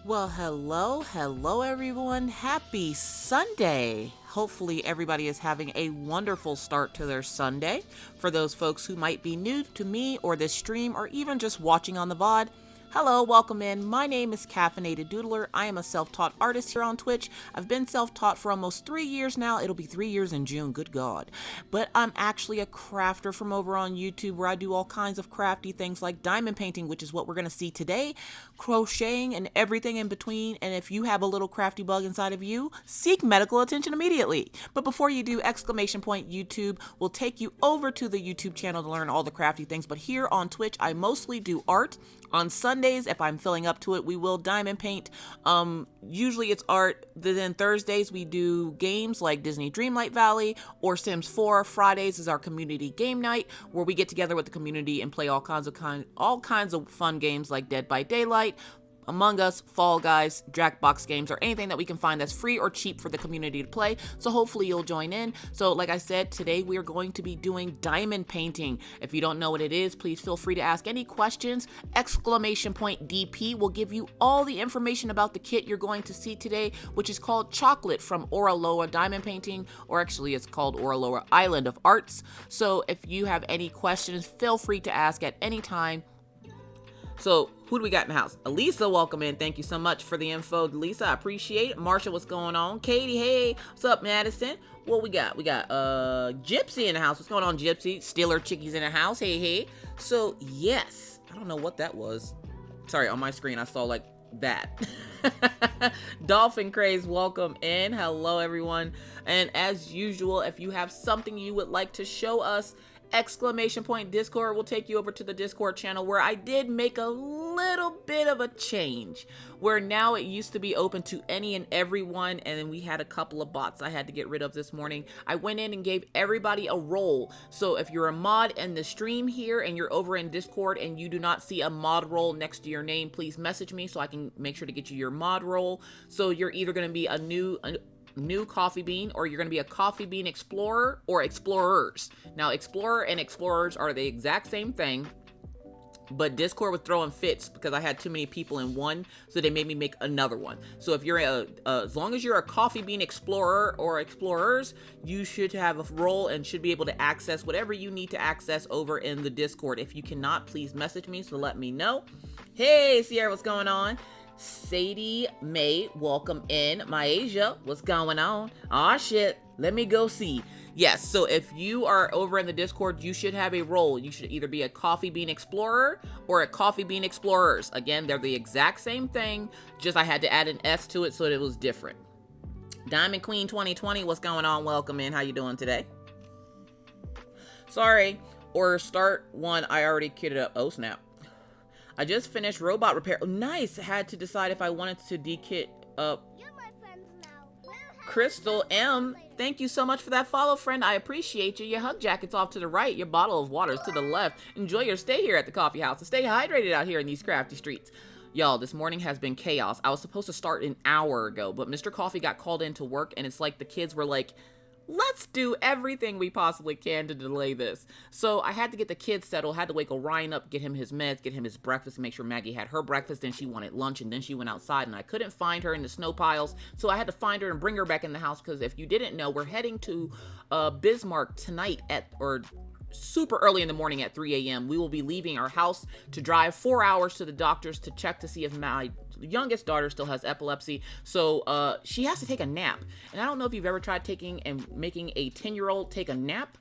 Well, hello everyone. Happy Sunday. Hopefully, everybody is having a wonderful start to their Sunday. For those folks who might be new to me or this stream or even just watching on the VOD, hello, welcome in. My name is Caffeinated Doodler. I am a self-taught artist here on Twitch. I've been self-taught for almost 3 years now. It'll be 3 years in June, good God. But I'm actually a crafter from over on YouTube where I do all kinds of crafty things like diamond painting, which is what we're going to see today, crocheting, and everything in between. And if you have a little crafty bug inside of you, seek medical attention immediately. But before you do, exclamation point YouTube will take you over to the YouTube channel to learn all the crafty things. But here on Twitch, I mostly do art. On Sundays, if I'm feeling up to it, we will diamond paint. Usually it's art. Then Thursdays, we do games like Disney Dreamlight Valley or Sims 4. Fridays is our community game night where we get together with the community and play all kinds of fun games like Dead by Daylight, Among Us, Fall Guys, Jackbox games, or anything that we can find that's free or cheap for the community to play. So hopefully you'll join in. So like I said, today we are going to be doing diamond painting. If you don't know what it is, please feel free to ask any questions. Exclamation point DP will give you all the information about the kit you're going to see today, which is called Chocolate from Oraloa Diamond Painting, or actually it's called Oraloa Island of Arts. So if you have any questions, feel free to ask at any time. So who do we got in the house? Elisa, welcome in. Thank you so much for the info, Lisa. I appreciate it. Marsha, what's going on? Katie, hey. What's up, Madison? What we got? We got Gypsy in the house. What's going on, Gypsy? Steeler Chickies in the house. Hey, hey. So yes, I don't know what that was. Sorry, on my screen I saw like that. Dolphin Craze, welcome in. Hello, everyone. And as usual, if you have something you would like to show us, exclamation point Discord will take you over to the Discord channel where I did make a little bit of a change where now it used to be open to any and everyone, and then we had a couple of bots I had to get rid of this morning. I went in and gave everybody a role. So if you're a mod in the stream here and you're over in Discord and you do not see a mod role next to your name, please message me so I can make sure to get you your mod role. So you're either going to be a new coffee bean, or you're going to be a coffee bean explorer or explorers. Now, explorer and explorers are the exact same thing, but Discord was throwing fits because I had too many people in one, so they made me make another one. So if you're as long as you're a coffee bean explorer or explorers, you should have a role and should be able to access whatever you need to access over in the Discord. If you cannot, please message me so let me know. Hey Sierra, what's going on? Sadie May, welcome in. Myasia, what's going on? Aw, shit, let me go see. Yes, so if you are over in the Discord, you should have a role. You should either be a coffee bean explorer or a coffee bean explorers. Again, they're the exact same thing, just I had to add an S to it so that it was different. Diamond Queen 2020, what's going on? Welcome in. How you doing today? Sorry, or start one, I already kitted up. Oh, snap. I just finished robot repair. Oh, nice. Had to decide if I wanted to dekit up. Crystal M, thank you so much for that follow, friend. I appreciate you. Your hug jacket's off to the right. Your bottle of water is to the left. Enjoy your stay here at the coffee house and stay hydrated out here in these crafty streets. Y'all, this morning has been chaos. I was supposed to start an hour ago, but Mr. Coffee got called in to work, and it's like the kids were like, let's do everything we possibly can to delay this. So I had to get the kids settled, had to wake Orion up, get him his meds, get him his breakfast, make sure Maggie had her breakfast, then she wanted lunch, and then she went outside, and I couldn't find her in the snow piles, so I had to find her and bring her back in the house, because if you didn't know, we're heading to Bismarck tonight or super early in the morning at 3 a.m. We will be leaving our house to drive 4 hours to the doctor's to check to see if my youngest daughter still has epilepsy. So she has to take a nap. And I don't know if you've ever tried taking and making a 10-year-old take a nap.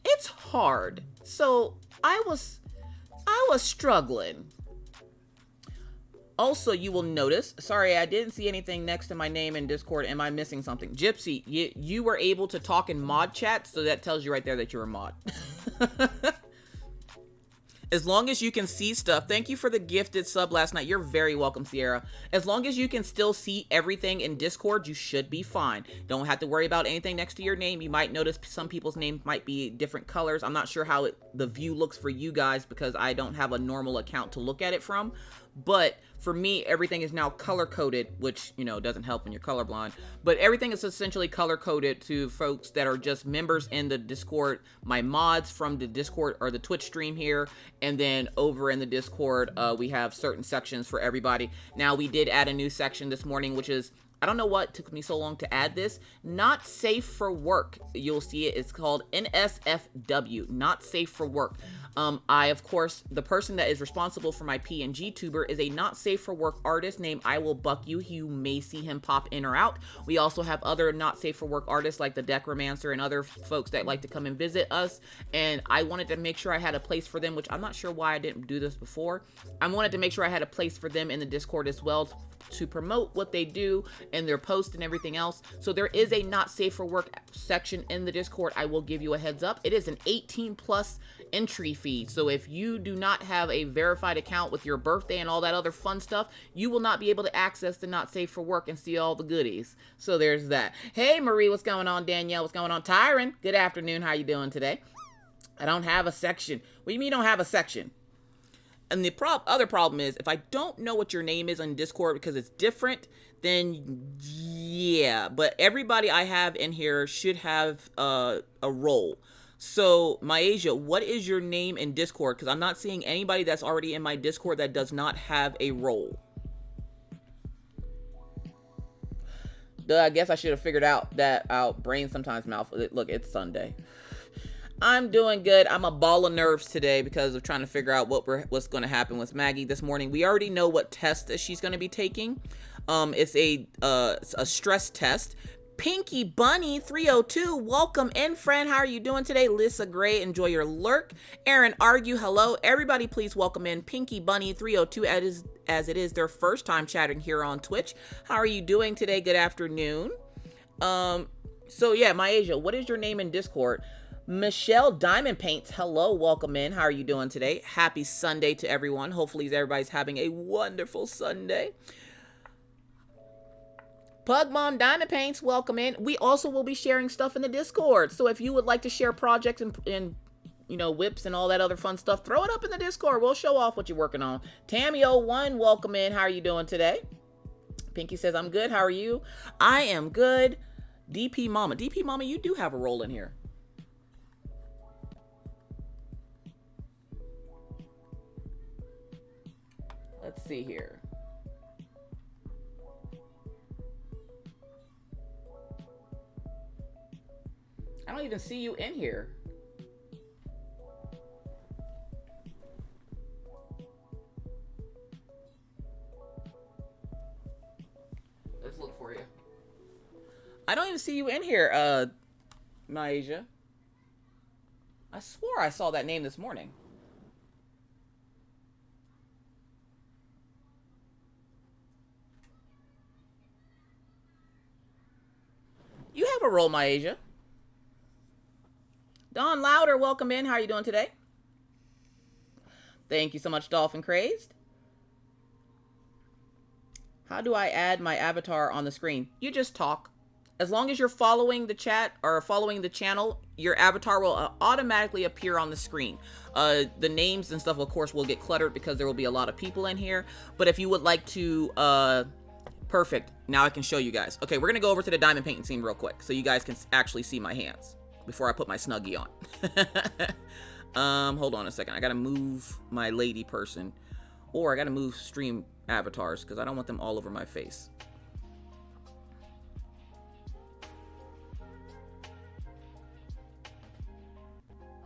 It's hard. So I was struggling. Also, you will notice, sorry, I didn't see anything next to my name in Discord. Am I missing something? Gypsy, you were able to talk in mod chat, so that tells you right there that you're a mod. As long as you can see stuff. Thank you for the gifted sub last night. You're very welcome, Sierra. As long as you can still see everything in Discord, you should be fine. Don't have to worry about anything next to your name. You might notice some people's names might be different colors. I'm not sure how the view looks for you guys because I don't have a normal account to look at it from. But for me, everything is now color coded, which, you know, doesn't help when you're colorblind. But everything is essentially color coded to folks that are just members in the Discord. My mods from the Discord or the Twitch stream here. And then over in the Discord, we have certain sections for everybody. Now, we did add a new section this morning, which is, I don't know what took me so long to add this. Not safe for work. You'll see it. It's called NSFW. Not safe for work. Of course, the person that is responsible for my PNG tuber is a not safe for work artist named I Will Buck You. You may see him pop in or out. We also have other not safe for work artists like the Decromancer and other folks that like to come and visit us. And I wanted to make sure I had a place for them, which I'm not sure why I didn't do this before. I wanted to make sure I had a place for them in the Discord as well to promote what they do and their posts and everything else. So there is a not safe for work section in the Discord. I will give you a heads up. It is an 18+ entry fee. So if you do not have a verified account with your birthday and all that other fun stuff, you will not be able to access the not safe for work and see all the goodies. So there's that. Hey Marie, what's going on? Danielle, what's going on? Tyron, good afternoon. How you doing today? I don't have a section. What do you mean you don't have a section? And the other problem is, if I don't know what your name is on Discord because it's different, then yeah. But everybody I have in here should have a role. So, Myasia, what is your name in Discord? Because I'm not seeing anybody that's already in my Discord that does not have a role. I guess I should have figured out that brain sometimes mouth. Look, it's Sunday. I'm doing good. I'm a ball of nerves today because of trying to figure out what's going to happen with Maggie this morning. We already know what test that she's going to be taking. It's a stress test. Pinky Bunny 302, welcome in, friend. How are you doing today? Lissa Gray, enjoy your lurk. Aaron Argue, hello. Everybody, please welcome in Pinky Bunny 302 as it is their first time chatting here on Twitch. How are you doing today? Good afternoon. So yeah, Myasia, what is your name in Discord? Michelle Diamond Paints, hello, welcome in. How are you doing today? Happy Sunday to everyone. Hopefully everybody's having a wonderful Sunday. Pug Mom Diamond Paints, welcome in. We also will be sharing stuff in the Discord. So if you would like to share projects and you know, whips and all that other fun stuff, throw it up in the Discord. We'll show off what you're working on. Tammy01, welcome in. How are you doing today? Pinky says, I'm good. How are you? I am good. DP Mama, you do have a role in here. Let's see here. I don't even see you in here. Let's look for you. I don't even see you in here, Myasia. I swore I saw that name this morning. You have a role, Myasia. Dawn Louder, welcome in. How are you doing today? Thank you so much, Dolphin Crazed. How do I add my avatar on the screen? You just talk. As long as you're following the chat or following the channel, your avatar will automatically appear on the screen. The names and stuff, of course, will get cluttered because there will be a lot of people in here. But if you would like to... Perfect. Now I can show you guys. Okay, we're going to go over to the diamond painting scene real quick so you guys can actually see my hands before I put my Snuggie on. Hold on a second. I got to move my lady person, or I got to move stream avatars because I don't want them all over my face.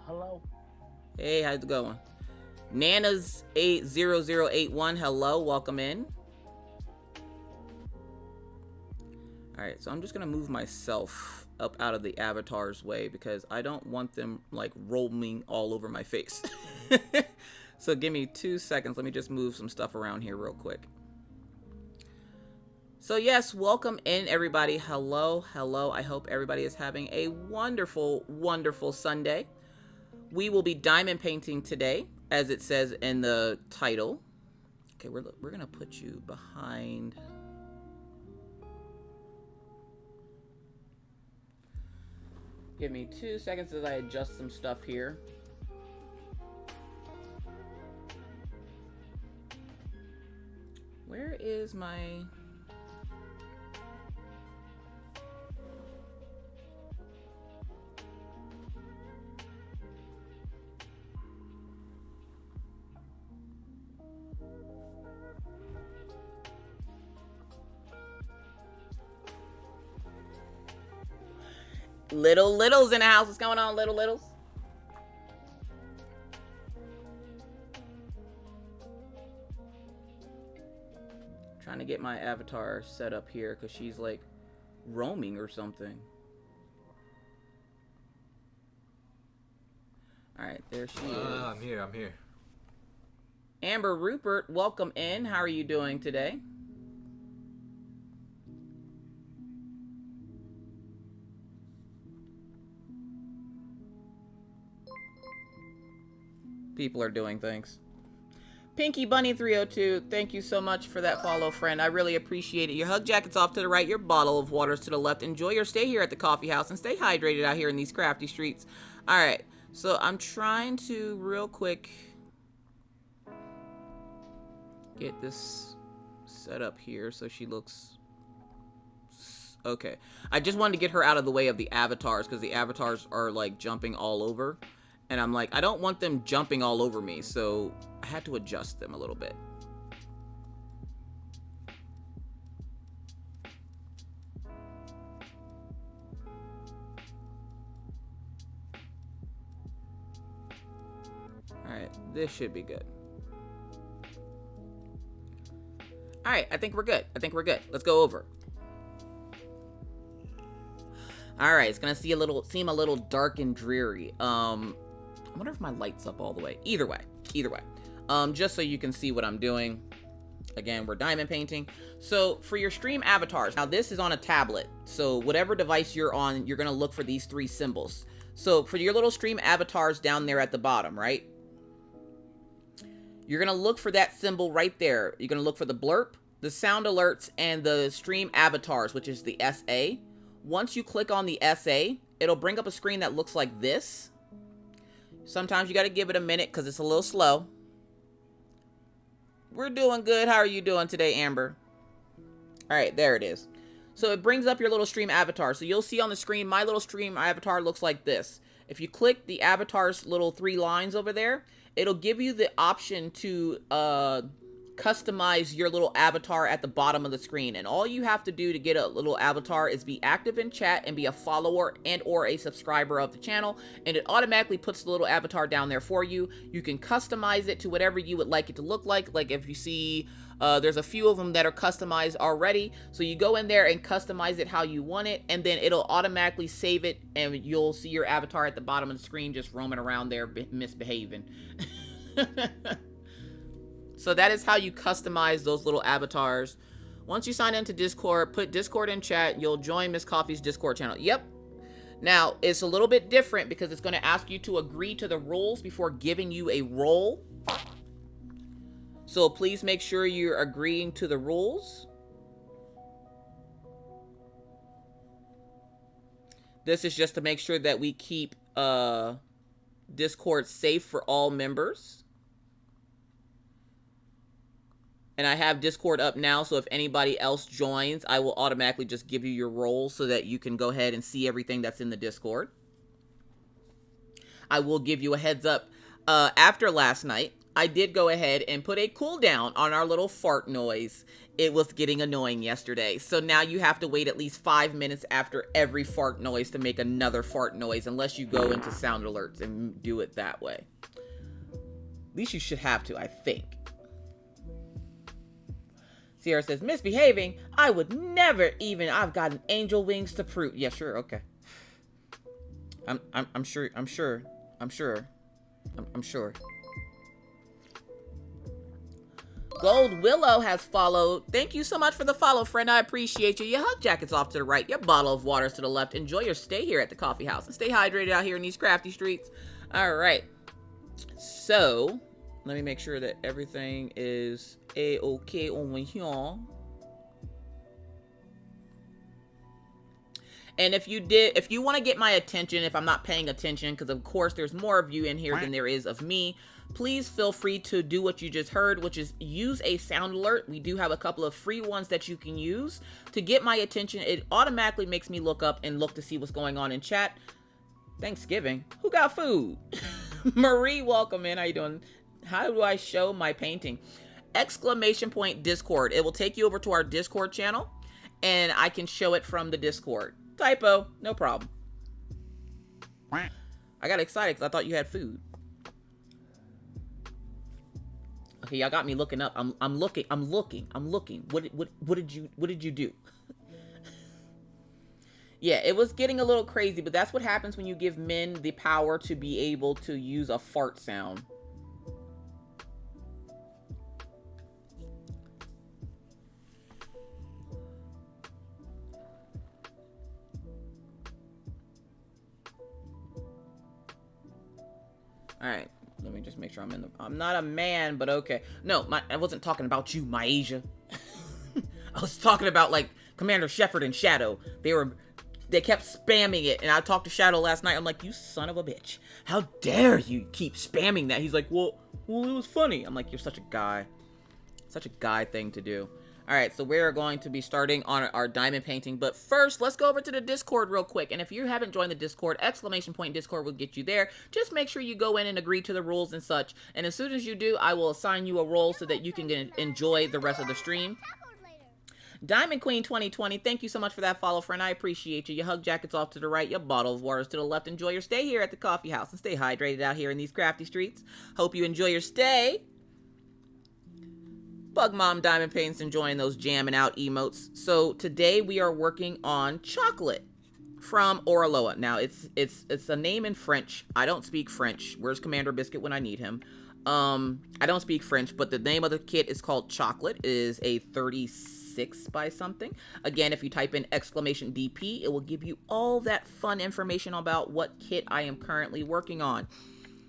Hello. Hey, how's it going? Nana's 80081. Hello, welcome in. All right, so I'm just gonna move myself up out of the avatar's way because I don't want them like roaming all over my face. So give me 2 seconds. Let me just move some stuff around here real quick. So yes, welcome in everybody. Hello, hello. I hope everybody is having a wonderful, wonderful Sunday. We will be diamond painting today, as it says in the title. Okay, we're gonna put you behind. Give me 2 seconds as I adjust some stuff here. . Where is my... Littles in the house. What's going on, littles? Trying to get my avatar set up here because she's like roaming or something. All right, there she is. I'm here. Amber Rupert, welcome in. How are you doing today? People are doing things. Pinky Bunny 302, thank you so much for that follow, friend. I really appreciate it. Your hug jacket's off to the right, your bottle of water's to the left. Enjoy your stay here at the coffee house and stay hydrated out here in these crafty streets. All right, so I'm trying to real quick get this set up here so she looks okay. I just wanted to get her out of the way of the avatars because the avatars are like jumping all over. And I'm like, I don't want them jumping all over me, so I had to adjust them a little bit. All right, this should be good. All right, I think we're good. Let's go over. All right, it's gonna seem a little dark and dreary. I wonder if my light's up all the way. Either way. Just so you can see what I'm doing. Again, we're diamond painting. So for your stream avatars, now this is on a tablet. So whatever device you're on, you're gonna look for these three symbols. So for your little stream avatars down there at the bottom, right? You're gonna look for that symbol right there. You're gonna look for the blurp, the sound alerts, and the stream avatars, which is the SA. Once you click on the SA, it'll bring up a screen that looks like this. Sometimes you got to give it a minute because it's a little slow. We're doing good. How are you doing today, Amber? All right, there it is. So it brings up your little stream avatar. So you'll see on the screen, my little stream avatar looks like this. If you click the avatar's little 3 lines over there, it'll give you the option to customize your little avatar at the bottom of the screen. And all you have to do to get a little avatar is be active in chat and be a follower and or a subscriber of the channel, and it automatically puts the little avatar down there for you. You can customize it to whatever you would like it to look like if you see there's a few of them that are customized already, so you go in there and customize it how you want it, and then it'll automatically save it, and you'll see your avatar at the bottom of the screen just roaming around there misbehaving. So that is how you customize those little avatars. Once you sign into Discord, put Discord in chat, you'll join Miss Coffee's Discord channel. Yep. Now, it's a little bit different because it's going to ask you to agree to the rules before giving you a role. So please make sure you're agreeing to the rules. This is just to make sure that we keep Discord safe for all members. And I have Discord up now, so if anybody else joins, I will automatically just give you your role so that you can go ahead and see everything that's in the Discord. I will give you a heads up. After last night, I did go ahead and put a cooldown on our little fart noise. It was getting annoying yesterday. So now you have to wait at least 5 minutes after every fart noise to make another fart noise, unless you go into sound alerts and do it that way. At least you should have to, I think. Sierra says, misbehaving? I would never even. I've got angel wings to prove. Yeah, sure, okay. I'm sure. Gold Willow has followed. Thank you so much for the follow, friend. I appreciate you. Your hug jacket's off to the right. Your bottle of water's to the left. Enjoy your stay here at the coffee house and stay hydrated out here in these crafty streets. All right. So, let me make sure that everything is a-okay over here. And if you want to get my attention, if I'm not paying attention, because of course there's more of you in here than there is of me, please feel free to do what you just heard, which is use a sound alert. We do have a couple of free ones that you can use to get my attention. It automatically makes me look up and look to see what's going on in chat. Thanksgiving? Who got food? Marie, welcome in. How you doing? How do I show my painting? ! Discord. It will take you over to our Discord channel, and I can show it from the Discord. Typo, no problem. I got excited because I thought you had food. Okay, y'all got me looking up. I'm looking. What did you do? Yeah, it was getting a little crazy, but that's what happens when you give men the power to be able to use a fart sound. All right, let me just make sure I'm not a man, but okay. No, I wasn't talking about you, Myasia. I was talking about like Commander Shepard and Shadow. They kept spamming it, and I talked to Shadow last night. I'm like, you son of a bitch. How dare you keep spamming that? He's like, well, it was funny. I'm like, you're such a guy. Such a guy thing to do. All right, so we're going to be starting on our diamond painting. But first, let's go over to the Discord real quick. And if you haven't joined the Discord, ! Discord will get you there. Just make sure you go in and agree to the rules and such. And as soon as you do, I will assign you a role so that you can enjoy the rest of the stream. Diamond Queen 2020, thank you so much for that follow, friend. I appreciate you. Your hug jacket's off to the right, your bottle of water's to the left. Enjoy your stay here at the coffee house and stay hydrated out here in these crafty streets. Hope you enjoy your stay. Bug Mom Diamond Paint's enjoying those jamming out emotes. So today we are working on chocolate from Oraloa. Now it's a name in French. I don't speak French. Where's Commander Biscuit when I need him? I don't speak French, but the name of the kit is called Chocolate. It is a 36 by something. Again, if you type in !DP, it will give you all that fun information about what kit I am currently working on.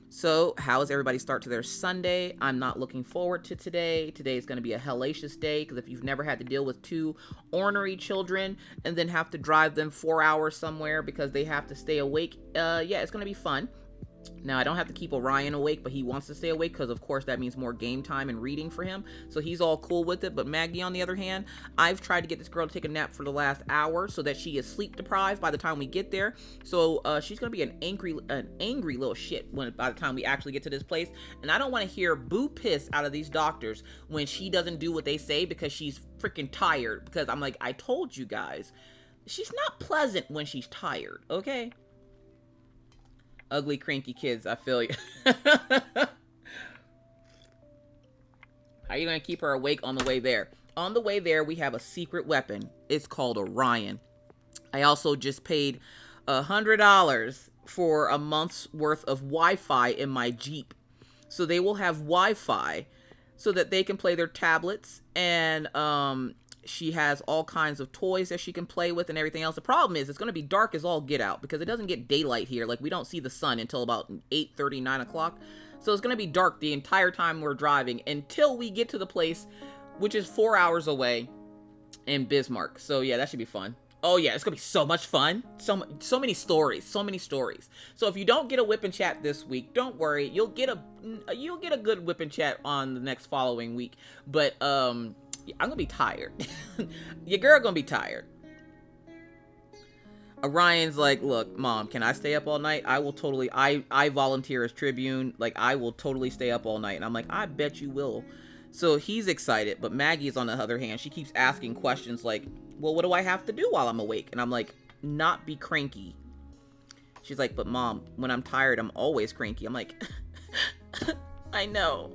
So, how is everybody start to their Sunday? I'm not looking forward to today. Today is going to be a hellacious day, because if you've never had to deal with two ornery children and then have to drive them 4 hours somewhere because they have to stay awake, yeah, it's going to be fun. Now, I don't have to keep Orion awake, but he wants to stay awake because, of course, that means more game time and reading for him. So he's all cool with it. But Maggie, on the other hand, I've tried to get this girl to take a nap for the last hour so that she is sleep deprived by the time we get there. So she's going to be an angry little shit by the time we actually get to this place. And I don't want to hear boo piss out of these doctors when she doesn't do what they say because she's freaking tired. Because I'm like, I told you guys, she's not pleasant when she's tired, okay? Ugly, cranky kids, I feel you. How are you going to keep her awake on the way there? On the way there, we have a secret weapon. It's called Orion. I also just paid $100 for a month's worth of Wi-Fi in my Jeep. So they will have Wi-Fi so that they can play their tablets, and she has all kinds of toys that she can play with and everything else. The problem is it's going to be dark as all get out because it doesn't get daylight here. Like, we don't see the sun until about 8:30, 9 o'clock. So it's going to be dark the entire time we're driving until we get to the place, which is 4 hours away in Bismarck. So yeah, that should be fun. Oh yeah, it's going to be so much fun. So many stories. So if you don't get a whip and chat this week, don't worry. You'll get a good whip and chat on the next following week. But I'm gonna be tired. Your girl gonna be tired. Orion's like, look, Mom, can I stay up all night? I will totally, I volunteer as Tribune. Like, I will totally stay up all night. And I'm like, I bet you will. So he's excited. But Maggie's on the other hand, she keeps asking questions like, well, what do I have to do while I'm awake? And I'm like, not be cranky. She's like, but Mom, when I'm tired, I'm always cranky. I'm like, I know.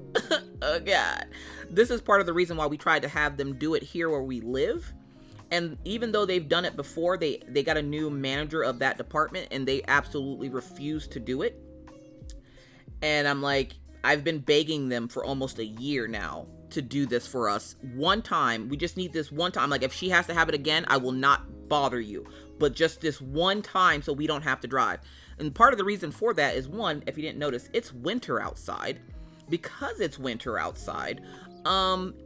Oh God. This is part of the reason why we tried to have them do it here where we live. And even though they've done it before, they got a new manager of that department and they absolutely refused to do it. And I'm like, I've been begging them for almost a year now to do this for us. One time, we just need this one time. Like, if she has to have it again, I will not bother you. But just this one time so we don't have to drive. And part of the reason for that is, one, if you didn't notice, it's winter outside. Because it's winter outside,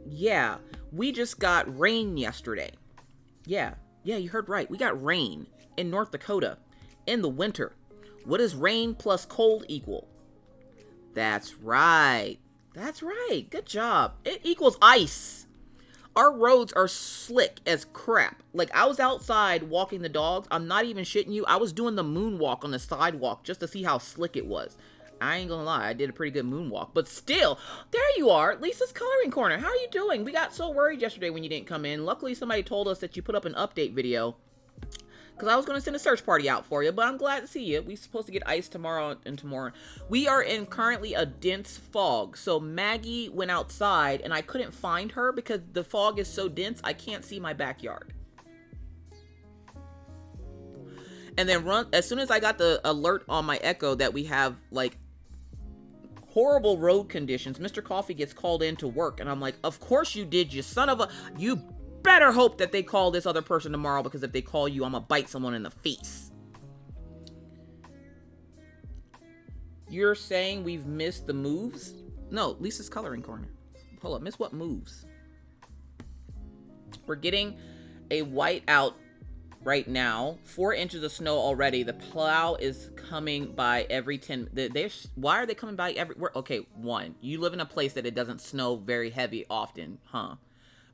yeah, we just got rain yesterday. Yeah, you heard right. We got rain. in North Dakota in the winter. What does rain plus cold equal? That's right. That's right. Good job. It equals ice. Our roads are slick as crap. Like, I was outside walking the dogs. I'm not even shitting you. I was doing the moonwalk on the sidewalk just to see how slick it was. I ain't gonna lie, I did a pretty good moonwalk. But still, there you are, Lisa's Coloring Corner. How are you doing? We got so worried yesterday when you didn't come in. Luckily, somebody told us that you put up an update video, because I was going to send a search party out for you, but I'm glad to see you. We're supposed to get ice tomorrow and tomorrow. We are in currently a dense fog. So Maggie went outside, and I couldn't find her because the fog is so dense, I can't see my backyard. And then as soon as I got the alert on my Echo that we have, like, horrible road conditions, Mr. Coffee gets called in to work, and I'm like, of course you did, you son of a... You better hope that they call this other person tomorrow, because if they call you, I'm gonna bite someone in the face. You're saying we've missed the moves? No, Lisa's Coloring Corner. Hold up, miss what moves? We're getting a white out right now. 4 inches of snow already. The plow is coming by every 10. Why are they coming by every? Okay, one. You live in a place that it doesn't snow very heavy often, huh?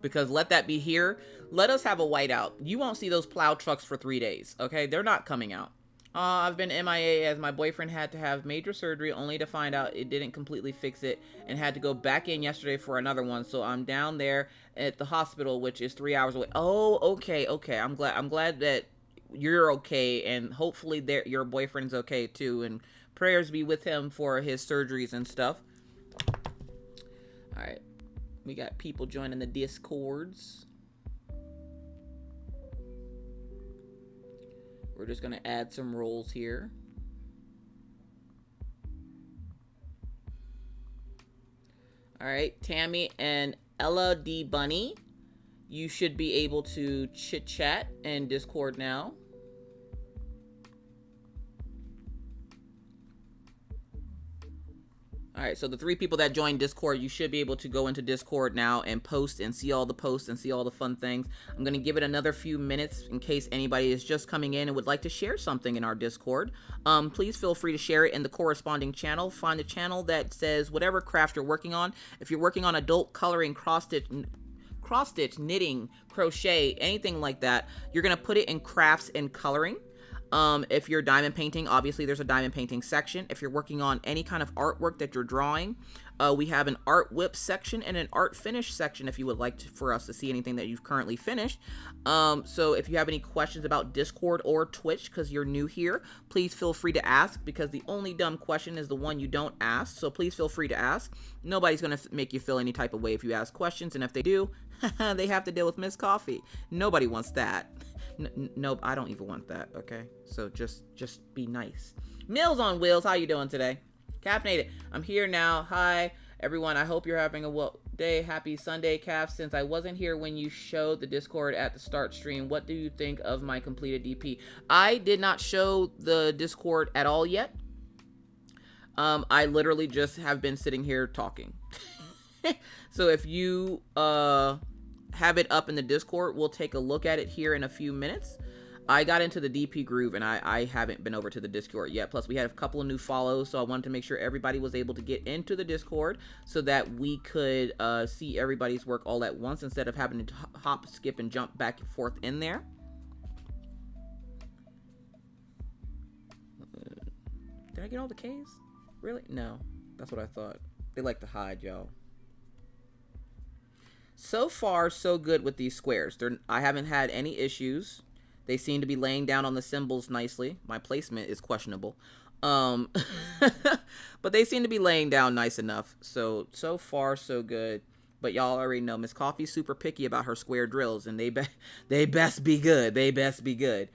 Because let that be here. Let us have a whiteout. You won't see those plow trucks for 3 days. Okay, they're not coming out. I've been MIA as my boyfriend had to have major surgery only to find out it didn't completely fix it and had to go back in yesterday for another one. So I'm down there at the hospital, which is 3 hours away. Oh, okay. I'm glad that you're okay, and hopefully your boyfriend's okay too. And prayers be with him for his surgeries and stuff. All right, we got people joining the Discords. We're just going to add some roles here. All right, Tammy and Ella D. Bunny, you should be able to chit-chat in Discord now. All right, so the 3 people that joined Discord, you should be able to go into Discord now and post and see all the posts and see all the fun things. I'm going to give it another few minutes in case anybody is just coming in and would like to share something in our Discord. Please feel free to share it in the corresponding channel. Find a channel that says whatever craft you're working on. If you're working on adult coloring, cross-stitch, knitting, crochet, anything like that, you're going to put it in crafts and coloring. If you're diamond painting, obviously there's a diamond painting section. If you're working on any kind of artwork that you're drawing, we have an art whip section and an art finish section if you would like for us to see anything that you've currently finished. So if you have any questions about Discord or Twitch because you're new here, please feel free to ask, because the only dumb question is the one you don't ask. So please feel free to ask. Nobody's going to make you feel any type of way if you ask questions, and if they do, they have to deal with Miss Coffee. Nobody wants that. No, I don't even want that, okay? So just be nice. Mills on Wheels, how you doing today? Caffeinated, I'm here now. Hi, everyone. I hope you're having a well day. Happy Sunday, Calf. Since I wasn't here when you showed the Discord at the start stream, what do you think of my completed DP? I did not show the Discord at all yet. I literally just have been sitting here talking. So if you have it up in the Discord, we'll take a look at it here in a few minutes. I got into the DP groove and I haven't been over to the Discord yet. Plus we had a couple of new follows, so I wanted to make sure everybody was able to get into the Discord so that we could see everybody's work all at once instead of having to hop, skip, and jump back and forth in there. Did I get all the Ks? Really? No. That's what I thought. They like to hide, y'all. So far, so good with these squares. I haven't had any issues. They seem to be laying down on the symbols nicely. My placement is questionable. But they seem to be laying down nice enough. So far, so good. But y'all already know Miss Coffee's super picky about her square drills, and they best be good. They best be good.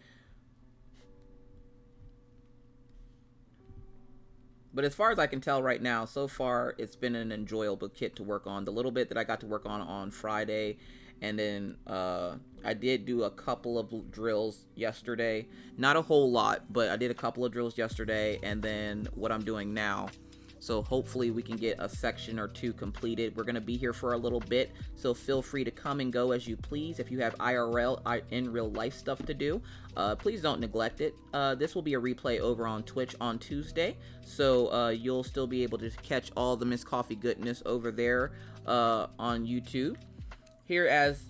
But as far as I can tell right now, so far, it's been an enjoyable kit to work on. The little bit that I got to work on Friday, and then I did do a couple of drills yesterday. Not a whole lot, but I did a couple of drills yesterday, and then what I'm doing now. So hopefully we can get a section or two completed. We're going to be here for a little bit, so feel free to come and go as you please. If you have IRL, in real life stuff to do, please don't neglect it. This will be a replay over on Twitch on Tuesday, so you'll still be able to catch all the Miss Coffee goodness over there on YouTube. Here as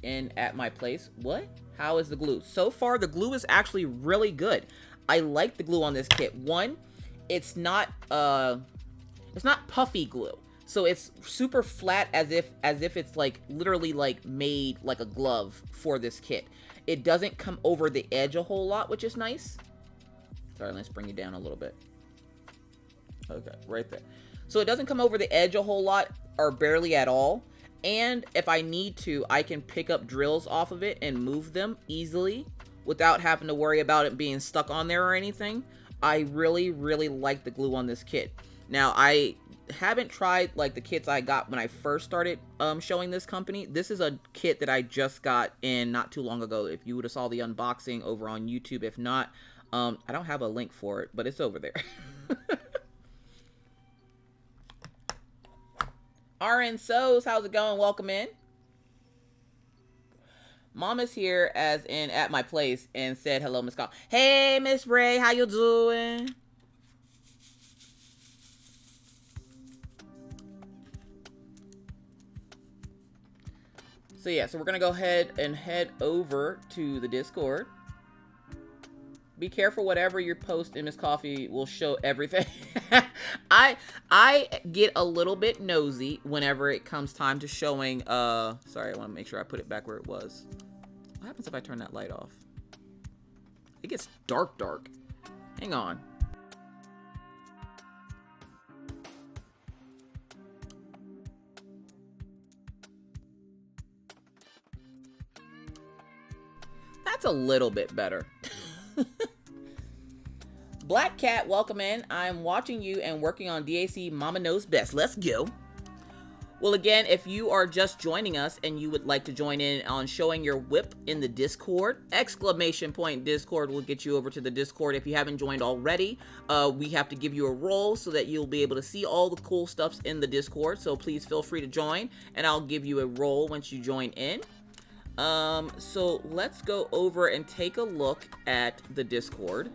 in at my place. What? How is the glue? So far, the glue is actually really good. I like the glue on this kit. One, it's not puffy glue. So it's super flat as if it's like literally like made like a glove for this kit. It doesn't come over the edge a whole lot, which is nice. Sorry, let's bring it down a little bit. Okay, right there. So it doesn't come over the edge a whole lot or barely at all. And if I need to, I can pick up drills off of it and move them easily without having to worry about it being stuck on there or anything. I really, really like the glue on this kit. Now, I haven't tried like the kits I got when I first started showing this company. This is a kit that I just got in not too long ago. If you would have saw the unboxing over on YouTube. If not, I don't have a link for it, but it's over there. RN Sos, how's it going? Welcome in. Mama's here as in at my place and said hello, Miss Call. Hey, Miss Ray, how you doing? So yeah, so we're gonna go ahead and head over to the Discord. Be careful, whatever you post in Miss Coffee will show everything. I get a little bit nosy whenever it comes time to showing, sorry, I want to make sure I put it back where it was. What happens if I turn that light off? It gets dark. Hang on. That's a little bit better. Black Cat, welcome in. I'm watching you and working on DAC Mama Knows Best. Let's go. Well, again, if you are just joining us and you would like to join in on showing your whip in the Discord, exclamation point Discord will get you over to the Discord. If you haven't joined already, we have to give you a role so that you'll be able to see all the cool stuffs in the Discord. So please feel free to join and I'll give you a role once you join in. So let's go over and take a look at the Discord.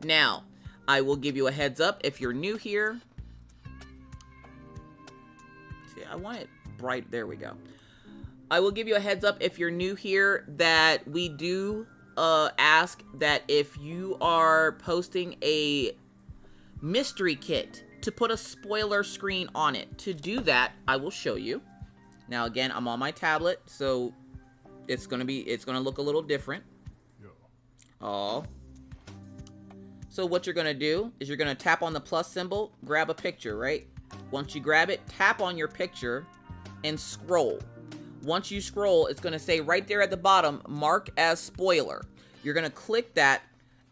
Now, I will give you a heads up if you're new here. See, I want it bright. There we go. I will give you a heads up if you're new here that we do ask that if you are posting a mystery kit to put a spoiler screen on it. To do that, I will show you. Now, again, I'm on my tablet, so it's gonna look a little different. Oh. So what you're gonna do is you're gonna tap on the plus symbol, grab a picture, right? Once you grab it, tap on your picture and scroll. Once you scroll, it's gonna say right there at the bottom, mark as spoiler. You're gonna click that,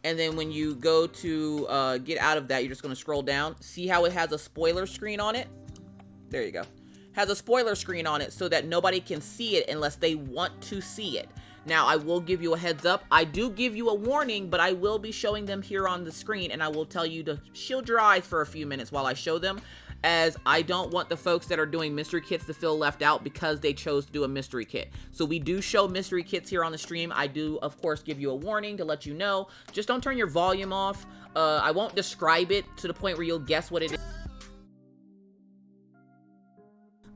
and then when you go to get out of that, you're just gonna scroll down. See how it has a spoiler screen on it? There you go. Has a spoiler screen on it so that nobody can see it unless they want to see it. Now, I will give you a heads up. I do give you a warning, but I will be showing them here on the screen, and I will tell you to shield your eyes for a few minutes while I show them, as I don't want the folks that are doing mystery kits to feel left out because they chose to do a mystery kit. So we do show mystery kits here on the stream. I do, of course, give you a warning to let you know. Just don't turn your volume off. I won't describe it to the point where you'll guess what it is.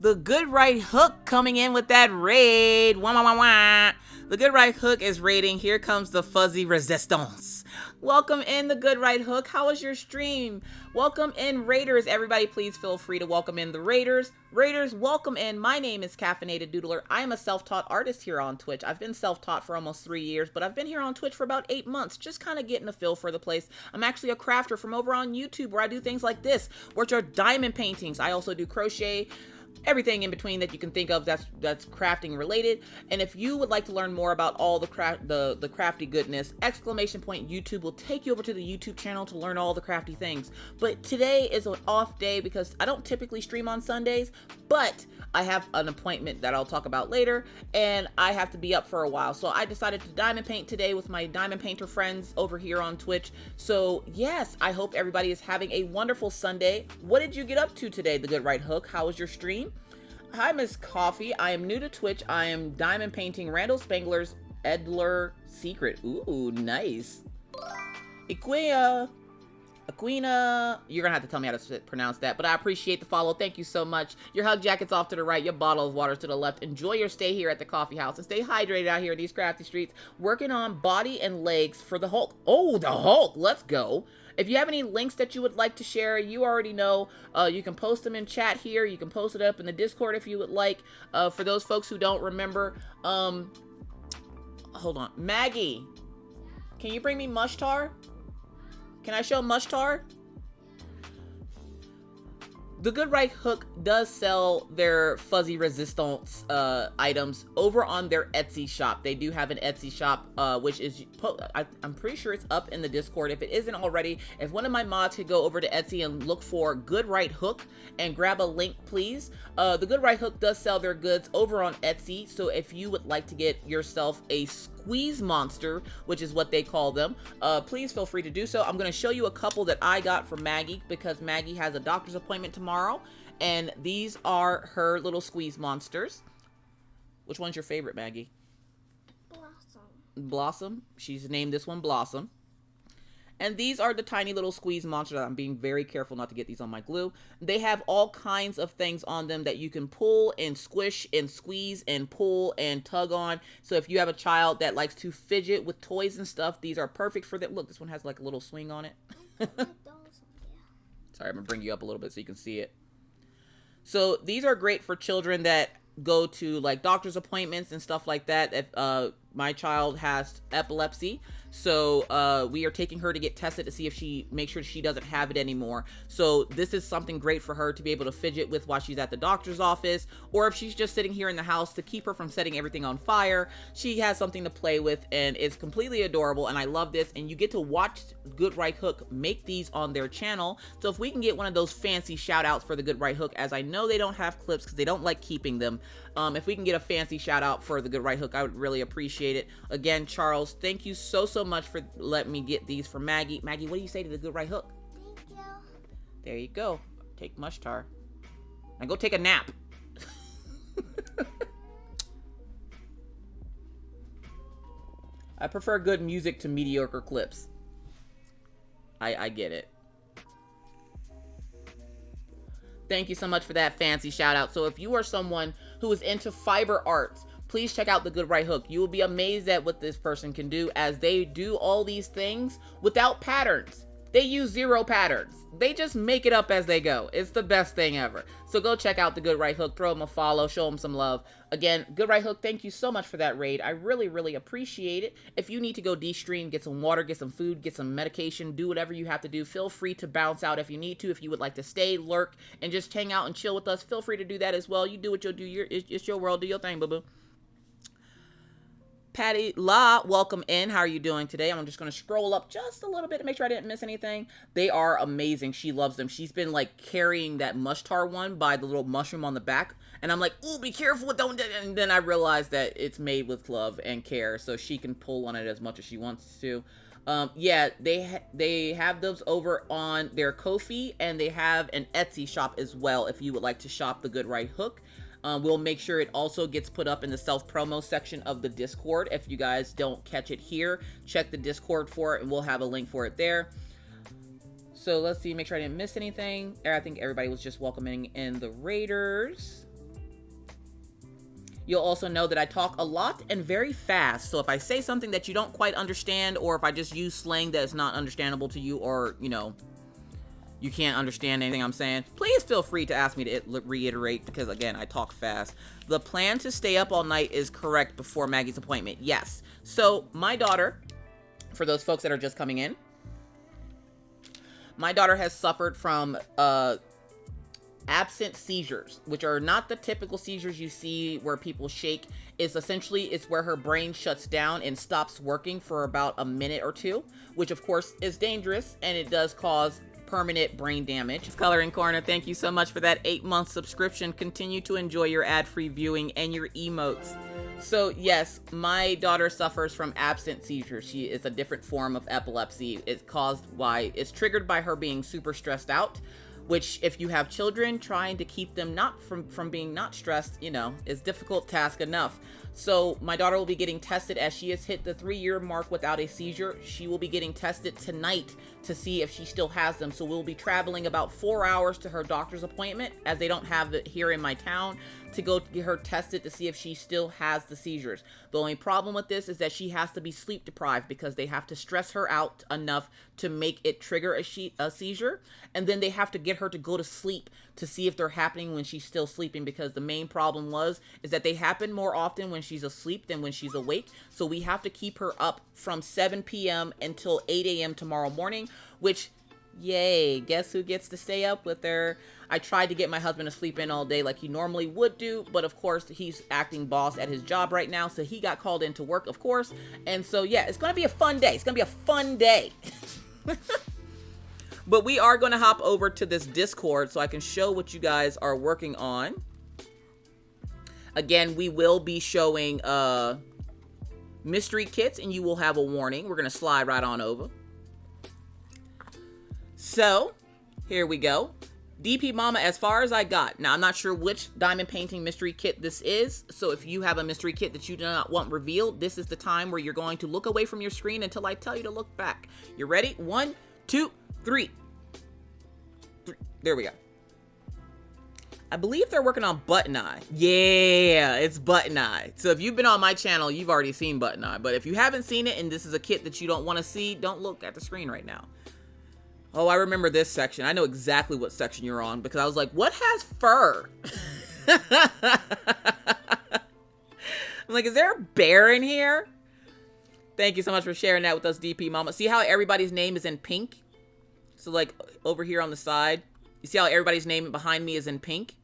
The Good Right Hook coming in with that raid. Wah, wah, wah, wah. The Good Right Hook is raiding. Here comes the Fuzzy Resistance. Welcome in, the Good Right Hook. How was your stream? Welcome in, Raiders. Everybody, please feel free to welcome in the Raiders. Raiders, welcome in. My name is Caffeinated Doodler. I am a self-taught artist here on Twitch. I've been self-taught for almost 3 years, but I've been here on Twitch for about 8 months, just kind of getting a feel for the place. I'm actually a crafter from over on YouTube where I do things like this, which are diamond paintings. I also do crochet, everything in between that you can think of that's crafting related. And if you would like to learn more about all the crafty goodness, YouTube will take you over to the YouTube channel to learn all the crafty things. But today is an off day because I don't typically stream on Sundays, but I have an appointment that I'll talk about later, and I have to be up for a while. So I decided to diamond paint today with my diamond painter friends over here on Twitch. So yes, I hope everybody is having a wonderful Sunday. What did you get up to today, The Good Right Hook? How was your stream? Hi, Miss Coffee. I am new to Twitch. I am diamond painting Randall Spangler's Edler Secret. Ooh, nice. Aquina, you're gonna have to tell me how to pronounce that, but I appreciate the follow. Thank you so much. Your hug jacket's off to the right, your bottle of water's to the left. Enjoy your stay here at the coffee house and stay hydrated out here in these crafty streets. Working on body and legs for the Hulk. Oh, the Hulk, let's go. If you have any links that you would like to share, you already know, you can post them in chat here. You can post it up in the Discord if you would like. For those folks who don't remember, hold on. Maggie, can you bring me Mushtar? Can I show Mushtar? The Good Right Hook does sell their fuzzy resistance items over on their Etsy shop. They do have an Etsy shop, which is, I'm pretty sure it's up in the Discord. If it isn't already, if one of my mods could go over to Etsy and look for Good Right Hook and grab a link, please. The Good Right Hook does sell their goods over on Etsy. So if you would like to get yourself a squeeze monster, which is what they call them, please feel free to do so. I'm going to show you a couple that I got from Maggie because Maggie has a doctor's appointment tomorrow, and these are her little squeeze monsters. Which one's your favorite, Maggie? Blossom. Blossom. She's named this one Blossom. And these are the tiny little squeeze monsters. I'm being very careful not to get these on my glue. They have all kinds of things on them that you can pull and squish and squeeze and pull and tug on. So if you have a child that likes to fidget with toys and stuff, these are perfect for that. Look, this one has like a little swing on it. Sorry, I'm gonna bring you up a little bit so you can see it. So these are great for children that go to like doctor's appointments and stuff like that. If my child has epilepsy, so we are taking her to get tested to see if make sure she doesn't have it anymore. So this is something great for her to be able to fidget with while she's at the doctor's office, or if she's just sitting here in the house to keep her from setting everything on fire. She has something to play with, and it's completely adorable, and I love this. And you get to watch Good Right Hook make these on their channel. So if we can get one of those fancy shout outs for the Good Right Hook, as I know they don't have clips because they don't like keeping them, if we can get a fancy shout out for the Good Right Hook, I would really appreciate it. Again, Charles, thank you so much for letting me get these for Maggie. Maggie, what do you say to the Good Right Hook? Thank you. There you go. Take Mushtar. Now go take a nap. I prefer good music to mediocre clips. I get it. Thank you so much for that fancy shout out. So if you are someone who is into fiber arts, please check out the Good Right Hook. You will be amazed at what this person can do, as they do all these things without patterns. They use 0 patterns. They just make it up as they go. It's the best thing ever. So go check out the Good Right Hook. Throw them a follow. Show them some love. Again, Good Right Hook, thank you so much for that raid. I really, really appreciate it. If you need to go de-stream, get some water, get some food, get some medication, do whatever you have to do, feel free to bounce out if you need to. If you would like to stay, lurk, and just hang out and chill with us, feel free to do that as well. You do what you'll do. It's your world. Do your thing, boo-boo. Patty La, welcome in. How are you doing today? I'm just going to scroll up just a little bit to make sure I didn't miss anything. They are amazing. She loves them. She's been like carrying that Mushtar one by the little mushroom on the back. And I'm like, ooh, be careful. Don't. And then I realized that it's made with love and care, so she can pull on it as much as she wants to. Yeah, they have those over on their Ko-fi, and they have an Etsy shop as well if you would like to shop the Good Right Hook. We'll make sure it also gets put up in the self-promo section of the Discord. If you guys don't catch it here, check the Discord for it, and we'll have a link for it there. So let's see, make sure I didn't miss anything. I think everybody was just welcoming in the Raiders. You'll also know that I talk a lot and very fast. So if I say something that you don't quite understand, or if I just use slang that is not understandable to you, or, you know, you can't understand anything I'm saying, please feel free to ask me to reiterate, because again, I talk fast. The plan to stay up all night is correct before Maggie's appointment. Yes. So my daughter, for those folks that are just coming in, my daughter has suffered from absent seizures, which are not the typical seizures you see where people shake. Is essentially, it's where her brain shuts down and stops working for about a minute or two, which of course is dangerous, and it does cause permanent brain damage. Coloring Corner, thank you so much for that 8-month subscription. Continue to enjoy your ad-free viewing and your emotes. So yes, my daughter suffers from absent seizures. She is a different form of epilepsy. It's triggered by her being super stressed out, which if you have children, trying to keep them not from being not stressed, you know, is difficult task enough. So my daughter will be getting tested as she has hit the 3-year mark without a seizure. She will be getting tested tonight to see if she still has them. So we'll be traveling about 4 hours to her doctor's appointment, as they don't have it here in my town, to go get her tested to see if she still has the seizures. The only problem with this is that she has to be sleep deprived, because they have to stress her out enough to make it trigger a seizure. And then they have to get her to go to sleep to see if they're happening when she's still sleeping, because the main problem is that they happen more often when she's asleep than when she's awake. So we have to keep her up from 7 p.m. until 8 a.m. tomorrow morning, which, yay, guess who gets to stay up with her? I tried to get my husband to sleep in all day like he normally would do, but of course he's acting boss at his job right now, so he got called into work, of course. And so yeah, it's gonna be a fun day. It's gonna be a fun day. But we are going to hop over to this Discord so I can show what you guys are working on. Again, we will be showing mystery kits, and you will have a warning. We're going to slide right on over. So, here we go. DP Mama, as far as I got. Now, I'm not sure which diamond painting mystery kit this is. So, if you have a mystery kit that you do not want revealed, this is the time where you're going to look away from your screen until I tell you to look back. You ready? 1, 2, 3. There we go. I believe they're working on Button Eye. Yeah, it's Button Eye. So if you've been on my channel, you've already seen Button Eye. But if you haven't seen it and this is a kit that you don't want to see, don't look at the screen right now. Oh, I remember this section. I know exactly what section you're on, because I was like, what has fur? I'm like, is there a bear in here? Thank you so much for sharing that with us, DP Mama. See how everybody's name is in pink? So like over here on the side, you see how everybody's name behind me is in pink?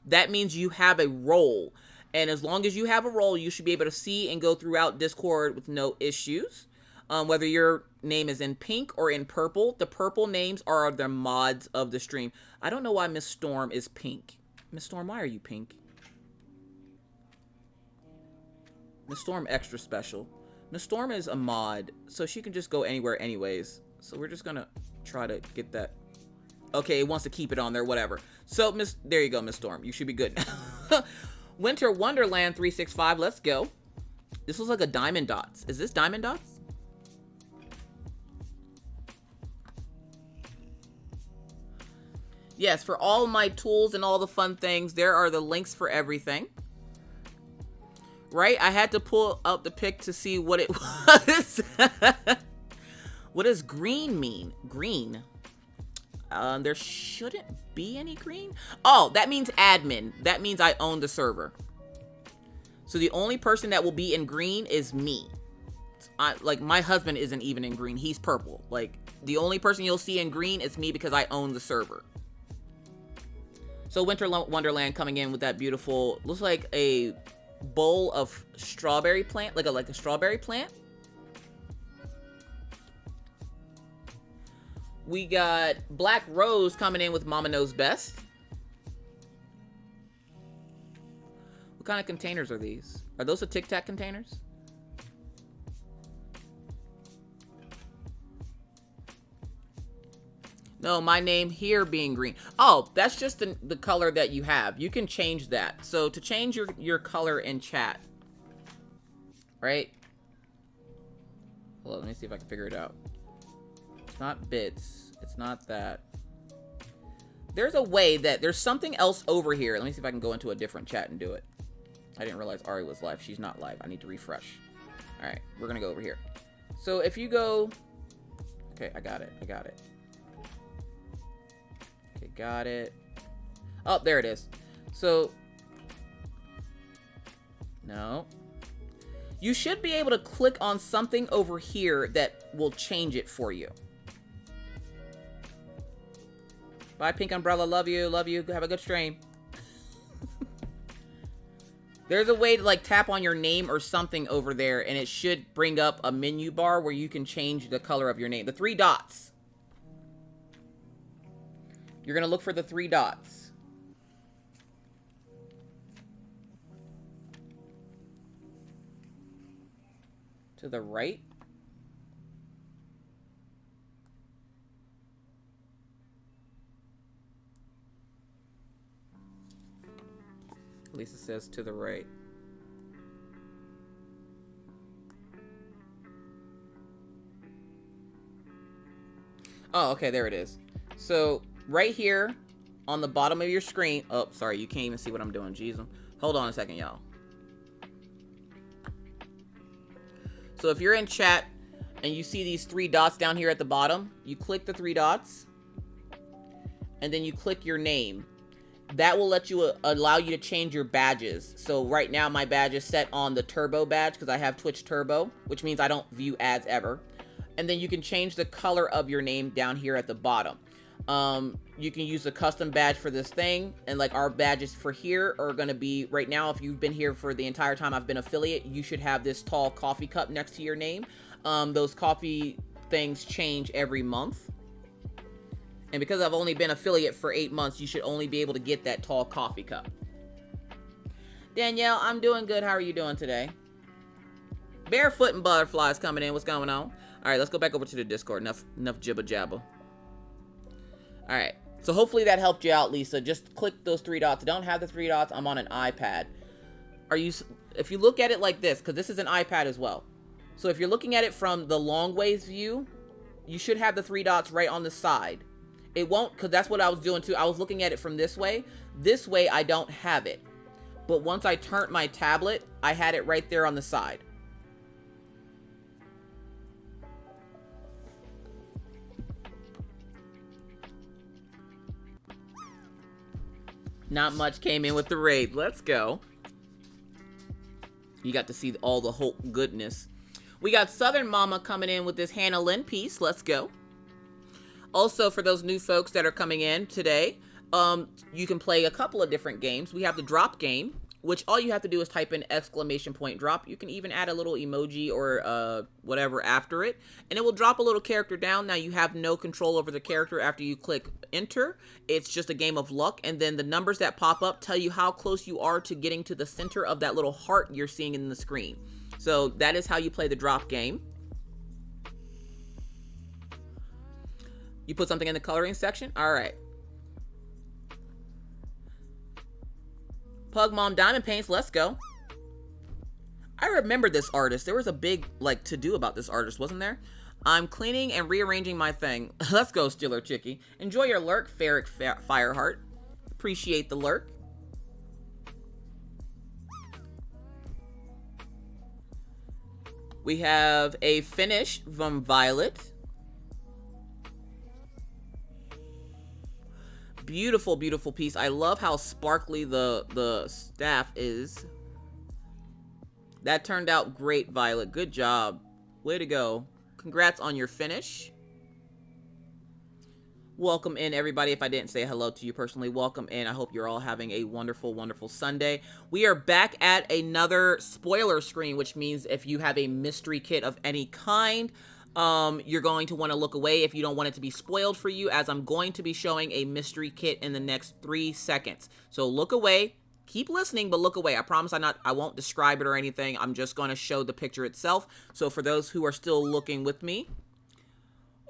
That means you have a role. And as long as you have a role, you should be able to see and go throughout Discord with no issues. Whether your name is in pink or in purple, the purple names are the mods of the stream. I don't know why Miss Storm is pink. Miss Storm, why are you pink? Miss Storm extra special. Miss Storm is a mod, so she can just go anywhere anyways. So we're just gonna try to get that. Okay, it wants to keep it on there, whatever. So there you go, Miss Storm. You should be good now. Winter Wonderland 365, let's go. This looks like a Diamond Dots. Is this Diamond Dots? Yes, for all my tools and all the fun things, there are the links for everything. Right? I had to pull up the pic to see what it was. What does green mean? Green. There shouldn't be any green. Oh, that means admin. That means I own the server. So the only person that will be in green is me. Like, my husband isn't even in green. He's purple. Like, the only person you'll see in green is me, because I own the server. So Winter Wonderland coming in with that beautiful, looks like a bowl of strawberry plant, like a strawberry plant. We got Black Rose coming in with Mama Knows Best. What kind of containers are these? Are those the Tic Tac containers? No, my name here being green. Oh, that's just the color that you have. You can change that. So to change your color in chat, right? Hold on, let me see if I can figure it out. It's not bits. It's not that. There's a way that there's something else over here. Let me see if I can go into a different chat and do it. I didn't realize Ari was live. She's not live. I need to refresh. All right, we're gonna go over here. So if you go, okay, I got it. I got it. Okay, got it. Oh, there it is. So, no. You should be able to click on something over here that will change it for you. Bye, Pink Umbrella. Love you. Love you. Have a good stream. There's a way to like tap on your name or something over there, and it should bring up a menu bar where you can change the color of your name. The 3 dots. You're going to look for the 3 dots. To the right. At least it says to the right. Oh, okay, there it is. So, right here on the bottom of your screen. Oh, sorry, you can't even see what I'm doing. Jeez. Hold on a second, y'all. So, if you're in chat and you see these 3 dots down here at the bottom, you click the 3 dots. And then you click your name. That will let you allow you to change your badges. So right now my badge is set on the Turbo badge because I have Twitch Turbo, which means I don't view ads ever. And then you can change the color of your name down here at the bottom. You can use a custom badge for this thing, and like our badges for here are going to be right now. If you've been here for the entire time I've been affiliate, you should have this tall coffee cup next to your name. Those coffee things change every month. And because I've only been affiliate for 8 months, you should only be able to get that tall coffee cup. Danielle, I'm doing good. How are you doing today? Barefoot and Butterflies coming in. What's going on? All right, let's go back over to the Discord. Enough jibba jabba. All right. So hopefully that helped you out, Lisa. Just click those 3 dots. I don't have the 3 dots. I'm on an iPad. If you look at it like this, because this is an iPad as well. So if you're looking at it from the long ways view, you should have the 3 dots right on the side. It won't, because that's what I was doing too. I was looking at it from this way. This way, I don't have it. But once I turned my tablet, I had it right there on the side. Not much came in with the raid. Let's go. You got to see all the whole goodness. We got Southern Mama coming in with this Hannah Lynn piece. Let's go. Also, for those new folks that are coming in today, you can play a couple of different games. We have the drop game, which all you have to do is type in !drop. You can even add a little emoji or whatever after it, and it will drop a little character down. Now, you have no control over the character after you click enter. It's just a game of luck, and then the numbers that pop up tell you how close you are to getting to the center of that little heart you're seeing in the screen. So that is how you play the drop game. You put something in the coloring section? All right. Pug Mom Diamond Paints, let's go. I remember this artist. There was a big, like, to-do about this artist, wasn't there? I'm cleaning and rearranging my thing. Let's go, Stiller Chicky. Enjoy your lurk, Ferric Fireheart. Appreciate the lurk. We have a finish from Violet. Beautiful, beautiful piece. I love how sparkly the staff is. That turned out great, Violet. Good job. Way to go. Congrats on your finish. Welcome in, everybody. If I didn't say hello to you personally, welcome in. I hope you're all having a wonderful, wonderful Sunday. We are back at another spoiler screen, which means if you have a mystery kit of any kind, you're going to want to look away if you don't want it to be spoiled for you, as I'm going to be showing a mystery kit in the next 3 seconds. So look away. Keep listening, but look away. I promise I won't describe it or anything. I'm just going to show the picture itself. So for those who are still looking with me.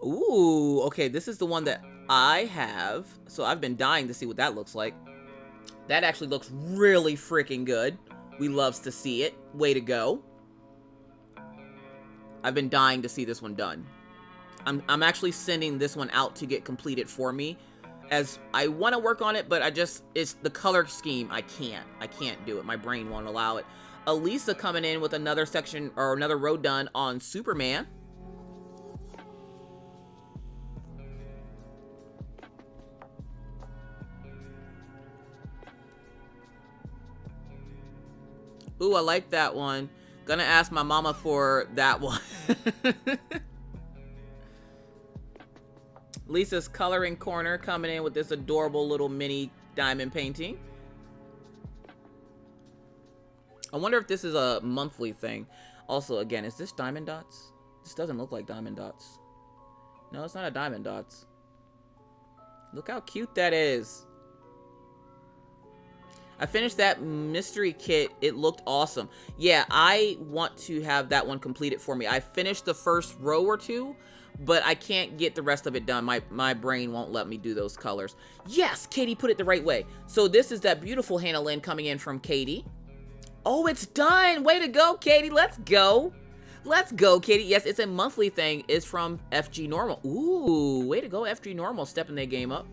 Ooh, okay, this is the one that I have. So I've been dying to see what that looks like. That actually looks really freaking good. We loves to see it. Way to go. I've been dying to see this one done. I'm actually sending this one out to get completed for me, as I want to work on it, but it's the color scheme. I can't do it. My brain won't allow it. Elisa coming in with another section or another row done on Superman. Ooh, I like that one. Gonna ask my mama for that one. Lisa's coloring corner coming in with this adorable little mini diamond painting. I wonder if this is a monthly thing. Also, again, is this diamond dots? This doesn't look like diamond dots. No, it's not a diamond dots. Look how cute that is. I finished that mystery kit. It looked awesome. Yeah, I want to have that one completed for me. I finished the first row or two, but I can't get the rest of it done. My brain won't let me do those colors. Yes, Katie put it the right way. So this is that beautiful Hannah Lynn coming in from Katie. Oh, it's done. Way to go, Katie. Let's go. Let's go, Katie. Yes, it's a monthly thing. It's from FG Normal. Ooh, way to go, FG Normal. Stepping their game up.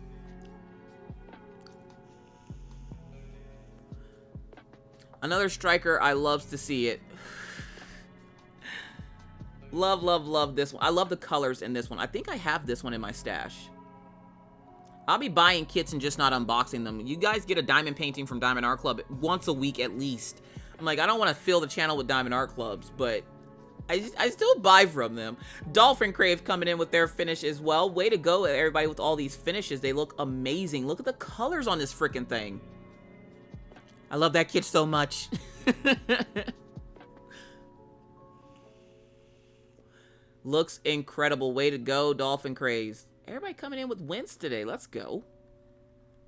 Another striker. I loves to see it. Love, love, love this one. I love the colors in this one. I think I have this one in my stash. I'll be buying kits and just not unboxing them. You guys get a diamond painting from Diamond Art Club once a week at least. I'm like, I don't want to fill the channel with Diamond Art Clubs, but I still buy from them. Dolphin Crave coming in with their finish as well. Way to go, everybody, with all these finishes. They look amazing. Look at the colors on this freaking thing. I love that kit so much. Looks incredible. Way to go, Dolphin Craze. Everybody coming in with wins today. Let's go.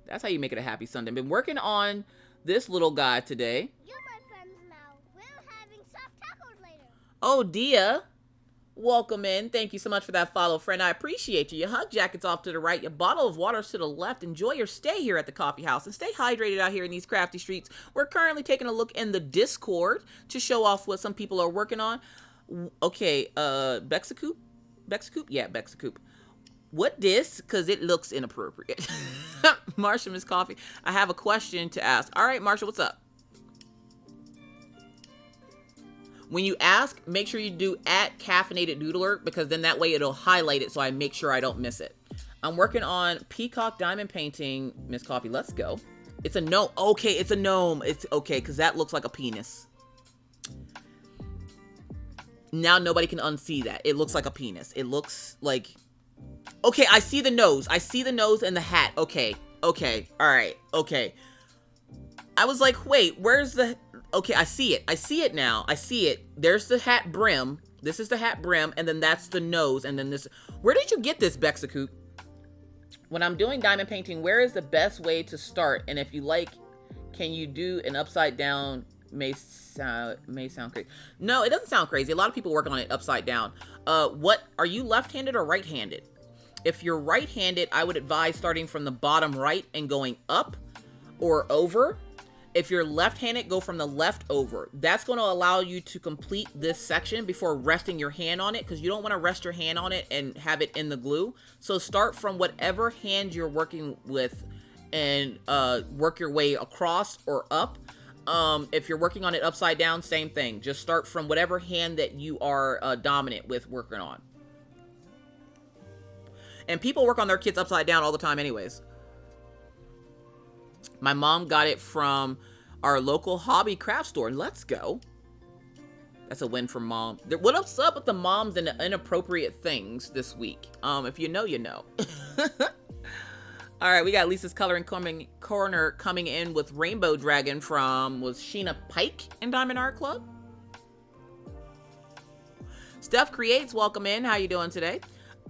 That's how you make it a happy Sunday. Been working on this little guy today. You're my friends now. We're having soft tacos later. Oh, Dia. Welcome in. Thank you so much for that follow, friend. I appreciate you. Your hug jacket's off to the right. Your bottle of water's to the left. Enjoy your stay here at the coffee house and stay hydrated out here in these crafty streets. We're currently taking a look in the Discord to show off what some people are working on. Okay, Bexacoop? Bexacoop? Yeah, Bexacoop. What this? Because it looks inappropriate. Marsha, Miss Coffee. I have a question to ask. All right, Marsha, what's up? When you ask, make sure you do @caffeinated doodler, because then that way it'll highlight it so I make sure I don't miss it. I'm working on Peacock Diamond Painting, Miss Coffee. Let's go. It's a gnome. Okay, it's a gnome. It's okay, because that looks like a penis. Now nobody can unsee that. It looks like a penis. It looks like... Okay, I see the nose. I see the nose and the hat. Okay. Okay. All right. Okay. I was like, wait, where's the... Okay, I see it. I see it now. I see it. There's the hat brim. This is the hat brim, and then that's the nose, and then this... Where did you get this, Bexacoop? When I'm doing diamond painting, where is the best way to start? And if you like, can you do an upside down... May sound crazy. No, it doesn't sound crazy. A lot of people work on it upside down. What are you, left-handed or right-handed? If you're right-handed, I would advise starting from the bottom right and going up or over. If you're left-handed, go from the left over. That's going to allow you to complete this section before resting your hand on it, because you don't want to rest your hand on it and have it in the glue. So start from whatever hand you're working with and work your way across or up. If you're working on it upside down, same thing. Just start from whatever hand that you are dominant with working on. And people work on their kits upside down all the time anyways. My mom got it from our local hobby craft store. Let's go. That's a win for mom. What's up with the moms and the inappropriate things this week? If you know, you know. All right, we got Lisa's coloring corner coming in with Rainbow Dragon from, was Sheena Pike in Diamond Art Club? Steph Creates, welcome in. How you doing today?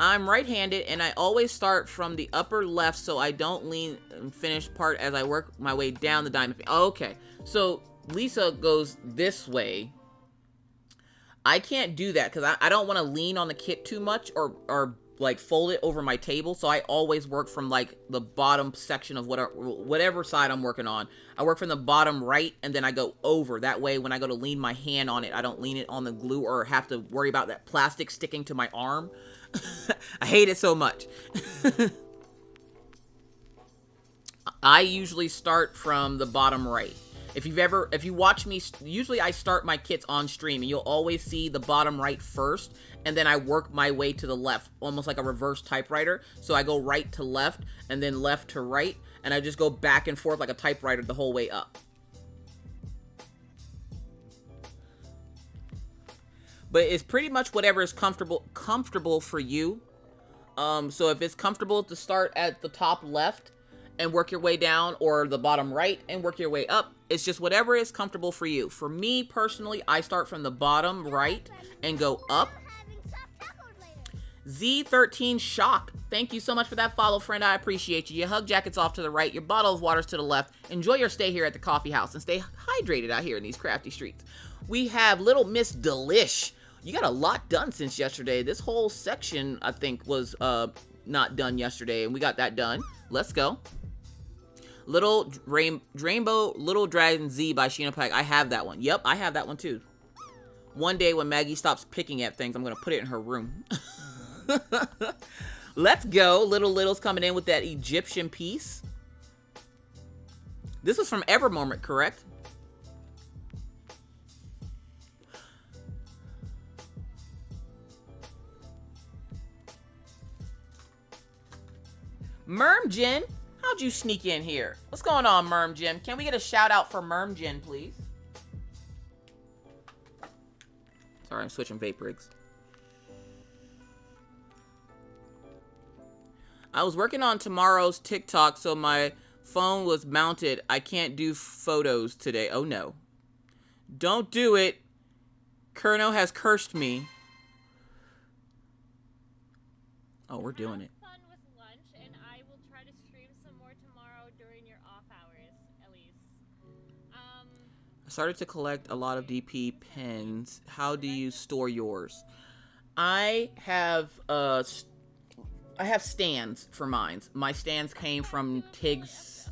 I'm right-handed, and I always start from the upper left so I don't lean and finish part as I work my way down the diamond. Okay, so Lisa goes this way. I can't do that because I don't want to lean on the kit too much or like fold it over my table. So I always work from like the bottom section of whatever side I'm working on. I work from the bottom right and then I go over. That way when I go to lean my hand on it, I don't lean it on the glue or have to worry about that plastic sticking to my arm. I hate it so much. I usually start from the bottom right. If you watch me, usually I start my kits on stream and you'll always see the bottom right first, and then I work my way to the left, almost like a reverse typewriter. So I go right to left and then left to right, and I just go back and forth like a typewriter the whole way up. But it's pretty much whatever is comfortable for you. So if it's comfortable to start at the top left and work your way down, or the bottom right and work your way up, it's just whatever is comfortable for you. For me personally, I start from the bottom right and go up. Z13 Shock, thank you so much for that follow, friend. I appreciate you. Your hug jacket's off to the right, your bottle of water's to the left. Enjoy your stay here at the coffee house and stay hydrated out here in these crafty streets. We have Little Miss Delish. You got a lot done since yesterday. This whole section, I think, was not done yesterday, and we got that done. Let's go. Little Rainbow Little Dragon Z by Sheena Pack. I have that one. Yep, I have that one too. One day when Maggie stops picking at things, I'm going to put it in her room. Let's go. Little's coming in with that Egyptian piece. This was from Ever Moment, correct? Mermjin, how'd you sneak in here? What's going on, Mermjin? Can we get a shout out for Mermjin, please? Sorry, I'm switching vape rigs. I was working on tomorrow's TikTok, so my phone was mounted. I can't do photos today. Oh, no. Don't do it. Kerno has cursed me. Oh, we're doing it. Fun with lunch, and I will try to stream some more tomorrow during your off hours, Elise. I started to collect a lot of DP pens. How do you store yours? I have stands for mine. My stands came from Tig's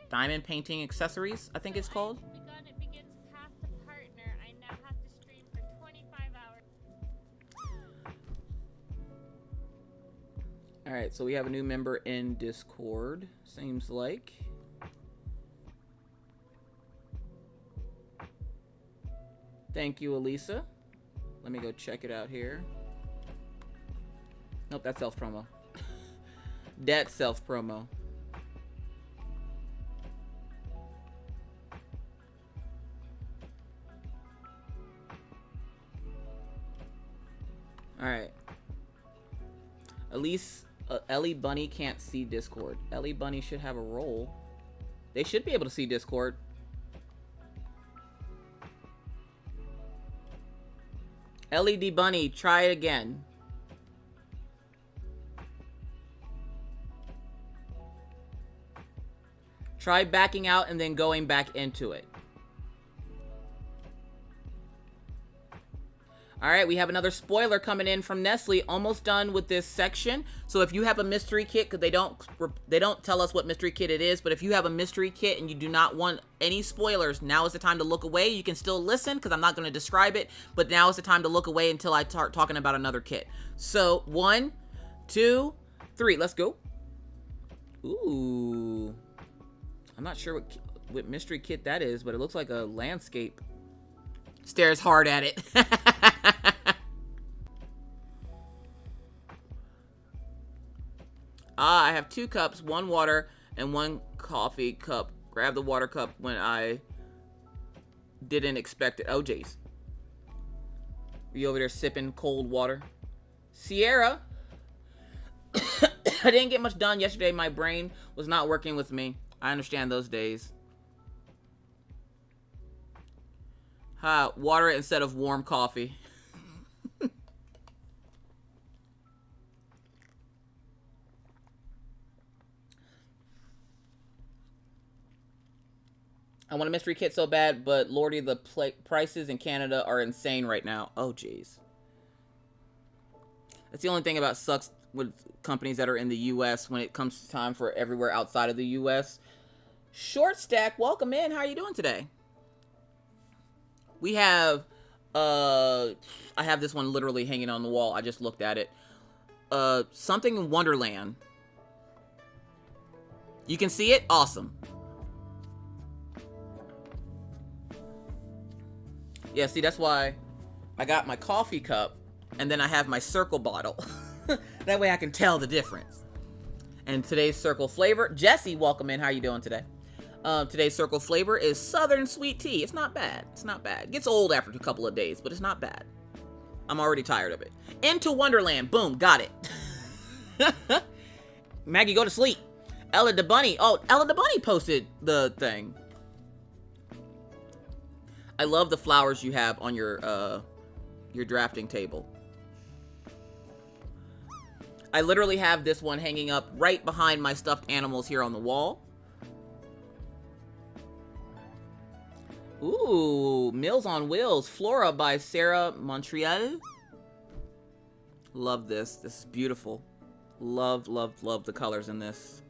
Diamond Painting Accessories, I think it's called. It begins Path to Partner. I now have to stream for 25 hours. Alright, so we have a new member in Discord, seems like. Thank you, Elisa. Let me go check it out here. Nope, that's self-promo. That's self-promo. Alright. Ellie Bunny can't see Discord. Ellie Bunny should have a role. They should be able to see Discord. LED Bunny, try it again. Try backing out and then going back into it. Alright, we have another spoiler coming in from Nestle. Almost done with this section. So if you have a mystery kit, because they don't tell us what mystery kit it is, but if you have a mystery kit and you do not want any spoilers, now is the time to look away. You can still listen because I'm not going to describe it, but now is the time to look away until I start talking about another kit. So 1, 2, 3, let's go. Ooh. I'm not sure what mystery kit that is, but it looks like a landscape. Stares hard at it. I have 2 cups, 1 water, and 1 coffee cup. Grab the water cup when I didn't expect it. Oh, jeez. Are you over there sipping cold water? Sierra. I didn't get much done yesterday. My brain was not working with me. I understand those days. Water instead of warm coffee. I want a mystery kit so bad, but lordy, the prices in Canada are insane right now. Oh, jeez. That's the only thing about sucks with companies that are in the U.S. when it comes to time for everywhere outside of the U.S. Short Stack, welcome in. How are you doing today? We have, I have this one literally hanging on the wall. I just looked at it. Something in Wonderland. You can see it? Awesome. Yeah, see, that's why I got my coffee cup and then I have my circle bottle. That way I can tell the difference. And today's circle flavor, Jesse, welcome in. How are you doing today? Today's circle flavor is Southern Sweet Tea. It's not bad. It's not bad. It gets old after a couple of days, but it's not bad. I'm already tired of it. Into Wonderland. Boom. Got it. Maggie, go to sleep. Ella the Bunny. Oh, Ella the Bunny posted the thing. I love the flowers you have on your drafting table. I literally have this one hanging up right behind my stuffed animals here on the wall. Ooh, Meals on Wheels, Flora by Sarah Montreal. Love this. This is beautiful. Love, love, love the colors in this.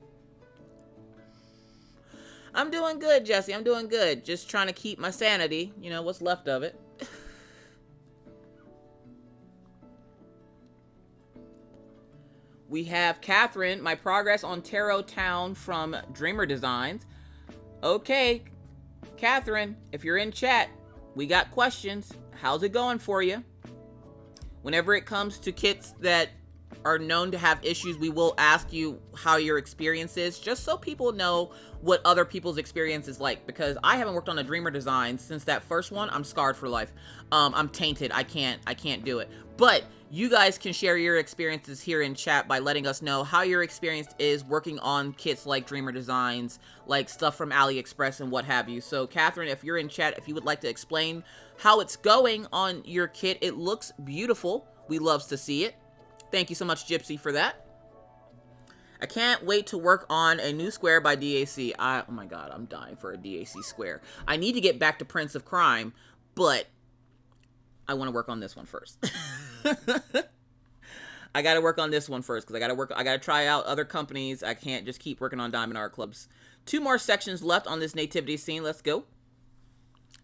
I'm doing good, Jesse. I'm doing good. Just trying to keep my sanity. You know, what's left of it. We have Catherine, my progress on Tarot Town from Dreamer Designs. Okay, Catherine, if you're in chat, we got questions. How's it going for you? Whenever it comes to kits that are known to have issues, we will ask you how your experience is, just so people know what other people's experience is like, because I haven't worked on a Dreamer design since that first one. I'm scarred for life. I'm tainted. I can't do it. But you guys can share your experiences here in chat by letting us know how your experience is working on kits like Dreamer Designs, like stuff from AliExpress and what have you. So Catherine, if you're in chat, if you would like to explain how it's going on your kit, it looks beautiful. We loves to see it. Thank you so much, Gypsy, for that. I can't wait to work on a new square by DAC. Oh my god, I'm dying for a DAC square. I need to get back to Prince of Crime, but I want to work on this one first. I got to work on this one first because I got to try out other companies. I can't just keep working on Diamond Art Clubs. 2 more sections left on this nativity scene. Let's go.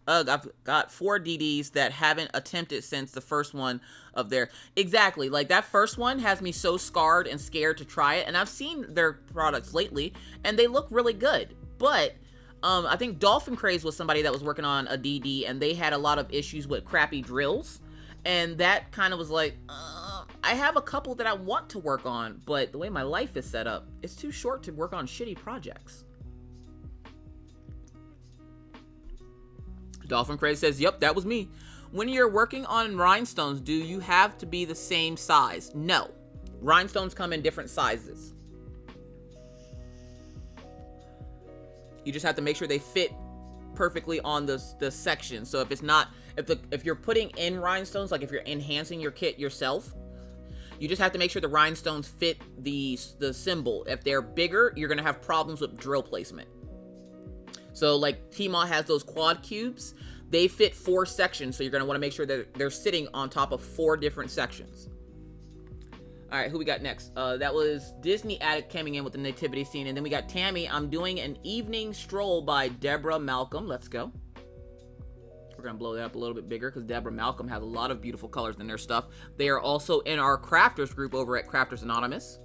I've got 4 DDs that haven't attempted since the first one of their... Exactly. Like, that first one has me so scarred and scared to try it. And I've seen their products lately, and they look really good. But I think Dolphin Craze was somebody that was working on a DD, and they had a lot of issues with crappy drills. And that kind of was like, I have a couple that I want to work on, but the way my life is set up, it's too short to work on shitty projects. Dolphin Craze says, yep, that was me. When you're working on rhinestones, do you have to be the same size? No. Rhinestones come in different sizes. You just have to make sure they fit perfectly on the section. So if it's not, if you're putting in rhinestones, like if you're enhancing your kit yourself, you just have to make sure the rhinestones fit the symbol. If they're bigger, you're gonna have problems with drill placement. So like Tmall has those quad cubes, they fit 4 sections, so you're gonna want to make sure that they're sitting on top of 4 different sections. All right, who we got next? That was Disney Addict coming in with the nativity scene, and then we got Tammy. I'm doing an evening stroll by Deborah Malcolm. Let's go. We're gonna blow that up a little bit bigger because Deborah Malcolm has a lot of beautiful colors in their stuff. They are also in our crafters group over at Crafters Anonymous,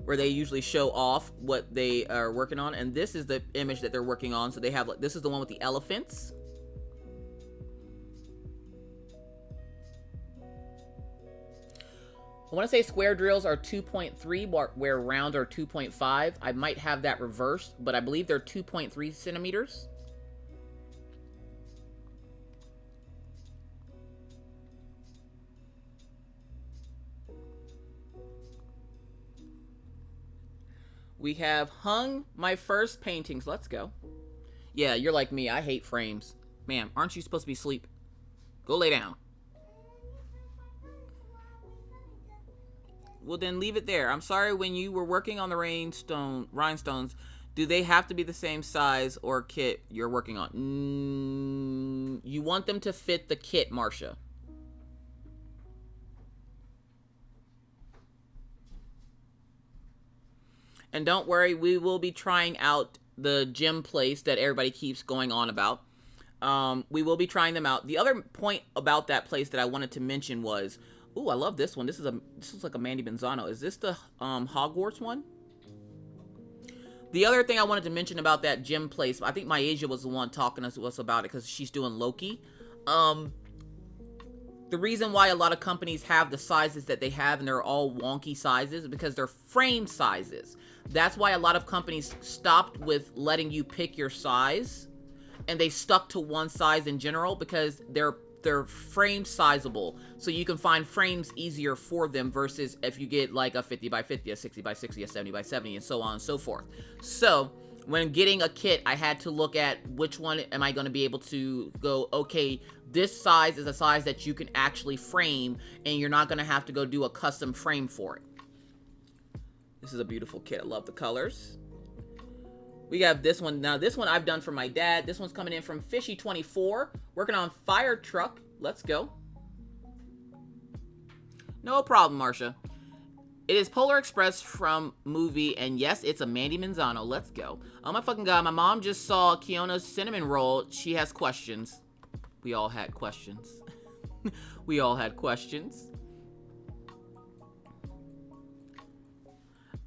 where they usually show off what they are working on. And this is the image that they're working on. So they have, like, this is the one with the elephants. I want to say square drills are 2.3, where round are 2.5. I might have that reversed, but I believe they're 2.3 centimeters. We have hung my first paintings. Let's go. Yeah, you're like me. I hate frames. Ma'am, aren't you supposed to be asleep? Go lay down. Well, then leave it there. I'm sorry, when you were working on the rhinestones, do they have to be the same size or kit you're working on? You want them to fit the kit, Marcia. And don't worry, we will be trying out the gym place that everybody keeps going on about. We will be trying them out. The other point about that place that I wanted to mention was, ooh, I love this one. This looks like a Mandy Benzano. Is this the Hogwarts one? The other thing I wanted to mention about that gym place, I think Myasia was the one talking to us about it because she's doing Loki. The reason why a lot of companies have the sizes that they have and they're all wonky sizes is because they're frame sizes. That's why a lot of companies stopped with letting you pick your size, and they stuck to one size in general because their they're frame sizable, so you can find frames easier for them versus if you get like a 50 by 50, a 60 by 60, a 70 by 70, and so on and so forth. So when getting a kit, I had to look at which one am I going to be able to go, okay, this size is a size that you can actually frame, and you're not going to have to go do a custom frame for it. This is a beautiful kit. I love the colors. We have this one. Now, this one I've done for my dad. This one's coming in from Fishy24. Working on Fire Truck. Let's go. No problem, Marsha. It is Polar Express from movie, and yes, it's a Mandy Manzano. Let's go. Oh my fucking god, my mom just saw Kiona's cinnamon roll. She has questions. We all had questions. We all had questions.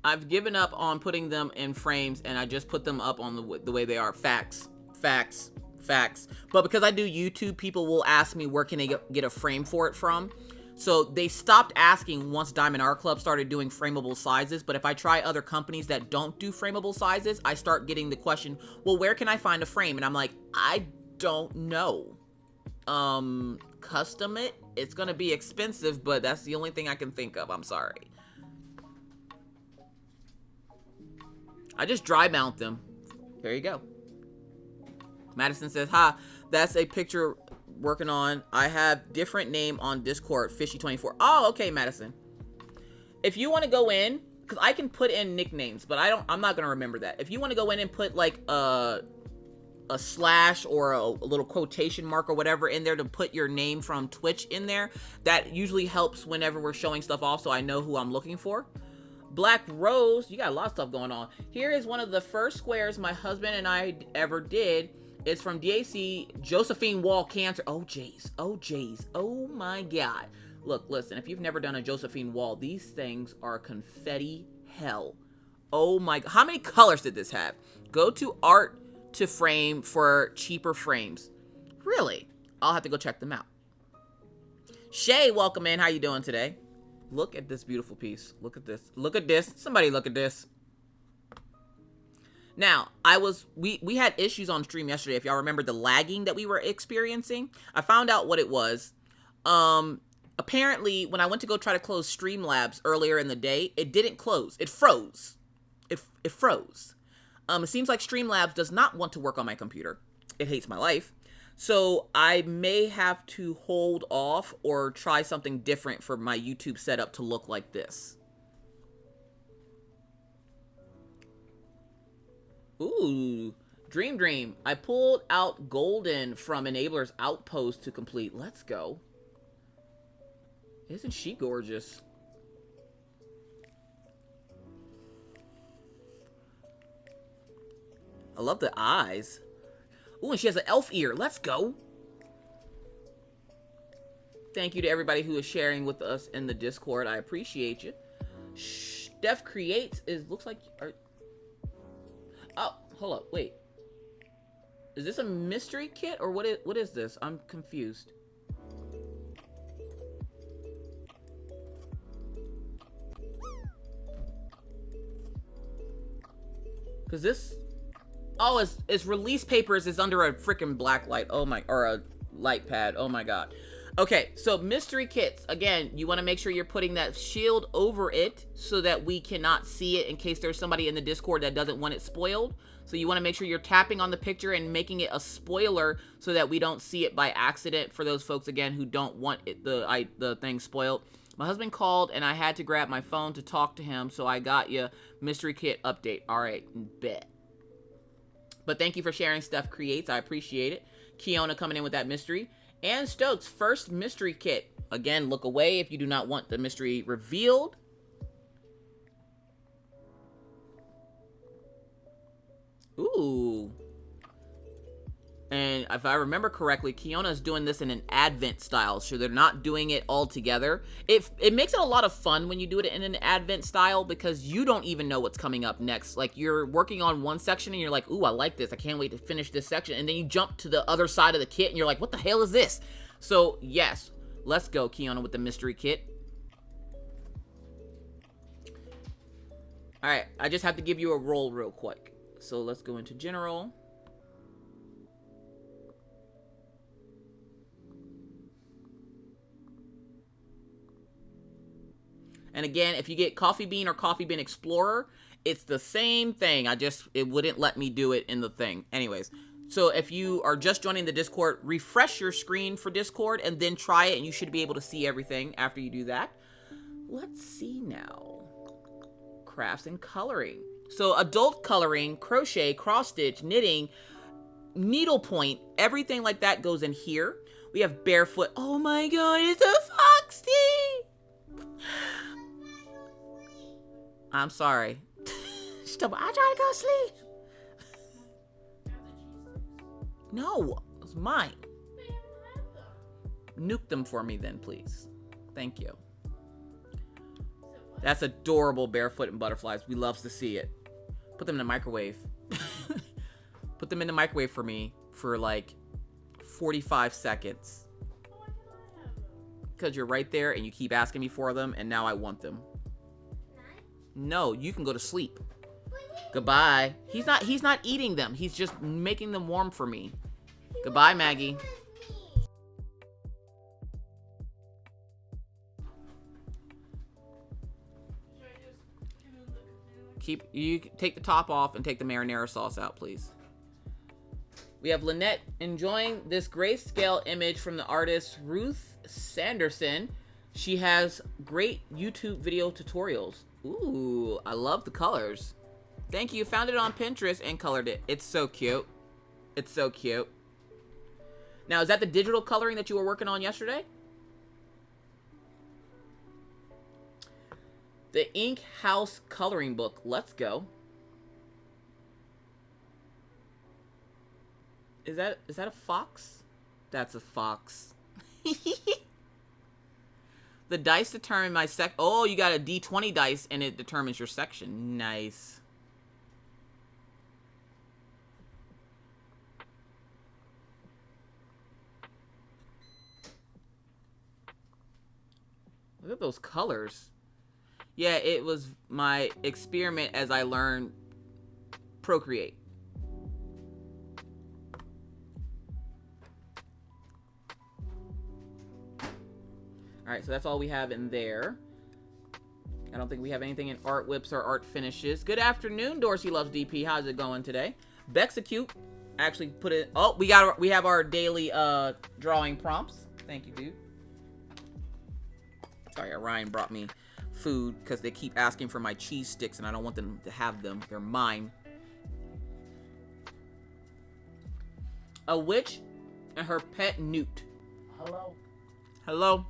I've given up on putting them in frames, and I just put them up on the way they are. Facts. Facts. Facts. But because I do YouTube, people will ask me where can they get a frame for it from. So they stopped asking once Diamond Art Club started doing frameable sizes. But if I try other companies that don't do frameable sizes, I start getting the question, well, where can I find a frame? And I'm like, I don't know. Custom it? It's going to be expensive, but that's the only thing I can think of. I'm sorry. I just dry mount them. There you go. Madison says, ha, that's a picture working on. I have different name on Discord, Fishy24. Oh, okay, Madison. If you want to go in, because I can put in nicknames, but I'm not going to remember that. If you want to go in and put like a slash or a little quotation mark or whatever in there to put your name from Twitch in there, that usually helps whenever we're showing stuff off so I know who I'm looking for. Black Rose, you got a lot of stuff going on. Here is one of the first squares my husband and I ever did. It's from DAC, Josephine Wall Cancer. Oh, jeez. Oh, jeez. Oh, my God. Look, listen, if you've never done a Josephine Wall, these things are confetti hell. Oh, my God. How many colors did this have? Go to Art to Frame for cheaper frames. Really? I'll have to go check them out. Shay, welcome in. How you doing today? Look at this beautiful piece. Look at this. Look at this. Somebody look at this. Now, we had issues on stream yesterday. If y'all remember the lagging that we were experiencing, I found out what it was. Apparently, when I went to go try to close Streamlabs earlier in the day, it didn't close. It froze. It froze. It seems like Streamlabs does not want to work on my computer. It hates my life. So I may have to hold off or try something different for my YouTube setup to look like this. Ooh, Dream. I pulled out Golden from Enabler's Outpost to complete. Let's go. Isn't she gorgeous? I love the eyes. Ooh, and she has an elf ear. Let's go. Thank you to everybody who is sharing with us in the Discord. I appreciate you. Steph Creates looks like... Oh, hold up. Wait. Is this a mystery kit or what is this? I'm confused. Because this... Oh, it's release papers is under a freaking black light. Oh my, or a light pad. Oh my God. Okay, so mystery kits. Again, you want to make sure you're putting that shield over it so that we cannot see it in case there's somebody in the Discord that doesn't want it spoiled. So you want to make sure you're tapping on the picture and making it a spoiler so that we don't see it by accident for those folks, again, who don't want it, the thing spoiled. My husband called and I had to grab my phone to talk to him, so I got you mystery kit update. All right, bet. But thank you for sharing Steph Creates. I appreciate it. Kiona coming in with that mystery. And Stokes, first mystery kit. Again, look away if you do not want the mystery revealed. Ooh. And if I remember correctly, Kiona is doing this in an Advent style, so they're not doing it all together. It makes it a lot of fun when you do it in an Advent style because you don't even know what's coming up next. Like, you're working on one section and you're like, ooh, I like this. I can't wait to finish this section. And then you jump to the other side of the kit and you're like, what the hell is this? So, yes, let's go, Kiona, with the mystery kit. All right, I just have to give you a roll real quick. So let's go into general. And again, if you get Coffee Bean or Coffee Bean Explorer, it's the same thing. It wouldn't let me do it in the thing. Anyways, so if you are just joining the Discord, refresh your screen for Discord and then try it, and you should be able to see everything after you do that. Let's see now. Crafts and coloring. So adult coloring, crochet, cross stitch, knitting, needlepoint, everything like that goes in here. We have barefoot. Oh my god, it's a foxy! I'm sorry. Stop. I try to go sleep. No, it's mine. Nuke them for me then, please. Thank you. That's adorable, barefoot and butterflies. We loves to see it. Put them in the microwave. Put them in the microwave for me for like 45 seconds. Because you're right there and you keep asking me for them, and now I want them. No, you can go to sleep. Goodbye. He's not eating them. He's just making them warm for me. Goodbye, Maggie. You take the top off and take the marinara sauce out, please. We have Lynette enjoying this grayscale image from the artist Ruth Sanderson. She has great YouTube video tutorials. Ooh, I love the colors. Thank you. Found it on Pinterest and colored it. It's so cute. It's so cute. Now, is that the digital coloring that you were working on yesterday? The Ink House coloring book. Let's go. Is that a fox? That's a fox. The dice determine my Oh, you got a D20 dice and it determines your section. Nice. Look at those colors. Yeah, it was my experiment as I learned Procreate. Alright, so that's all we have in there. I don't think we have anything in art whips or art finishes. Good afternoon, Dorsey Loves DP. How's it going today? Bexecute actually put it... Oh, we have our daily drawing prompts. Thank you, dude. Sorry, Ryan brought me food because they keep asking for my cheese sticks and I don't want them to have them. They're mine. A witch and her pet newt. Hello? Hello?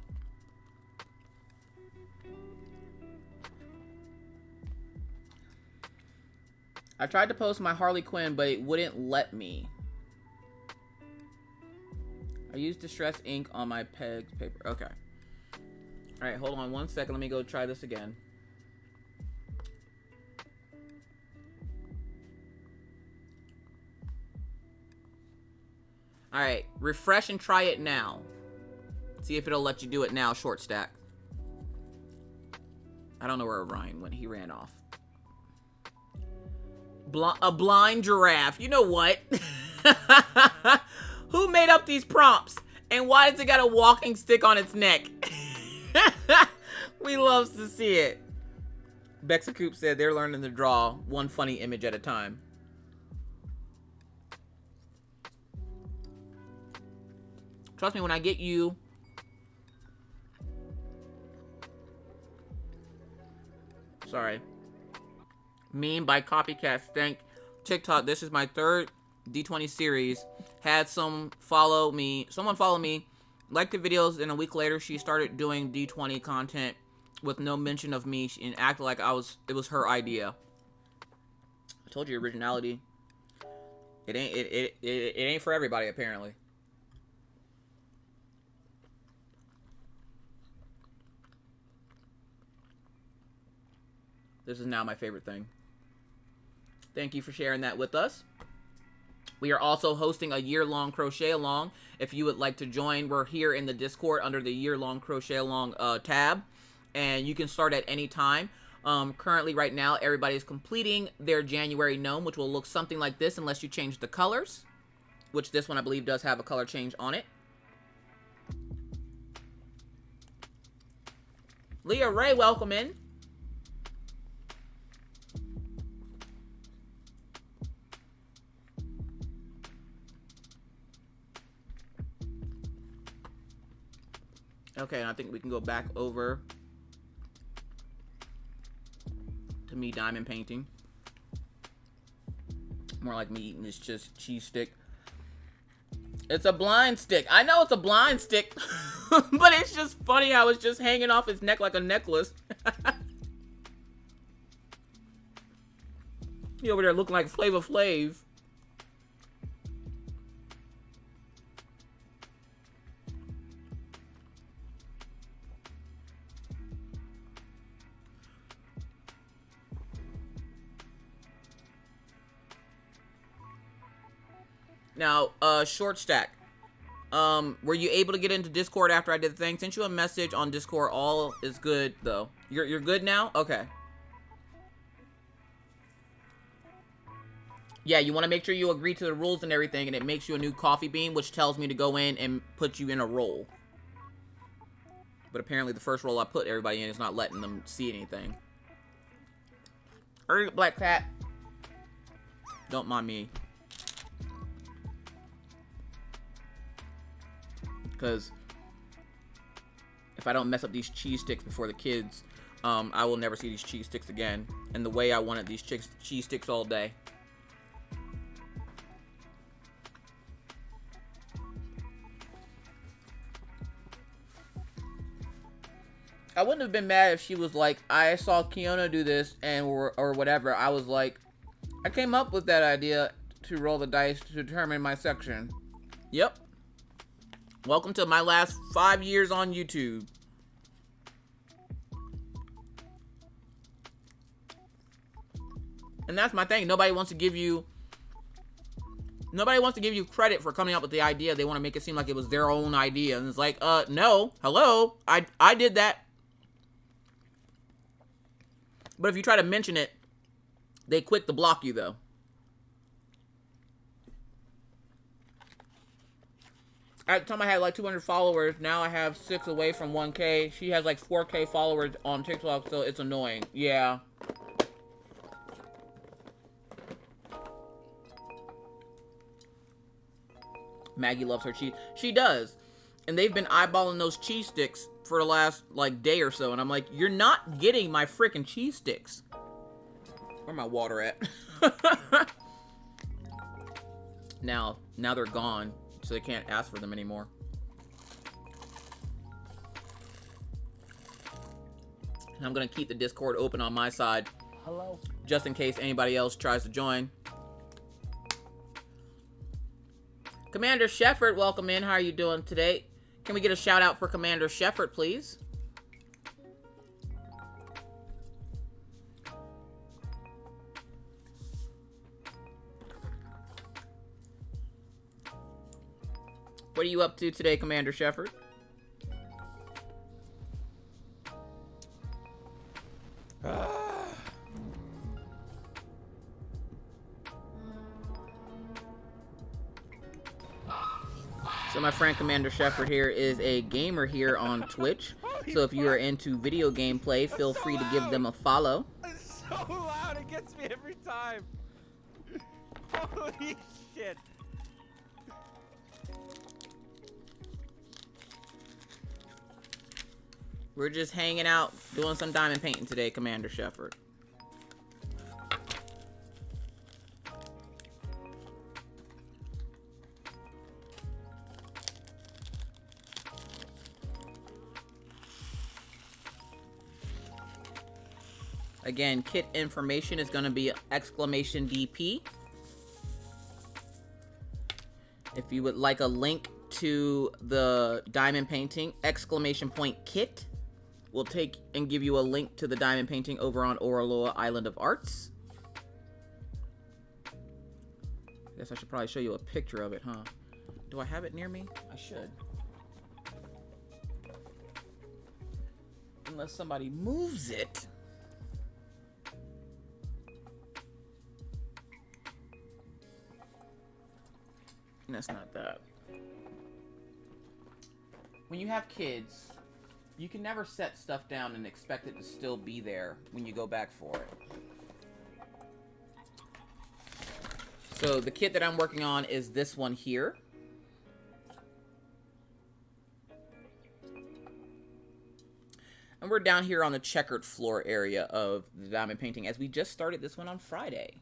I tried to post my Harley Quinn, but it wouldn't let me. I used distress ink on my pegs paper. Okay. Alright, hold on one second. Let me go try this again. Alright, refresh and try it now. See if it'll let you do it now, short stack. I don't know where Ryan went. He ran off. A blind giraffe. You know what? Who made up these prompts? And why does it got a walking stick on its neck? We loves to see it. Bexacoop said they're learning to draw one funny image at a time. Trust me, when I get you... Sorry. Meme by Copycat Stank. TikTok, this is my third D20 series. Had someone follow me, liked the videos, and a week later she started doing D20 content with no mention of me and acted like it was her idea. I told you, originality. It ain't for everybody, apparently. This is now my favorite thing. Thank you for sharing that with us. We are also hosting a year-long crochet along. If you would like to join, we're here in the Discord under the year-long crochet along tab, and you can start at any time. Currently, right now, everybody's completing their January gnome, which will look something like this unless you change the colors, which this one I believe does have a color change on it. Leah Ray, welcome in. Okay, and I think we can go back over to me diamond painting. More like me eating this just cheese stick. It's a blind stick. I know it's a blind stick, but it's just funny how it's just hanging off his neck like a necklace. He over there looking like Flava Flav. Now, short stack. Were you able to get into Discord after I did the thing? Sent you a message on Discord. All is good though. You're good now? Okay. Yeah, you want to make sure you agree to the rules and everything, and it makes you a new coffee bean, which tells me to go in and put you in a role. But apparently the first role I put everybody in is not letting them see anything. Hurry, Black Cat. Don't mind me. Because if I don't mess up these cheese sticks before the kids, I will never see these cheese sticks again. And the way I wanted these cheese sticks all day. I wouldn't have been mad if she was like, I saw Kiona do this and or whatever. I was like, I came up with that idea to roll the dice to determine my section. Yep. Welcome to my last 5 years on YouTube. And that's my thing. Nobody wants to give you credit for coming up with the idea. They want to make it seem like it was their own idea. And it's like, no. Hello. I did that. But if you try to mention it, they quick to block you though. At the time I had like 200 followers. Now I have 6 away from 1K. She has like 4K followers on TikTok, so it's annoying. Yeah. Maggie loves her cheese. She does. And they've been eyeballing those cheese sticks for the last like day or so. And I'm like, you're not getting my freaking cheese sticks. Where my water at? Now they're gone. So they can't ask for them anymore. And I'm going to keep the Discord open on my side. Hello. Just in case anybody else tries to join. Commander Shefford, welcome in. How are you doing today? Can we get a shout out for Commander Shefford, please? What are you up to today, Commander Shefford? So my friend Commander Shefford here is a gamer here on Twitch. So if you are into video game play, feel free to give them a follow. It's so loud, it gets me every time. Holy shit. We're just hanging out, doing some diamond painting today, Commander Shefford. Again, kit information is going to be exclamation DP. If you would like a link to the diamond painting, exclamation point kit. We'll take and give you a link to the diamond painting over on Oraloa Island of Arts. I guess I should probably show you a picture of it, huh? Do I have it near me? I should. Unless somebody moves it. That's not that. When you have kids, You can never set stuff down and expect it to still be there when you go back for it. So the kit that I'm working on is this one here. And we're down here on the checkered floor area of the diamond painting as we just started this one on Friday.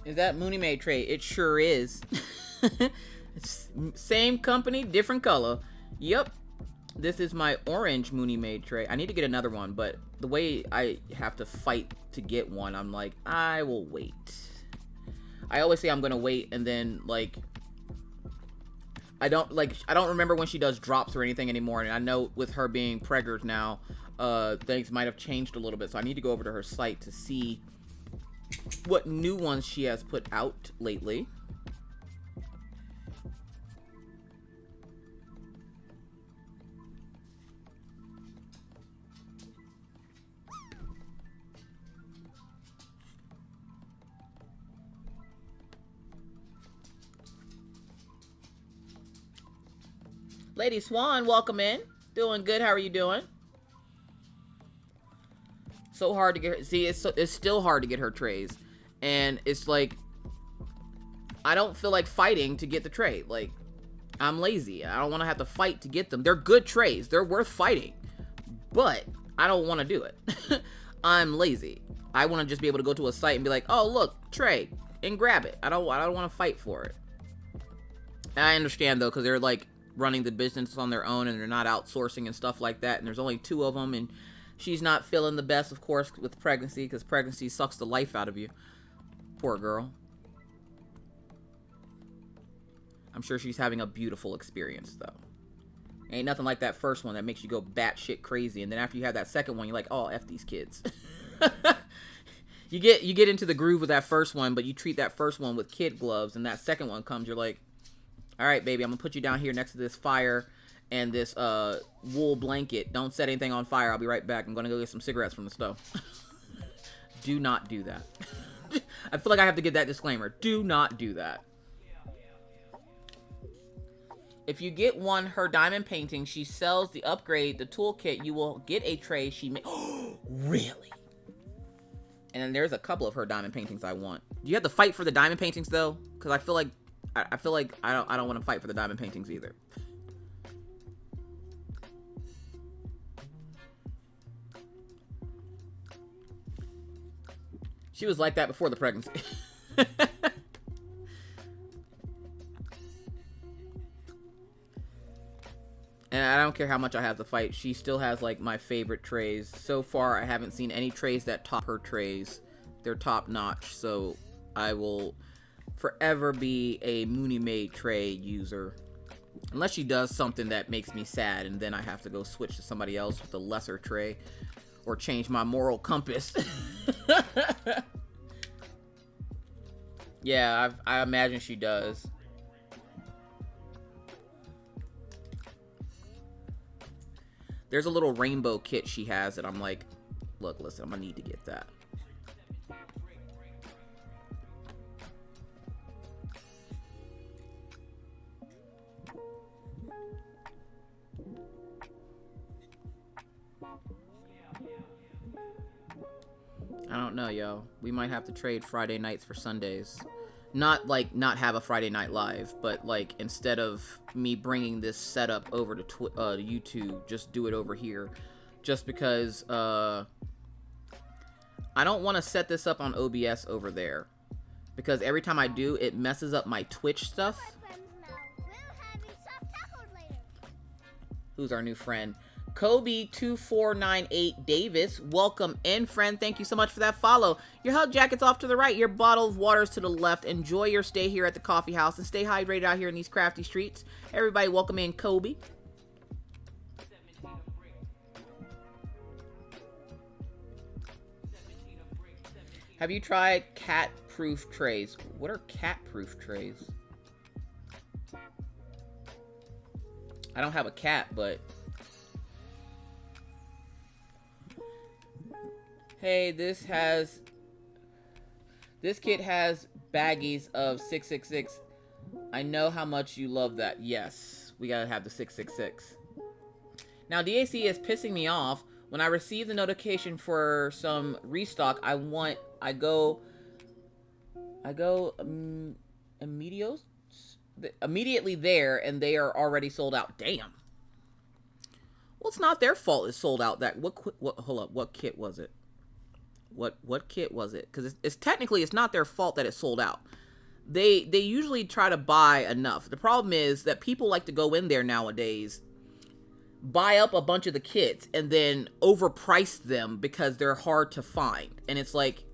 Is that Mooney Made tray? It sure is. It's same company, different color. Yep. This is my orange Mooney Made tray. I need to get another one, but the way I have to fight to get one, I'm like, I will wait. I always say I'm gonna wait, and then like I don't remember when she does drops or anything anymore. And I know with her being preggers now, things might have changed a little bit. So I need to go over to her site to see what new ones she has put out lately. Lady Swan, welcome in. Doing good. How are you doing? So hard to get her. See, it's still hard to get her trays. And it's like, I don't feel like fighting to get the tray. Like, I'm lazy. I don't want to have to fight to get them. They're good trays. They're worth fighting. But I don't want to do it. I'm lazy. I want to just be able to go to a site and be like, oh, look, tray, and grab it. I don't want to fight for it. And I understand, though, because they're, like, running the business on their own, and they're not outsourcing and stuff like that. And there's only 2 of them, and she's not feeling the best, of course, with pregnancy, because pregnancy sucks the life out of you. Poor girl. I'm sure she's having a beautiful experience, though. Ain't nothing like that first one that makes you go batshit crazy, and then after you have that second one, you're like, oh, F these kids. You get into the groove with that first one, but you treat that first one with kid gloves, and that second one comes, you're like, all right, baby, I'm gonna put you down here next to this fire and this wool blanket. Don't set anything on fire. I'll be right back. I'm gonna go get some cigarettes from the stove. Do not do that. I feel like I have to get that disclaimer. Do not do that. If you get her diamond painting, she sells the upgrade, the toolkit. You will get a tray she made. Really? And then there's a couple of her diamond paintings I want. Do you have to fight for the diamond paintings though? Because I feel like I don't want to fight for the diamond paintings either. She was like that before the pregnancy. And I don't care how much I have to fight. She still has, like, my favorite trays. So far, I haven't seen any trays that top her trays. They're top notch. So I will forever be a Mooney Made tray user. Unless she does something that makes me sad. And then I have to go switch to somebody else with a lesser tray. Or change my moral compass. Yeah, I imagine she does. There's a little rainbow kit she has that I'm like, look, listen, I'm gonna need to get that. I don't know, yo. We might have to trade Friday nights for Sundays. Not like not have a Friday night live, but like instead of me bringing this setup over to YouTube, just do it over here. Just because I don't want to set this up on OBS over there. Because every time I do, it messes up my Twitch stuff. Who's our new friend? Kobe2498 Davis, welcome in, friend. Thank you so much for that follow. Your hug jacket's off to the right. Your bottle of water's to the left. Enjoy your stay here at the coffee house and stay hydrated out here in these crafty streets. Everybody, welcome in Kobe. Have you tried cat-proof trays? What are cat-proof trays? I don't have a cat, but... Hey, this kit has baggies of 666. I know how much you love that. Yes, we gotta have the 666. Now, DAC is pissing me off. When I receive the notification for some restock, I go immediately there, and they are already sold out. Damn. Well, it's not their fault it's sold out. Hold up, what kit was it? What kit was it? Because it's technically it's not their fault that it sold out. They usually try to buy enough. The problem is that people like to go in there nowadays, buy up a bunch of the kits, and then overprice them because they're hard to find. And it's like,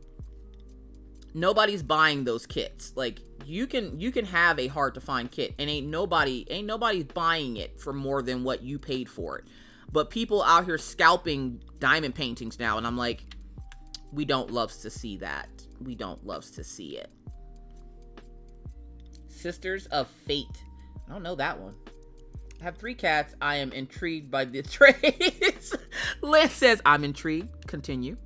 nobody's buying those kits. Like, you can have a hard to find kit, and ain't nobody's buying it for more than what you paid for it. But people out here scalping diamond paintings now, and I'm like, we don't love to see that. We don't love to see it. Sisters of Fate. I don't know that one. I have 3 cats. I am intrigued by the trays. Liz says, I'm intrigued. Continue.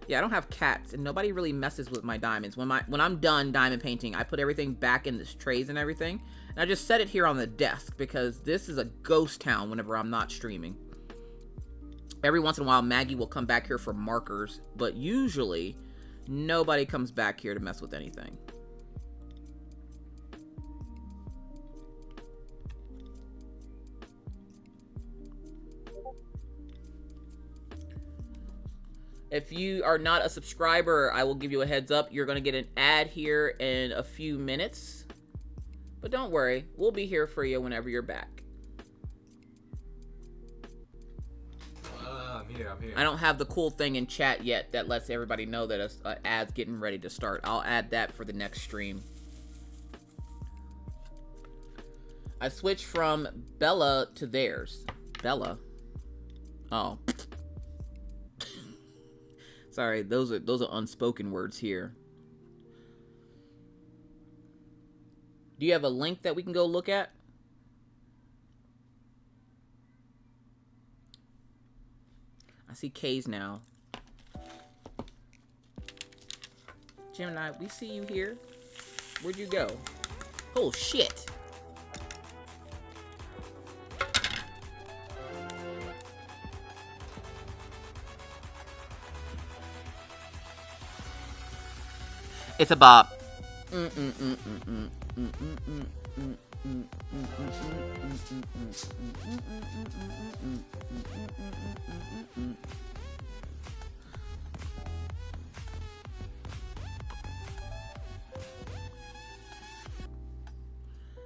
Yeah, I don't have cats, and nobody really messes with my diamonds. When I'm done diamond painting, I put everything back in this trays and everything. And I just set it here on the desk because this is a ghost town whenever I'm not streaming. Every once in a while, Maggie will come back here for markers, but usually nobody comes back here to mess with anything. If you are not a subscriber, I will give you a heads up. You're going to get an ad here in a few minutes. But don't worry, we'll be here for you whenever you're back. I'm here. I don't have the cool thing in chat yet that lets everybody know that an ad's getting ready to start. I'll add that for the next stream. I switched from Bella to theirs. Bella? Oh. Sorry, those are unspoken words here. Do you have a link that we can go look at? I see K's now. Gemini, we see you here. Where'd you go? Oh, shit. It's a bop.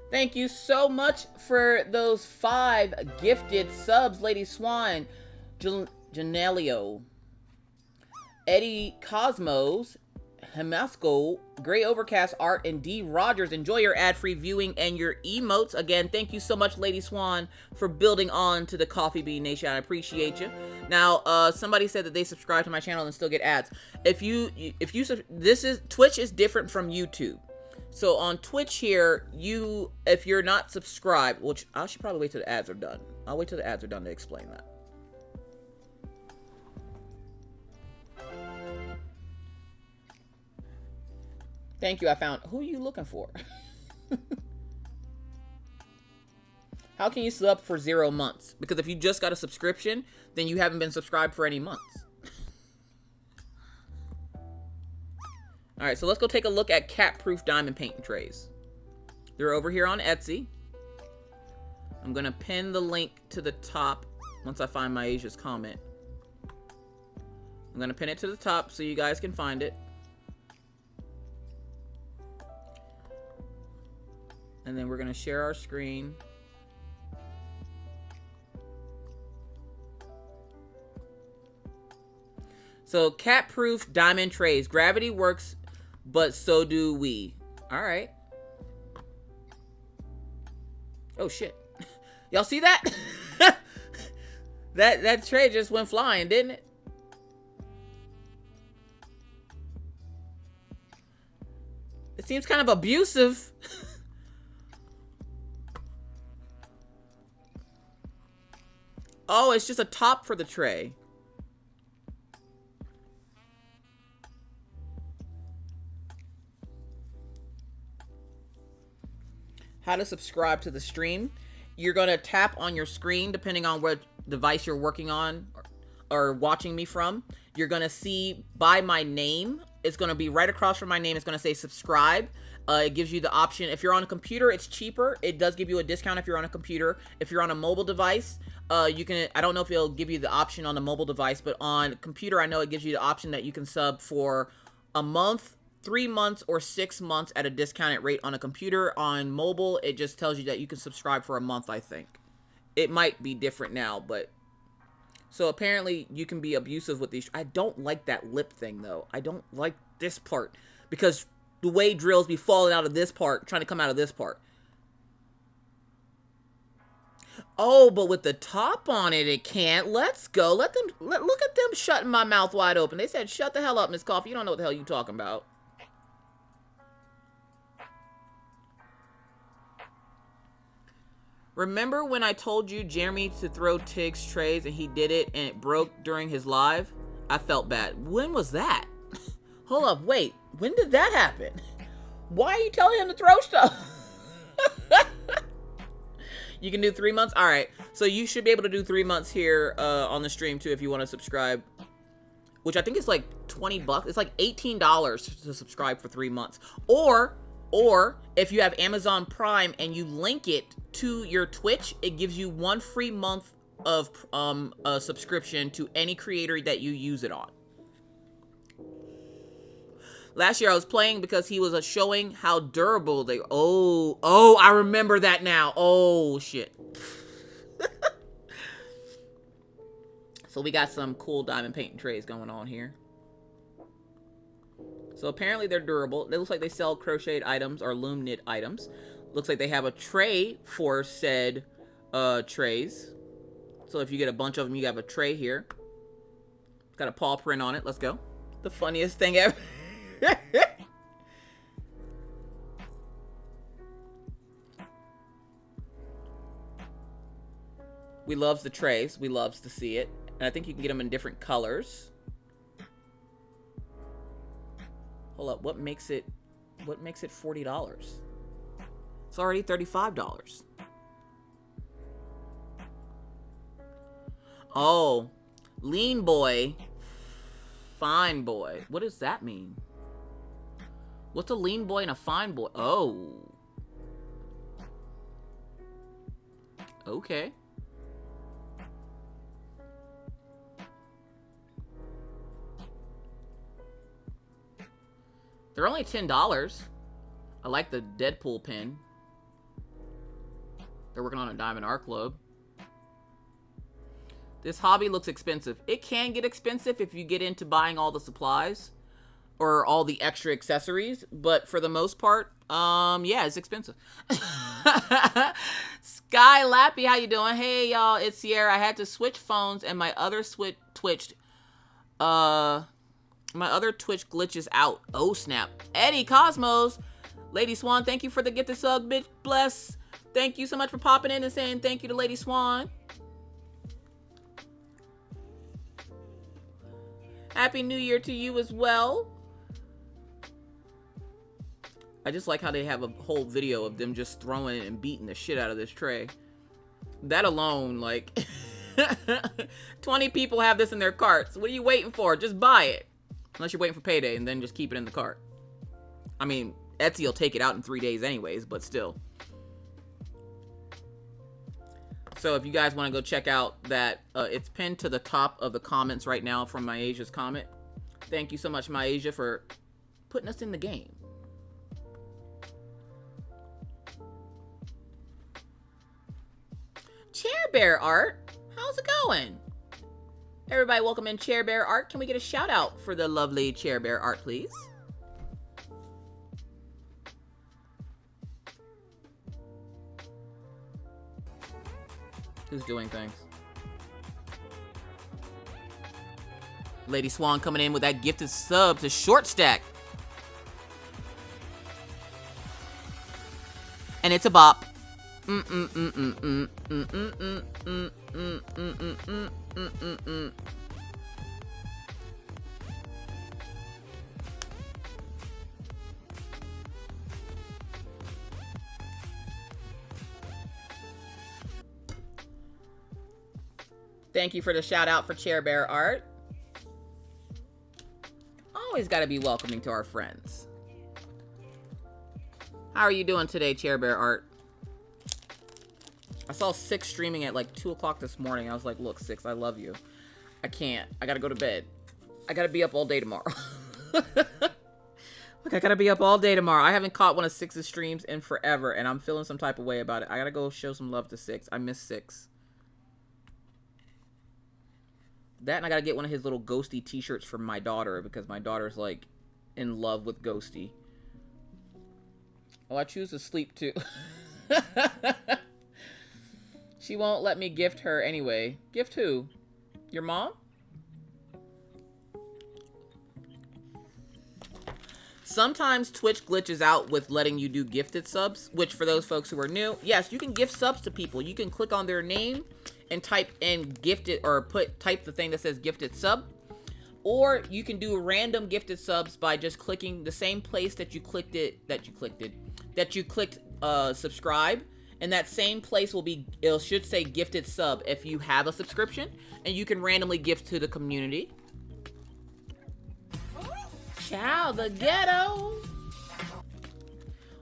Thank you so much for those 5 gifted subs, Lady Swan, Janelio, Eddie Cosmos, Hemasco, Gray Overcast Art, and D. Rogers. Enjoy your ad-free viewing and your emotes. Again, thank you so much, Lady Swan, for building on to the Coffee Bean Nation. I appreciate you. Now, somebody said that they subscribe to my channel and still get ads. Twitch is different from YouTube. So on Twitch here, if you're not subscribed, which I should probably wait till the ads are done. I'll wait till the ads are done to explain that. Thank you. I found. Who are you looking for? How can you sub for 0 months? Because if you just got a subscription, then you haven't been subscribed for any months. All right, so let's go take a look at cat-proof diamond painting trays. They're over here on Etsy. I'm going to pin the link to the top once I find my Asia's comment. I'm going to pin it to the top so you guys can find it. And then we're going to share our screen. So cat-proof diamond trays. Gravity works, but so do we. All right. Oh shit. Y'all see that? that tray just went flying, didn't it? It seems kind of abusive. Oh, it's just a top for the tray. How to subscribe to the stream. You're going to tap on your screen, depending on what device you're working on or watching me from. You're going to see by my name. It's going to be right across from my name. It's going to say subscribe. It gives you the option. If you're on a computer, it's cheaper. It does give you a discount if you're on a computer. If you're on a mobile device, you can, I don't know if it'll give you the option on the mobile device, but on computer, I know it gives you the option that you can sub for a month, 3 months, or 6 months at a discounted rate on a computer. On mobile, it just tells you that you can subscribe for a month, I think. It might be different now, but... So apparently you can be abusive with these. I don't like that lip thing, though. I don't like this part. Because the way drills be falling out of this part, trying to come out of this part. Oh, but with the top on it, it can't. Let's go. Look at them shutting my mouth wide open. They said, shut the hell up, Miss Coffee. You don't know what the hell you talking about. Remember when I told you Jeremy to throw Tig's trays and he did it and it broke during his live? I felt bad. When was that? Hold up, wait. When did that happen? Why are you telling him to throw stuff? You can do 3 months? All right. So you should be able to do 3 months here on the stream too if you want to subscribe. Which I think is like 20 bucks. It's like $18 to subscribe for 3 months. Or if you have Amazon Prime and you link it to your Twitch, it gives you 1 free month of a subscription to any creator that you use it on. Last year I was playing because he was showing how durable they... Oh, I remember that now. Oh, shit. So we got some cool diamond painting trays going on here. So apparently they're durable. It looks like they sell crocheted items or loom knit items. Looks like they have a tray for said trays. So if you get a bunch of them, you have a tray here. Got a paw print on it. Let's go. The funniest thing ever. We loves the trays. We loves to see it. And I think you can get them in different colors. Hold up, what makes it $40? It's already $35. Oh, lean boy, fine boy. What does that mean? What's a lean boy and a fine boy? Oh. Okay. They're only $10. I like the Deadpool pin. They're working on a Diamond Art Club. This hobby looks expensive. It can get expensive if you get into buying all the supplies or all the extra accessories, but for the most part, yeah, it's expensive. Sky Lappy, how you doing? Hey, y'all, it's Sierra. I had to switch phones and my other twitched. My other Twitch glitches out. Oh, snap. Eddie Cosmos. Lady Swan, thank you for the Get the Sug, bitch. Bless. Thank you so much for popping in and saying thank you to Lady Swan. Happy New Year to you as well. I just like how they have a whole video of them just throwing and beating the shit out of this tray. That alone, like... 20 people have this in their carts. What are you waiting for? Just buy it. Unless you're waiting for payday and then just keep it in the cart. I mean, Etsy will take it out in 3 days anyways, but still. So if you guys want to go check out that, it's pinned to the top of the comments right now from Myasia's comment. Thank you so much, Myasia, for putting us in the game. Chair Bear Art, how's it going? Everybody, welcome in Chair Bear Art. Can we get a shout out for the lovely Chair Bear Art, please? Who's doing things? Lady Swan coming in with that gifted sub to Short Stack. And it's a bop. Thank you for the shout out for Chair Bear Art. Always got to be welcoming to our friends. How are you doing today, Chair Bear Art? I saw Six streaming at like 2 o'clock this morning. I was like, look, Six, I love you. I can't. I got to go to bed. I got to be up all day tomorrow. Look, I got to be up all day tomorrow. I haven't caught one of Six's streams in forever, and I'm feeling some type of way about it. I got to go show some love to Six. I miss Six. That, and I gotta get one of his little Ghosty t-shirts for my daughter, because my daughter's like in love with Ghosty. Oh, I choose to sleep too. She won't let me gift her anyway. Gift who? Your mom? Sometimes Twitch glitches out with letting you do gifted subs, which for those folks who are new, yes, you can gift subs to people. You can click on their name and type in gifted, or type the thing that says gifted sub, or you can do random gifted subs by just clicking the same place that you clicked subscribe, and that same place will be, it should say gifted sub if you have a subscription, and you can randomly gift to the community. Ciao, the ghetto.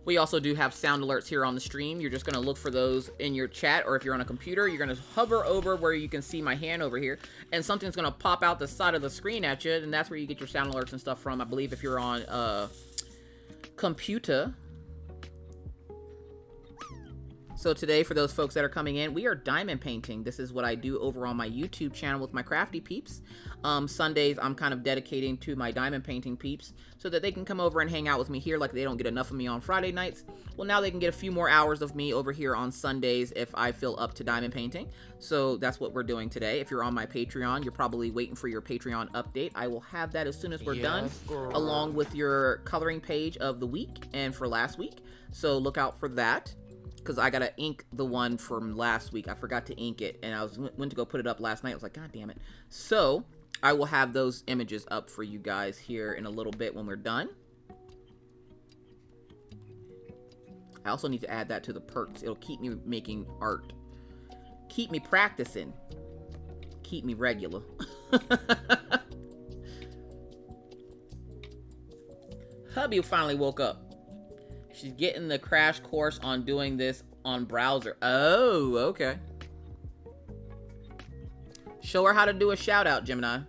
We also do have sound alerts here on the stream. You're just going to look for those in your chat, or if you're on a computer, you're going to hover over where you can see my hand over here, and something's going to pop out the side of the screen at you, and that's where you get your sound alerts and stuff from. I believe if you're on a computer. So today, for those folks that are coming in, we are diamond painting. This is what I do over on my YouTube channel with my crafty peeps. Sundays, I'm kind of dedicating to my diamond painting peeps so that they can come over and hang out with me here like they don't get enough of me on Friday nights. Well, now they can get a few more hours of me over here on Sundays if I feel up to diamond painting. So that's what we're doing today. If you're on my Patreon, you're probably waiting for your Patreon update. I will have that as soon as we're done, along with your coloring page of the week and for last week. So look out for that, because I gotta ink the one from last week. I forgot to ink it, and I went to go put it up last night. I was like, God damn it. So I will have those images up for you guys here in a little bit when we're done. I also need to add that to the perks. It'll keep me making art. Keep me practicing. Keep me regular. Hubby finally woke up. She's getting the crash course on doing this on browser. Oh, okay. Show her how to do a shout out, Gemini.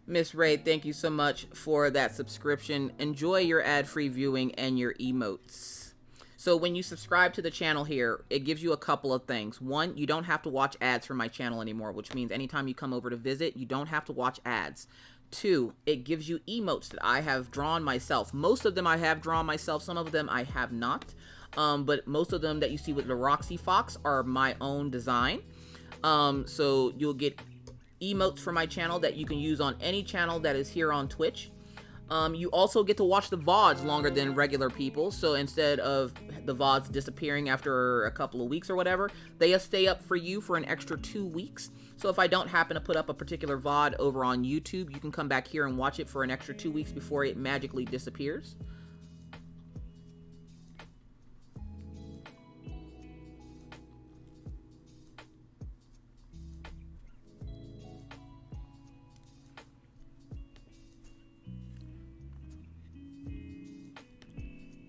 Miss Ray, thank you so much for that subscription. Enjoy your ad-free viewing and your emotes. So when you subscribe to the channel here, it gives you a couple of things. One, you don't have to watch ads for my channel anymore, which means anytime you come over to visit, you don't have to watch ads. Two, it gives you emotes that I have drawn myself. Most of them I have drawn myself. Some of them I have not. But most of them that you see with the Roxy Fox are my own design. So you'll get emotes from my channel that you can use on any channel that is here on Twitch. You also get to watch the VODs longer than regular people. So instead of the VODs disappearing after a couple of weeks or whatever, they stay up for you for an extra 2 weeks. So if I don't happen to put up a particular VOD over on YouTube, you can come back here and watch it for an extra 2 weeks before it magically disappears.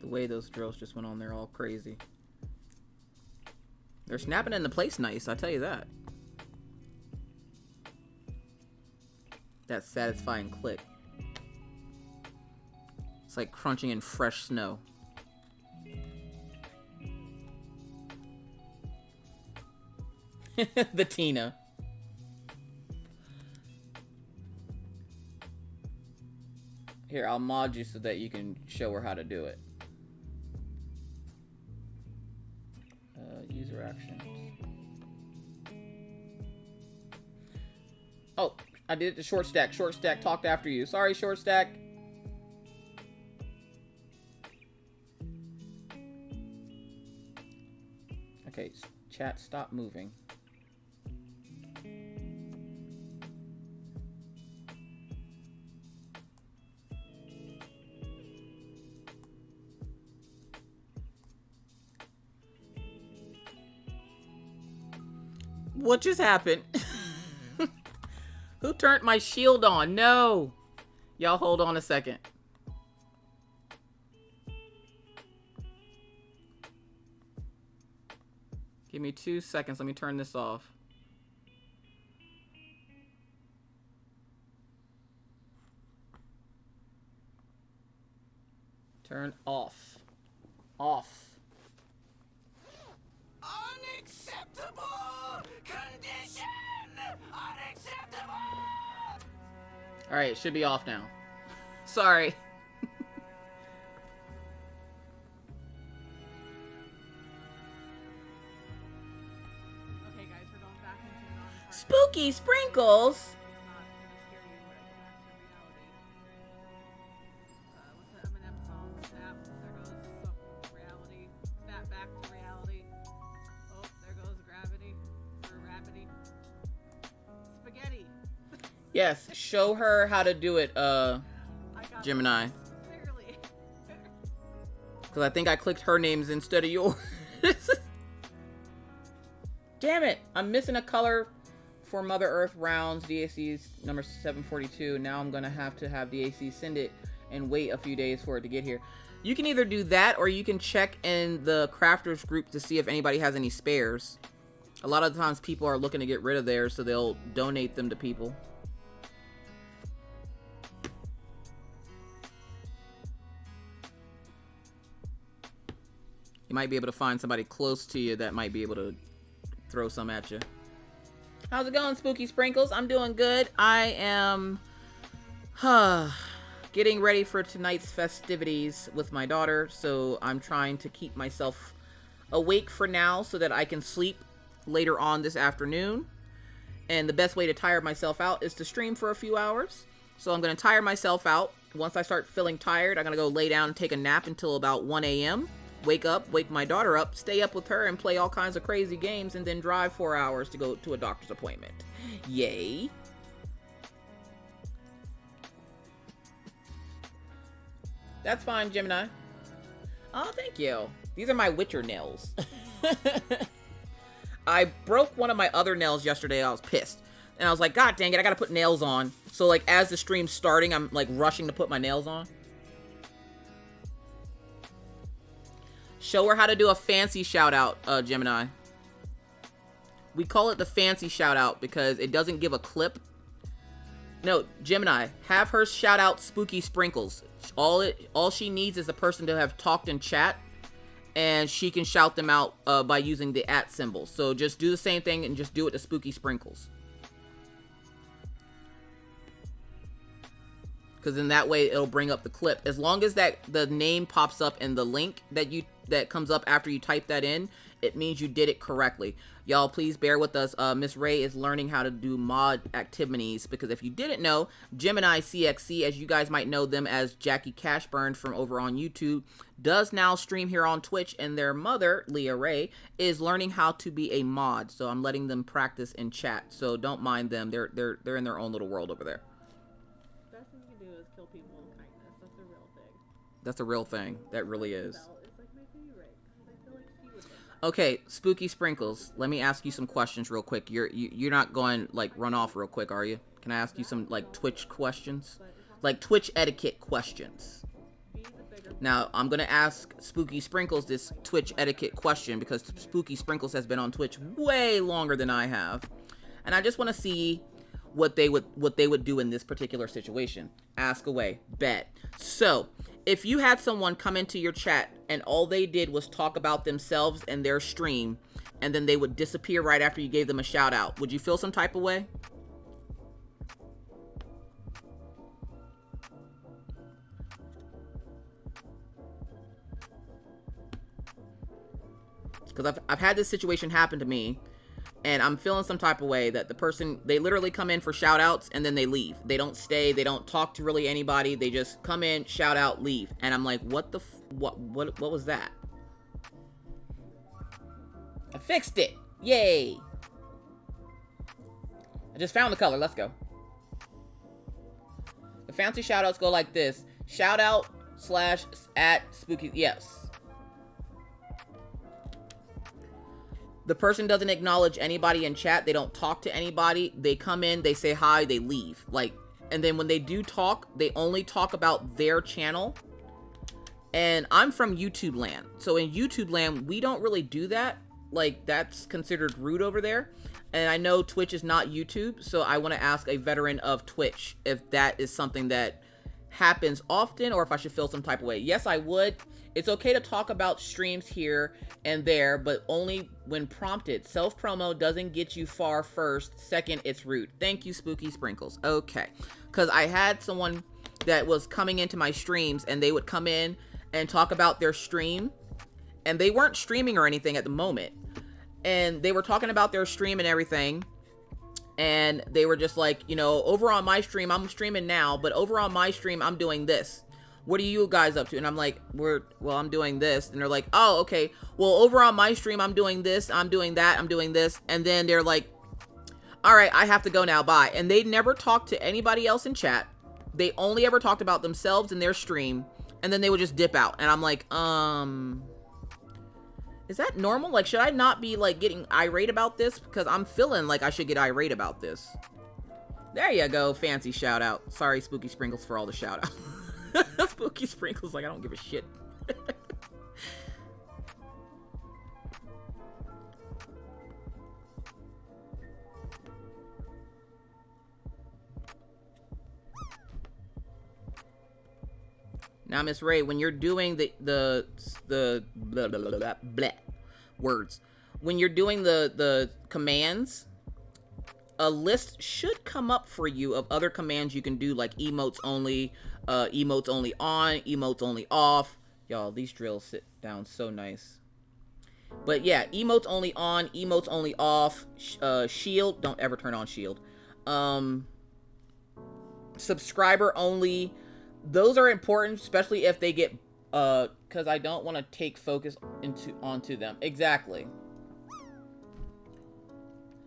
The way those drills just went on there all crazy. They're snapping into place nice, I'll tell you that. That satisfying click. It's like crunching in fresh snow. The Tina. Here, I'll mod you so that you can show her how to do it. User actions. Oh, I did it to Short Stack. Short Stack talked after you. Sorry, Short Stack. Okay, chat, stop moving. What just happened? Who turned my shield on? No. Y'all hold on a second. Give me 2 seconds. Let me turn this off. Turn off. Off. Unacceptable condition! Unacceptable! Alright, it should be off now. Sorry. Okay, guys, we're going back into non-part. Spooky sprinkles. It's not gonna scare you, but go back to reality. What's the Eminem song? Snap. There goes some reality. Snap back to reality. Oh, there goes gravity. Or rapidity. Spaghetti. Yes, show her how to do it, I got Gemini. this, clearly. Because I think I clicked her names instead of yours. Damn it! I'm missing a color for Mother Earth rounds. DAC's number 742. Now I'm gonna have to have DAC send it and wait a few days for it to get here. You can either do that or you can check in the crafters group to see if anybody has any spares. A lot of times people are looking to get rid of theirs, so they'll donate them to people. You might be able to find somebody close to you that might be able to throw some at you. How's it going, Spooky Sprinkles? I'm doing good. I am getting ready for tonight's festivities with my daughter, so I'm trying to keep myself awake for now so that I can sleep later on this afternoon. And the best way to tire myself out is to stream for a few hours. So I'm going to tire myself out. Once I start feeling tired, I'm going to go lay down and take a nap until about 1 a.m. Wake up, wake my daughter up, stay up with her and play all kinds of crazy games, and then drive 4 hours to go to a doctor's appointment. Yay. That's fine, Gemini. Oh, thank you. These are my Witcher nails. I broke one of my other nails yesterday. I was pissed. And I was like, God dang it, I gotta put nails on. So, like, as the stream's starting, I'm, like, rushing to put my nails on. Show her how to do a fancy shout-out, Gemini. We call it the fancy shout-out because it doesn't give a clip. No, Gemini, have her shout out Spooky Sprinkles. All she needs is a person to have talked in chat, and she can shout them out by using the @ symbol. So just do the same thing and just do it to Spooky Sprinkles. Because in that way it'll bring up the clip. As long as that the name pops up in the link that comes up after you type that in, it means you did it correctly. Y'all, please bear with us. Miss Ray is learning how to do mod activities, because if you didn't know, Gemini CXC, as you guys might know them as Jackie Cashburn from over on YouTube, does now stream here on Twitch, and their mother, Leah Ray, is learning how to be a mod. So I'm letting them practice in chat. So don't mind them. They're in their own little world over there. Best thing you can do is kill people in kindness. That's a real thing. That's a real thing. That really is. It's like my favorite. I feel like she would. Okay, Spooky Sprinkles, let me ask you some questions real quick. You're not going, like, run off real quick, are you? Can I ask you some, like, Twitch questions? Like, Twitch etiquette questions. Now, I'm going to ask Spooky Sprinkles this Twitch etiquette question because Spooky Sprinkles has been on Twitch way longer than I have. And I just want to see what they would do in this particular situation. Ask away. Bet. So if you had someone come into your chat and all they did was talk about themselves and their stream, and then they would disappear right after you gave them a shout out, would you feel some type of way? Because I've had this situation happen to me, and I'm feeling some type of way that the person, they literally come in for shout outs and then they leave. They don't stay. They don't talk to really anybody. They just come in, shout out, leave. And I'm like, what was that? I fixed it. Yay. I just found the color. Let's go. The fancy shout outs go like this. Shout out / spooky. Yes. The person doesn't acknowledge anybody in chat. They don't talk to anybody. They come in, they say hi, they leave. Like, and then when they do talk, they only talk about their channel. And I'm from YouTube land. So in YouTube land, we don't really do that. Like, that's considered rude over there. And I know Twitch is not YouTube. So I want to ask a veteran of Twitch if that is something that happens often or if I should feel some type of way. Yes, I would. It's okay to talk about streams here and there, but only when prompted. Self-promo doesn't get you far first. Second, it's rude. Thank you, Spooky Sprinkles. Okay. Because I had someone that was coming into my streams, and they would come in and talk about their stream. And they weren't streaming or anything at the moment. And they were talking about their stream and everything. And they were just like, you know, over on my stream, I'm streaming now, but over on my stream, I'm doing this. What are you guys up to? And I'm like, well, I'm doing this. And they're like, oh, okay. Well, over on my stream, I'm doing this, I'm doing that, I'm doing this. And then they're like, all right, I have to go now, bye. And they never talked to anybody else in chat. They only ever talked about themselves and their stream. And then they would just dip out. And I'm like, is that normal? Like, should I not be like getting irate about this? Because I'm feeling like I should get irate about this. There you go. Fancy shout out. Sorry, Spooky Sprinkles, for all the shout out. Spooky Sprinkles, like, I don't give a shit. Now, Miss Ray, when you're doing the blah, blah, blah, blah, blah, words, when you're doing the commands, a list should come up for you of other commands you can do, like emotes only on, emotes only off. Y'all, these drills sit down so nice. But yeah, emotes only on, emotes only off, shield, don't ever turn on shield. Subscriber only. Those are important, especially if they get, because I don't want to take focus onto them. Exactly.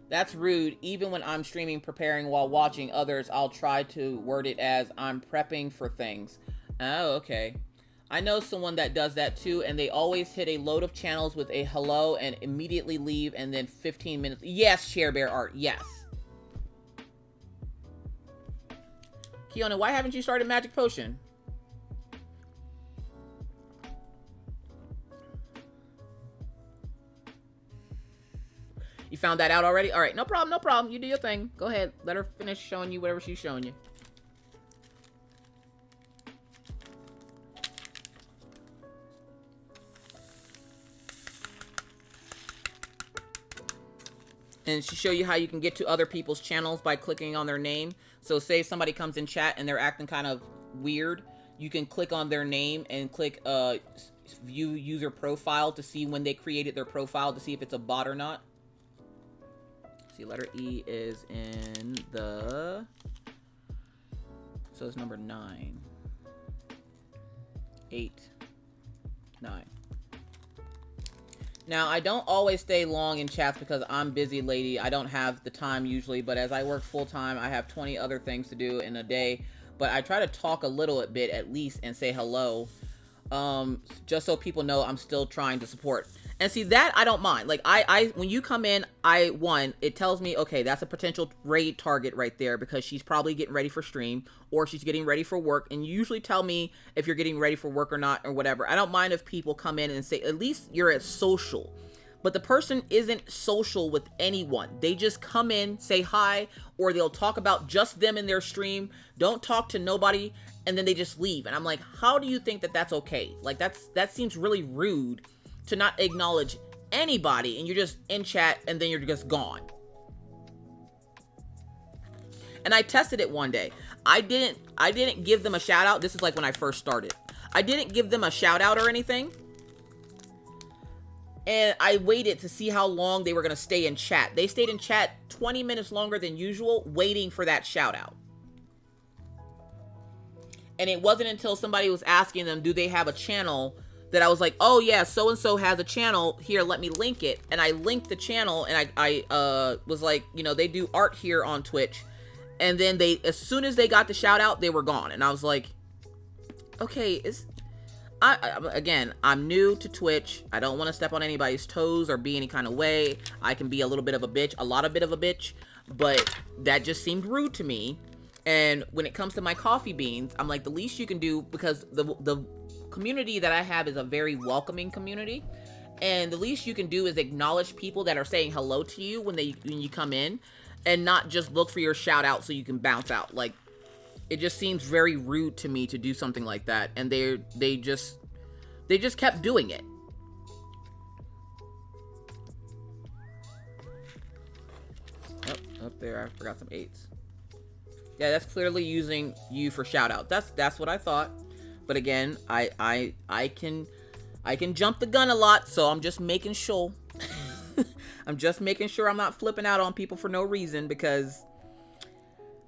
That's rude. Even when I'm streaming, preparing while watching others, I'll try to word it as I'm prepping for things. Oh, okay. I know someone that does that too, and they always hit a load of channels with a hello and immediately leave, and then 15 minutes. Yes, Share Bear Art. Yes. Kiona, why haven't you started Magic Potion? You found that out already? All right, no problem, no problem. You do your thing. Go ahead. Let her finish showing you whatever she's showing you. And she show you how you can get to other people's channels by clicking on their name. So say somebody comes in chat and they're acting kind of weird. You can click on their name and click view user profile to see when they created their profile to see if it's a bot or not. See, letter E is in the... So it's number 9. 8. 9. Now, I don't always stay long in chats because I'm busy, lady. I don't have the time usually, but as I work full-time, I have 20 other things to do in a day. But I try to talk a little bit at least and say hello, just so people know I'm still trying to support. And see, that I don't mind. Like, when you come in, it tells me, okay, that's a potential raid target right there because she's probably getting ready for stream or she's getting ready for work. And you usually tell me if you're getting ready for work or not or whatever. I don't mind if people come in and say, at least you're at social. but the person isn't social with anyone. They just come in, say hi, or they'll talk about just them in their stream, don't talk to nobody, and then they just leave. And I'm like, how do you think that that's okay? Like, that seems really rude to not acknowledge anybody, and you're just in chat and then you're just gone. And I tested it one day. I didn't give them a shout out. This is like when I first started. I didn't give them a shout out or anything. And I waited to see how long they were going to stay in chat. They stayed in chat 20 minutes longer than usual, waiting for that shout out. And it wasn't until somebody was asking them, do they have a channel, that I was like, oh yeah, so-and-so has a channel. Here, let me link it. And I linked the channel, and I was like, you know, they do art here on Twitch. And then as soon as they got the shout out, they were gone. And I was like, okay, again, I'm new to Twitch. I don't want to step on anybody's toes or be any kind of way. I can be a little bit of a bitch, a bit of a bitch, but that just seemed rude to me. And when it comes to my coffee beans, I'm like, the least you can do, because the community that I have is a very welcoming community, and the least you can do is acknowledge people that are saying hello to you when you come in, and not just look for your shout out so you can bounce out. Like, it just seems very rude to me to do something like that, and they just kept doing it. Oh, up there, I forgot some 8s. Yeah, that's clearly using you for shout out. That's what I thought. But again, I can jump the gun a lot, so I'm just making sure. I'm just making sure I'm not flipping out on people for no reason, because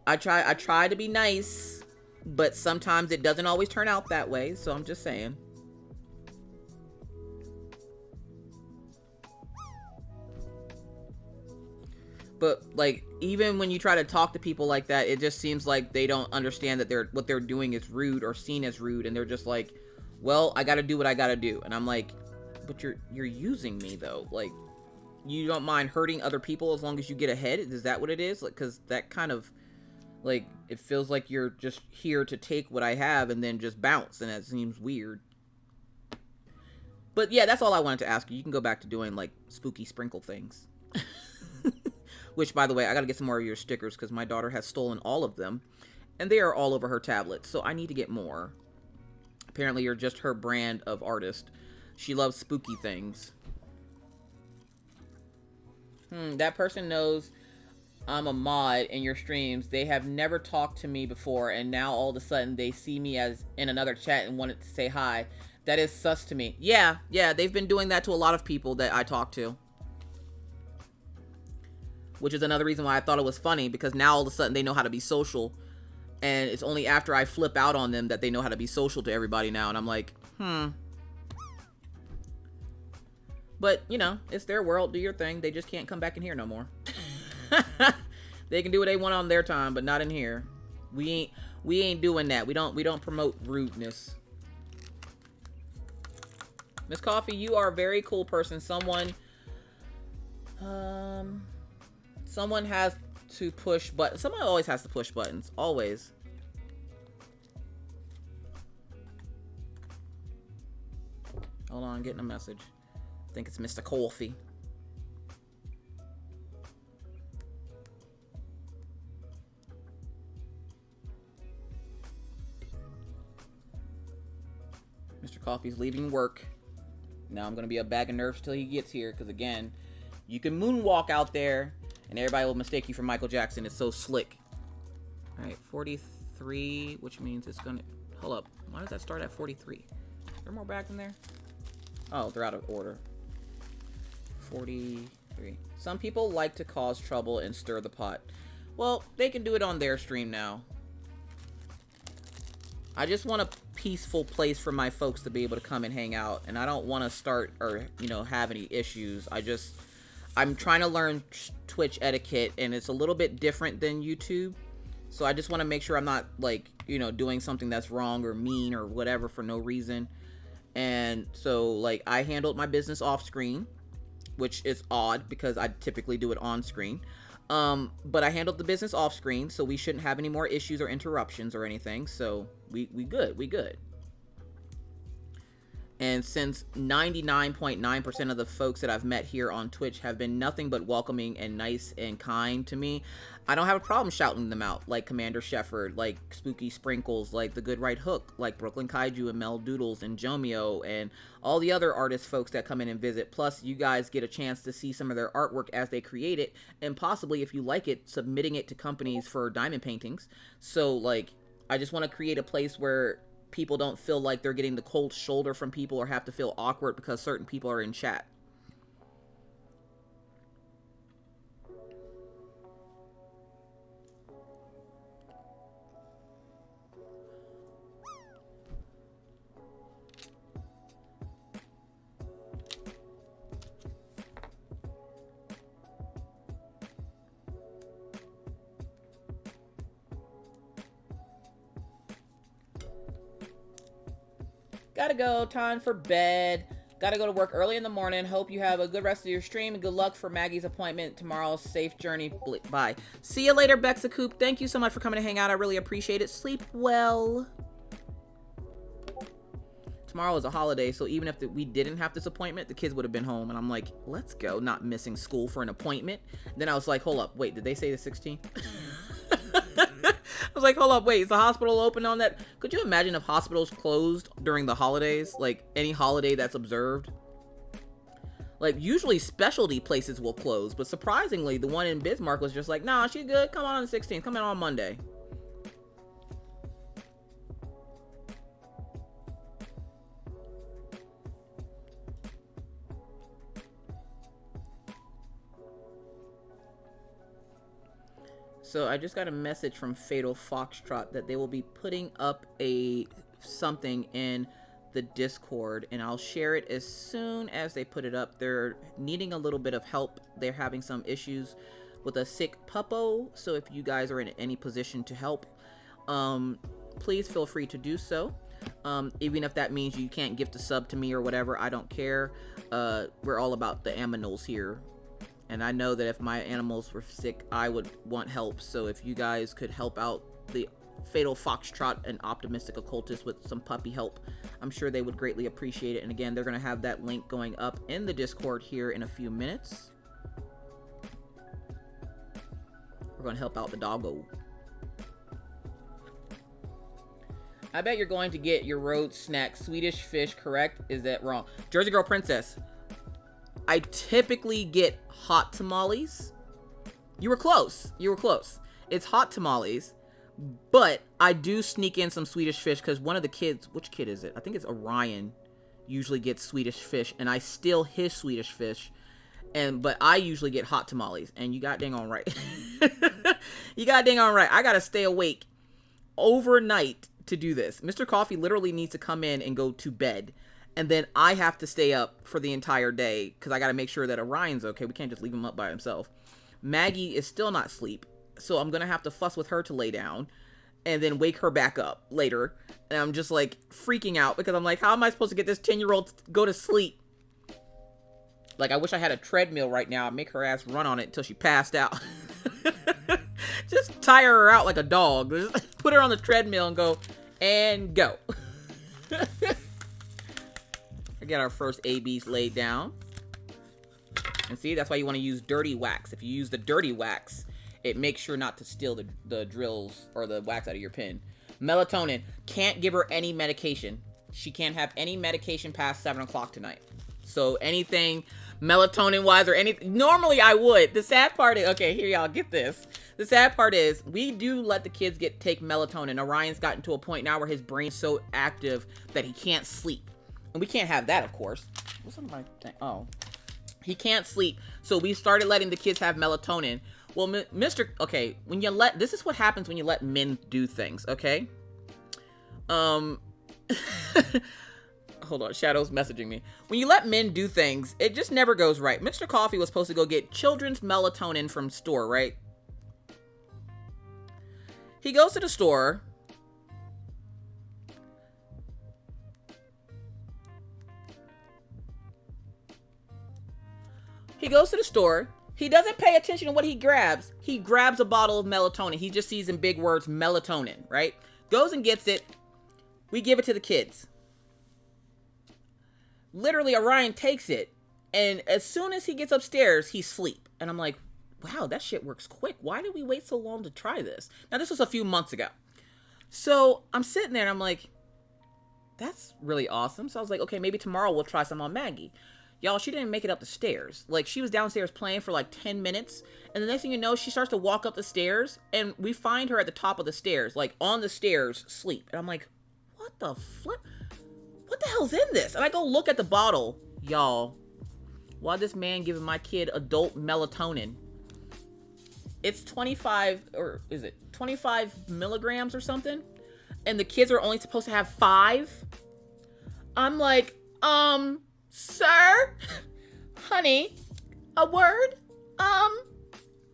I try to be nice, but sometimes it doesn't always turn out that way, so I'm just saying. But like, even when you try to talk to people like that, it just seems like they don't understand that what they're doing is rude or seen as rude, and they're just like, well, I gotta do what I gotta do. And I'm like, but you're using me though. Like, you don't mind hurting other people as long as you get ahead? Is that what it is? Like, because that kind of, like, it feels like you're just here to take what I have and then just bounce, and that seems weird. But yeah, that's all I wanted to ask you. You can go back to doing like spooky sprinkle things. Which, by the way, I gotta get some more of your stickers, because my daughter has stolen all of them, and they are all over her tablet, so I need to get more. Apparently, you're just her brand of artist. She loves spooky things. That person knows I'm a mod in your streams. They have never talked to me before, and now all of a sudden they see me as in another chat and wanted to say hi. That is sus to me. Yeah, they've been doing that to a lot of people that I talk to. Which is another reason why I thought it was funny, because now all of a sudden they know how to be social. And it's only after I flip out on them that they know how to be social to everybody now. And I'm like, But, you know, it's their world. Do your thing. They just can't come back in here no more. They can do what they want on their time, but not in here. We ain't doing that. We don't promote rudeness. Miss Coffee, you are a very cool person. Someone has to push buttons. Someone always has to push buttons. Always. Hold on, I'm getting a message. I think it's Mr. Coffee. Mr. Coffee's leaving work. Now I'm going to be a bag of nerves till he gets here, because again, you can moonwalk out there and everybody will mistake you for Michael Jackson. It's so slick. All right, 43, which means it's going to... Hold up. Why does that start at 43? Is there more bags in there? Oh, they're out of order. 43. Some people like to cause trouble and stir the pot. Well, they can do it on their stream now. I just want a peaceful place for my folks to be able to come and hang out. And I don't want to start or, you know, have any issues. I'm trying to learn Twitch etiquette, and it's a little bit different than YouTube. So I just want to make sure I'm not, like, you know, doing something that's wrong or mean or whatever for no reason. And so, like, I handled my business off screen, which is odd because I typically do it on screen. But I handled the business off screen, so we shouldn't have any more issues or interruptions or anything. So we good. And since 99.9% of the folks that I've met here on Twitch have been nothing but welcoming and nice and kind to me, I don't have a problem shouting them out, like Commander Shepard, like Spooky Sprinkles, like The Good Right Hook, like Brooklyn Kaiju and Mel Doodles and Jomio, and all the other artist folks that come in and visit. Plus, you guys get a chance to see some of their artwork as they create it, and possibly, if you like it, submitting it to companies for diamond paintings. So, like, I just want to create a place where people don't feel like they're getting the cold shoulder from people or have to feel awkward because certain people are in chat. Gotta go. Time for bed. Gotta go to work early in the morning. Hope you have a good rest of your stream and good luck for Maggie's appointment tomorrow. Safe journey. Bye. See you later, Bexa Coop. Thank you so much for coming to hang out. I really appreciate it. Sleep well. Tomorrow is a holiday, so even if we didn't have this appointment, the kids would have been home. And I'm like, let's go. Not missing school for an appointment. Then I was like, hold up. Wait, did they say the 16th? I was like, hold up, wait, is the hospital open on that? Could you imagine if hospitals closed during the holidays? Like, any holiday that's observed? Like, usually specialty places will close, but surprisingly, the one in Bismarck was just like, nah, she's good, come on the 16th, come in on Monday. So I just got a message from Fatal Foxtrot that they will be putting up something in the Discord, and I'll share it as soon as they put it up. They're needing a little bit of help. They're having some issues with a sick puppo, so if you guys are in any position to help, please feel free to do so. Even if that means you can't gift a sub to me or whatever, I don't care. We're all about the aminals here. And I know that if my animals were sick, I would want help. So if you guys could help out the Fatal Foxtrot and Optimistic Occultist with some puppy help, I'm sure they would greatly appreciate it. And again, they're going to have that link going up in the Discord here in a few minutes. We're going to help out the doggo. I bet you're going to get your road snack Swedish fish, correct? Is that wrong? Jersey Girl Princess. I typically get hot tamales. You were close. You were close. It's hot tamales, but I do sneak in some Swedish fish because one of the kids, which kid is it? I think it's Orion, usually gets Swedish fish, and I steal his Swedish fish. But I usually get hot tamales, and you got dang on right. You got dang on right. I gotta stay awake overnight to do this. Mr. Coffee literally needs to come in and go to bed. And then I have to stay up for the entire day because I got to make sure that Orion's okay. We can't just leave him up by himself. Maggie is still not asleep, so I'm going to have to fuss with her to lay down and then wake her back up later. And I'm just like freaking out because I'm like, how am I supposed to get this 10-year-old to go to sleep? Like, I wish I had a treadmill right now. I'd make her ass run on it until she passed out. Just tire her out like a dog. Just put her on the treadmill and go, and go. I get our first ABs laid down. And see, that's why you want to use dirty wax. If you use the dirty wax, it makes sure not to steal the drills or the wax out of your pin. Melatonin. Can't give her any medication. She can't have any medication past 7 o'clock tonight. So anything melatonin-wise or anything. Normally I would. The sad part is, okay, here y'all, get this. The sad part is we do let the kids take melatonin. Orion's gotten to a point now where his brain's so active that he can't sleep. And we can't have that, of course. What's on my thing? Oh. He can't sleep. So we started letting the kids have melatonin. Well, okay, when you this is what happens when you let men do things, okay? Hold on, Shadow's messaging me. When you let men do things, it just never goes right. Mr. Coffee was supposed to go get children's melatonin from store, right? He goes to the store. He goes to the store. He doesn't pay attention to what he grabs. He grabs a bottle of melatonin. He just sees in big words, melatonin, right? Goes and gets it. We give it to the kids. Literally, Orion takes it, and as soon as he gets upstairs, he's asleep. And I'm like, wow, that shit works quick. Why did we wait so long to try this? Now, this was a few months ago. So I'm sitting there and I'm like, that's really awesome. So I was like, okay, maybe tomorrow we'll try some on Maggie. Y'all, she didn't make it up the stairs. Like, she was downstairs playing for like 10 minutes. And the next thing you know, she starts to walk up the stairs. And we find her at the top of the stairs, like on the stairs, asleep. And I'm like, what the flip? What the hell's in this? And I go look at the bottle. Y'all, why this man giving my kid adult melatonin? It's 25, or is it 25 milligrams or something? And the kids are only supposed to have 5. I'm like, sir, honey, a word?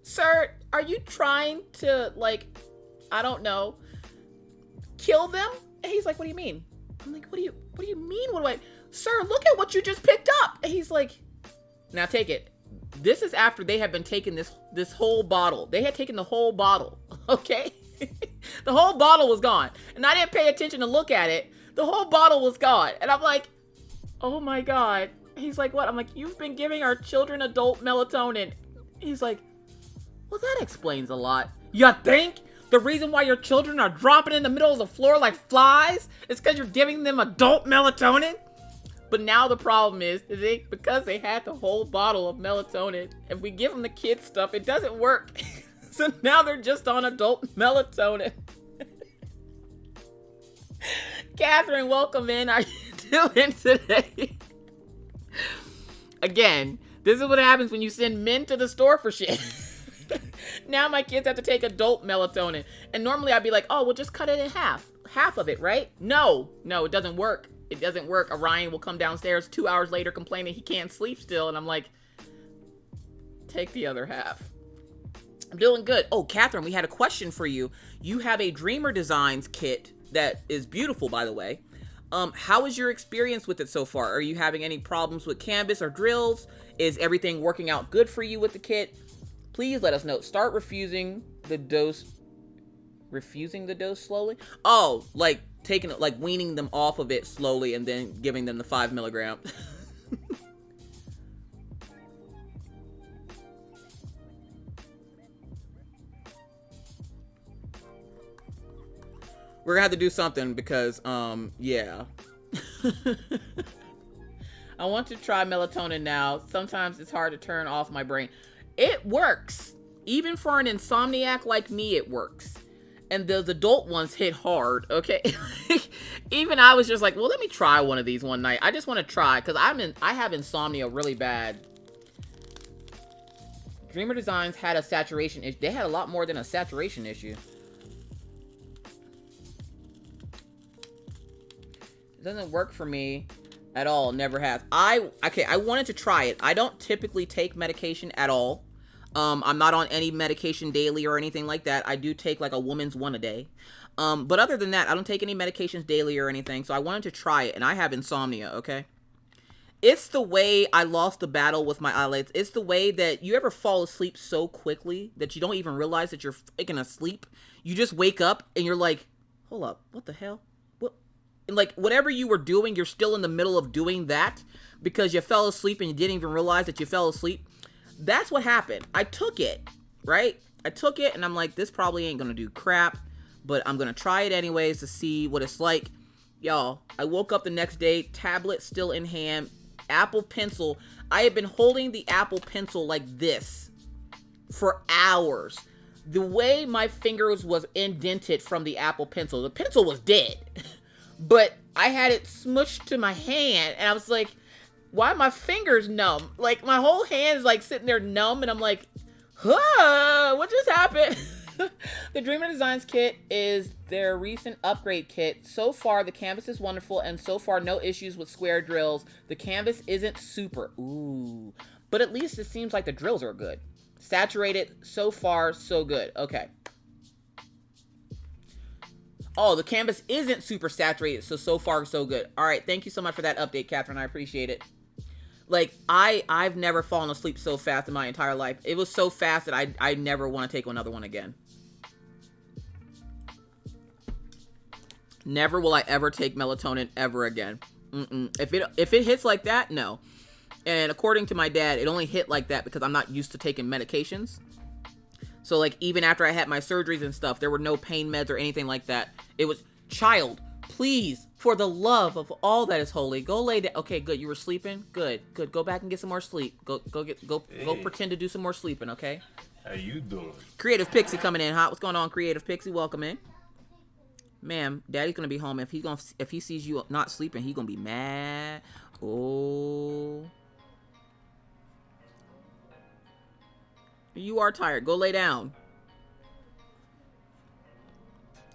Sir, are you trying to, like, I don't know, kill them? And he's like, what do you mean? I'm like, what do you mean? Sir, look at what you just picked up. And he's like, now take it. This is after they have been taking this whole bottle. They had taken the whole bottle, okay? The whole bottle was gone. And I didn't pay attention to look at it. The whole bottle was gone. And I'm like, oh my God. He's like, what? I'm like, you've been giving our children adult melatonin. He's like, well, that explains a lot. You think? The reason why your children are dropping in the middle of the floor like flies is because you're giving them adult melatonin? But now the problem is because they had the whole bottle of melatonin, if we give them the kids stuff, it doesn't work. So now they're just on adult melatonin. Catherine, welcome in. How you doing today? Again, this is what happens when you send men to the store for shit. Now my kids have to take adult melatonin. And normally I'd be like, oh, we'll just cut it in half. Half of it, right? No, it doesn't work. It doesn't work. Orion will come downstairs 2 hours later complaining he can't sleep still. And I'm like, take the other half. I'm doing good. Oh, Catherine, we had a question for you. You have a Dreamer Designs kit that is beautiful, by the way. How is your experience with it so far? Are you having any problems with canvas or drills? Is everything working out good for you with the kit? Please let us know. Start refusing the dose slowly? Oh, like taking it, like weaning them off of it slowly and then giving them the 5 milligram. We're gonna have to do something because, yeah. I want to try melatonin now. Sometimes it's hard to turn off my brain. It works. Even for an insomniac like me, it works. And those adult ones hit hard, okay? Even I was just like, well, let me try one of these one night. I just want to try, because I have insomnia really bad. Dreamer Designs had a saturation issue. They had a lot more than a saturation issue. It doesn't work for me at all. Never has. I wanted to try it. I don't typically take medication at all. I'm not on any medication daily or anything like that. I do take like a woman's one a day. But other than that, I don't take any medications daily or anything. So I wanted to try it, and I have insomnia, okay? It's the way I lost the battle with my eyelids. It's the way that you ever fall asleep so quickly that you don't even realize that you're freaking asleep. You just wake up and you're like, hold up, what the hell? What? And like whatever you were doing, you're still in the middle of doing that because you fell asleep and you didn't even realize that you fell asleep. That's what happened. I took it, right? I took it and I'm like, this probably ain't gonna do crap, but I'm gonna try it anyways to see what it's like. Y'all, I woke up the next day, tablet still in hand, Apple Pencil. I had been holding the Apple Pencil like this for hours. The way my fingers was indented from the Apple Pencil, the pencil was dead, but I had it smushed to my hand and I was like, why are my fingers numb? Like my whole hand is like sitting there numb and I'm like, huh, what just happened? The Dreamer Designs kit is their recent upgrade kit. So far, the canvas is wonderful and so far no issues with square drills. The canvas isn't super, but at least it seems like the drills are good. Saturated, so far, so good. Okay. Oh, the canvas isn't super saturated, so far, so good. All right, thank you so much for that update, Catherine. I appreciate it. Like, I've never fallen asleep so fast in my entire life. It was so fast that I never want to take another one again. Never will I ever take melatonin ever again. If it hits like that, no. And according to my dad, it only hit like that because I'm not used to taking medications. So like even after I had my surgeries and stuff, there were no pain meds or anything like that. It was, child, please, for the love of all that is holy, go lay down. Okay, good. You were sleeping. Good. Go back and get some more sleep. Go pretend to do some more sleeping. Okay. How you doing? Creative Pixie coming in hot. What's going on, Creative Pixie? Welcome in. Ma'am, Daddy's gonna be home. If he sees you not sleeping, he's gonna be mad. Oh. You are tired. Go lay down.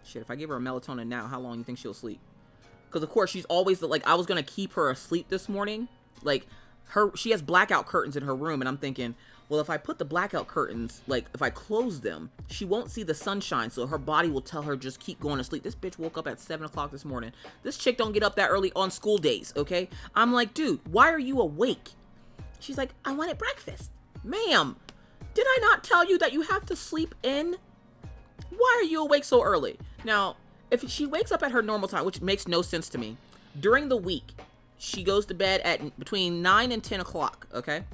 Shit, if I give her a melatonin now, how long you think she'll sleep? Because, of course, she's always, like, I was going to keep her asleep this morning. Like, she has blackout curtains in her room, and I'm thinking, well, if I put the blackout curtains, like, if I close them, she won't see the sunshine, so her body will tell her just keep going to sleep. This bitch woke up at 7 o'clock this morning. This chick don't get up that early on school days, okay? I'm like, dude, why are you awake? She's like, I wanted breakfast. Ma'am, did I not tell you that you have to sleep in? Why are you awake so early? Now, if she wakes up at her normal time, which makes no sense to me, during the week, she goes to bed at between 9 and 10 o'clock, okay?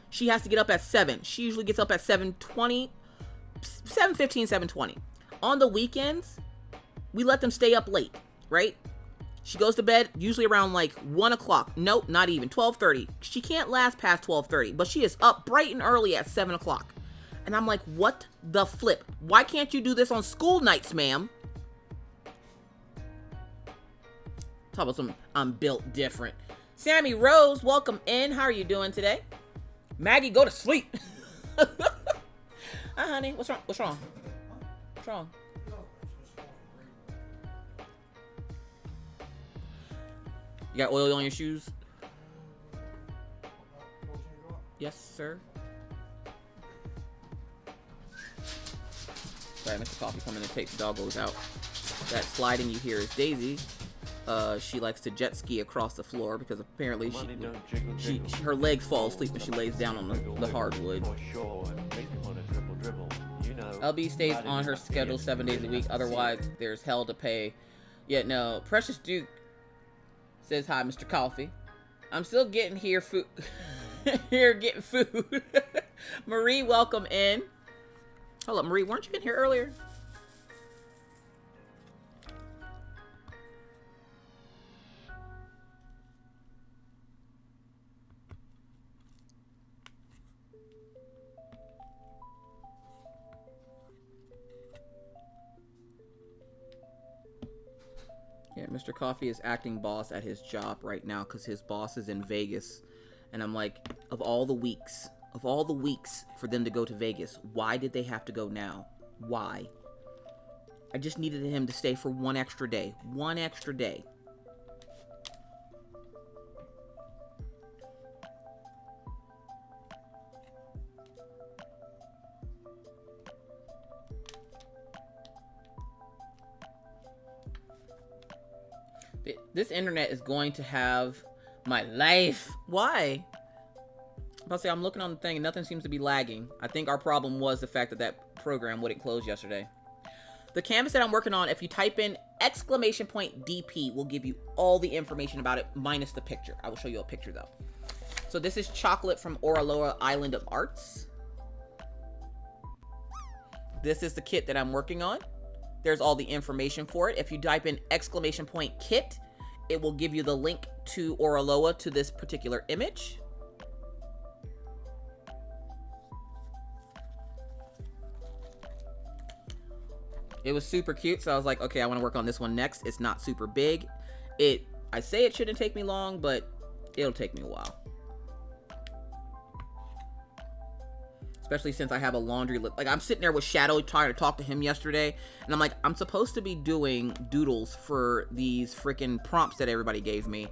She has to get up at 7. She usually gets up at 7:20, 7:15, 7:20. On the weekends, we let them stay up late, right? She goes to bed usually around like 1 o'clock. Nope, not even. 12:30. She can't last past 12:30, but she is up bright and early at 7 o'clock. And I'm like, what the flip? Why can't you do this on school nights, ma'am? Talk about some, I'm built different. Sammy Rose, welcome in. How are you doing today? Maggie, go to sleep. Hi, honey. What's wrong? What's wrong? What's wrong? You got oil on your shoes? Yes, sir. Sorry, Mr. Coffee coming to take the doggos out. That sliding you hear is Daisy. She likes to jet ski across the floor because apparently her legs fall asleep when she lays down on the hardwood. LB stays on her schedule 7 days a week. Otherwise, there's hell to pay. Yet no. Precious Duke says hi, Mr. Coffee. I'm still getting here food. Here getting food. Marie, welcome in. Hold up, Marie, weren't you in here earlier? Yeah, Mr. Coffee is acting boss at his job right now because his boss is in Vegas. And I'm like, of all the weeks for them to go to Vegas, why did they have to go now? Why? I just needed him to stay for one extra day. One extra day. This internet is going to have my life. Why? I'll say I'm looking on the thing and nothing seems to be lagging. I think our problem was the fact that that program wouldn't close yesterday. The canvas that I'm working on, if you type in !DP, will give you all the information about it minus the picture. I will show you a picture though. So this is Chocolate from Oraloa Island of Arts. This is the kit that I'm working on. There's all the information for it. If you type in !kit, it will give you the link to Oraloa to this particular image. It was super cute, so I was like, okay, I want to work on this one next. It's not super big. I say it shouldn't take me long, but it'll take me a while. Especially since I have a laundry list. Like, I'm sitting there with Shadow trying to talk to him yesterday, and I'm like, I'm supposed to be doing doodles for these freaking prompts that everybody gave me.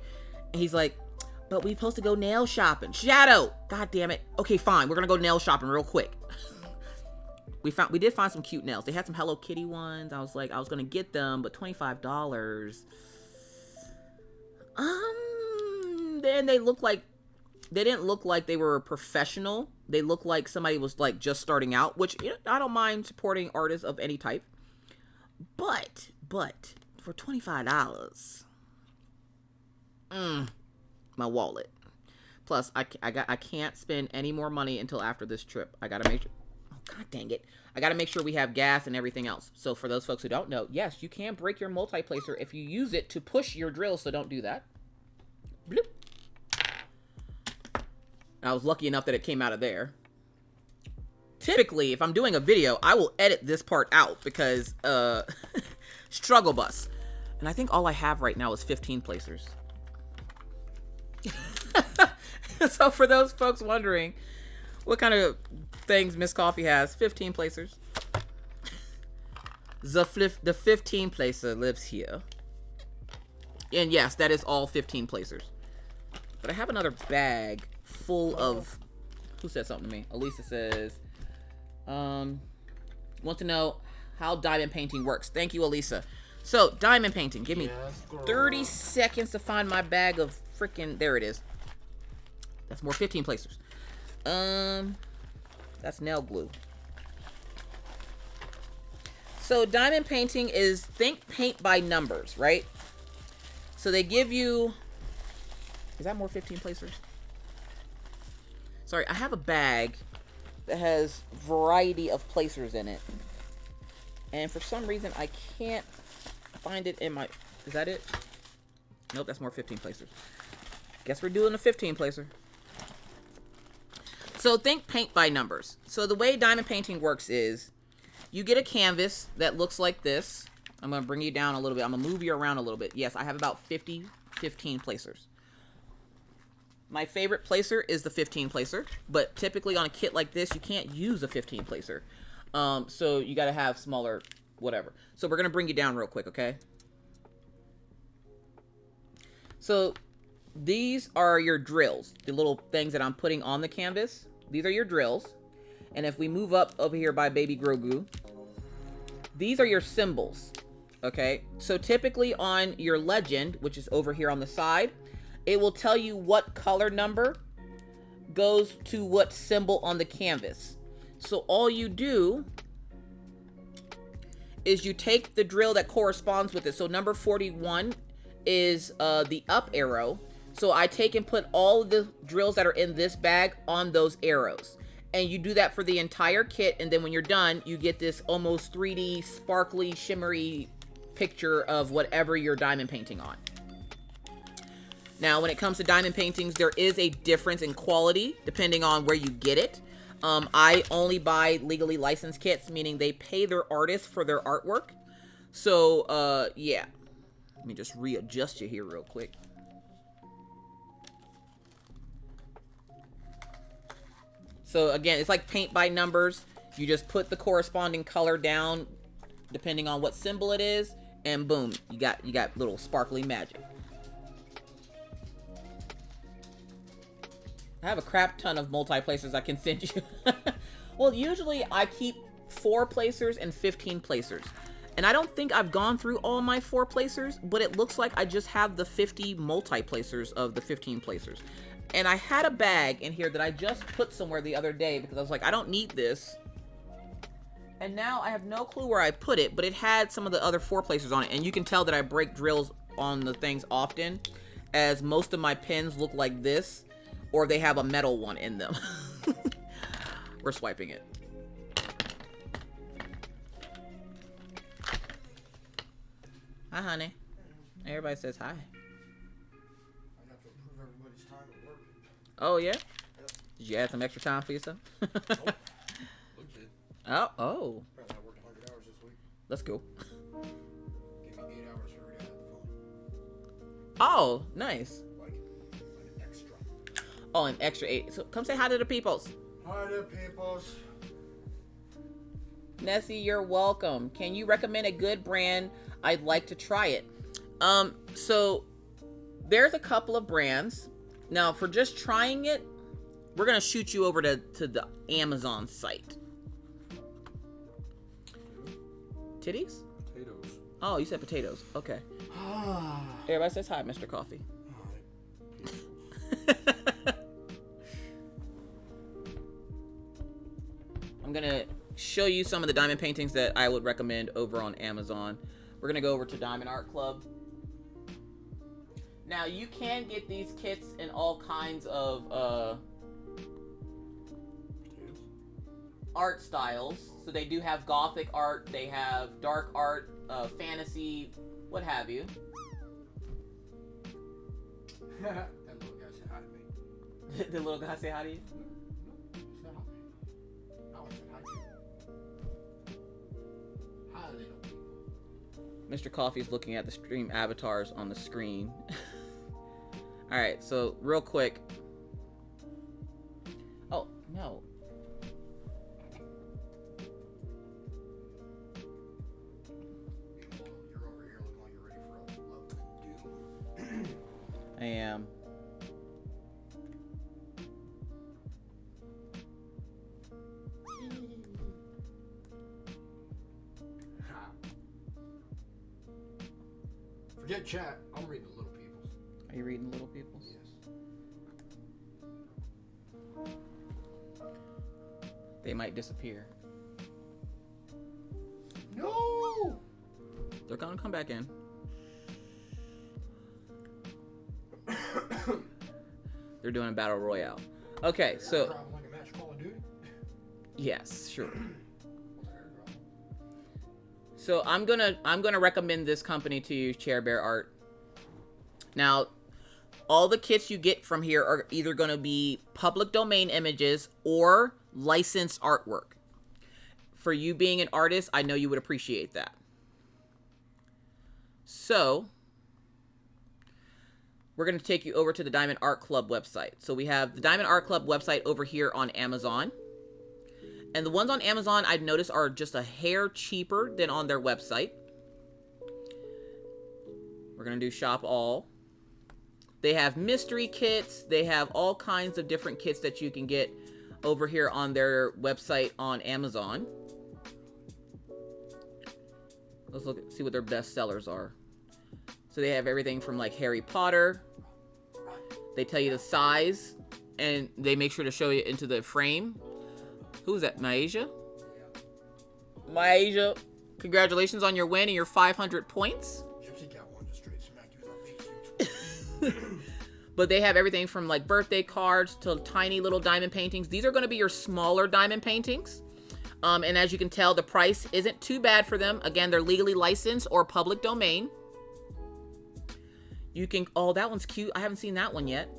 And he's like, but we're supposed to go nail shopping. Shadow! God damn it. Okay, fine. We're gonna go nail shopping real quick. We did find some cute nails. They had some Hello Kitty ones. I was like, I was gonna get them, but $25. Then they didn't look like they were professional. They looked like somebody was like just starting out, which, you know, I don't mind supporting artists of any type. But for $25, my wallet. Plus, I can't spend any more money until after this trip. I gotta make sure. Oh, god dang it! I gotta make sure we have gas and everything else. So for those folks who don't know, yes, you can break your multi-placer if you use it to push your drill. So don't do that. Bloop. I was lucky enough that it came out of there. Typically, if I'm doing a video, I will edit this part out because struggle bus. And I think all I have right now is 15 placers. So for those folks wondering what kind of things Miss Coffee has, 15 placers. The 15 placer lives here. And yes, that is all 15 placers. But I have another bag full of... Who said something to me? Elisa says, want to know how diamond painting works. Thank you, Elisa. So, diamond painting. Give me 30 seconds to find my bag of freaking... There it is. That's more 15 placers. That's nail glue. So, diamond painting is... Think paint by numbers, right? So, they give you... Is that more 15 placers? Sorry, I have a bag that has variety of placers in it. And for some reason, I can't find it in my... Is that it? Nope, that's more 15 placers. Guess we're doing a 15 placer. So think paint by numbers. So the way diamond painting works is you get a canvas that looks like this. I'm going to bring you down a little bit. I'm going to move you around a little bit. Yes, I have about 15 placers. My favorite placer is the 15 placer, but typically on a kit like this, you can't use a 15 placer. So you got to have smaller, whatever. So we're going to bring you down real quick, okay? So these are your drills, the little things that I'm putting on the canvas. These are your drills. And if we move up over here by Baby Grogu, these are your symbols, okay? So typically on your legend, which is over here on the side, it will tell you what color number goes to what symbol on the canvas. So all you do is you take the drill that corresponds with it. So number 41 is the up arrow. So I take and put all of the drills that are in this bag on those arrows. And you do that for the entire kit. And then when you're done, you get this almost 3D, sparkly, shimmery picture of whatever you're diamond painting on. Now, when it comes to diamond paintings, there is a difference in quality depending on where you get it. I only buy legally licensed kits, meaning they pay their artists for their artwork. So, yeah. Let me just readjust you here real quick. So, again, it's like paint by numbers. You just put the corresponding color down depending on what symbol it is, and boom, you got little sparkly magic. I have a crap ton of multi-placers I can send you. Well, usually I keep 4 placers and 15 placers. And I don't think I've gone through all my 4 placers, but it looks like I just have the 50 multi-placers of the 15 placers. And I had a bag in here that I just put somewhere the other day because I was like, I don't need this. And now I have no clue where I put it, but it had some of the other 4 placers on it. And you can tell that I break drills on the things often, as most of my pins look like this, or they have a metal one in them. We're swiping it. Hi, honey. Everybody says hi. I have to approve everybody's time at work. Oh, yeah? Did you add some extra time for yourself? Nope. Legit. Oh. Apparently I worked 100 hours this week. Let's go. Gave me 8 hours for every day I had the phone. Oh, nice. Like an extra. Oh, an extra 8. So come say hi to the peoples. Hi there, peoples. Nessie, you're welcome. Can you recommend a good brand? I'd like to try it. So there's a couple of brands. Now, for just trying it, we're going to shoot you over to the Amazon site. Titties? Potatoes. Oh, you said potatoes. Okay. Everybody says hi, Mr. Coffee. I'm going to show you some of the diamond paintings that I would recommend over on Amazon. We're going to go over to Diamond Art Club. Now you can get these kits in all kinds of art styles. So they do have gothic art, they have dark art, fantasy, what have you. That little guy said hi to me. The little guy say hi to you? He said hi. I said hi to you. Hi, little people. Mr. Coffee's looking at the stream avatars on the screen. Alright, so real quick. Oh, no. You're over here looking like you're ready for a love doom. I am. Forget chat. I'm reading the Little Peoples. Are you reading Little People's? Yes. They might disappear. No! They're gonna come back in. They're doing a battle royale. Okay, so Drop like a match Call of Duty? yes, sure. So I'm gonna recommend this company to you, Chair Bear Art. Now, all the kits you get from here are either gonna be public domain images or licensed artwork. For you being an artist, I know you would appreciate that. So we're gonna take you over to the Diamond Art Club website. So we have the Diamond Art Club website over here on Amazon. And the ones on Amazon, I've noticed, are just a hair cheaper than on their website. We're going to do shop all. They have mystery kits. They have all kinds of different kits that you can get over here on their website on Amazon. Let's look see what their best sellers are. So they have everything from like Harry Potter. They tell you the size, and they make sure to show you into the frame. Who's that? Myasia? Myasia, congratulations on your win and your 500 points. Gypsy got one just straight smacked you in the face. But they have everything from like birthday cards to tiny little diamond paintings. These are going to be your smaller diamond paintings. And as you can tell, the price isn't too bad for them. Again, they're legally licensed or public domain. You can, oh, that one's cute. I haven't seen that one yet.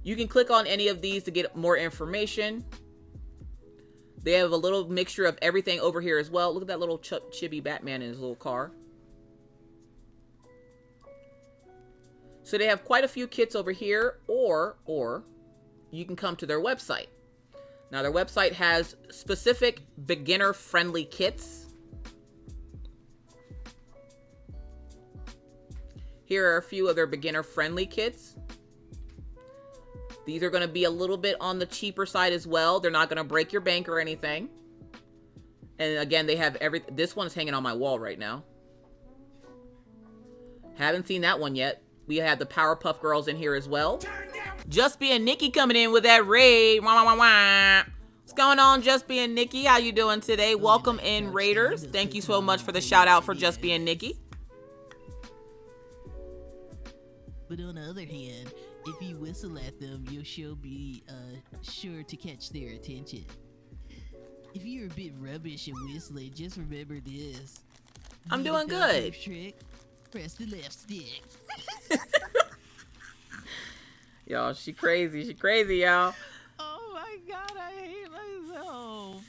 You can click on any of these to get more information. They have a little mixture of everything over here as well. Look at that little chibi Batman in his little car. So they have quite a few kits over here, or you can come to their website. Now their website has specific beginner-friendly kits. Here are a few of their beginner-friendly kits. These are going to be a little bit on the cheaper side as well. They're not going to break your bank or anything. And again, they have everything. This one's hanging on my wall right now. Haven't seen that one yet. We have the Powerpuff Girls in here as well. Just Being Nikki coming in with that raid. Wah, wah, wah, wah. What's going on, Just Being Nikki? How you doing today? Welcome in, Raiders. Thank you so much for the shout out for Just Being Nikki. But on the other hand, if you whistle at them, you'll sure be sure to catch their attention. If you're a bit rubbish at whistling, just remember this. I'm Need doing a good. Trick, press the left stick. Y'all, she crazy. She crazy, y'all. Oh my god, I hate myself.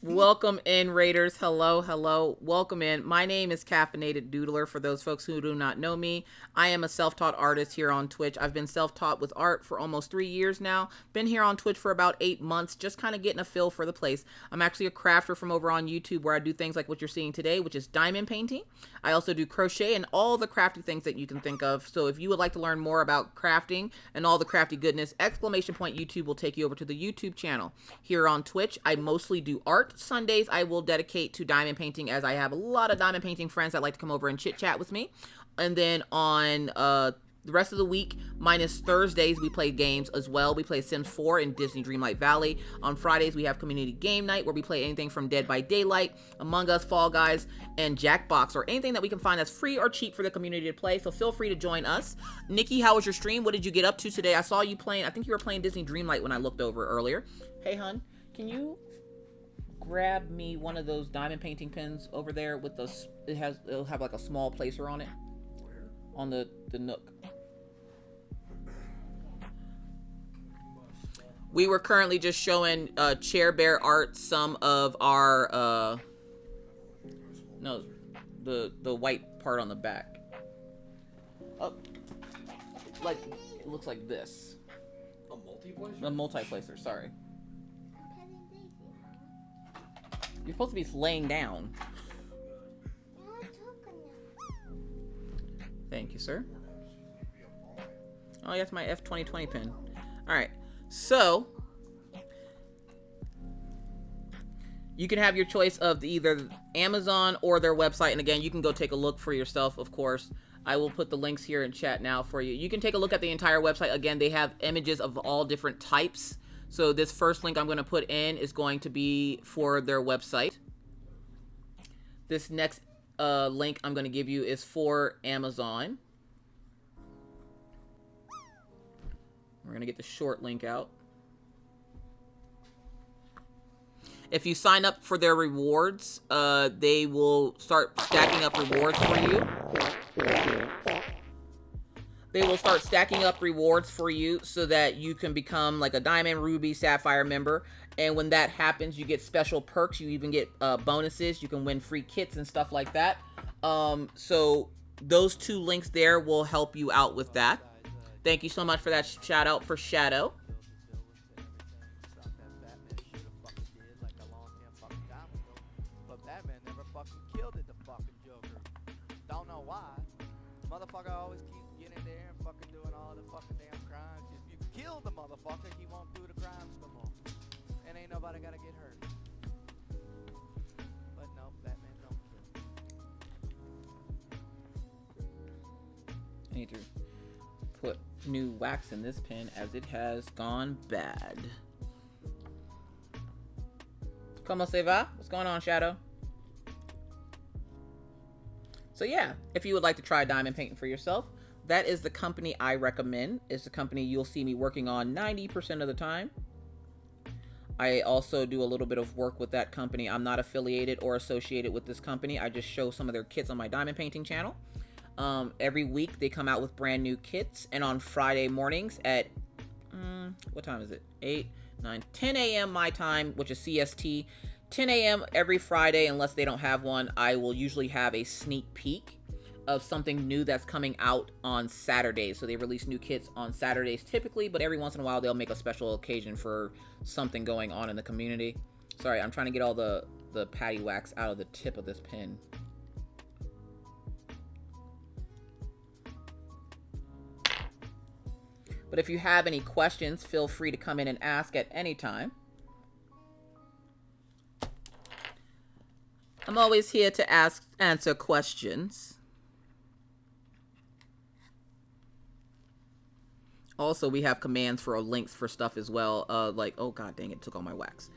Welcome in, Raiders. Hello, hello. Welcome in. My name is Caffeinated Doodler. For those folks who do not know me, I am a self-taught artist here on Twitch. I've been self-taught with art for almost 3 years now. Been here on Twitch for about 8 months, just kind of getting a feel for the place. I'm actually a crafter from over on YouTube where I do things like what you're seeing today, which is diamond painting. I also do crochet and all the crafty things that you can think of. So if you would like to learn more about crafting and all the crafty goodness, exclamation point YouTube will take you over to the YouTube channel. Here on Twitch, I mostly do art. Sundays I will dedicate to diamond painting, as I have a lot of diamond painting friends that like to come over and chit chat with me. And then on The rest of the week, minus Thursdays, we play games as well. We play Sims 4 in Disney Dreamlight Valley. On Fridays, we have community game night where we play anything from Dead by Daylight, Among Us, Fall Guys, and Jackbox, or anything that we can find that's free or cheap for the community to play. So feel free to join us. Nikki, how was your stream? What did you get up to today? I saw you playing, I think you were playing Disney Dreamlight when I looked over earlier. Hey, hun, can you grab me one of those diamond painting pens over there with the, it'll have like a small placer on it? Where? On the nook. We were currently just showing Chair Bear Art some of our no, the white part on the back. Oh, like it looks like this. A multiplacer? The multi-placer. Sorry. You're supposed to be laying down. Thank you, sir. Oh, yeah, that's my F2020 pin. All right. So, you can have your choice of either Amazon or their website. And again, you can go take a look for yourself, of course. I will put the links here in chat now for you. You can take a look at the entire website. Again, they have images of all different types. So this first link I'm going to put in is going to be for their website. This next link I'm going to give you is for Amazon. We're going to get the short link out. If you sign up for their rewards, they will start stacking up rewards for you. They will start stacking up rewards for you so that you can become like a Diamond, Ruby, Sapphire member. And when that happens, you get special perks. You even get bonuses. You can win free kits and stuff like that. So those two links there will help you out with that. Thank you so much for that shout out for Shadow. But Batman never fucking killed it, the fucking Joker. Don't know why. Motherfucker always keeps getting there and fucking doing all the fucking damn crimes. If you kill the motherfucker, he won't do the crimes no more. And ain't nobody gotta get hurt. But no, Batman don't kill. I need to put new wax in this pen as it has gone bad. Como se va? What's going on, Shadow? So yeah, if you would like to try diamond painting for yourself, that is the company I recommend. It's the company you'll see me working on 90% of the time. I also do a little bit of work with that company. I'm not affiliated or associated with this company. I just show some of their kits on my diamond painting channel. Every week they come out with brand new kits, and on Friday mornings at what time is it? 8, 9, 10 a.m. my time, which is CST. 10 a.m. every Friday, unless they don't have one, I will usually have a sneak peek of something new that's coming out on Saturdays. So they release new kits on Saturdays typically, but every once in a while they'll make a special occasion for something going on in the community. Sorry, I'm trying to get all the patty wax out of the tip of this pin. But if you have any questions, feel free to come in and ask at any time. I'm always here to answer questions. Also, we have commands for links for stuff as well. Like, oh god dang it, took all my wax.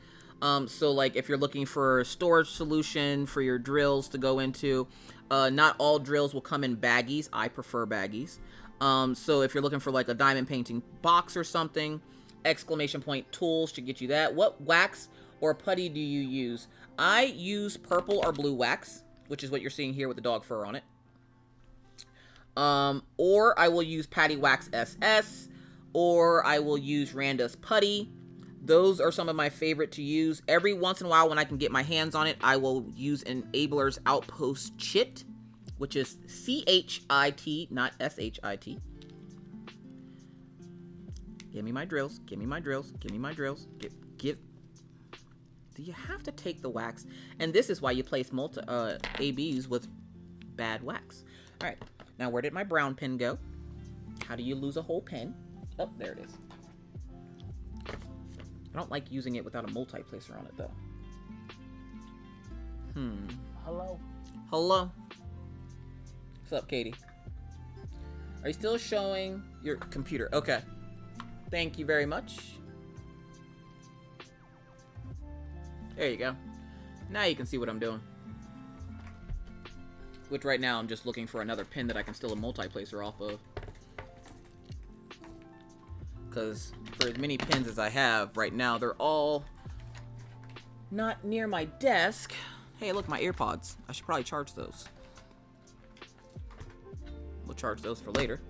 So like if you're looking for a storage solution for your drills to go into, not all drills will come in baggies. I prefer baggies. So if you're looking for like a diamond painting box or something, exclamation point tools should get you that. What wax or putty do you use? I use purple or blue wax, which is what you're seeing here with the dog fur on it. Or I will use Patty Wax SS, or I will use Randa's putty. Those are some of my favorite to use. Every once in a while when I can get my hands on it, I will use Enabler's Outpost Chit, which is C-H-I-T, not S-H-I-T. Give me my drills, give me my drills, give me my drills. Do you have to take the wax? And this is why you place ABs with bad wax. All right, now where did my brown pen go? How do you lose a whole pen? Oh, there it is. I don't like using it without a multi-placer on it, though. Hello? Hello? What's up, Katie? Are you still showing your computer? Okay. Thank you very much. There you go. Now you can see what I'm doing. Which right now I'm just looking for another pin that I can steal a multi-placer off of. Because for as many pins as I have right now, they're all not near my desk. Hey, look, my AirPods. I should probably charge those. We'll charge those for later.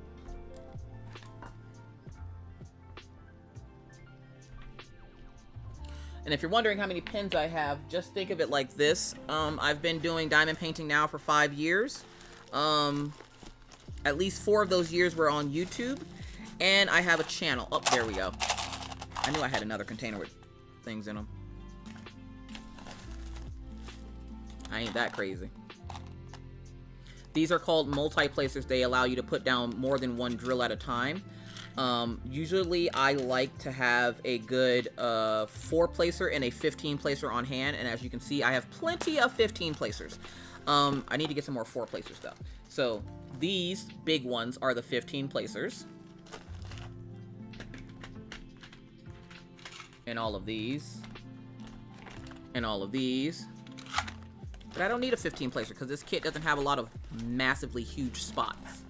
And if you're wondering how many pins I have, just think of it like this. I've been doing diamond painting now for 5 years. At least 4 of those years were on YouTube. And I have a channel. Oh, there we go. I knew I had another container with things in them. I ain't that crazy. These are called multi-placers. They allow you to put down more than one drill at a time. Usually I like to have a good 4-placer and a 15-placer on hand. And as you can see, I have plenty of 15-placers. I need to get some more 4-placers though. So these big ones are the 15-placers. And all of these. And all of these. But I don't need a 15-placer because this kit doesn't have a lot of massively huge spots.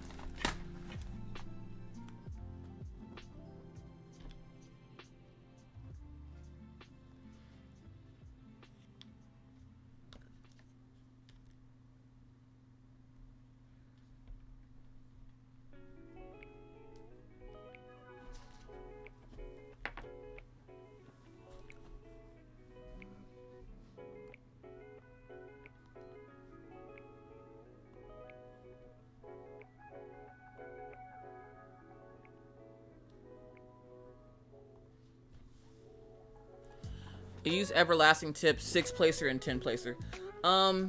I use everlasting tips, 6-placer and 10-placer. I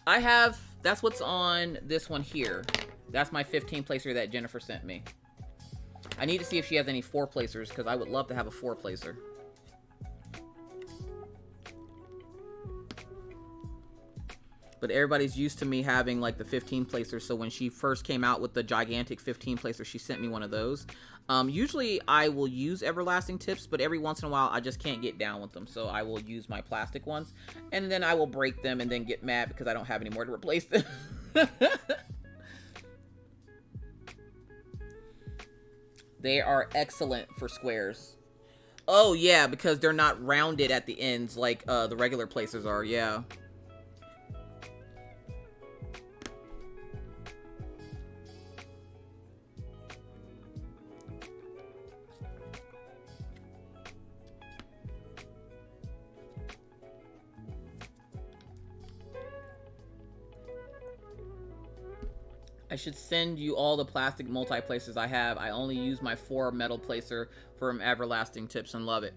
have, that's what's on this one here. That's my 15-placer that Jennifer sent me. I need to see if she has any 4-placers because I would love to have a 4-placer. But everybody's used to me having like the 15-placer, so when she first came out with the gigantic 15-placer, she sent me one of those. Usually I will use everlasting tips, but every once in a while I just can't get down with them, so I will use my plastic ones, and then I will break them and then get mad because I don't have any more to replace them. They are excellent for squares. Oh yeah, because they're not rounded at the ends like the regular placers are, yeah. I should send you all the plastic multi-placers I have. I only use my 4 metal placer from Everlasting Tips and love it.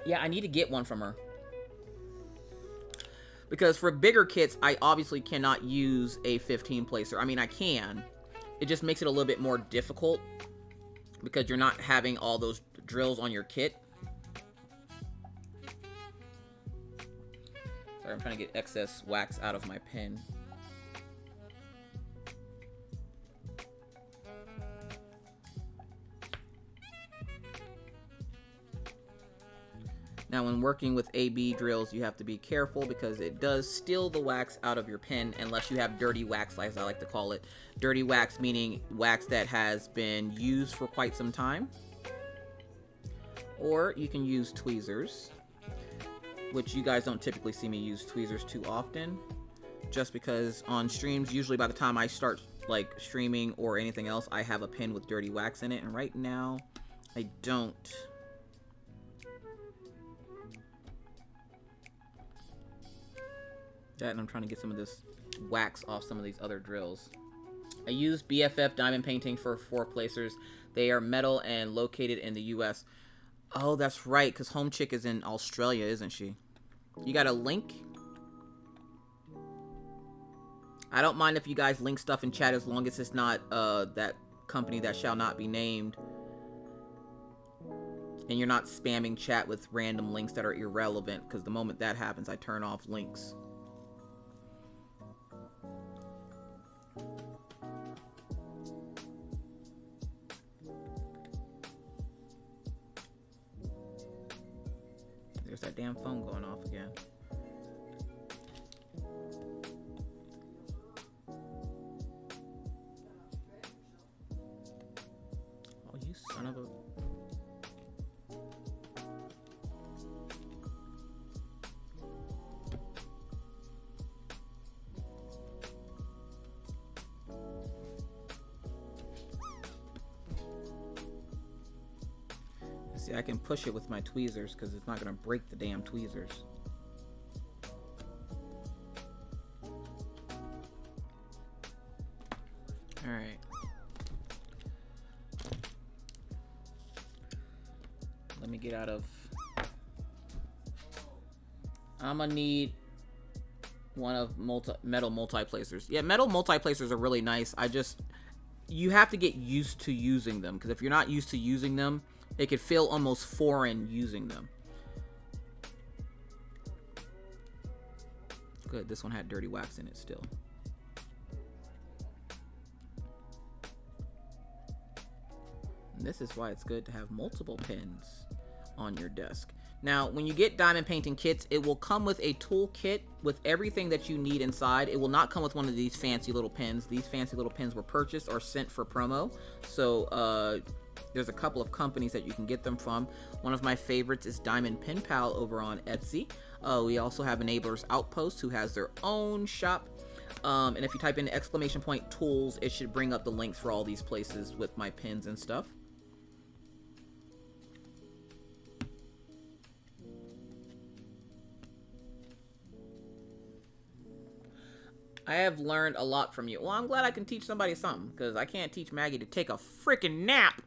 Yeah, I need to get one from her. Because for bigger kits, I obviously cannot use a 15 placer. I mean, I can. It just makes it a little bit more difficult because you're not having all those drills on your kit. Sorry, I'm trying to get excess wax out of my pen. Now, when working with AB drills, you have to be careful because it does steal the wax out of your pen unless you have dirty wax, as I like to call it. Dirty wax meaning wax that has been used for quite some time. Or you can use tweezers, which you guys don't typically see me use tweezers too often. Just because on streams, usually by the time I start like streaming or anything else, I have a pen with dirty wax in it. And right now, I don't. That, and I'm trying to get some of this wax off some of these other drills. I use BFF Diamond Painting for 4 placers. They are metal and located in the US. Oh, that's right, because Home Chick is in Australia, isn't she? You got a link? I don't mind if you guys link stuff in chat as long as it's not that company that shall not be named. And you're not spamming chat with random links that are irrelevant, because the moment that happens, I turn off links. There's that damn phone going off again. Oh, you son of a... See, I can push it with my tweezers because it's not going to break the damn tweezers. Alright. Let me get out of... I'm going to need one of metal multi-placers. Yeah, metal multi-placers are really nice. You have to get used to using them, because if you're not used to using them, it could feel almost foreign using them. Good, this one had dirty wax in it still. And this is why it's good to have multiple pens on your desk. Now, when you get diamond painting kits, it will come with a tool kit with everything that you need inside. It will not come with one of these fancy little pens. These fancy little pens were purchased or sent for promo. So, there's a couple of companies that you can get them from. One of my favorites is Diamond Pen Pal over on Etsy. We also have Enablers Outpost, who has their own shop. And if you type in !tools, it should bring up the links for all these places with my pens and stuff. I have learned a lot from you. Well, I'm glad I can teach somebody something, because I can't teach Maggie to take a freaking nap.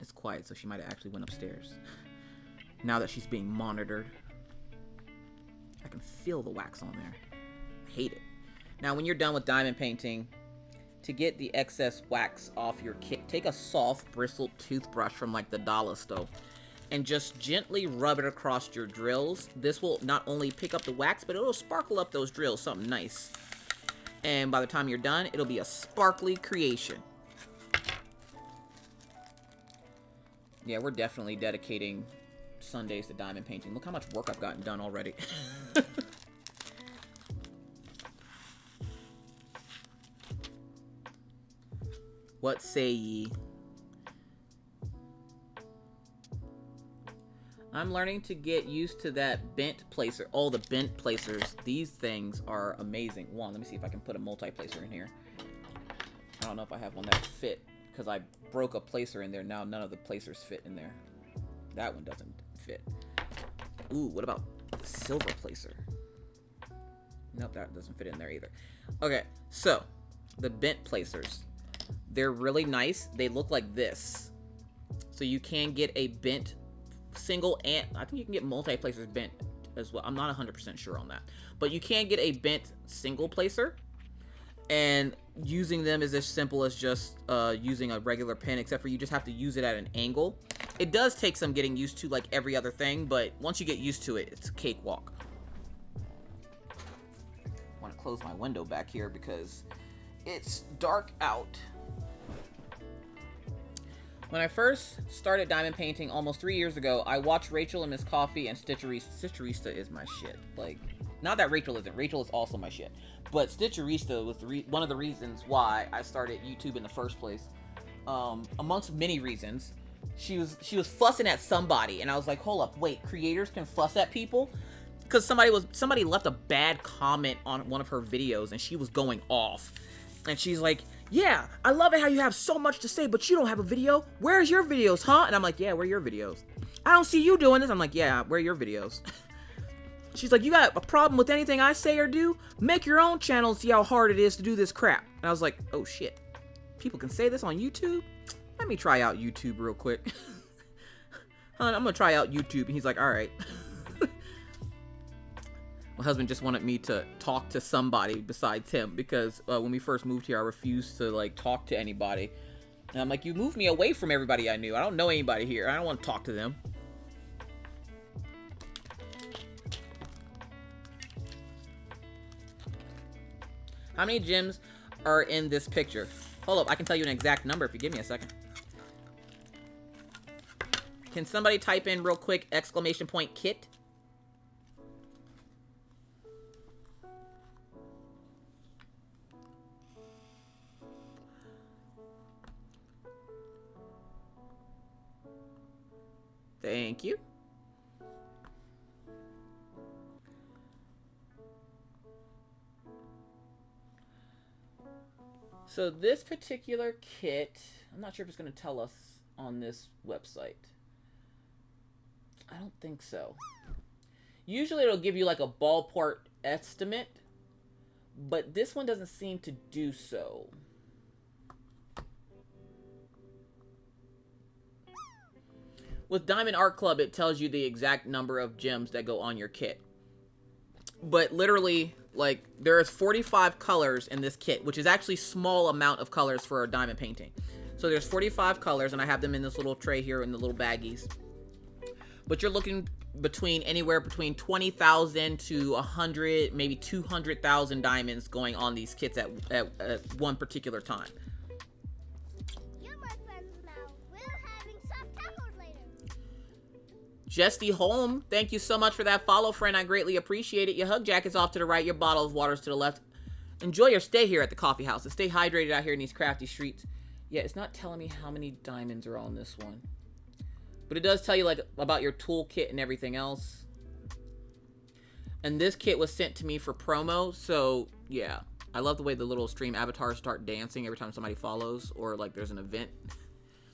It's quiet, so she might have actually went upstairs. Now that she's being monitored. I can feel the wax on there. I hate it. Now, when you're done with diamond painting, to get the excess wax off your kit, take a soft bristled toothbrush from like the dollar store and just gently rub it across your drills. This will not only pick up the wax, but it'll sparkle up those drills, something nice. And by the time you're done, it'll be a sparkly creation. Yeah, we're definitely dedicating Sundays to diamond painting. Look how much work I've gotten done already. What say ye? I'm learning to get used to that bent placer. Oh, the bent placers. These things are amazing. One, let me see if I can put a multi-placer in here. I don't know if I have one that fit, because I broke a placer in there. Now none of the placers fit in there. That one doesn't fit. Ooh, what about the silver placer? Nope, that doesn't fit in there either. Okay, so the bent placers. They're really nice. They look like this. So you can get a bent single, and I think you can get multi-placers bent as well. I'm not 100% sure on that. But you can get a bent single placer. And using them is as simple as just using a regular pen, except for you just have to use it at an angle. It does take some getting used to, like every other thing, but once you get used to it, it's a cakewalk. I want to close my window back here because it's dark out. When I first started diamond painting almost 3 years ago, I watched Rachel and Miss Coffee and Stitcherista. Stitcherista is my shit. Like, not that Rachel isn't. Rachel is also my shit. But Stitcherista was one of the reasons why I started YouTube in the first place. Amongst many reasons. She was fussing at somebody, and I was like, hold up, wait, creators can fuss at people? Because somebody left a bad comment on one of her videos, and she was going off. And she's like, yeah, I love it how you have so much to say, but you don't have a video. Where's your videos, huh? And I'm like, yeah, where are your videos? I don't see you doing this. I'm like, yeah, where are your videos? She's like, you got a problem with anything I say or do? Make your own channel and see how hard it is to do this crap. And I was like, oh shit. People can say this on YouTube? Let me try out YouTube real quick. I'm gonna try out YouTube. And he's like, all right. My husband just wanted me to talk to somebody besides him because when we first moved here, I refused to like talk to anybody. And I'm like, you moved me away from everybody I knew. I don't know anybody here. I don't want to talk to them. How many gems are in this picture? Hold up, I can tell you an exact number if you give me a second. Can somebody type in real quick exclamation point kit? Thank you. So this particular kit, I'm not sure if it's going to tell us on this website. I don't think so. Usually it'll give you like a ballpark estimate, but this one doesn't seem to do so. With Diamond Art Club, it tells you the exact number of gems that go on your kit. But literally, like, there's 45 colors in this kit, which is actually small amount of colors for a diamond painting. So there's 45 colors, and I have them in this little tray here in the little baggies. But you're looking between anywhere between 20,000 to 100, maybe 200,000 diamonds going on these kits at one particular time. You're my friends now. We're having soft tacos later. Jesty Holm, thank you so much for that follow, friend. I greatly appreciate it. Your hug jacket's off to the right. Your bottle of water's to the left. Enjoy your stay here at the coffee house and stay hydrated out here in these crafty streets. Yeah, it's not telling me how many diamonds are on this one. But it does tell you, like, about your toolkit and everything else. And this kit was sent to me for promo, so, yeah. I love the way the little stream avatars start dancing every time somebody follows, or, like, there's an event.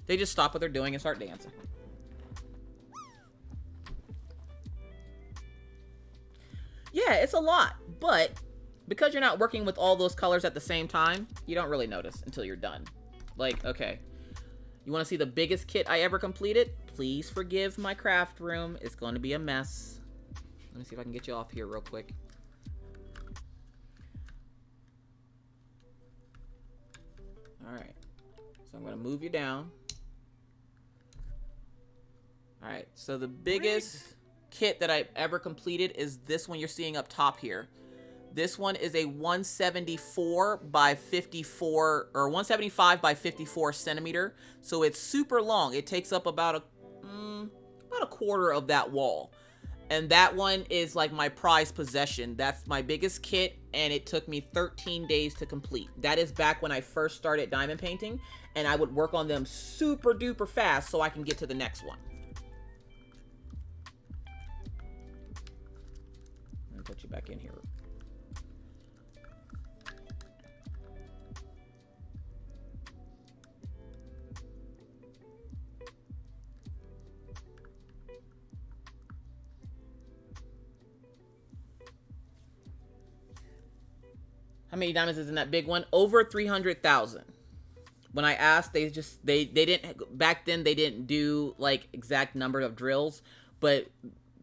They just stop what they're doing and start dancing. Yeah, it's a lot, but because you're not working with all those colors at the same time, you don't really notice until you're done. Like, okay. You want to see the biggest kit I ever completed? Please forgive my craft room. It's going to be a mess. Let me see if I can get you off here real quick. Alright. So I'm going to move you down. Alright. So the biggest kit that I've ever completed is this one you're seeing up top here. This one is a 174 by 54, or 175 by 54 centimeter. So it's super long. It takes up about a quarter of that wall. And that one is like my prized possession. That's my biggest kit, and it took me 13 days to complete. That is back when I first started diamond painting, and I would work on them super duper fast so I can get to the next one. Let me put you back in here. How many diamonds is in that big one? Over 300,000. When I asked, they didn't, back then they didn't do like exact number of drills, but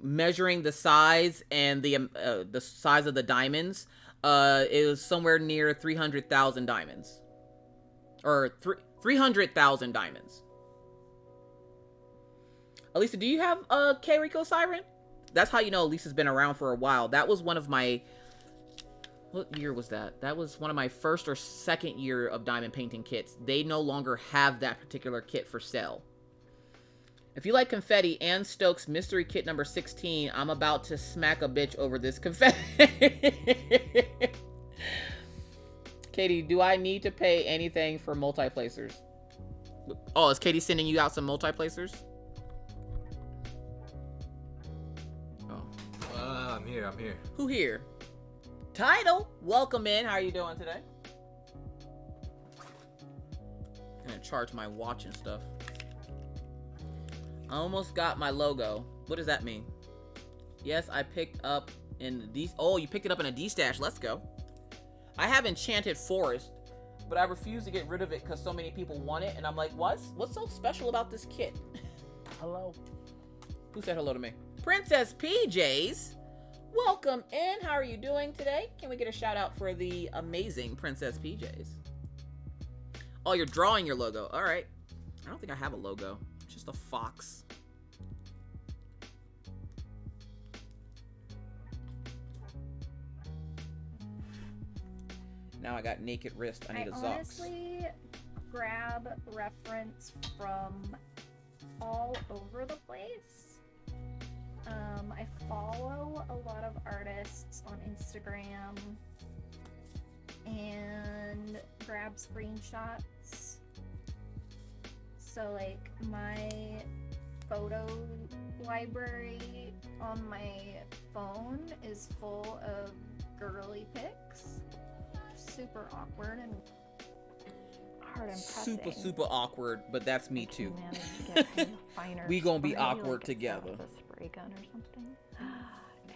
measuring the size and the size of the diamonds, it was somewhere near 300,000 diamonds. Or 300,000 diamonds. Elisa, do you have K Rico Siren? That's how you know Elisa's been around for a while. That was one of my... What year was that? That was one of my first or second year of diamond painting kits. They no longer have that particular kit for sale. If you like confetti and Stokes mystery kit number 16, I'm about to smack a bitch over this confetti. Katie, do I need to pay anything for multi-placers? Oh, is Katie sending you out some multi-placers? Oh. I'm here. Who here? Title, welcome in. How are you doing today? I'm gonna charge my watch and stuff. I almost got my logo. What does that mean? Yes, I picked up in D. Oh, you picked it up in a D stash. Let's go. I have Enchanted Forest, but I refuse to get rid of it because so many people want it, and I'm like, what's so special about this kit? Hello. Who said hello to me? Princess PJs. Welcome in. How are you doing today? Can we get a shout out for the amazing Princess PJs? Oh, you're drawing your logo. All right. I don't think I have a logo. It's just a fox. Now I got naked wrist. I need a Zox. honestly grab reference from all over the place. I follow a lot of artists on Instagram and grab screenshots. So like my photo library on my phone is full of girly pics. Super awkward and hard and pressing. Super awkward, but that's me too. Managed to get kind of finer We gonna be spray, awkward like it's out together. of a spray gun or something.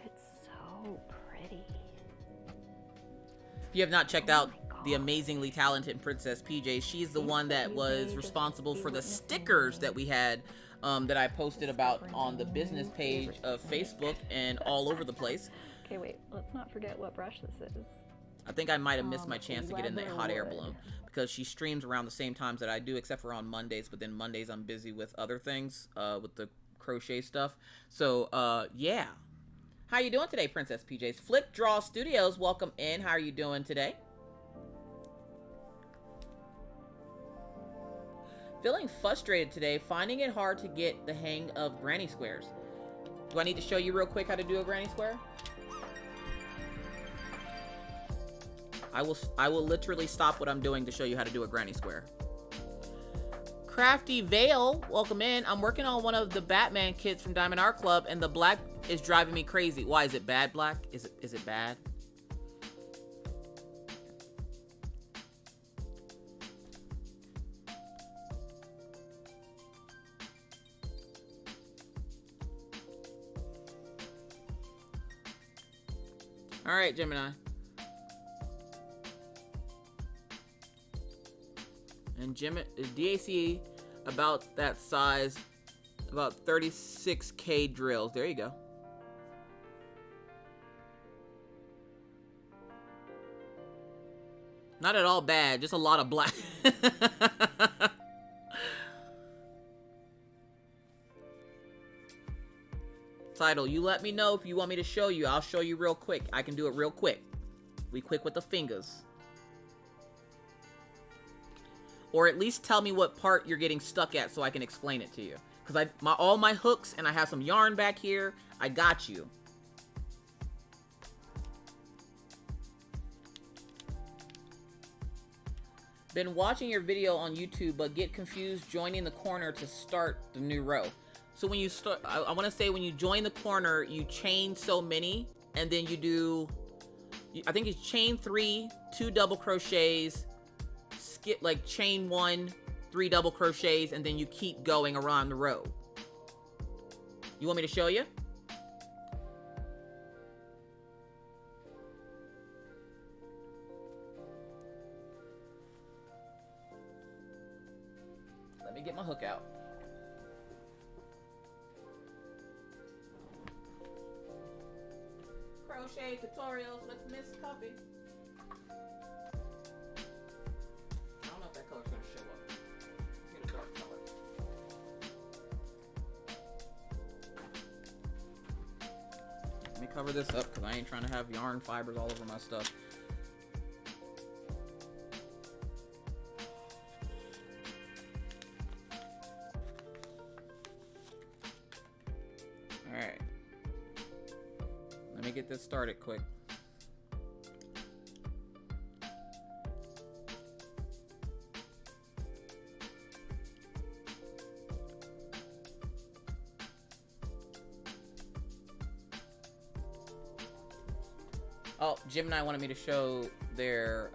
It's so pretty. If you have not checked out the amazingly talented Princess PJ, she's the one that was responsible for the stickers that we had that I posted about on the business page of Facebook and all over the place. Okay, wait. Let's not forget what brush this is. I think I might have missed my chance to get in that hot air balloon because she streams around the same times that I do, except for on Mondays. But then Mondays I'm busy with other things, with the crochet stuff. So, yeah. How you doing today, Princess PJ's? Flip Draw Studios, welcome in. How are you doing today? Feeling frustrated today, finding it hard to get the hang of granny squares. Do I need to show you real quick how to do a granny square? I will literally stop what I'm doing to show you how to do a granny square. Crafty Vale, welcome in. I'm working on one of the Batman kits from Diamond Art Club, and the black is driving me crazy. Why is it bad, black? Is it bad? All right, Gemini. And DAC about that size, about 36K drills. There you go. Not at all bad, just a lot of black. Title, you let me know if you want me to show you. I'll show you real quick. I can do it real quick. We quick with the fingers. Or at least tell me what part you're getting stuck at so I can explain it to you. Because all my hooks, and I have some yarn back here. I got you. Been watching your video on YouTube, but get confused joining the corner to start the new row. So when you start, I want to say when you join the corner, you chain so many, and then you do, I think it's chain 3, 2 double crochets, skip like chain 1, 3 double crochets, and then you keep going around the row. You want me to show you? Let me get my hook out. Crochet tutorials with Miss Coffee. I don't know if that color's gonna show up. Let's get a dark color. Let me cover this up because I ain't trying to have yarn fibers all over my stuff. Alright. Let me get this started quick. Oh, Gemini wanted me to show their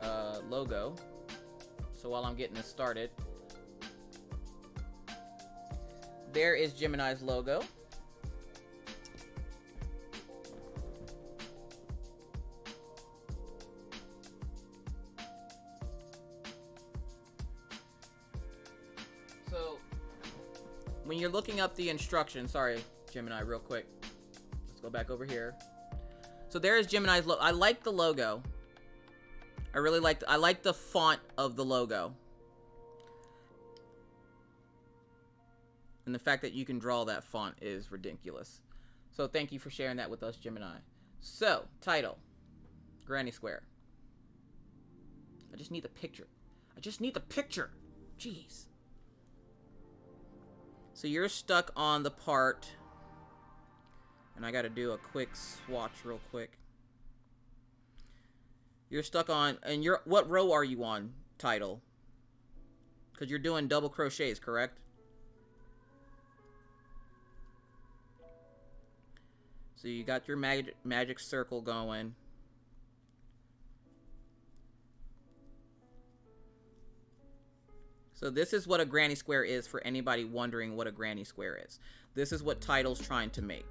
logo. So while I'm getting this started, there is Gemini's logo. So when you're looking up the instructions, sorry, Gemini, real quick. Let's go back over here. So there is Gemini's logo. I like the logo. I really like I like the font of the logo. And the fact that you can draw that font is ridiculous. So thank you for sharing that with us, Gemini. So, title. Granny Square. I just need the picture. I just need the picture. Jeez. So you're stuck on the part, and I gotta do a quick swatch real quick. You're stuck on, and what row are you on, Title? Because you're doing double crochets, correct? So you got your magic circle going. So this is what a granny square is for anybody wondering what a granny square is. This is what Title's trying to make.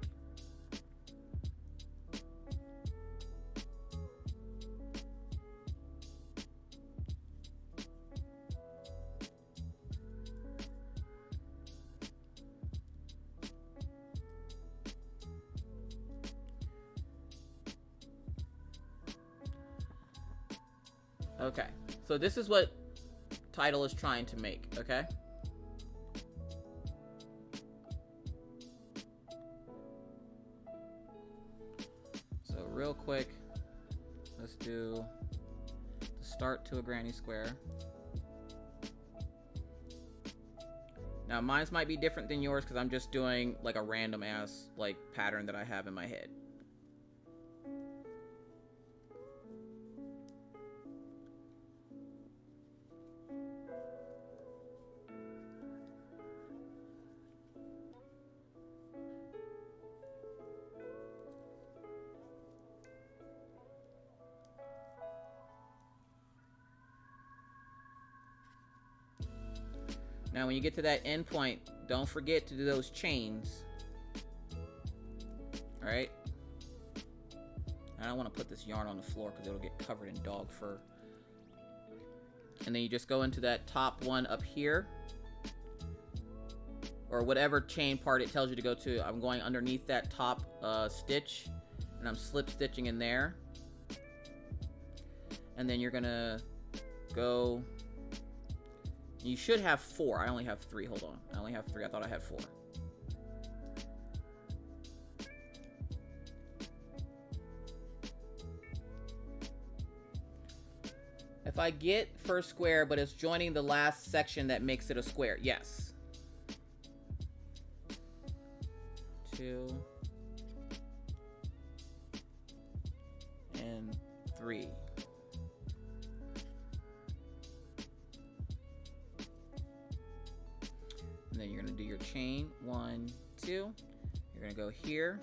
Okay, so this is what Title is trying to make, okay? So real quick, let's do the start to a granny square. Now mine's might be different than yours because I'm just doing like a random ass like pattern that I have in my head. Now when you get to that end point, don't forget to do those chains. Alright? I don't want to put this yarn on the floor because it'll get covered in dog fur. And then you just go into that top one up here. Or whatever chain part it tells you to go to. I'm going underneath that top stitch. And I'm slip stitching in there. And then you're going to go... You should have 4. I only have 3. Hold on. I only have 3. I thought I had 4. If I get first square, but it's joining the last section that makes it a square. Yes. 2. And 3. And then you're going to do your chain, 1, 2. You're going to go here.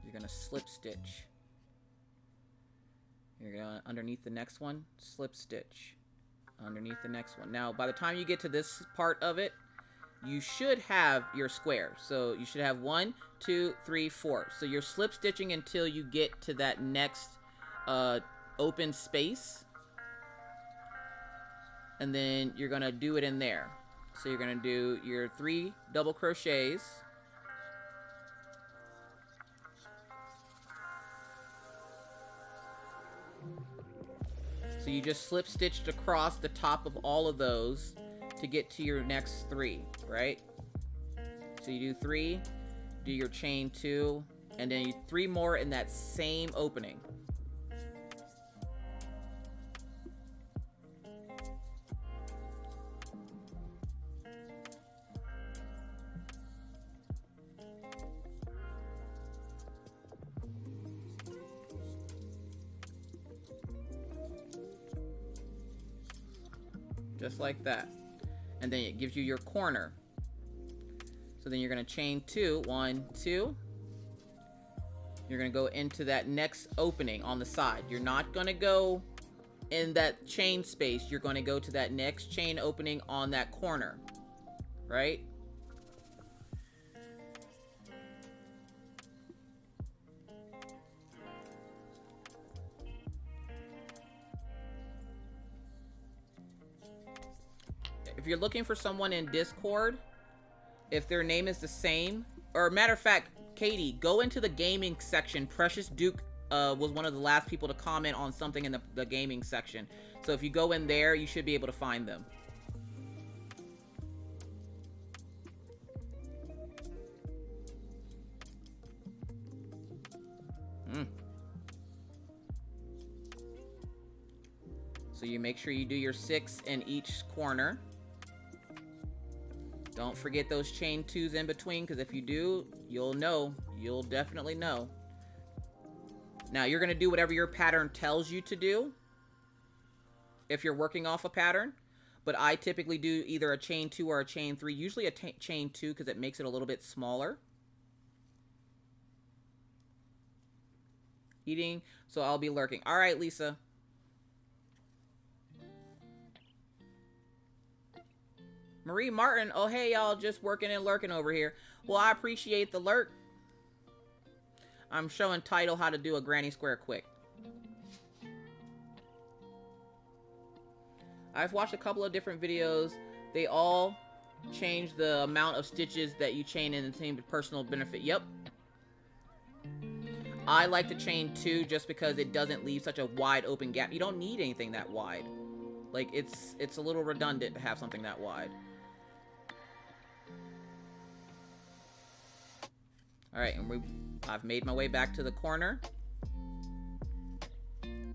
You're going to slip stitch. You're going to, underneath the next one, slip stitch. Underneath the next one. Now, by the time you get to this part of it, you should have your square. So you should have 1, 2, 3, 4. So you're slip stitching until you get to that next open space. And then you're going to do it in there. So you're going to do your 3 double crochets. So you just slip stitched across the top of all of those to get to your next 3, right? So you do 3, do your chain 2, and then you 3 more in that same opening. Just like that. And then it gives you your corner. So then you're going to chain 2, 1, 2. You're going to go into that next opening on the side. You're not going to go in that chain space. You're going to go to that next chain opening on that corner. Right? If you're looking for someone in Discord, if their name is the same, or matter of fact, Katie, go into the gaming section. Precious Duke was one of the last people to comment on something in the gaming section. So if you go in there, you should be able to find them. So you make sure you do your 6 in each corner. Don't forget those chain 2s in between, because if you do, you'll know. You'll definitely know. Now, you're going to do whatever your pattern tells you to do if you're working off a pattern. But I typically do either a chain 2 or a chain 3. Usually a chain 2 because it makes it a little bit smaller. Eating, so I'll be lurking. All right, Lisa. Marie Martin, oh hey y'all, just working and lurking over here. Well, I appreciate the lurk. I'm showing Title how to do a granny square quick. I've watched a couple of different videos. They all change the amount of stitches that you chain in the same personal benefit. Yep. I like to chain 2 just because it doesn't leave such a wide open gap. You don't need anything that wide. Like, it's a little redundant to have something that wide. Alright, and I've made my way back to the corner. 1,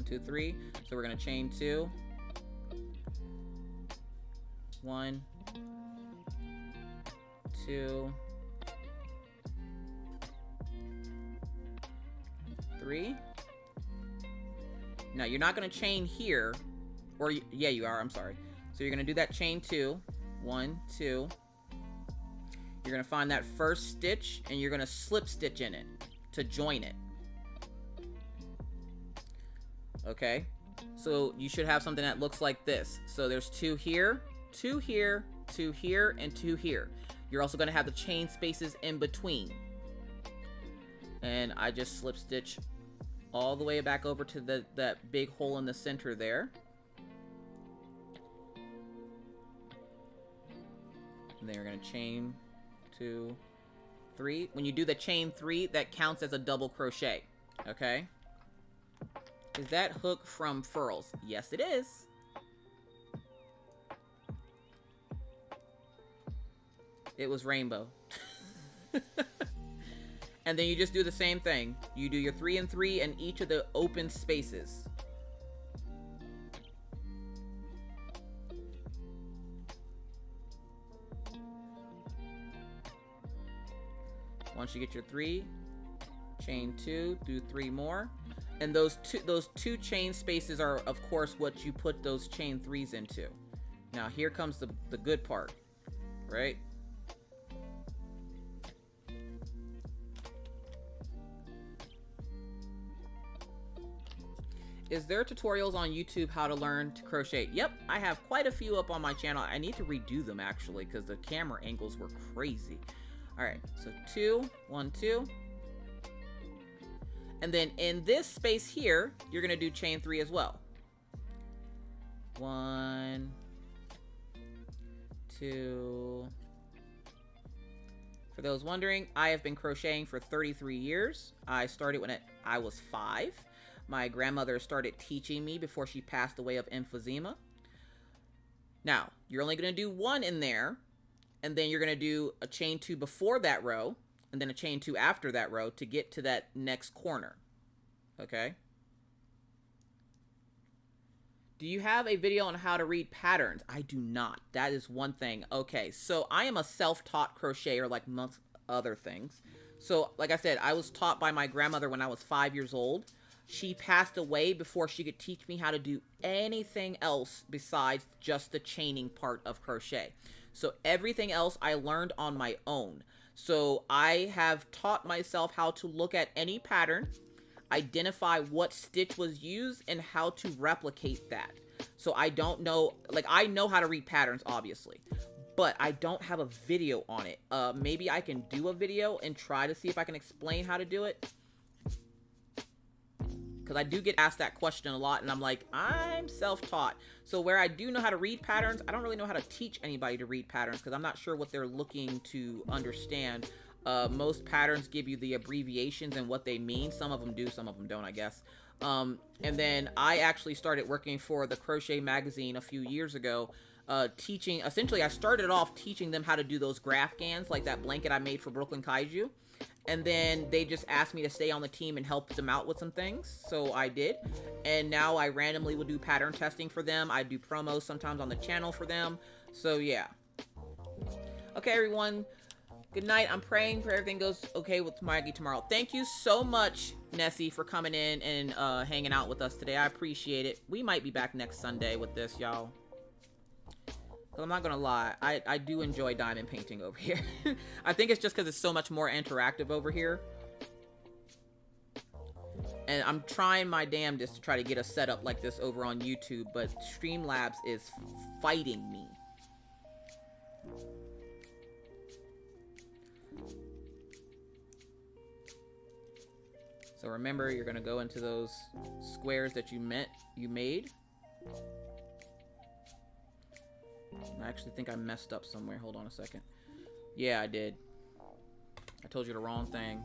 2, 3. So we're gonna chain 2. 1, 2, 3. Now you're not gonna chain here, or yeah, you are. I'm sorry. So you're gonna do that chain 2. 1, 2. You're gonna find that first stitch, and you're gonna slip stitch in it to join it. Okay, so you should have something that looks like this. So there's 2 here, 2 here, 2 here, and 2 here. You're also gonna have the chain spaces in between. And I just slip stitch all the way back over to that big hole in the center there. And then you're gonna chain 2, 3. When you do the chain 3, that counts as a double crochet. Okay. Is that hook from Furls? Yes, it is. It was rainbow. And then you just do the same thing. You do your 3 and 3 in each of the open spaces. Once you get your 3, chain 2, do 3 more. And those two chain spaces are, of course, what you put those chain 3s into. Now, here comes the good part, right? Is there tutorials on YouTube how to learn to crochet? Yep, I have quite a few up on my channel. I need to redo them, actually, because the camera angles were crazy. All right, so 2, 1, 2. And then in this space here, you're going to do chain 3 as well. 1, 2. For those wondering, I have been crocheting for 33 years. I started when I was 5. My grandmother started teaching me before she passed away of emphysema. Now, you're only going to do 1 in there, and then you're going to do a chain 2 before that row, and then a chain 2 after that row to get to that next corner. Okay? Do you have a video on how to read patterns? I do not. That is one thing. Okay, so I am a self-taught crocheter like most other things. So, like I said, I was taught by my grandmother when I was 5 years old. She passed away before she could teach me how to do anything else besides just the chaining part of crochet. So everything else I learned on my own. So I have taught myself how to look at any pattern, identify what stitch was used, and how to replicate that. So I don't know, like I know how to read patterns, obviously, but I don't have a video on it. Maybe I can do a video and try to see if I can explain how to do it. Because I do get asked that question a lot, and I'm like, I'm self-taught. So where I do know how to read patterns, I don't really know how to teach anybody to read patterns because I'm not sure what they're looking to understand. Most patterns give you the abbreviations and what they mean. Some of them do, some of them don't, I guess. And then I actually started working for the Crochet magazine a few years ago, teaching, essentially I started off teaching them how to do those graph gans, like that blanket I made for Brooklyn Kaiju. And then they just asked me to stay on the team and help them out with some things. So I did. And now I randomly will do pattern testing for them. I do promos sometimes on the channel for them. So yeah. Okay, everyone. Good night. I'm praying for everything goes okay with Maggie tomorrow. Thank you so much, Nessie, for coming in and hanging out with us today. I appreciate it. We might be back next Sunday with this, y'all. I'm not gonna lie, I do enjoy diamond painting over here. I think it's just because it's so much more interactive over here. And I'm trying my damnedest to try to get a setup like this over on YouTube, but Streamlabs is fighting me. So remember, you're gonna go into those squares that you made. I actually think I messed up somewhere. Hold on a second. Yeah, I did. I told you the wrong thing.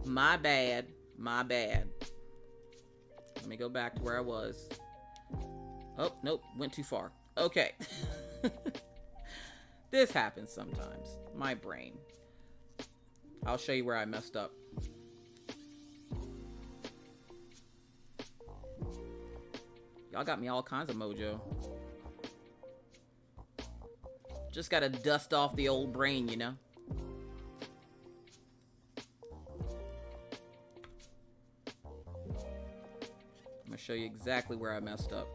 My bad. My bad. Let me go back to where I was. Oh, nope. Went too far. Okay. This happens sometimes. My brain. I'll show you where I messed up. Y'all got me all kinds of mojo. Just gotta dust off the old brain, you know? I'm gonna show you exactly where I messed up.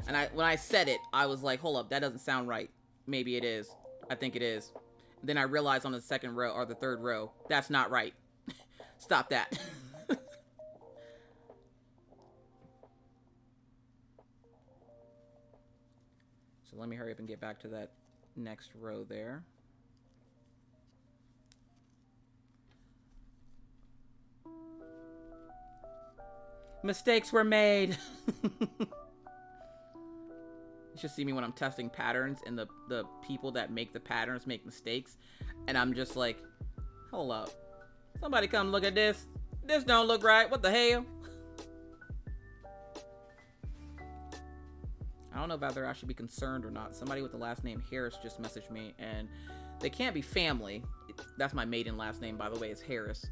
And when I said it, I was like, hold up, that doesn't sound right. Maybe it is. I think it is. Then I realized on the second row, or the third row, that's not right. Stop that. So let me hurry up and get back to that next row there. Mistakes were made. You should see me when I'm testing patterns and the people that make the patterns make mistakes. And I'm just like, hold up. Somebody come look at this. This don't look right. What the hell? I don't know whether I should be concerned or not. Somebody with the last name Harris just messaged me, and they can't be family. That's my maiden last name, by the way, is Harris.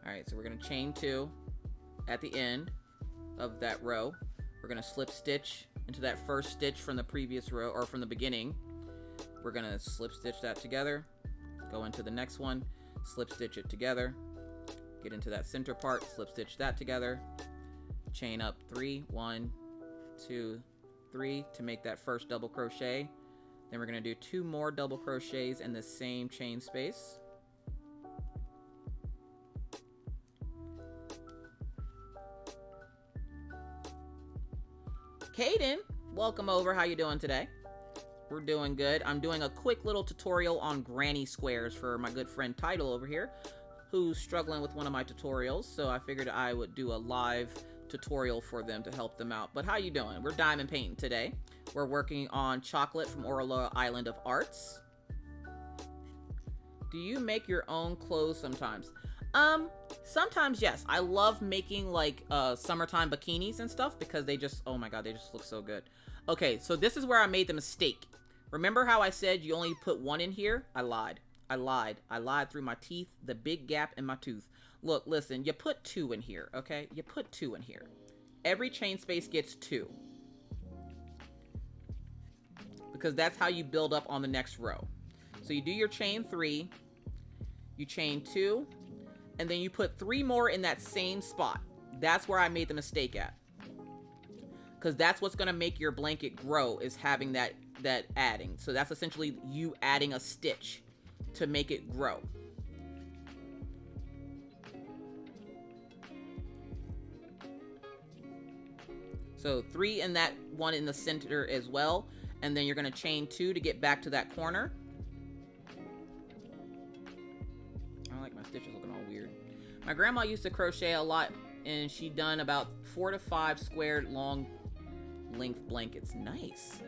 Alright, so we're going to chain 2 at the end of that row. We're going to slip stitch into that first stitch from the previous row, or from the beginning. We're going to slip stitch that together, go into the next one, slip stitch it together, get into that center part, slip stitch that together, chain up 3, 1, 2, 3 to make that first double crochet. Then we're going to do 2 more double crochets in the same chain space. Kaden, welcome over. How you doing today? We're doing good. I'm doing a quick little tutorial on granny squares for my good friend Tidal over here, who's struggling with one of my tutorials. So I figured I would do a live tutorial for them to help them out. But how you doing? We're diamond painting today. We're working on Chocolate from Orla Island of Arts. Do you make your own clothes sometimes? Sometimes, yes. I love making like summertime bikinis and stuff because they just, oh my god, they just look so good. Okay, so this is where I made the mistake. Remember how I said you only put 1 in here? I lied. I lied through my teeth, the big gap in my tooth. Look, listen, you put 2 in here, okay? You put 2 in here. Every chain space gets 2. Because that's how you build up on the next row. So you do your chain 3, you chain 2, and then you put 3 more in that same spot. That's where I made the mistake at. Because that's what's going to make your blanket grow, is having that adding. So that's essentially you adding a stitch to make it grow. So 3 in that one in the center as well. And then you're going to chain 2 to get back to that corner. I don't like my stitches looking all weird. My grandma used to crochet a lot, and she done about 4 to 5 square long length blankets. Nice.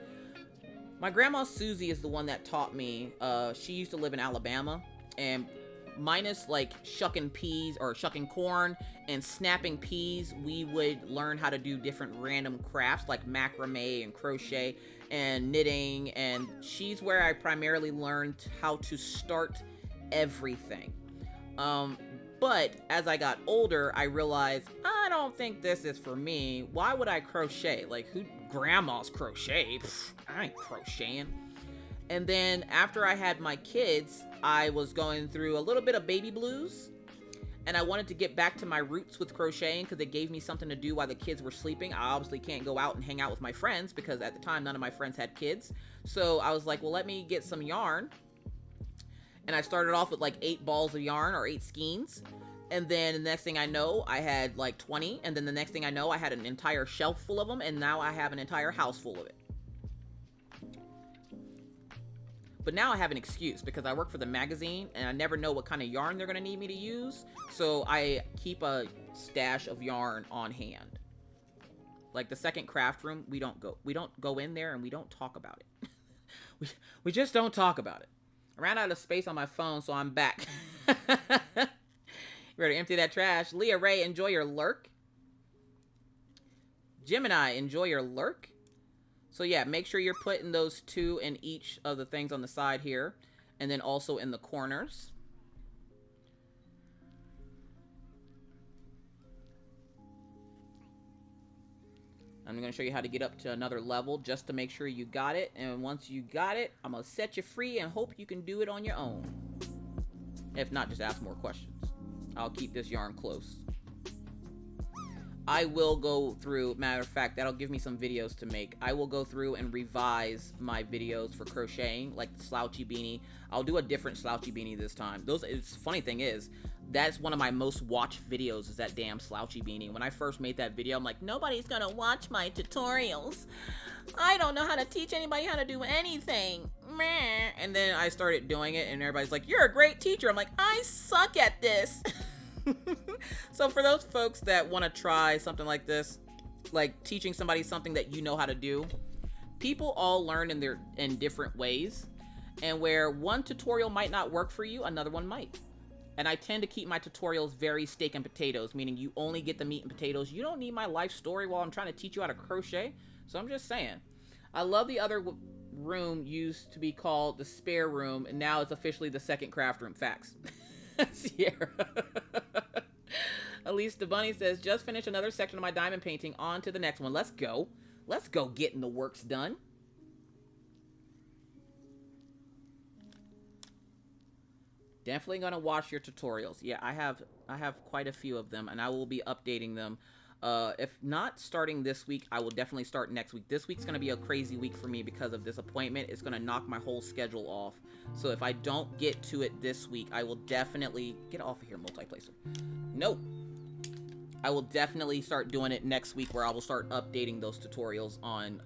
My grandma Susie is the one that taught me. She used to live in Alabama, and minus like shucking peas or shucking corn and snapping peas, we would learn how to do different random crafts like macrame and crochet and knitting, and she's where I primarily learned how to start everything. But as I got older, I realized I don't think this is for me. Why would I crochet? Like, who? Grandma's crochet? Pfft, I ain't crocheting. And then after I had my kids, I was going through a little bit of baby blues. And I wanted to get back to my roots with crocheting because it gave me something to do while the kids were sleeping. I obviously can't go out and hang out with my friends because at the time, none of my friends had kids. So I was like, well, let me get some yarn. And I started off with like 8 balls of yarn or 8 skeins. And then the next thing I know, I had like 20. And then the next thing I know, I had an entire shelf full of them. And now I have an entire house full of it. But now I have an excuse because I work for the magazine and I never know what kind of yarn they're going to need me to use. So I keep a stash of yarn on hand. Like the second craft room, we don't go in there and we don't talk about it. we just don't talk about it. I ran out of space on my phone, so I'm back. Ready to empty that trash. Leah Ray, enjoy your lurk. Gemini, enjoy your lurk. So yeah, make sure you're putting those 2 in each of the things on the side here. And then also in the corners. I'm going to show you how to get up to another level just to make sure you got it. And once you got it, I'm going to set you free and hope you can do it on your own. If not, just ask more questions. I'll keep this yarn close. I will go through, matter of fact, that'll give me some videos to make. I will go through and revise my videos for crocheting, like the slouchy beanie. I'll do a different slouchy beanie this time. Funny thing is, that's one of my most watched videos is that damn slouchy beanie. When I first made that video, I'm like, nobody's gonna watch my tutorials. I don't know how to teach anybody how to do anything. Meh. And then I started doing it and everybody's like, you're a great teacher. I'm like, I suck at this. So for those folks that want to try something like this, like teaching somebody something that you know how to do, people all learn in different ways, and where one tutorial might not work for you, another one might. And I tend to keep my tutorials very steak and potatoes, meaning you only get the meat and potatoes. You don't need my life story while I'm trying to teach you how to crochet. So I'm just saying. I love the other room used to be called the spare room, and now it's officially the second craft room. Facts. Sierra. Elise the Bunny says, just finished another section of my diamond painting. On to the next one. Let's go. Let's go getting the works done. Definitely gonna watch your tutorials. Yeah, I have quite a few of them, and I will be updating them. If not starting this week, I will definitely start next week. This week's gonna be a crazy week for me because of this appointment. It's gonna knock my whole schedule off. So if I don't get to it this week, I will definitely get off of here, multiplacer. Nope. I will definitely start doing it next week, where I will start updating those tutorials on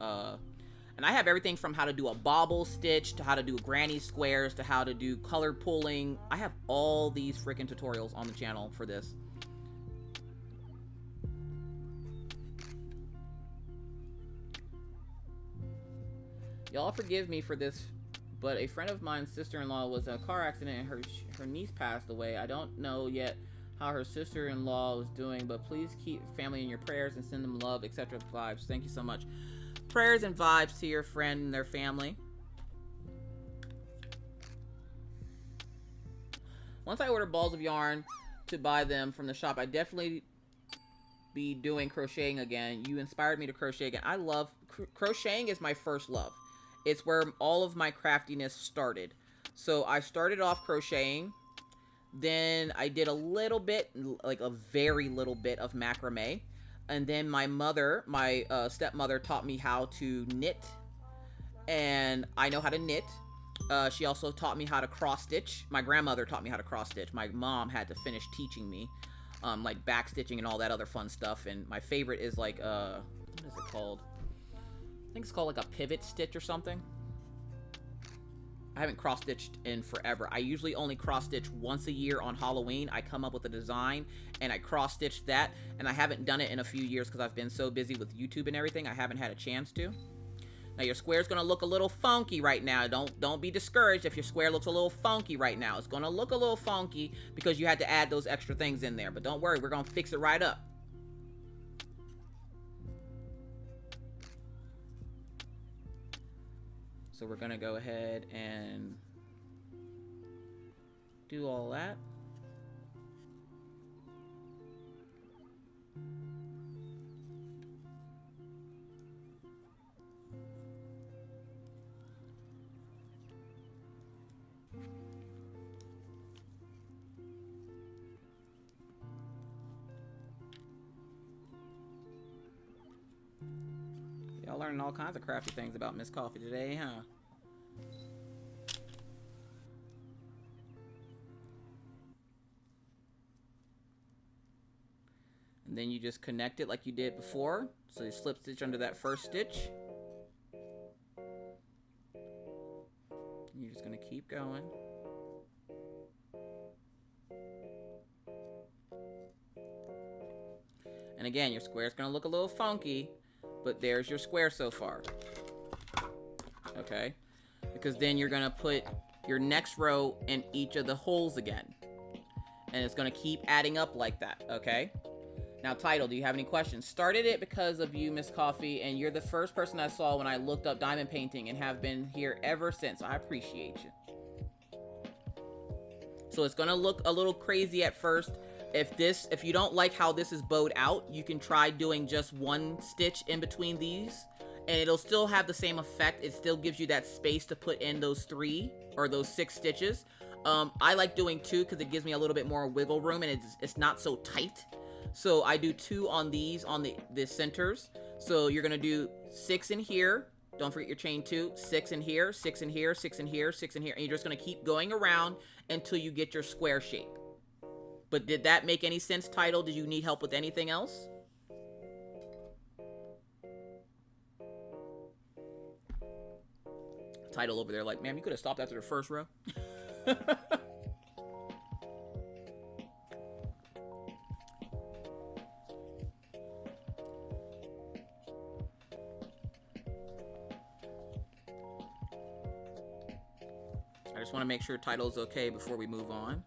and I have everything from how to do a bobble stitch to how to do granny squares to how to do color pulling. I have all these freaking tutorials on the channel for this. Y'all forgive me for this, but a friend of mine's sister-in-law was in a car accident and her niece passed away. I don't know yet how her sister-in-law was doing, but please keep family in your prayers and send them love, etc. vibes. Thank you so much. Prayers and vibes to your friend and their family. Once I order balls of yarn to buy them from the shop, I definitely be doing crocheting again. You inspired me to crochet again. I love crocheting is my first love. It's where all of my craftiness started. So I started off crocheting. Then I did a little bit, like a very little bit of macrame. And then my mother, my stepmother, taught me how to knit. And I know how to knit. She also taught me how to cross stitch. My grandmother taught me how to cross stitch. My mom had to finish teaching me, like back stitching and all that other fun stuff. And my favorite is like, what is it called? I think it's called like a pivot stitch or something. I haven't cross-stitched in forever. I usually only cross-stitch once a year on Halloween. I come up with a design, and I cross-stitch that, and I haven't done it in a few years because I've been so busy with YouTube and everything, I haven't had a chance to. Now, your square's going to look a little funky right now. Don't be discouraged if your square looks a little funky right now. It's going to look a little funky because you had to add those extra things in there, but don't worry, we're going to fix it right up. So we're going to go ahead and do all that. learning all kinds of crafty things about Miss Coffee today, huh? And then you just connect it like you did before. So you slip stitch under that first stitch. You're just going to keep going. And again, your square is going to look a little funky, but there's your square so far. Okay? Because then you're going to put your next row in each of the holes again. And it's going to keep adding up like that, okay? Now, title, do you have any questions? Started it because of you, Miss Coffee, and you're the first person I saw when I looked up diamond painting and have been here ever since. I appreciate you. So it's going to look a little crazy at first. If you don't like how this is bowed out, you can try doing just one stitch in between these, and it'll still have the same effect. It still gives you that space to put in those 3 or those 6 stitches. I like doing 2 because it gives me a little bit more wiggle room, and it's not so tight. So I do 2 on these, on the centers. So you're going to do 6 in here. Don't forget your chain 2. 6 in here, 6 in here, 6 in here, 6 in here. And you're just going to keep going around until you get your square shape. But did that make any sense, Title? Did you need help with anything else? Title over there like, ma'am, you could have stopped after the first row. I just want to make sure Title's okay before we move on.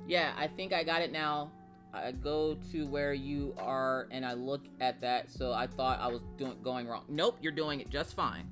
Yeah, I think I got it now. I go to where you are and I look at that, so I thought I was going wrong. Nope, you're doing it just fine.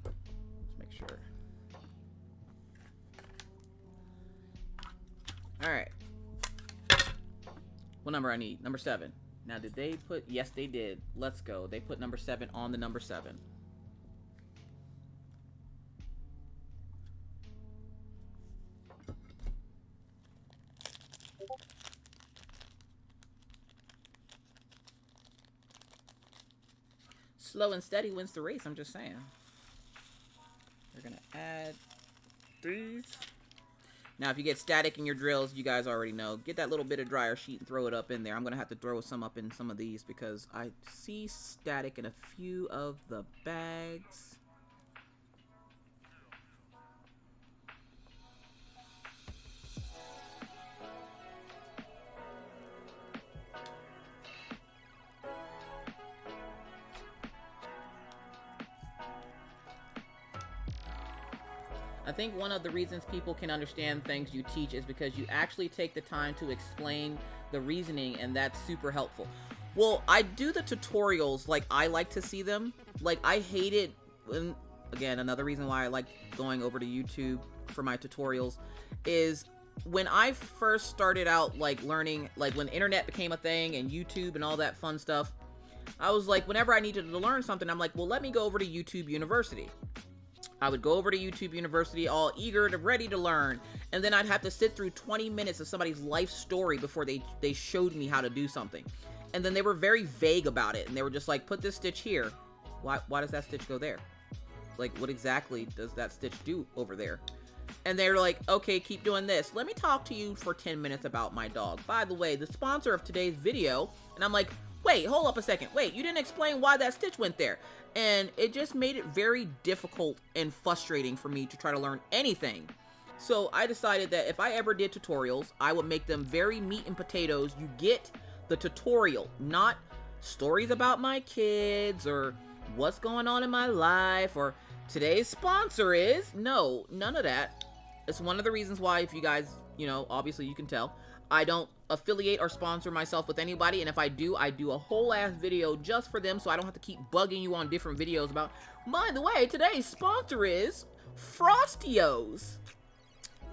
Let's make sure. All right. What number I need? Number 7. Now, did they put... Yes, they did. Let's go. They put number 7 on the number 7. Slow and steady wins the race, I'm just saying. We're going to add these. Now, if you get static in your drills, you guys already know. Get that little bit of dryer sheet and throw it up in there. I'm going to have to throw some up in some of these because I see static in a few of the bags. I think one of the reasons people can understand things you teach is because you actually take the time to explain the reasoning, and that's super helpful. Well, I do the tutorials like I like to see them. Like, I hate it when, again, another reason why I like going over to YouTube for my tutorials is when I first started out, like, learning, like, when internet became a thing and YouTube and all that fun stuff, I was like, whenever I needed to learn something, I'm like, well, let me go over to YouTube University. I would go over to YouTube University all eager to ready to learn, and then I'd have to sit through 20 minutes of somebody's life story before they showed me how to do something. And then they were very vague about it, and they were just like, put this stitch here. Why does that stitch go there? Like, what exactly does that stitch do over there? And they're like, okay, keep doing this. Let me talk to you for 10 minutes about my dog. By the way, the sponsor of today's video. And I'm like, wait, hold up a second. Wait, you didn't explain why that stitch went there. And it just made it very difficult and frustrating for me to try to learn anything. So I decided that if I ever did tutorials, I would make them very meat and potatoes. You get the tutorial, not stories about my kids or what's going on in my life or today's sponsor is. No, none of that. It's one of the reasons why, if you guys, you know, obviously you can tell, I don't affiliate or sponsor myself with anybody, and if I do a whole ass video just for them so I don't have to keep bugging you on different videos about, by the way, today's sponsor is Frostios.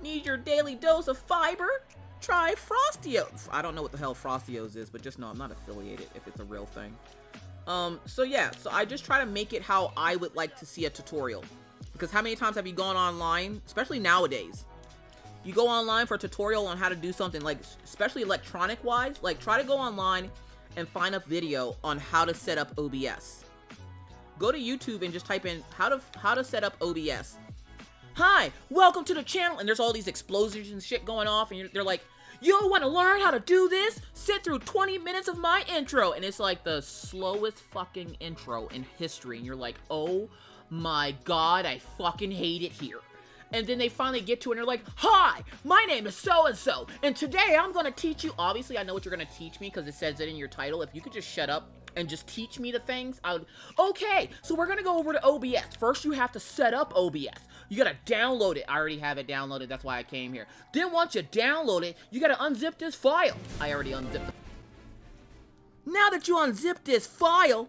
Need your daily dose of fiber? Try Frostios. I don't know what the hell Frostios is, but just know I'm not affiliated if it's a real thing. So yeah, so I just try to make it how I would like to see a tutorial. Because how many times have you gone online, especially nowadays, you go online for a tutorial on how to do something, like, especially electronic wise, like, try to go online and find a video on how to set up OBS. Go to YouTube and just type in how to set up OBS. Hi, welcome to the channel, and there's all these explosions and shit going off, and they're like, you want to learn how to do this? Sit through 20 minutes of my intro, and it's like the slowest fucking intro in history, and you're like, oh my god, I fucking hate it here. And then they finally get to it and they're like, hi, my name is so-and-so, and today I'm going to teach you. Obviously, I know what you're going to teach me because it says it in your title. If you could just shut up and just teach me the things, I would. Okay, so we're going to go over to OBS. First, you have to set up OBS. You got to download it. I already have it downloaded. That's why I came here. Then once you download it, you got to unzip this file. I already unzipped it. Now that you unzip this file,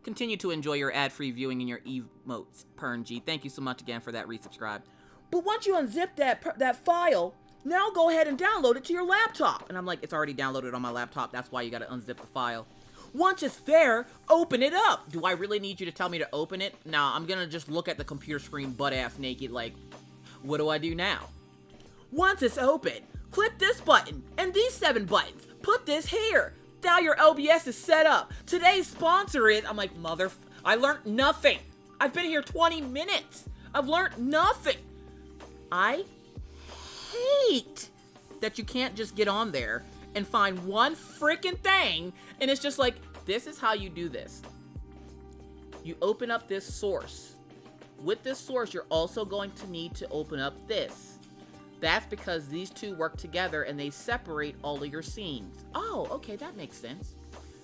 continue to enjoy your ad-free viewing and your emotes, PernG. Thank you so much again for that resubscribe. But once you unzip that file, now go ahead and download it to your laptop. And I'm like, it's already downloaded on my laptop. That's why you got to unzip the file. Once it's there, open it up. Do I really need you to tell me to open it? Nah, I'm going to just look at the computer screen butt-ass naked like, what do I do now? Once it's open, click this button and these 7 buttons. Put this here. Now your OBS is set up. Today's sponsor is, I'm like, I learned nothing. I've been here 20 minutes. I've learned nothing. I hate that you can't just get on there and find one freaking thing and it's just like, this is how you do this. You open up this source. With this source, you're also going to need to open up this. That's because these two work together and they separate all of your scenes. Oh, okay, that makes sense.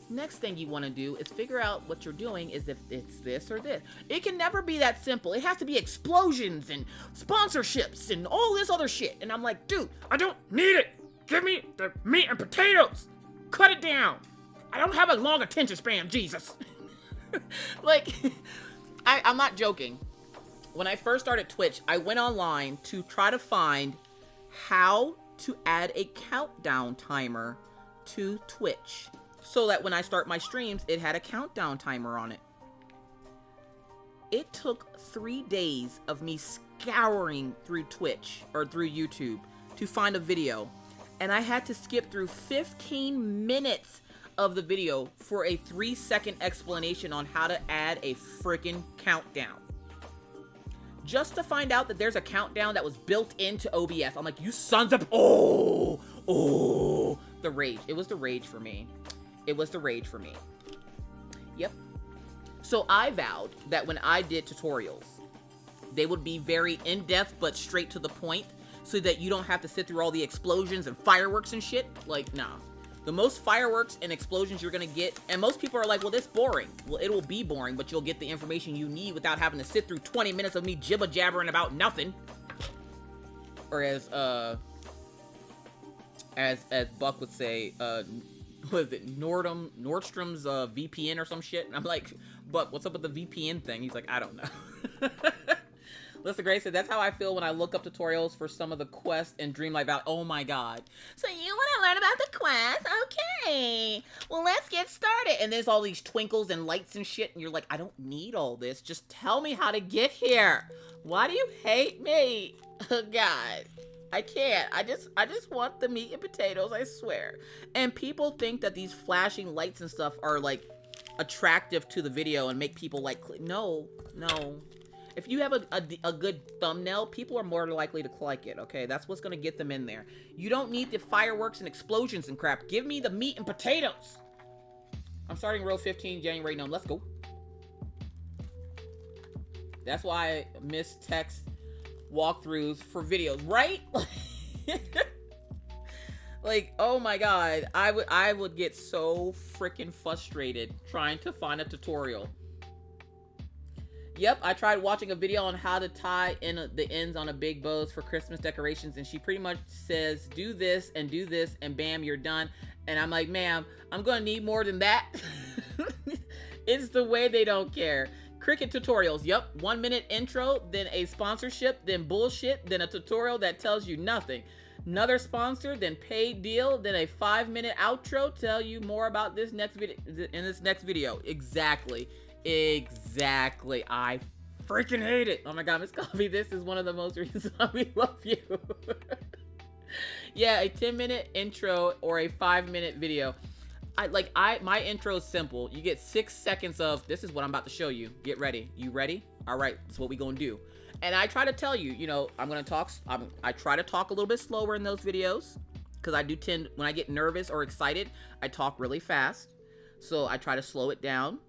Next thing you want to do is figure out what you're doing is if it's this or this. It can never be that simple. It has to be explosions and sponsorships and all this other shit. And I'm like, dude, I don't need it. Give me the meat and potatoes. Cut it down. I don't have a long attention span, Jesus. Like, I'm not joking. When I first started Twitch, I went online to try to find how to add a countdown timer to Twitch, so that when I start my streams, it had a countdown timer on it. It took 3 days of me scouring through Twitch, or through YouTube, to find a video. And I had to skip through 15 minutes of the video for a 3-second explanation on how to add a freaking countdown. Just to find out that there's a countdown that was built into OBS. I'm like, you sons of... Oh! The rage. It was the rage for me. It was the rage for me. Yep. So I vowed that when I did tutorials, they would be very in-depth but straight to the point so that you don't have to sit through all the explosions and fireworks and shit. Like, nah. The most fireworks and explosions you're gonna get, and most people are like, well, that's boring. Well, it will be boring, but you'll get the information you need without having to sit through 20 minutes of me jibber-jabbering about nothing. or as Buck would say, what is it, Nordstrom's VPN or some shit? And I'm like, Buck, what's up with the VPN thing? He's like, I don't know. Listen, Grace said, that's how I feel when I look up tutorials for some of the quests in Dreamlight Valley. Oh my god. So you want to learn about the quest? Okay. Well, let's get started. And there's all these twinkles and lights and shit. And you're like, I don't need all this. Just tell me how to get here. Why do you hate me? Oh god. I can't. I just want the meat and potatoes, I swear. And people think that these flashing lights and stuff are like attractive to the video and make people like click. No. If you have a good thumbnail, people are more likely to like it, okay? That's what's gonna get them in there. You don't need the fireworks and explosions and crap. Give me the meat and potatoes. I'm starting row 15 January 9. Let's go. That's why I miss text walkthroughs for videos, right? Like, oh my god, I would get so freaking frustrated trying to find a tutorial. Yep, I tried watching a video on how to tie in the ends on a big bows for Christmas decorations, and she pretty much says, do this, and bam, you're done. And I'm like, ma'am, I'm gonna need more than that. It's the way they don't care. Cricut tutorials, yep, 1 minute intro, then a sponsorship, then bullshit, then a tutorial that tells you nothing. Another sponsor, then paid deal, then a 5-minute outro, tell you more about this next video in this next video. Exactly. I freaking hate it. Oh my god, Miss Coffee, this is one of the most reasons why we love you. Yeah, a 10-minute intro or a 5-minute video. My intro is simple. You get 6 seconds of, this is what I'm about to show you. Get ready. You ready? All right, that's what we gonna do. And I try to tell you, you know, I try to talk a little bit slower in those videos, because I do tend, when I get nervous or excited, I talk really fast. So I try to slow it down.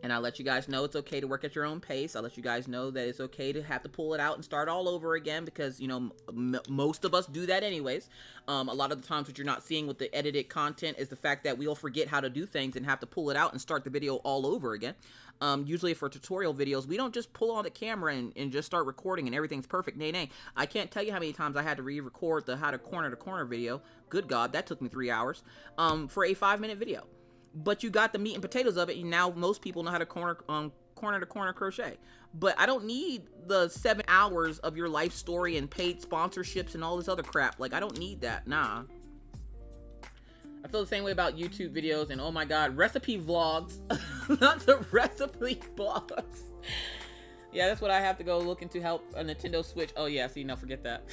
And I let you guys know it's okay to work at your own pace. I let you guys know that it's okay to have to pull it out and start all over again, because, you know, most of us do that anyways. A lot of the times what you're not seeing with the edited content is the fact that we'll forget how to do things and have to pull it out and start the video all over again. Usually for tutorial videos, we don't just pull on the camera and just start recording and everything's perfect. Nay. I can't tell you how many times I had to re-record the how to corner to corner video. Good God, that took me 3 hours for a 5-minute video. But you got the meat and potatoes of it, and now most people know how to corner to corner crochet. But I don't need the 7 hours of your life story and paid sponsorships and all this other crap. Like, I don't need that. Nah. I feel the same way about YouTube videos and, oh my god, recipe vlogs. Not the recipe vlogs. Yeah, that's what I have to go looking to help a Nintendo Switch. Oh yeah, see, no, forget that.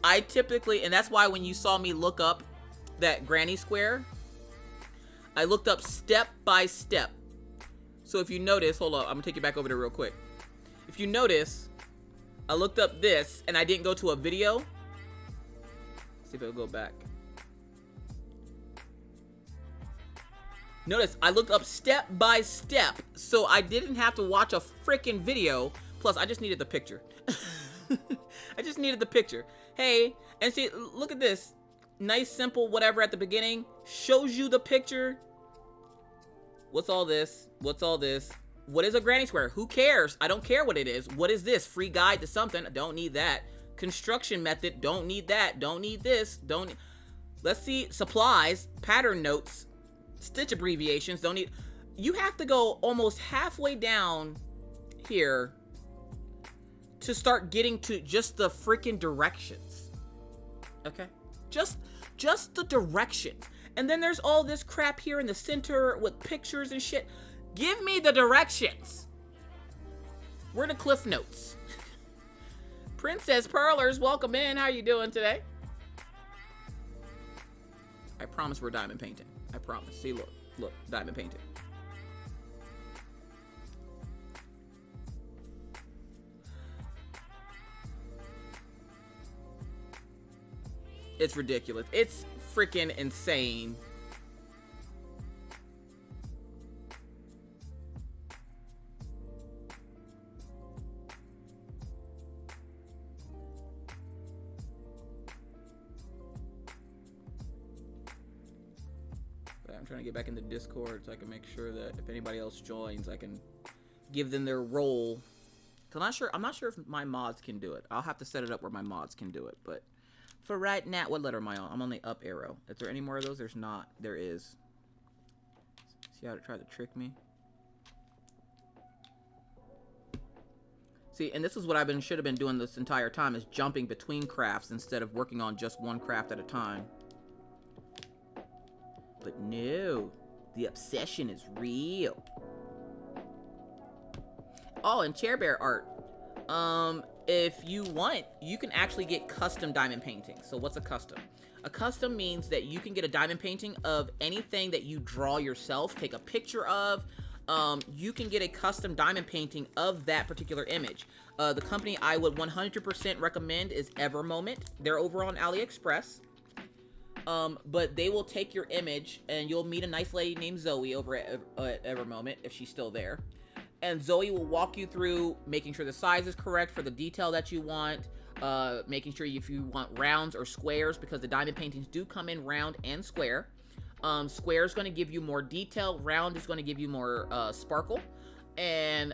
I typically, and that's why when you saw me look up that granny square, I looked up step by step. So if you notice, hold up, I'm gonna take you back over there real quick. If you notice, I looked up this and I didn't go to a video. Let's see if it'll go back. Notice I looked up step by step, so I didn't have to watch a freaking video. Plus, I just needed the picture. I just needed the picture. Hey, and see, look at this. Nice, simple, whatever at the beginning. Shows you the picture. What's all this? What's all this? What is a granny square? Who cares? I don't care what it is. What is this? Free guide to something. Don't need that. Construction method. Don't need that. Don't need this. Don't. Let's see. Supplies. Pattern notes. Stitch abbreviations. Don't need. You have to go almost halfway down here to start getting to just the freaking directions. Okay? Just the directions. And then there's all this crap here in the center with pictures and shit. Give me the directions. Where are the cliff notes? Princess Pearlers, welcome in. How you doing today? I promise we're diamond painting. I promise. See, look, diamond painting. It's ridiculous. It's freaking insane. I'm trying to get back into Discord so I can make sure that if anybody else joins, I can give them their role Cause I'm not sure if my mods can do it. I'll have to set it up where my mods can do it. But for right now, what letter am I on? I'm on the up arrow. Is there any more of those? There's not. There is. See how it tried to trick me? See, and this is what should have been doing this entire time, is jumping between crafts instead of working on just one craft at a time. But no, the obsession is real. Oh, and Chair Bear art. If you want, you can actually get custom diamond paintings. So what's a custom? A custom means that you can get a diamond painting of anything that you draw yourself, take a picture of. You can get a custom diamond painting of that particular image. The company I would 100% recommend is Evermoment. They're over on AliExpress. But they will take your image, and you'll meet a nice lady named Zoe over at Evermoment, if she's still there. And Zoe will walk you through making sure the size is correct for the detail that you want, making sure if you want rounds or squares, because the diamond paintings do come in round and square. Square is going to give you more detail. Round is going to give you more sparkle. And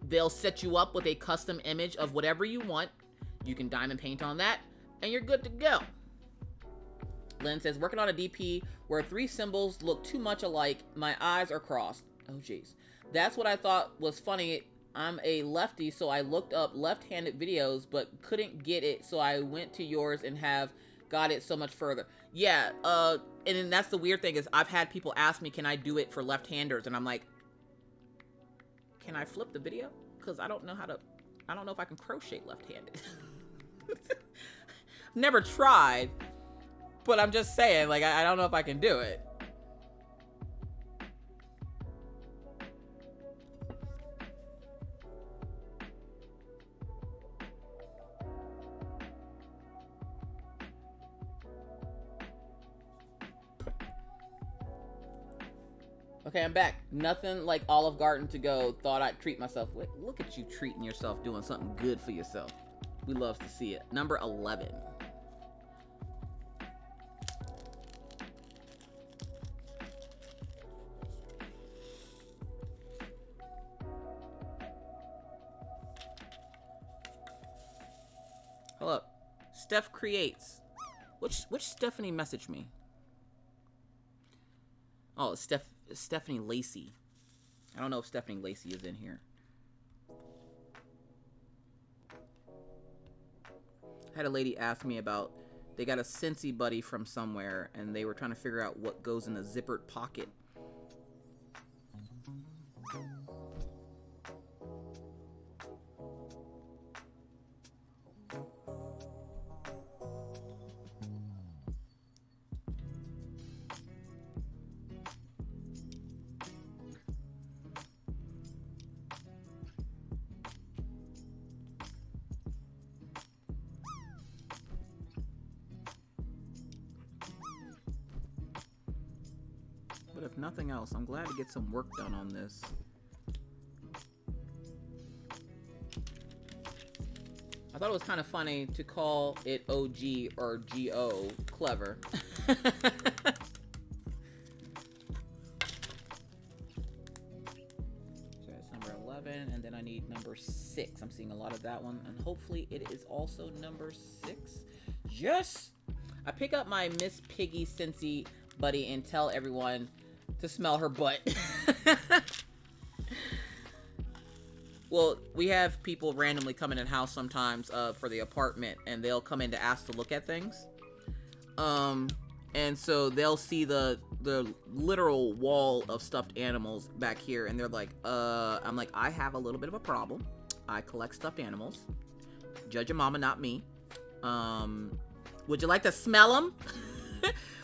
they'll set you up with a custom image of whatever you want. You can diamond paint on that, and you're good to go. Lynn says, working on a DP where 3 symbols look too much alike. My eyes are crossed. Oh, jeez. That's what I thought was funny. I'm a lefty, so I looked up left-handed videos, but couldn't get it, so I went to yours and have got it so much further. Yeah, and then that's the weird thing is I've had people ask me, can I do it for left-handers? And I'm like, can I flip the video? Because I don't know if I can crochet left-handed. Never tried, but I'm just saying, like, I don't know if I can do it. Okay, I'm back. Nothing like Olive Garden to go. Thought I'd treat myself. Look at you treating yourself, doing something good for yourself. We love to see it. Number 11. Hello. Steph Creates. Which Stephanie messaged me? Oh, Stephanie Lacey. I don't know if Stephanie Lacey is in here. I had a lady ask me about, they got a Scentsy buddy from somewhere, and they were trying to figure out what goes in the zippered pocket. But if nothing else, I'm glad to get some work done on this. I thought it was kind of funny to call it OG or GO. Clever. So that's number 11, and then I need number 6. I'm seeing a lot of that one, and hopefully it is also number 6. Yes! I pick up my Miss Piggy Scentsy buddy and tell everyone to smell her butt. Well, we have people randomly come in the house sometimes for the apartment, and they'll come in to ask to look at things. And so they'll see the literal wall of stuffed animals back here, and they're like, I'm like, I have a little bit of a problem. I collect stuffed animals. Judge your mama, not me. Would you like to smell them?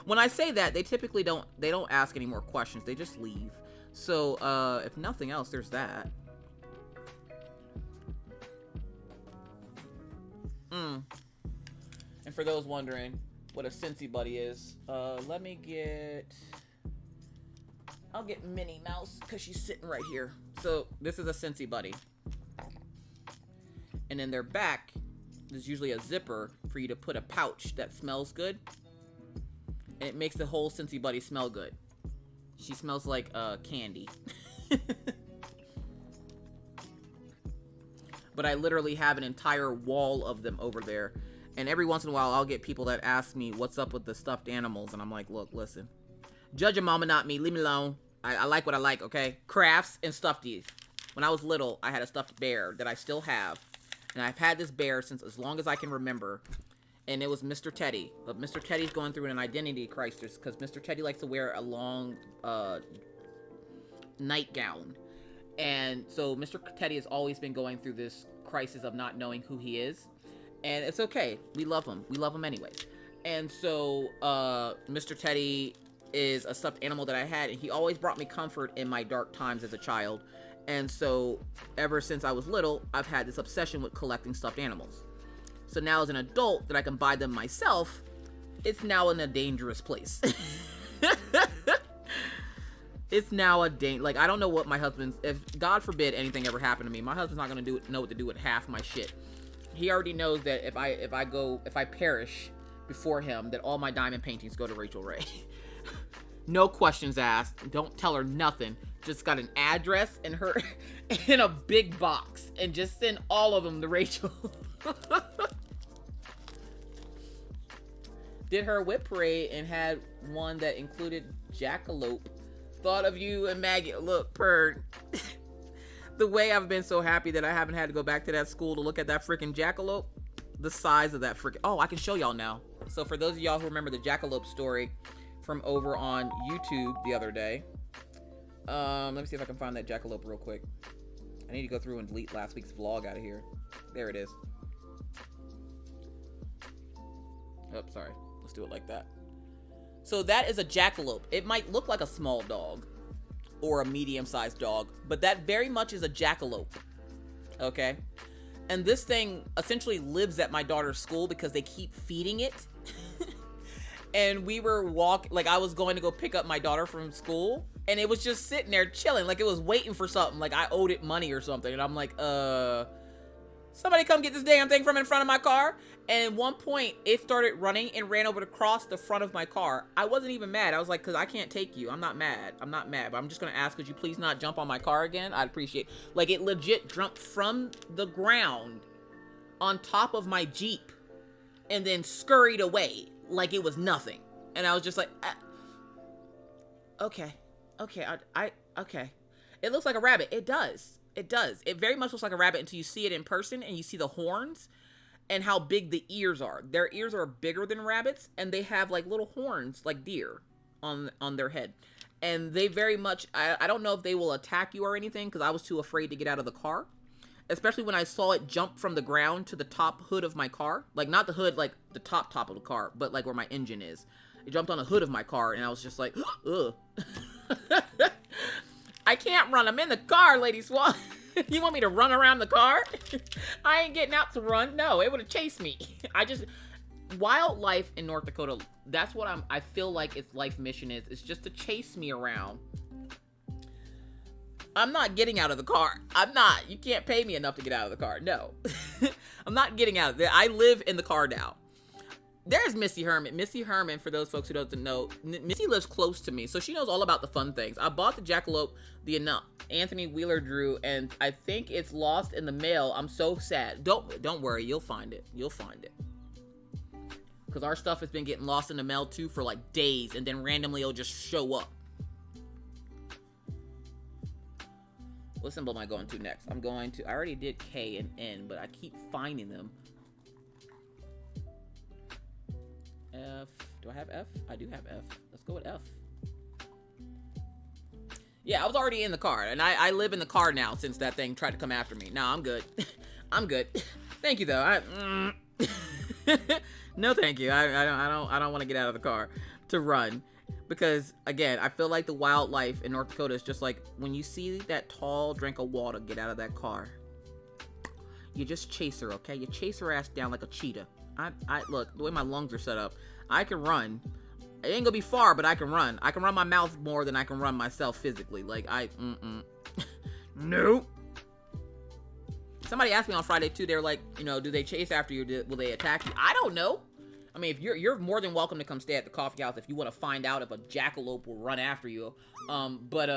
When I say that, they typically don't ask any more questions. They just leave. So, if nothing else, there's that. And for those wondering what a Scentsy buddy is, let me I'll get Minnie Mouse, because she's sitting right here. So, this is a Scentsy buddy. And in their back, there's usually a zipper for you to put a pouch that smells good. And it makes the whole Scentsy buddy smell good. She smells like candy. but I literally have an entire wall of them over there. And every once in a while, I'll get people that ask me what's up with the stuffed animals. And I'm like, look, listen. Judge your mama, not me. Leave me alone. I like what I like, okay? Crafts and stuffies. When I was little, I had a stuffed bear that I still have. And I've had this bear since as long as I can remember. And it was Mr. Teddy. But Mr. Teddy's going through an identity crisis because Mr. Teddy likes to wear a long nightgown. And so Mr. Teddy has always been going through this crisis of not knowing who he is. And it's okay. We love him. We love him anyways. And so Mr. Teddy is a stuffed animal that I had, and he always brought me comfort in my dark times as a child. And so ever since I was little, I've had this obsession with collecting stuffed animals. So now as an adult that I can buy them myself, it's now in a dangerous place. It's now like, I don't know what my husband's, if God forbid anything ever happened to me, my husband's not going to know what to do with half my shit. He already knows that if I perish before him, that all my diamond paintings go to Rachel Ray. No questions asked. Don't tell her nothing. Just got an address and her in a big box, and just send all of them to Rachel. Did her whip parade and had one that included jackalope. Thought of you and Maggie. Look, Purd. The way I've been so happy that I haven't had to go back to that school to look at that freaking jackalope. The size of that freaking... Oh, I can show y'all now. So for those of y'all who remember the jackalope story from over on YouTube the other day. Let me see if I can find that jackalope real quick. I need to go through and delete last week's vlog out of here. There it is. Oh, sorry. Let's do it like that. So that is a jackalope. It might look like a small dog or a medium-sized dog, but that very much is a jackalope. Okay? And this thing essentially lives at my daughter's school because they keep feeding it. And we were like, I was going to go pick up my daughter from school, and it was just sitting there chilling, like it was waiting for something, like I owed it money or something. And I'm like, somebody come get this damn thing from in front of my car. And at one point, it started running and ran over across the front of my car. I wasn't even mad. I was like, because I can't take you. I'm not mad. I'm not mad. But I'm just going to ask, could you please not jump on my car again? I'd appreciate it. Like, it legit jumped from the ground on top of my Jeep and then scurried away like it was nothing. And I was just like, okay. Okay. It looks like a rabbit. It does. It does. It very much looks like a rabbit until you see it in person and you see the horns and how big the ears are. Their ears are bigger than rabbits, and they have like little horns like deer on their head. And they very much, I don't know if they will attack you or anything, because I was too afraid to get out of the car. Especially when I saw it jump from the ground to the top hood of my car. Like, not the hood, like the top of the car, but like where my engine is. It jumped on the hood of my car, and I was just like, ugh. I can't run. I'm in the car, Lady Swan. You want me to run around the car? I ain't getting out to run. No, it would have chased me. Wildlife in North Dakota, that's what I feel like its life mission is. It's just to chase me around. I'm not getting out of the car. I'm not. You can't pay me enough to get out of the car. No. I'm not getting out of it. I live in the car now. There's Missy Herman. Missy Herman, for those folks who don't know, Missy lives close to me, so she knows all about the fun things. I bought the jackalope, the Anthony Wheeler drew, and I think it's lost in the mail. I'm so sad. Don't worry. You'll find it. You'll find it. Because our stuff has been getting lost in the mail, too, for like days, and then randomly it'll just show up. What symbol am I going to next? I already did K and N, but I keep finding them. F. Do I have F? I do have F. Let's go with F. Yeah, I was already in the car, and I live in the car now since that thing tried to come after me. No, I'm good. I'm good. Thank you, though. No, thank you. I don't want to get out of the car to run. Because, again, I feel like the wildlife in North Dakota is just like, when you see that tall drink of water, get out of that car. You just chase her, okay? You chase her ass down like a cheetah. Look, the way my lungs are set up, I can run. It ain't gonna be far, but I can run. I can run my mouth more than I can run myself physically. Like, Nope. Somebody asked me on Friday, too. They were like, do they chase after you? Will they attack you? I don't know. I mean, if you're more than welcome to come stay at the coffee house if you want to find out if a jackalope will run after you. But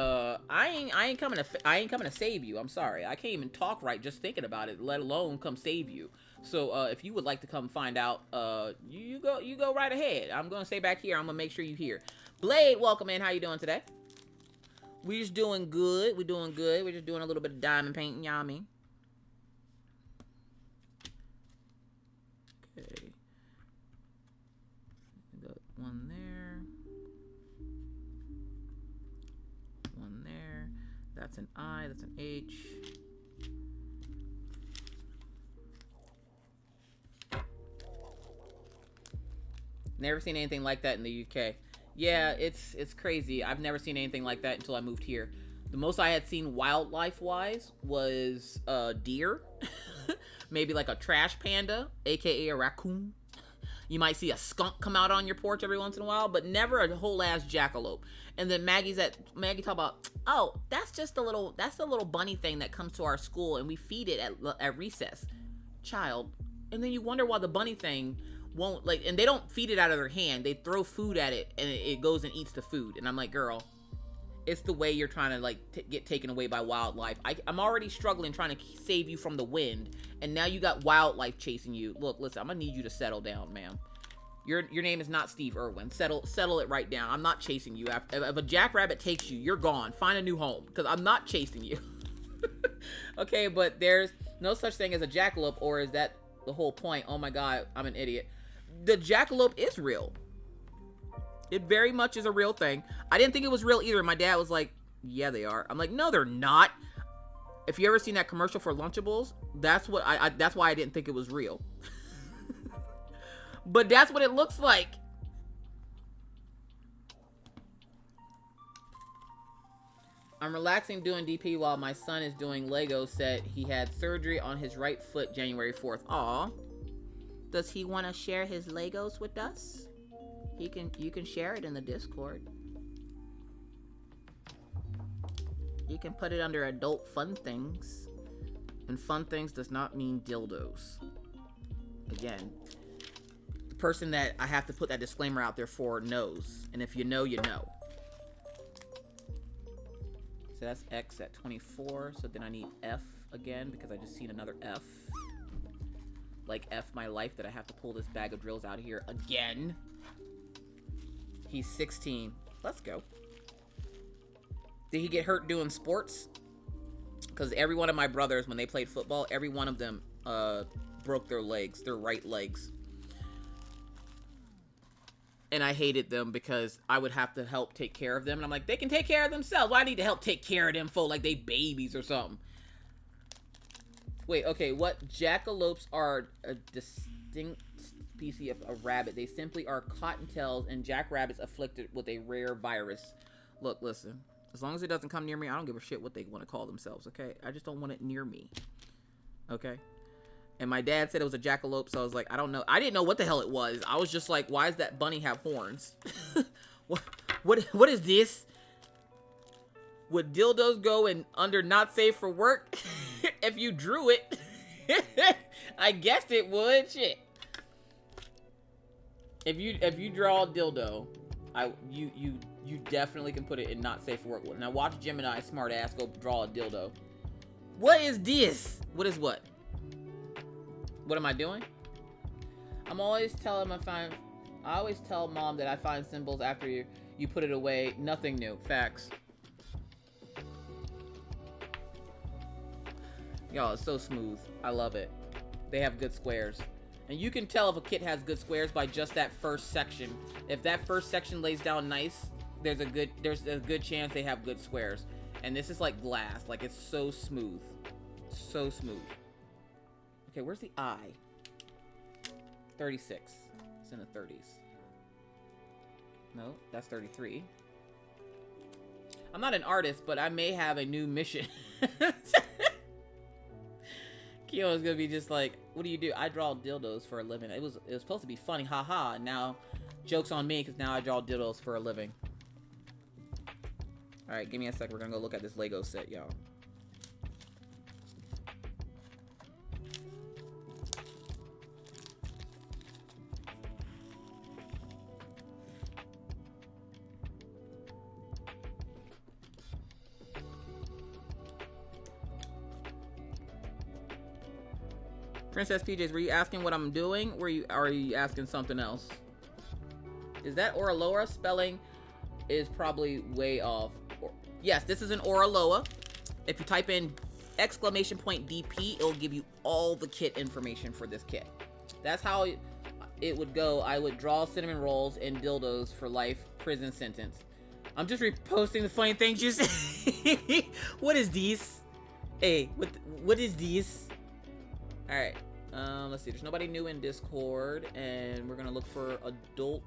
I ain't coming to save you. I'm sorry. I can't even talk right just thinking about it, let alone come save you. So if you would like to come find out, you go right ahead. I'm gonna stay back here. I'm gonna make sure you here. Blade, welcome in. How you doing today? We just doing good. We're doing good. We're just doing a little bit of diamond painting, y'all mean. Okay. Got one there. One there. That's an I, that's an H. Never seen anything like that in the UK. Yeah, it's crazy. I've never seen anything like that until I moved here. The most I had seen wildlife-wise was deer. Maybe like a trash panda, aka a raccoon. You might see a skunk come out on your porch every once in a while, but never a whole ass jackalope. And then Maggie talk about, oh, that's the little bunny thing that comes to our school and we feed it at recess. Child. And then you wonder why the bunny thing won't, like, and they don't feed it out of their hand. They throw food at it and it goes and eats the food. And I'm like, girl, it's the way you're trying to like get taken away by wildlife. I'm already struggling trying to save you from the wind, and now you got wildlife chasing you. Look, listen, I'm gonna need you to settle down, ma'am. Your name is not Steve Irwin. Settle it right down. I'm not chasing you. If a jackrabbit takes you, you're gone. Find a new home, because I'm not chasing you. Okay, but there's no such thing as a jackalope, or is that the whole point? Oh my god, I'm an idiot. The jackalope is real. It very much is a real thing. I didn't think it was real either. My dad was like, yeah, they are. I'm like, no, they're not. If you ever seen that commercial for Lunchables, that's what that's why I didn't think it was real. But that's what it looks like. I'm relaxing doing DP while my son is doing Lego set. He had surgery on his right foot January 4th. Aw. Does he want to share his Legos with us? You can share it in the Discord. You can put it under adult fun things. And fun things does not mean dildos. Again, the person that I have to put that disclaimer out there for knows. And if you know, you know. So that's X at 24. So then I need F again because I just seen another F. Like F my life that I have to pull this bag of drills out of here again. He's 16. Let's go. Did he get hurt doing sports? Because every one of my brothers, when they played football, every one of them broke their legs, their right legs. And I hated them because I would have to help take care of them. And I'm like, they can take care of themselves. Why I need to help take care of them for like they babies or something? Wait, okay, what? Jackalopes are a distinct species of rabbit. They simply are cottontails and jackrabbits afflicted with a rare virus. Look, listen. As long as it doesn't come near me, I don't give a shit what they want to call themselves, okay? I just don't want it near me. Okay? And my dad said it was a jackalope, so I was like, I don't know. I didn't know what the hell it was. I was just like, why does that bunny have horns? What is this? Would dildos go in under not safe for work if you drew it? I guessed it would. Shit. If you draw a dildo, you definitely can put it in not safe for work. Now watch Gemini, smart ass, go draw a dildo. What is this? What is what? What am I doing? I'm always telling I always tell mom that I find symbols after you put it away. Nothing new. Facts. Y'all, it's so smooth. I love it. They have good squares. And you can tell if a kit has good squares by just that first section. If that first section lays down nice, there's a good chance they have good squares. And this is like glass. Like, it's so smooth. So smooth. Okay, where's the I? 36. It's in the 30s. No, that's 33. I'm not an artist, but I may have a new mission. Kyo is gonna be just like, what do you do? I draw dildos for a living. It was supposed to be funny, haha. Now, joke's on me, because now I draw dildos for a living. Alright, give me a sec. We're gonna go look at this Lego set, y'all. Princess PJs, were you asking what I'm doing? Are you asking something else? Is that Oraloa? Spelling is probably way off. Yes, this is an Oraloa. If you type in !DP, it'll give you all the kit information for this kit. That's how it would go. I would draw cinnamon rolls and dildos for life prison sentence. I'm just reposting the funny things you say. What is these? Hey, what is these? All right. Let's see. There's nobody new in Discord, and we're gonna look for adult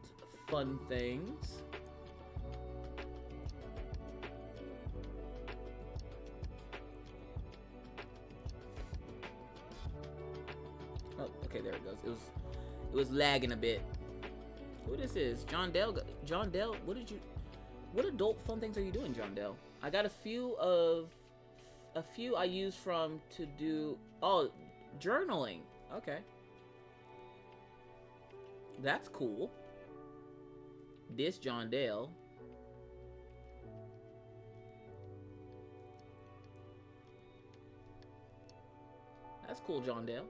fun things. Oh, okay, there it goes. It was lagging a bit. Who this is? John Dale. John Dale, what adult fun things are you doing, John Dale? I got a few I use from to do, oh, journaling. Okay. That's cool. This John Dale. That's cool, John Dale.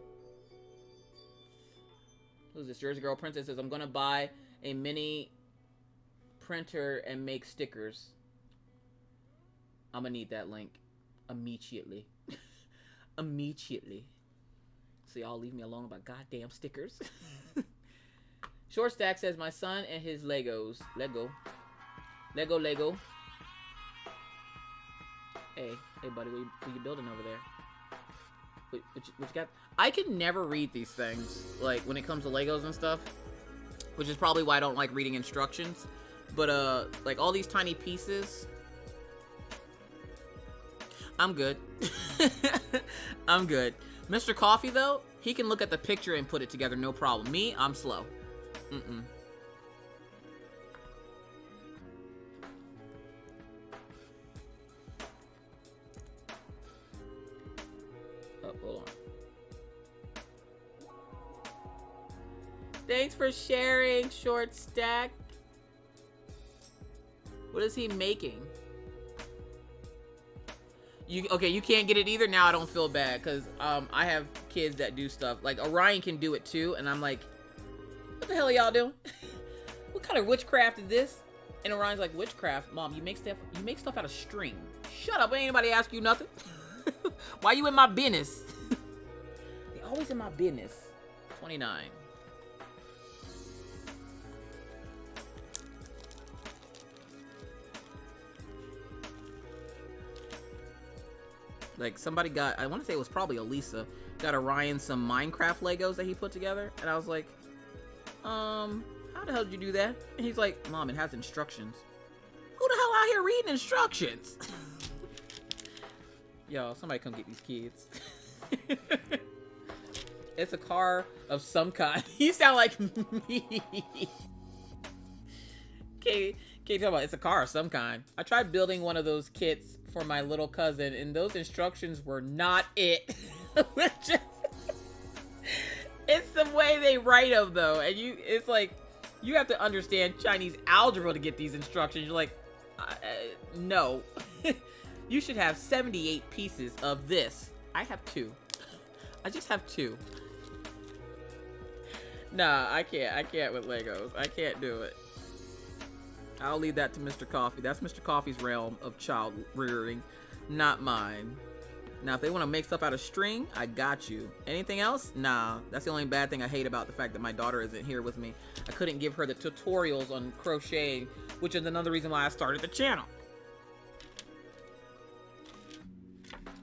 Who's this? Jersey Girl Princess says, I'm gonna buy a mini printer and make stickers. I'm gonna need that link immediately. Immediately. So y'all leave me alone about goddamn stickers. Short Stack says, my son and his Legos. Lego. Hey buddy, what you building over there? What you got? I can never read these things, like when it comes to Legos and stuff, which is probably why I don't like reading instructions. But like all these tiny pieces, I'm good. I'm good. Mr. Coffee though, he can look at the picture and put it together, no problem. Me, I'm slow. Oh, hold on. Thanks for sharing, Short Stack. What is he making? You can't get it either? Now I don't feel bad, because I have kids that do stuff. Like, Orion can do it too, and I'm like, what the hell are y'all doing? What kind of witchcraft is this? And Orion's like, witchcraft? Mom, you make stuff out of string. Shut up, ain't anybody ask you nothing. Why you in my business? They always in my business. 29. Like, somebody got, I want to say it was probably Elisa, got Orion some Minecraft Legos that he put together. And I was like, how the hell did you do that? And he's like, Mom, it has instructions. Who the hell out here reading instructions? Yo, somebody come get these kids. It's a car of some kind. You sound like me. Can't talk about, it's a car of some kind. I tried building one of those kits for my little cousin, and those instructions were not it. It's the way they write them though, and it's like you have to understand Chinese algebra to get these instructions. You're like, no. You should have 78 pieces of this. I have 2. I just have 2. Nah, I can't with Legos. I can't do it. I'll leave that to Mr. Coffee. That's Mr. Coffee's realm of child rearing, not mine. Now, if they want to make stuff out of string, I got you. Anything else? Nah. That's the only bad thing I hate about the fact that my daughter isn't here with me. I couldn't give her the tutorials on crocheting, which is another reason why I started the channel.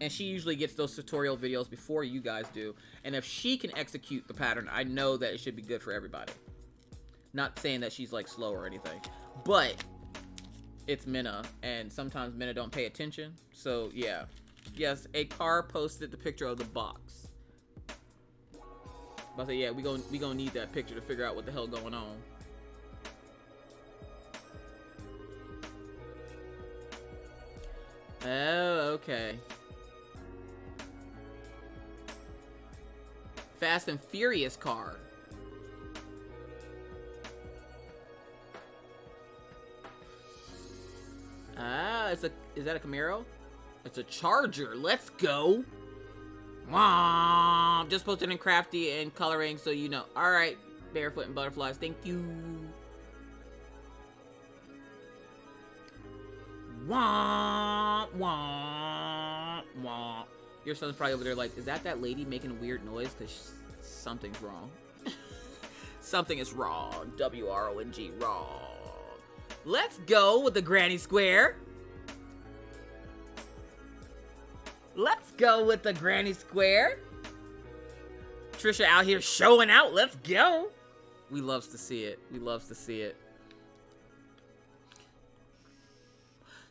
And she usually gets those tutorial videos before you guys do. And if she can execute the pattern, I know that it should be good for everybody. Not saying that she's like slow or anything. But it's Minna, and sometimes Minna don't pay attention. So yeah. Yes, a car posted the picture of the box. But I say, yeah, we gonna need that picture to figure out what the hell going on. Oh, okay. Fast and Furious car. Ah, is that a Camaro? It's a Charger. Let's go. Womp. Just posted in Crafty and coloring, so you know. All right, barefoot and butterflies. Thank you. Womp, womp, womp. Your son's probably over there like, is that lady making a weird noise? Because something's wrong. Something is wrong. W-R-O-N-G, wrong. Let's go with the granny square. Let's go with the granny square. Trisha out here showing out. Let's go. We loves to see it. We loves to see it.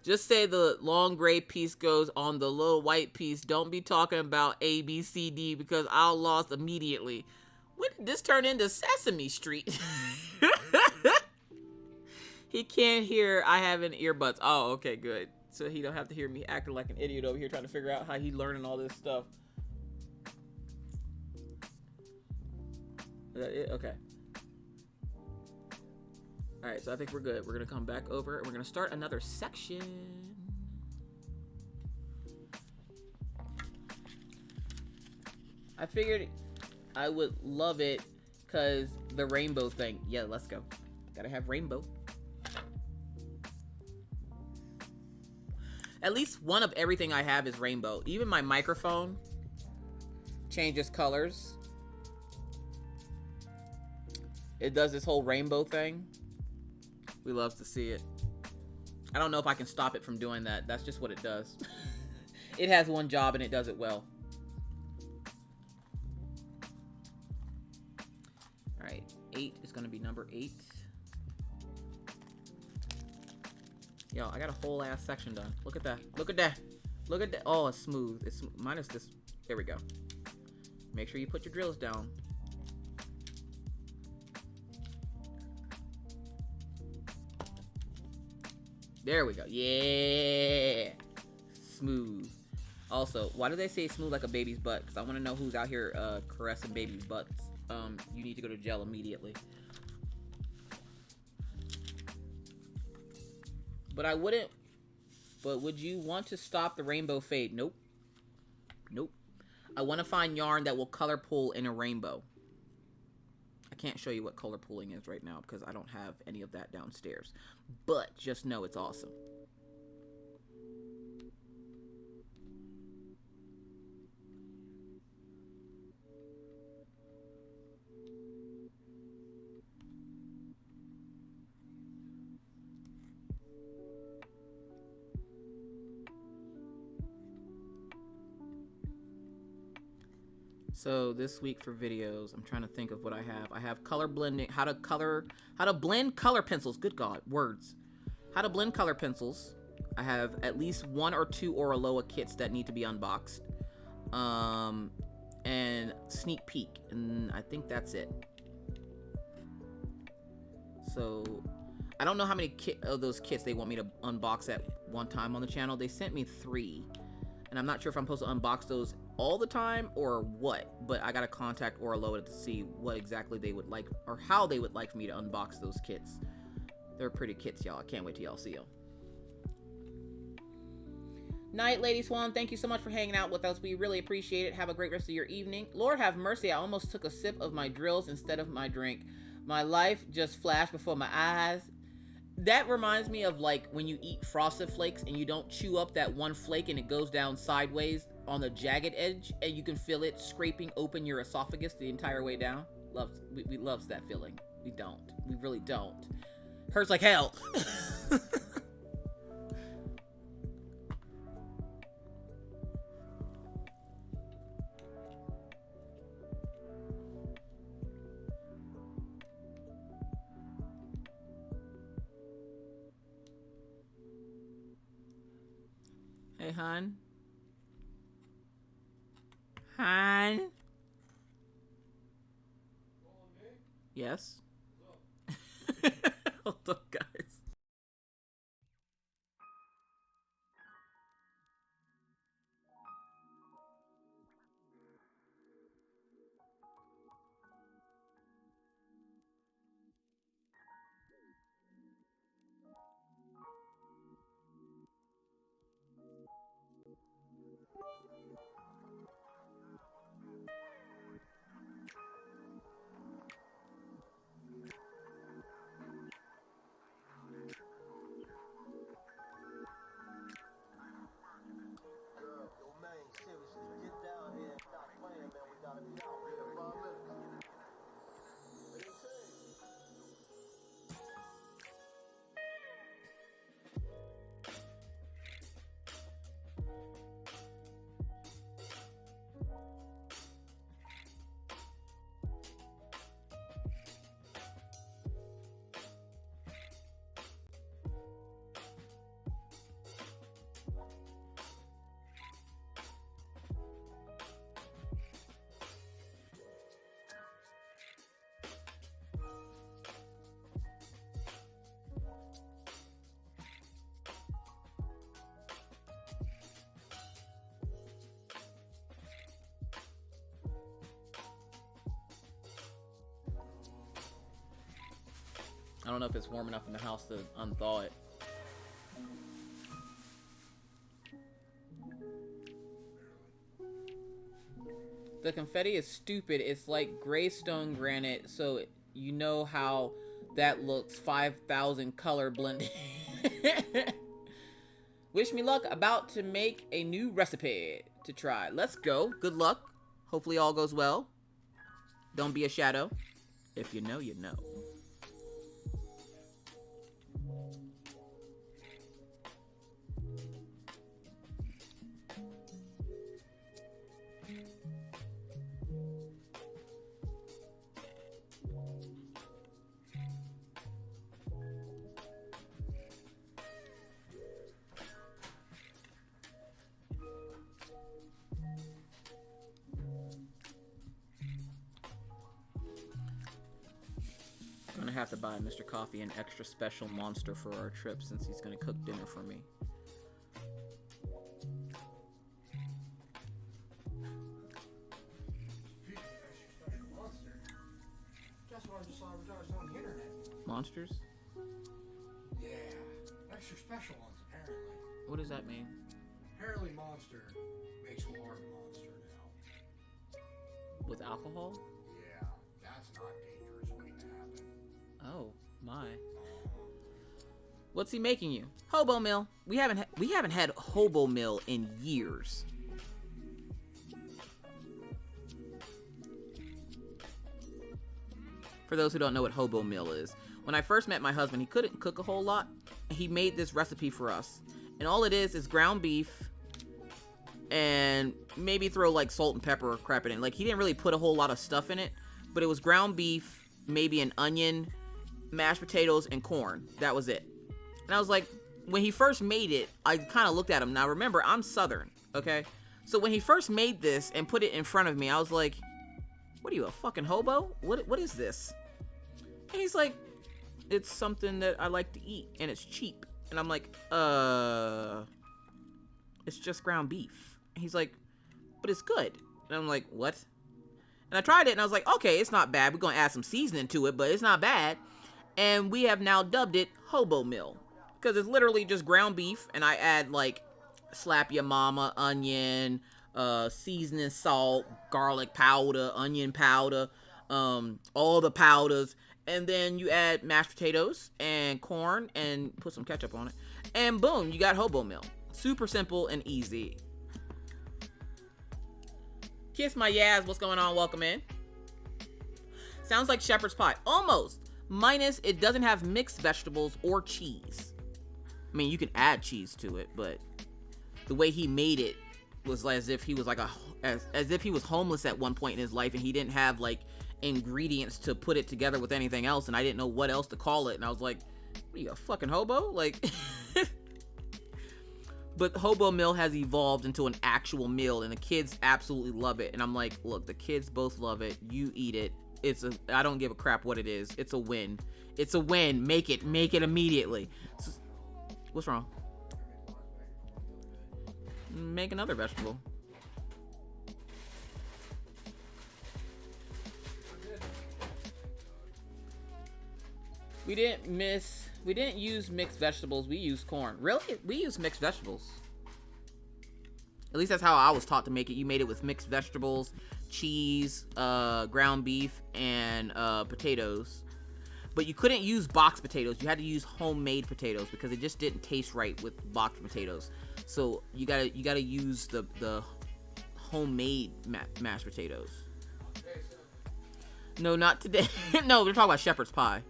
Just say the long gray piece goes on the little white piece. Don't be talking about A, B, C, D because I'll lost immediately. When did this turn into Sesame Street? He can't hear I have an earbuds. Oh, okay, good. So he don't have to hear me acting like an idiot over here trying to figure out how he learning all this stuff. Is that it? Okay. All right, so I think we're good. We're gonna come back over and we're gonna start another section. I figured I would love it because the rainbow thing. Yeah, let's go. Gotta have rainbow. At least one of everything I have is rainbow. Even my microphone changes colors. It does this whole rainbow thing. We loves to see it. I don't know if I can stop it from doing that. That's just what it does. It has one job and it does it well. All right, 8 is gonna be number 8. Yo, I got a whole ass section done. Look at that. Look at that. Look at that. Oh, it's smooth. It's minus this. There we go. Make sure you put your drills down. There we go. Yeah. Smooth. Also, why do they say smooth like a baby's butt? Because I want to know who's out here caressing baby's butts. You need to go to jail immediately. But I wouldn't. But would you want to stop the rainbow fade? Nope. Nope. I want to find yarn that will color pull in a rainbow. I can't show you what color pulling is right now because I don't have any of that downstairs. But just know it's awesome. So this week for videos, I'm trying to think of what I have. I have color blending, how to blend color pencils. Good God, words. How to blend color pencils. I have at least 1 or 2 Oraloa kits that need to be unboxed. And sneak peek, and I think that's it. So I don't know how many of those kits they want me to unbox at one time on the channel. They sent me 3, and I'm not sure if I'm supposed to unbox those all the time or what, but I gotta contact Oraloa to see what exactly they would like or how they would like for me to unbox those kits. They're pretty kits, y'all. I can't wait till y'all see them. Night, Lady Swan. Thank you so much for hanging out with us. We really appreciate it. Have a great rest of your evening. Lord have mercy, I almost took a sip of my drills instead of my drink. My life just flashed before my eyes. That reminds me of like when you eat Frosted Flakes and you don't chew up that one flake and it goes down sideways on the jagged edge and you can feel it scraping open your esophagus the entire way down. We loves that feeling. We don't. We really don't. Hurts like hell. Hey, hon. Hon. Yes. Hold up, guys. don't know if it's warm enough in the house to unthaw it. The confetti is stupid. It's like gray stone granite, so you know how that looks 5,000 color blended. Wish me luck. About to make a new recipe to try. Let's go. Good luck. Hopefully all goes well. Don't be a shadow. If you know, you know. I'm gonna have to buy Mr. Coffee an extra special monster for our trip since he's gonna cook dinner for me. Guess what I just saw advertised on the internet? Monsters? Yeah, extra special ones apparently. What does that mean? Apparently Monster makes a hard monster now. With alcohol? Yeah, that's not dangerous waiting to happen. Oh my. What's he making you? Hobo meal. We haven't had hobo meal in years. For those who don't know what hobo meal is, when I first met my husband, he couldn't cook a whole lot. He made this recipe for us, and all it is ground beef and maybe throw like salt and pepper or crap in it. Like, he didn't really put a whole lot of stuff in it, but it was ground beef, maybe an onion, mashed potatoes, and corn. That was it. And I was like, when he first made it, I kind of looked at him. Now remember, I'm Southern, okay? So when he first made this and put it in front of me, I was like, what are you, a fucking hobo? What is this? And he's like, it's something that I like to eat, and it's cheap. And I'm like, it's just ground beef. And he's like, but it's good. And I'm like, what? And I tried it, and I was like, okay, it's not bad. We're going to add some seasoning to it, but it's not bad. And we have now dubbed it hobo meal, because it's literally just ground beef, and I add, like, slap your mama, onion, seasoning, salt, garlic powder, onion powder, all the powders. And then you add mashed potatoes and corn and put some ketchup on it. And boom, you got hobo meal. Super simple and easy. Kiss my Yaz, what's going on? Welcome in. Sounds like shepherd's pie. Almost. Minus it doesn't have mixed vegetables or cheese. I mean, you can add cheese to it, but the way he made it was as if he was like as if he was homeless at one point in his life, and he didn't have like ingredients to put it together with anything else, and I didn't know what else to call it, and I was like, what are you, a fucking hobo? Like, but hobo meal has evolved into an actual meal, and the kids absolutely love it. And I'm like, look, the kids both love it. You eat it. I don't give a crap what it is. It's a win. It's a win. Make it immediately. So, what's wrong? Make another vegetable. We didn't use mixed vegetables. We used corn. Really? We use mixed vegetables. At least that's how I was taught to make it. You made it with mixed vegetables, cheese, ground beef, and potatoes. But you couldn't use boxed potatoes. You had to use homemade potatoes because it just didn't taste right with boxed potatoes. So you gotta use the homemade mashed potatoes. No, not today. No, we're talking about shepherd's pie.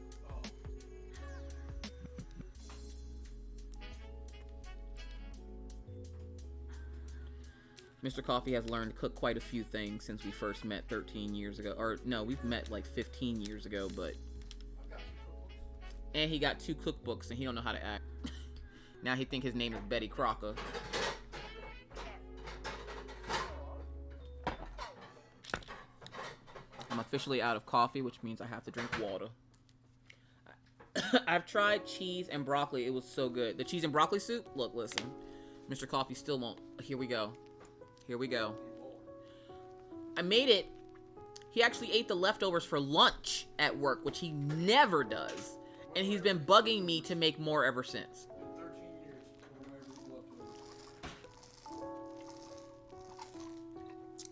Mr. Coffee has learned to cook quite a few things since we first met 13 years ago. Or, no, we've met like 15 years ago, but... And he got 2 cookbooks, and he don't know how to act. Now he think his name is Betty Crocker. I'm officially out of coffee, which means I have to drink water. I've tried cheese and broccoli. It was so good. The cheese and broccoli soup? Look, listen. Mr. Coffee still won't. Here we go. Here we go. I made it. He actually ate the leftovers for lunch at work, which he never does. And he's been bugging me to make more ever since. 13 years.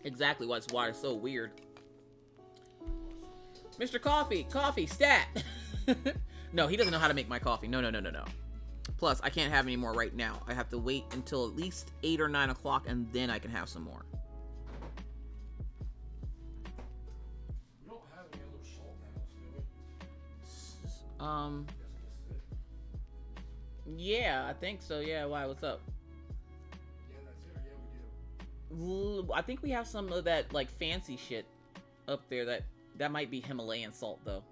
Exactly why it's so weird. Mr. Coffee, stat. No, he doesn't know how to make my coffee. No. Plus, I can't have any more right now. I have to wait until at least 8 or 9 o'clock, and then I can have some more. We don't have any other salt panels, do we? Yeah, I think so. Yeah, why? What's up? Yeah, that's it. Yeah, we do. I think we have some of that like fancy shit up there. That might be Himalayan salt though.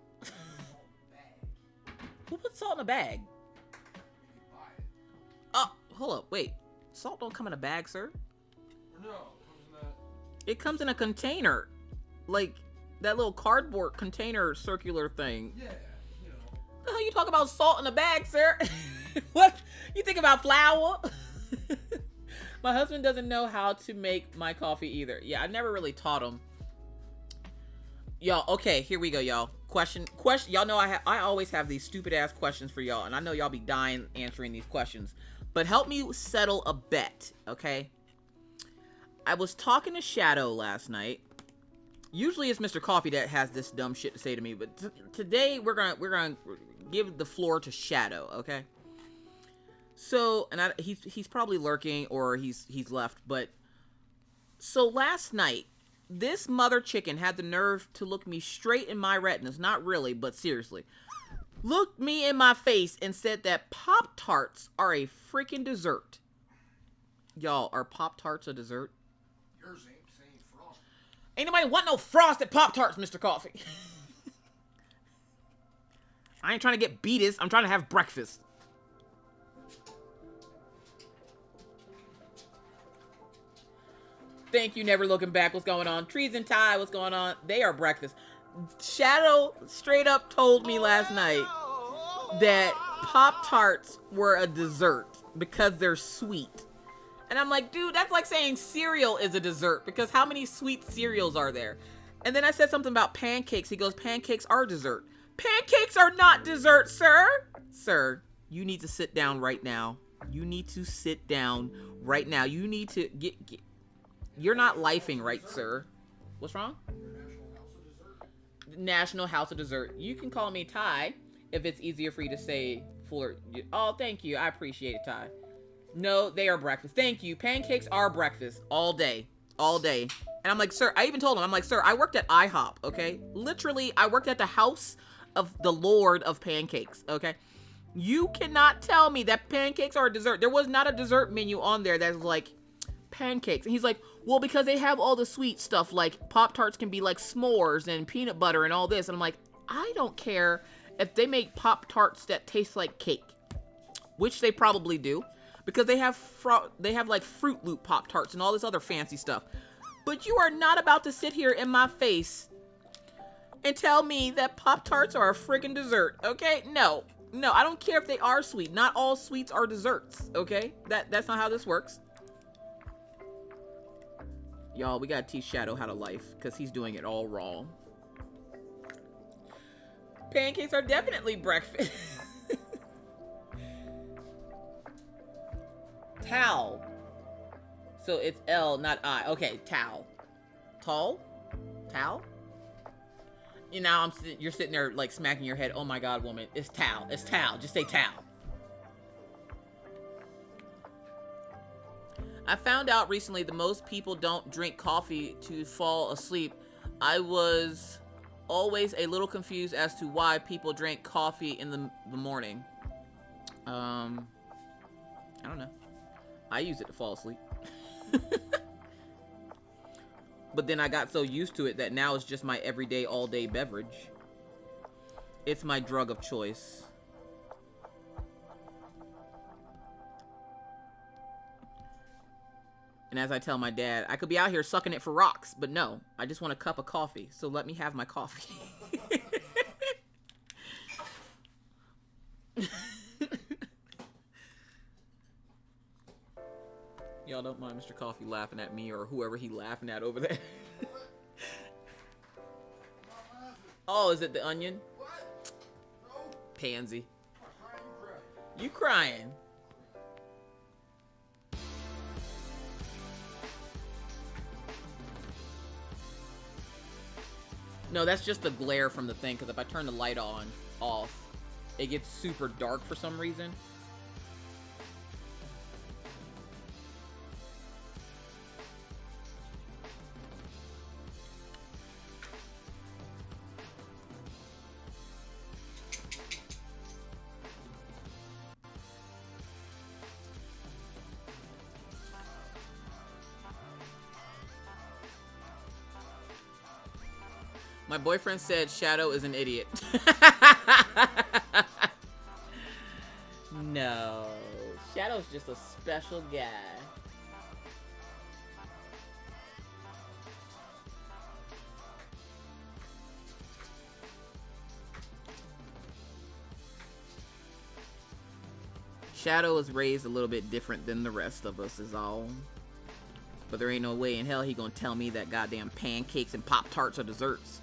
Who put salt in a bag? Oh, hold up, wait. Salt don't come in a bag, sir. No, it comes in that. It comes in a container, like that little cardboard container circular thing. Yeah, you know. The hell you talk about salt in a bag, sir? What? You think about flour? My husband doesn't know how to make my coffee either. Yeah, I never really taught him. Y'all, okay, here we go, y'all. Question. Y'all know I always have these stupid ass questions for y'all, and I know y'all be dying answering these questions. But help me settle a bet, okay? I was talking to Shadow last night. Usually it's Mr. Coffee that has this dumb shit to say to me, but today we're gonna give the floor to Shadow, okay? So, and he's probably lurking or he's left, but so last night this mother chicken had the nerve to look me straight in my retinas, not really, but seriously. Looked me in my face and said that Pop-Tarts are a freaking dessert. Y'all, are Pop-Tarts a dessert? Yours ain't saying frost. Ain't nobody want no frosted Pop-Tarts, Mr. Coffee. I ain't trying to get beatus. I'm trying to have breakfast. Thank you, Never Looking Back. What's going on? Trees and Tie, what's going on? They are breakfast. Shadow straight up told me last night that Pop-Tarts were a dessert because they're sweet. And I'm like, dude, that's like saying cereal is a dessert because how many sweet cereals are there? And then I said something about pancakes. He goes, pancakes are dessert. Pancakes are not dessert, sir. Sir, you need to sit down right now. You need to sit down right now. You need to get you're not lifing right, sir. What's wrong? National House of Dessert. You can call me Ty if it's easier for you to say Fuller. Oh, thank you. I appreciate it, Ty. No, they are breakfast. Thank you. Pancakes are breakfast all day. All day. And I'm like, sir, I even told him, I'm like, sir, I worked at IHOP, okay? Literally, I worked at the house of the Lord of pancakes, okay? You cannot tell me that pancakes are a dessert. There was not a dessert menu on there that's like pancakes. And he's like, well, because they have all the sweet stuff, like Pop-Tarts can be like s'mores and peanut butter and all this. And I'm like, I don't care if they make Pop-Tarts that taste like cake, which they probably do, because they have like Fruit Loop Pop-Tarts and all this other fancy stuff. But you are not about to sit here in my face and tell me that Pop-Tarts are a friggin' dessert, okay? No, I don't care if they are sweet. Not all sweets are desserts, okay? That's not how this works. Y'all, we gotta teach Shadow how to life, because he's doing it all wrong. Pancakes are definitely breakfast. Towel. So it's L, not I. Okay, towel. Tall? Towel? You know, you're sitting there like smacking your head. Oh my God, woman. It's towel. It's towel. Just say towel. I found out recently that most people don't drink coffee to fall asleep. I was always a little confused as to why people drink coffee in the morning. I don't know. I use it to fall asleep. But then I got so used to it that now it's just my everyday, all-day beverage. It's my drug of choice. And as I tell my dad, I could be out here sucking it for rocks, but no, I just want a cup of coffee, so let me have my coffee. Y'all don't mind Mr. Coffee laughing at me or whoever he laughing at over there. Oh, is it the onion? pansy. You crying. No, that's just the glare from the thing, because if I turn the light off, it gets super dark for some reason. My boyfriend said Shadow is an idiot. No. Shadow's just a special guy. Shadow is raised a little bit different than the rest of us is all. But there ain't no way in hell he gonna tell me that goddamn pancakes and Pop-Tarts are desserts.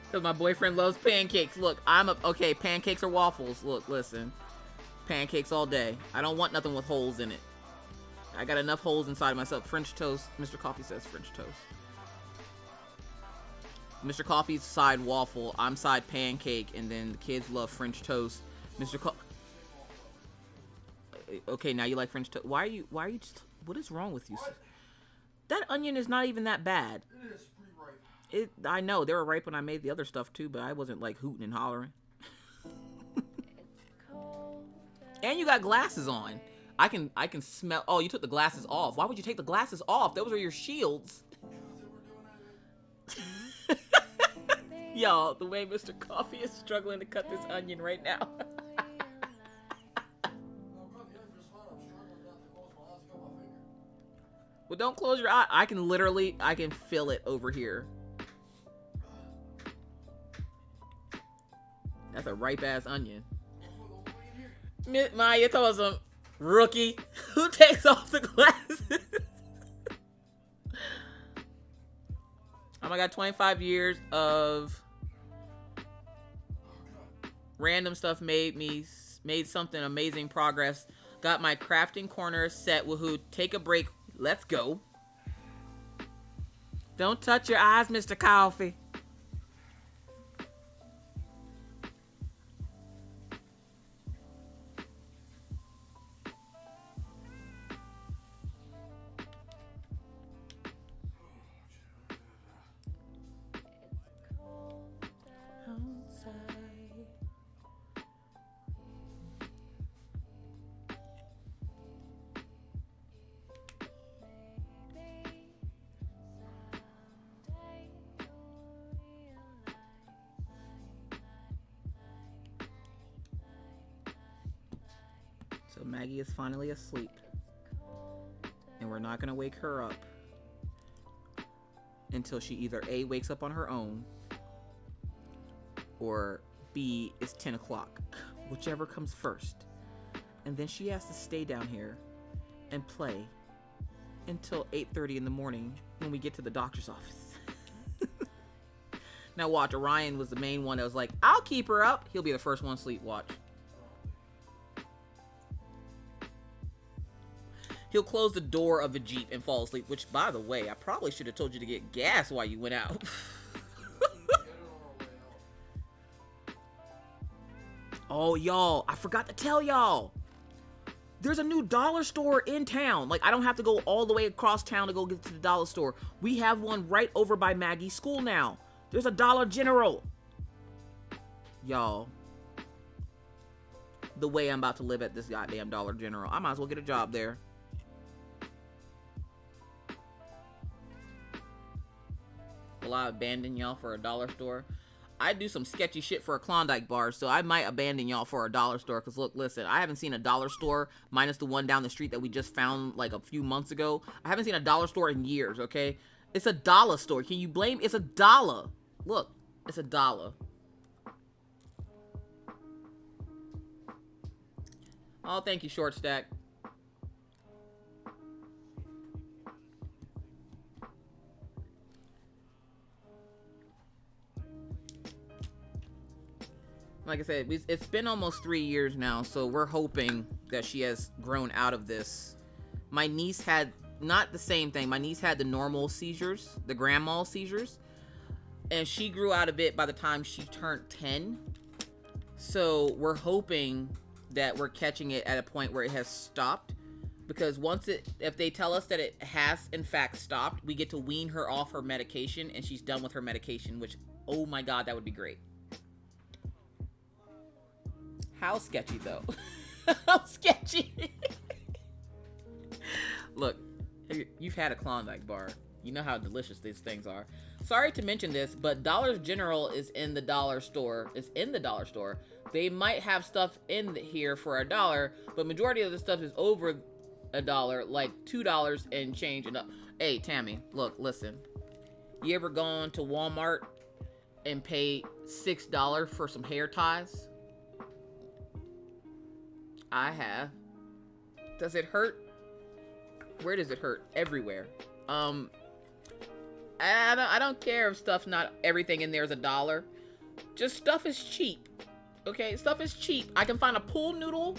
Because my boyfriend loves pancakes. Look, okay, pancakes or waffles. Look, listen. Pancakes all day. I don't want nothing with holes in it. I got enough holes inside myself. French toast. Mr. Coffee says French toast. Mr. Coffee's side waffle. I'm side pancake. And then the kids love French toast. Okay, now you like French toast. Why are you just... What is wrong with you? What? That onion is not even that bad. It is pretty ripe. I know they were ripe when I made the other stuff too, but I wasn't like hooting and hollering. And you got glasses on. I can smell. Oh, you took the glasses off. Why would you take the glasses off? Those are your shields. Y'all, the way Mr. Coffee is struggling to cut this onion right now. Well, don't close your eye. I can feel it over here. That's a ripe ass onion. Maya told some rookie who takes off the glasses. Oh my god, 25 years of random stuff made something amazing progress. Got my crafting corner set. Woohoo! Take a break. Let's go. Don't touch your eyes, Mr. Coffee. So Maggie is finally asleep. And we're not going to wake her up until she either A, wakes up on her own, or B, is 10 o'clock. Whichever comes first. And then she has to stay down here and play until 8:30 in the morning when we get to the doctor's office. Now watch, Orion was the main one that was like, I'll keep her up. He'll be the first one to sleep, watch. He'll close the door of the Jeep and fall asleep, which, by the way, I probably should have told you to get gas while you went out. Oh, y'all, I forgot to tell y'all. There's a new dollar store in town. Like, I don't have to go all the way across town to go get to the dollar store. We have one right over by Maggie's school now. There's a Dollar General. Y'all, the way I'm about to live at this goddamn Dollar General, I might as well get a job there. Will I abandon y'all for a dollar store? I do some sketchy shit for a Klondike bar, so I might abandon y'all for a dollar store. Because look, listen, I haven't seen a dollar store, minus the one down the street that we just found like a few months ago. I haven't seen a dollar store in years, okay? It's a dollar store. Can you blame? It's a dollar. Look, it's a dollar. Oh, thank you, Short Stack. Like I said, it's been almost 3 years now, so we're hoping that she has grown out of this. My niece had not the same thing. My niece had the normal seizures, the grand mal seizures, and she grew out of it by the time she turned 10. So we're hoping that we're catching it at a point where it has stopped, because if they tell us that it has in fact stopped, we get to wean her off her medication and she's done with her medication, which, oh my God, that would be great. How sketchy though? How sketchy? Look, you've had a Klondike bar. You know how delicious these things are. Sorry to mention this, but Dollar General is in the dollar store. It's in the dollar store. They might have stuff in here for $1, but majority of the stuff is over $1, like $2 and change. And hey, Tammy, look, listen. You ever gone to Walmart and pay $6 for some hair ties? I have. Does it hurt? Where does it hurt? Everywhere. I don't care if stuff, not everything in there is $1. Just stuff is cheap. Okay, stuff is cheap. I can find a pool noodle.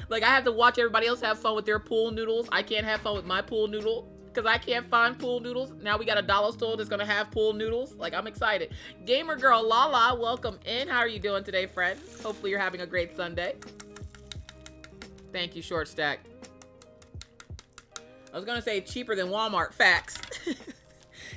Like, I have to watch everybody else have fun with their pool noodles. I can't have fun with my pool noodle because I can't find pool noodles. Now we got a dollar store that's gonna have pool noodles. Like, I'm excited. Gamer girl Lala, welcome in. How are you doing today, friend? Hopefully you're having a great Sunday. Thank you, Short Stack. I was gonna say cheaper than Walmart, facts.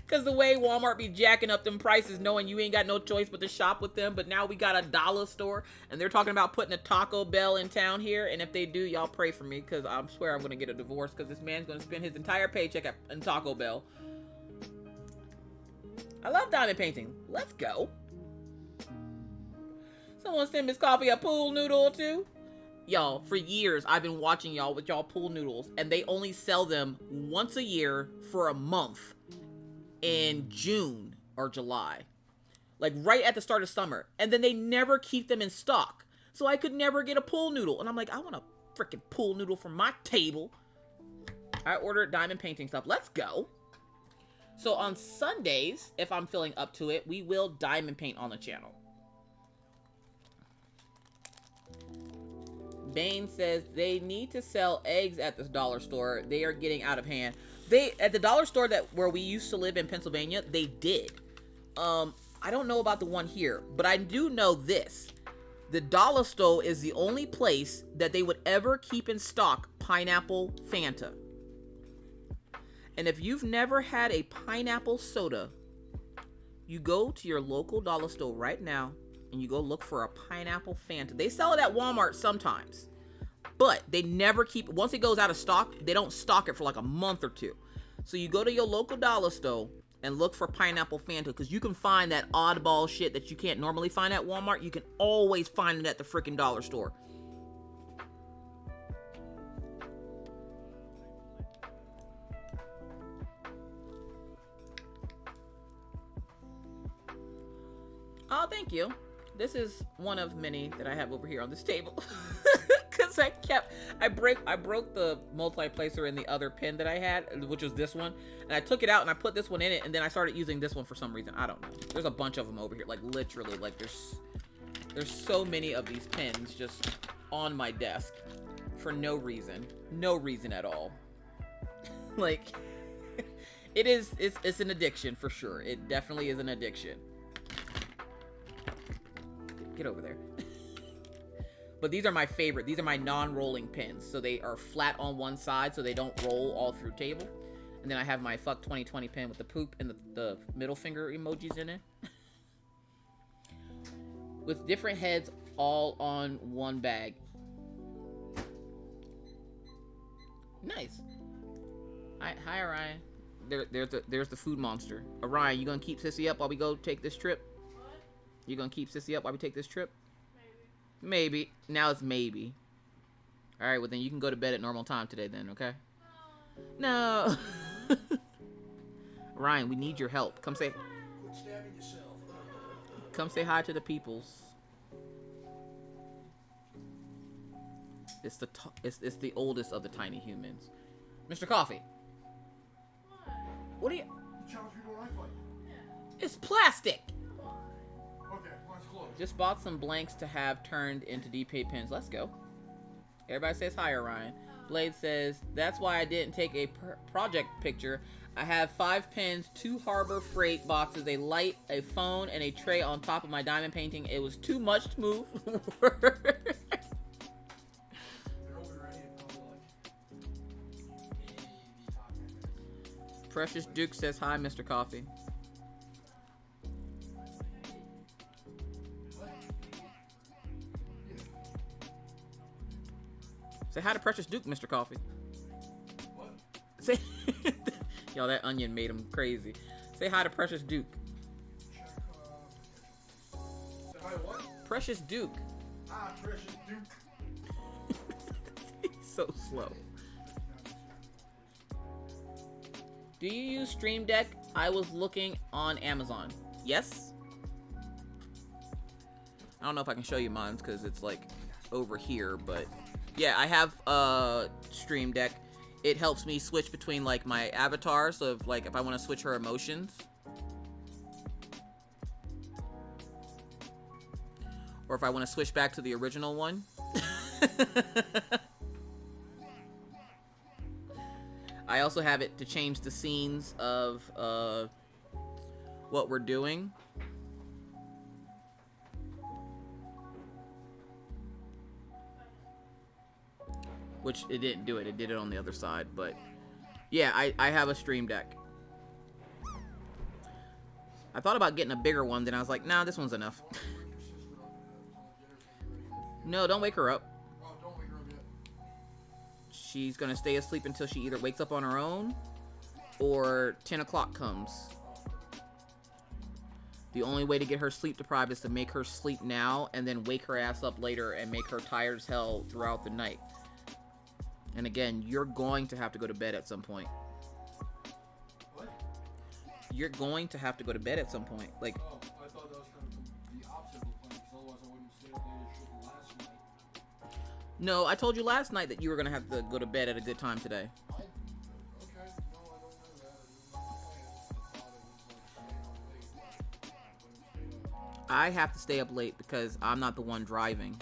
Because the way Walmart be jacking up them prices, knowing you ain't got no choice but to shop with them. But now we got a dollar store, and they're talking about putting a Taco Bell in town here. And if they do, y'all pray for me, because I swear I'm gonna get a divorce, because this man's gonna spend his entire paycheck in Taco Bell. I love diamond painting. Let's go. Someone send Miss Coffee a pool noodle or two. Y'all, for years, I've been watching y'all with y'all pool noodles, and they only sell them once a year for a month in June or July. Like, right at the start of summer. And then they never keep them in stock. So I could never get a pool noodle. And I'm like, I want a freaking pool noodle for my table. I ordered diamond painting stuff. Let's go. So on Sundays, if I'm feeling up to it, we will diamond paint on the channel. Bane says they need to sell eggs at this dollar store. They are getting out of hand. At the dollar store where we used to live in Pennsylvania, they did. I don't know about the one here, but I do know this. The dollar store is the only place that they would ever keep in stock pineapple Fanta. And if you've never had a pineapple soda, you go to your local dollar store right now and you go look for a pineapple Fanta. They sell it at Walmart sometimes, but they never keep, once it goes out of stock, they don't stock it for like a month or two. So you go to your local dollar store and look for pineapple Fanta, because you can find that oddball shit that you can't normally find at Walmart. You can always find it at the freaking dollar store. Oh, thank you. This is one of many that I have over here on this table. Because I broke the multi-placer in the other pin that I had, which was this one. And I took it out and I put this one in it, and then I started using this one for some reason. I don't know. There's a bunch of them over here. Like, literally, like, there's so many of these pins just on my desk for no reason. No reason at all. Like, it's an addiction for sure. It definitely is an addiction. Get over there. But these are my favorite. These are my non-rolling pins. So they are flat on one side so they don't roll all through table. And then I have my fuck 2020 pin with the poop and the middle finger emojis in it. With different heads all on one bag. Nice. Hi Orion. There's the food monster. Orion, you gonna keep Sissy up while we go take this trip? What? You gonna keep Sissy up while we take this trip? Maybe. Now it's maybe. Alright, well then you can go to bed at normal time today then, okay? No. Ryan, we need your help. Come say. Quit stabbing yourself. Come say hi to the peoples. It's it's the oldest of the tiny humans. Mr. Coffee. What are you? You challenge me to a knife fight. It's plastic. Okay, mine's closed. Just bought some blanks to have turned into D-Pay pins. Let's go. Everybody says hi, Orion. Blade says, that's why I didn't take a project picture. I have 5 pins, 2 Harbor Freight boxes, a light, a phone, and a tray on top of my diamond painting. It was too much to move. Precious Duke says hi, Mr. Coffee. Say hi to Precious Duke, Mr. Coffee. What? Say, yo, that onion made him crazy. Say hi to Precious Duke. Check, say hi to what? Precious Duke. Ah, Precious Duke. He's so slow. Do you use Stream Deck? I was looking on Amazon. Yes? I don't know if I can show you mine because it's like over here, but yeah, I have Stream Deck. It helps me switch between like my avatars, so if, like if I want to switch her emotions. Or if I want to switch back to the original one. I also have it to change the scenes of what we're doing. Which it didn't do it. It did it on the other side. But yeah, I have a Stream Deck. I thought about getting a bigger one. Then I was like, nah, this one's enough. No, don't wake her up. Oh, don't wake her up yet. She's going to stay asleep until she either wakes up on her own or 10 o'clock comes. The only way to get her sleep deprived is to make her sleep now and then wake her ass up later and make her tired as hell throughout the night. And again, you're going to have to go to bed at some point. What? You're going to have to go to bed at some point. Like, Oh, I thought that was kind of the opposite of the plan, because otherwise I wouldn't stay up late as shit last night. no, I told you last night that you were going to have to go to bed at a good time today. Okay, no, I don't know that. I didn't know the plan. I thought it was like staying up late. I wouldn't stay up. I have to stay up late because I'm not the one driving.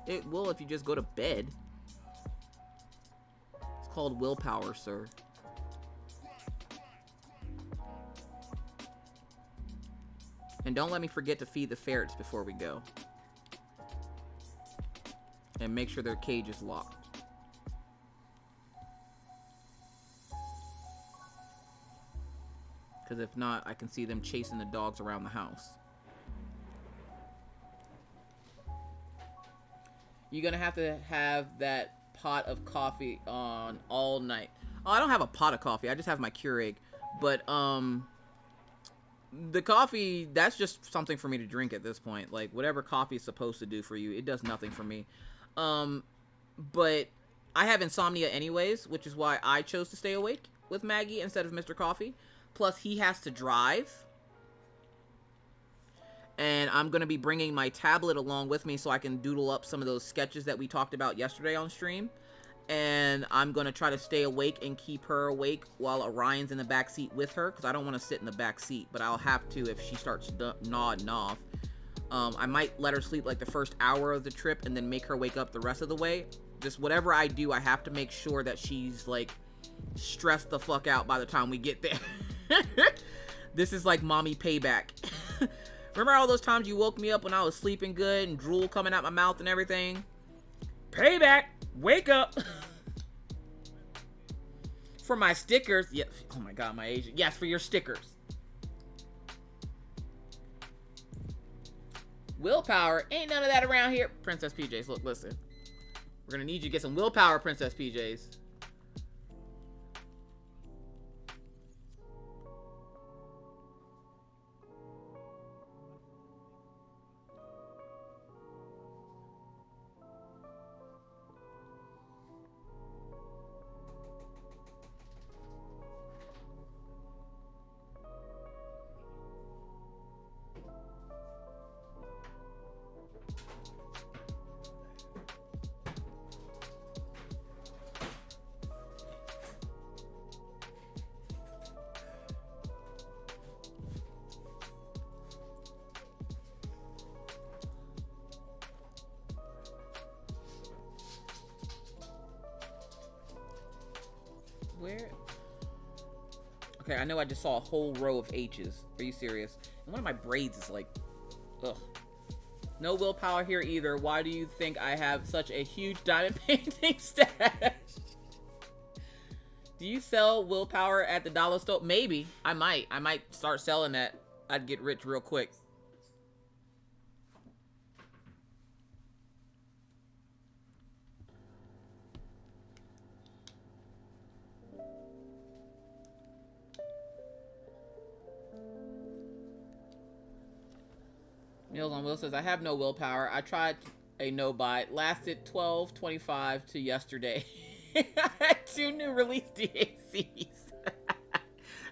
It will if you just go to bed. It's called willpower, sir. And don't let me forget to feed the ferrets before we go. And make sure their cage is locked. Because if not, I can see them chasing the dogs around the house. You're going to have that pot of coffee on all night. Oh, I don't have a pot of coffee. I just have my Keurig. But, the coffee, that's just something for me to drink at this point. Like, whatever coffee is supposed to do for you, it does nothing for me. But I have insomnia anyways, which is why I chose to stay awake with Maggie instead of Mr. Coffee. Plus, he has to drive. And I'm going to be bringing my tablet along with me so I can doodle up some of those sketches that we talked about yesterday on stream. And I'm going to try to stay awake and keep her awake while Orion's in the back seat with her. Because I don't want to sit in the back seat, but I'll have to if she starts nodding off. I might let her sleep like the first hour of the trip and then make her wake up the rest of the way. Just whatever I do, I have to make sure that she's like stressed the fuck out by the time we get there. This is like mommy payback. Remember all those times you woke me up when I was sleeping good and drool coming out my mouth and everything? Payback! Wake up! For my stickers. Yeah. Oh my god, my agent. Yes, for your stickers. Willpower. Ain't none of that around here. Princess PJs, look, listen. We're gonna need you to get some willpower, Princess PJs. Okay, I know I just saw a whole row of H's. Are you serious? And one of my braids is like, ugh. No willpower here either. Why do you think I have such a huge diamond painting stash? Do you sell willpower at the dollar store? Maybe. I might start selling that. I'd get rich real quick. Meals on Will says, I have no willpower. I tried a no buy. Lasted 12/25 to yesterday. I had 2 new release DACs.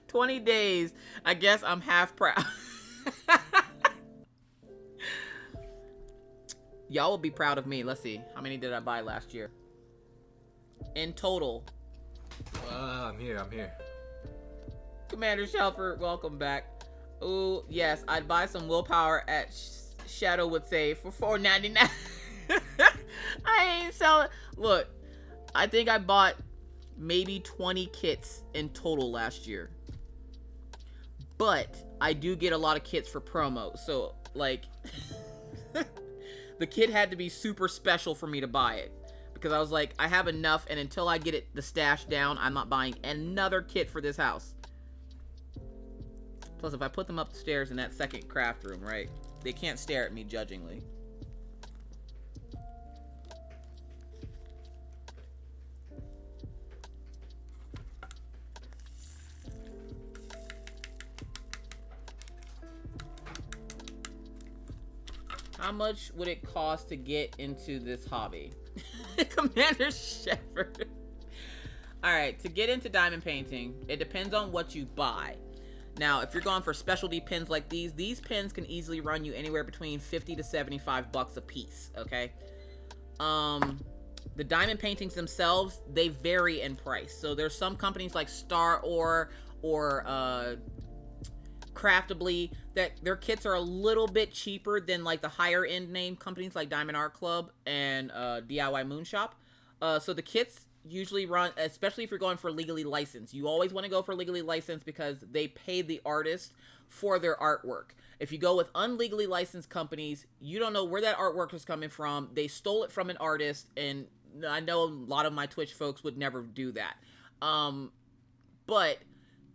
20 days. I guess I'm half proud. Y'all will be proud of me. Let's see. How many did I buy last year? In total. I'm here. Commander Shelford, welcome back. Ooh, yes, I'd buy some willpower at Shadow would say for $4.99. I ain't selling. Look, I think I bought maybe 20 kits in total last year. But I do get a lot of kits for promo. So, like, the kit had to be super special for me to buy it. Because I was like, I have enough, and until I get the stash down, I'm not buying another kit for this house. Plus, if I put them upstairs in that second craft room, right, they can't stare at me judgingly. How much would it cost to get into this hobby? Commander Shepherd. Alright, to get into diamond painting, it depends on what you buy. Now, if you're going for specialty pins like these pins can easily run you anywhere between 50 to 75 bucks a piece, okay? The diamond paintings themselves, they vary in price. So there's some companies like Star or Craftably that their kits are a little bit cheaper than like the higher end name companies like Diamond Art Club and DIY Moon Shop. So the kits usually run, especially if you're going for legally licensed. You always want to go for legally licensed because they pay the artist for their artwork. If you go with unlegally licensed companies, you don't know where that artwork is coming from. They stole it from an artist, and I know a lot of my Twitch folks would never do that. But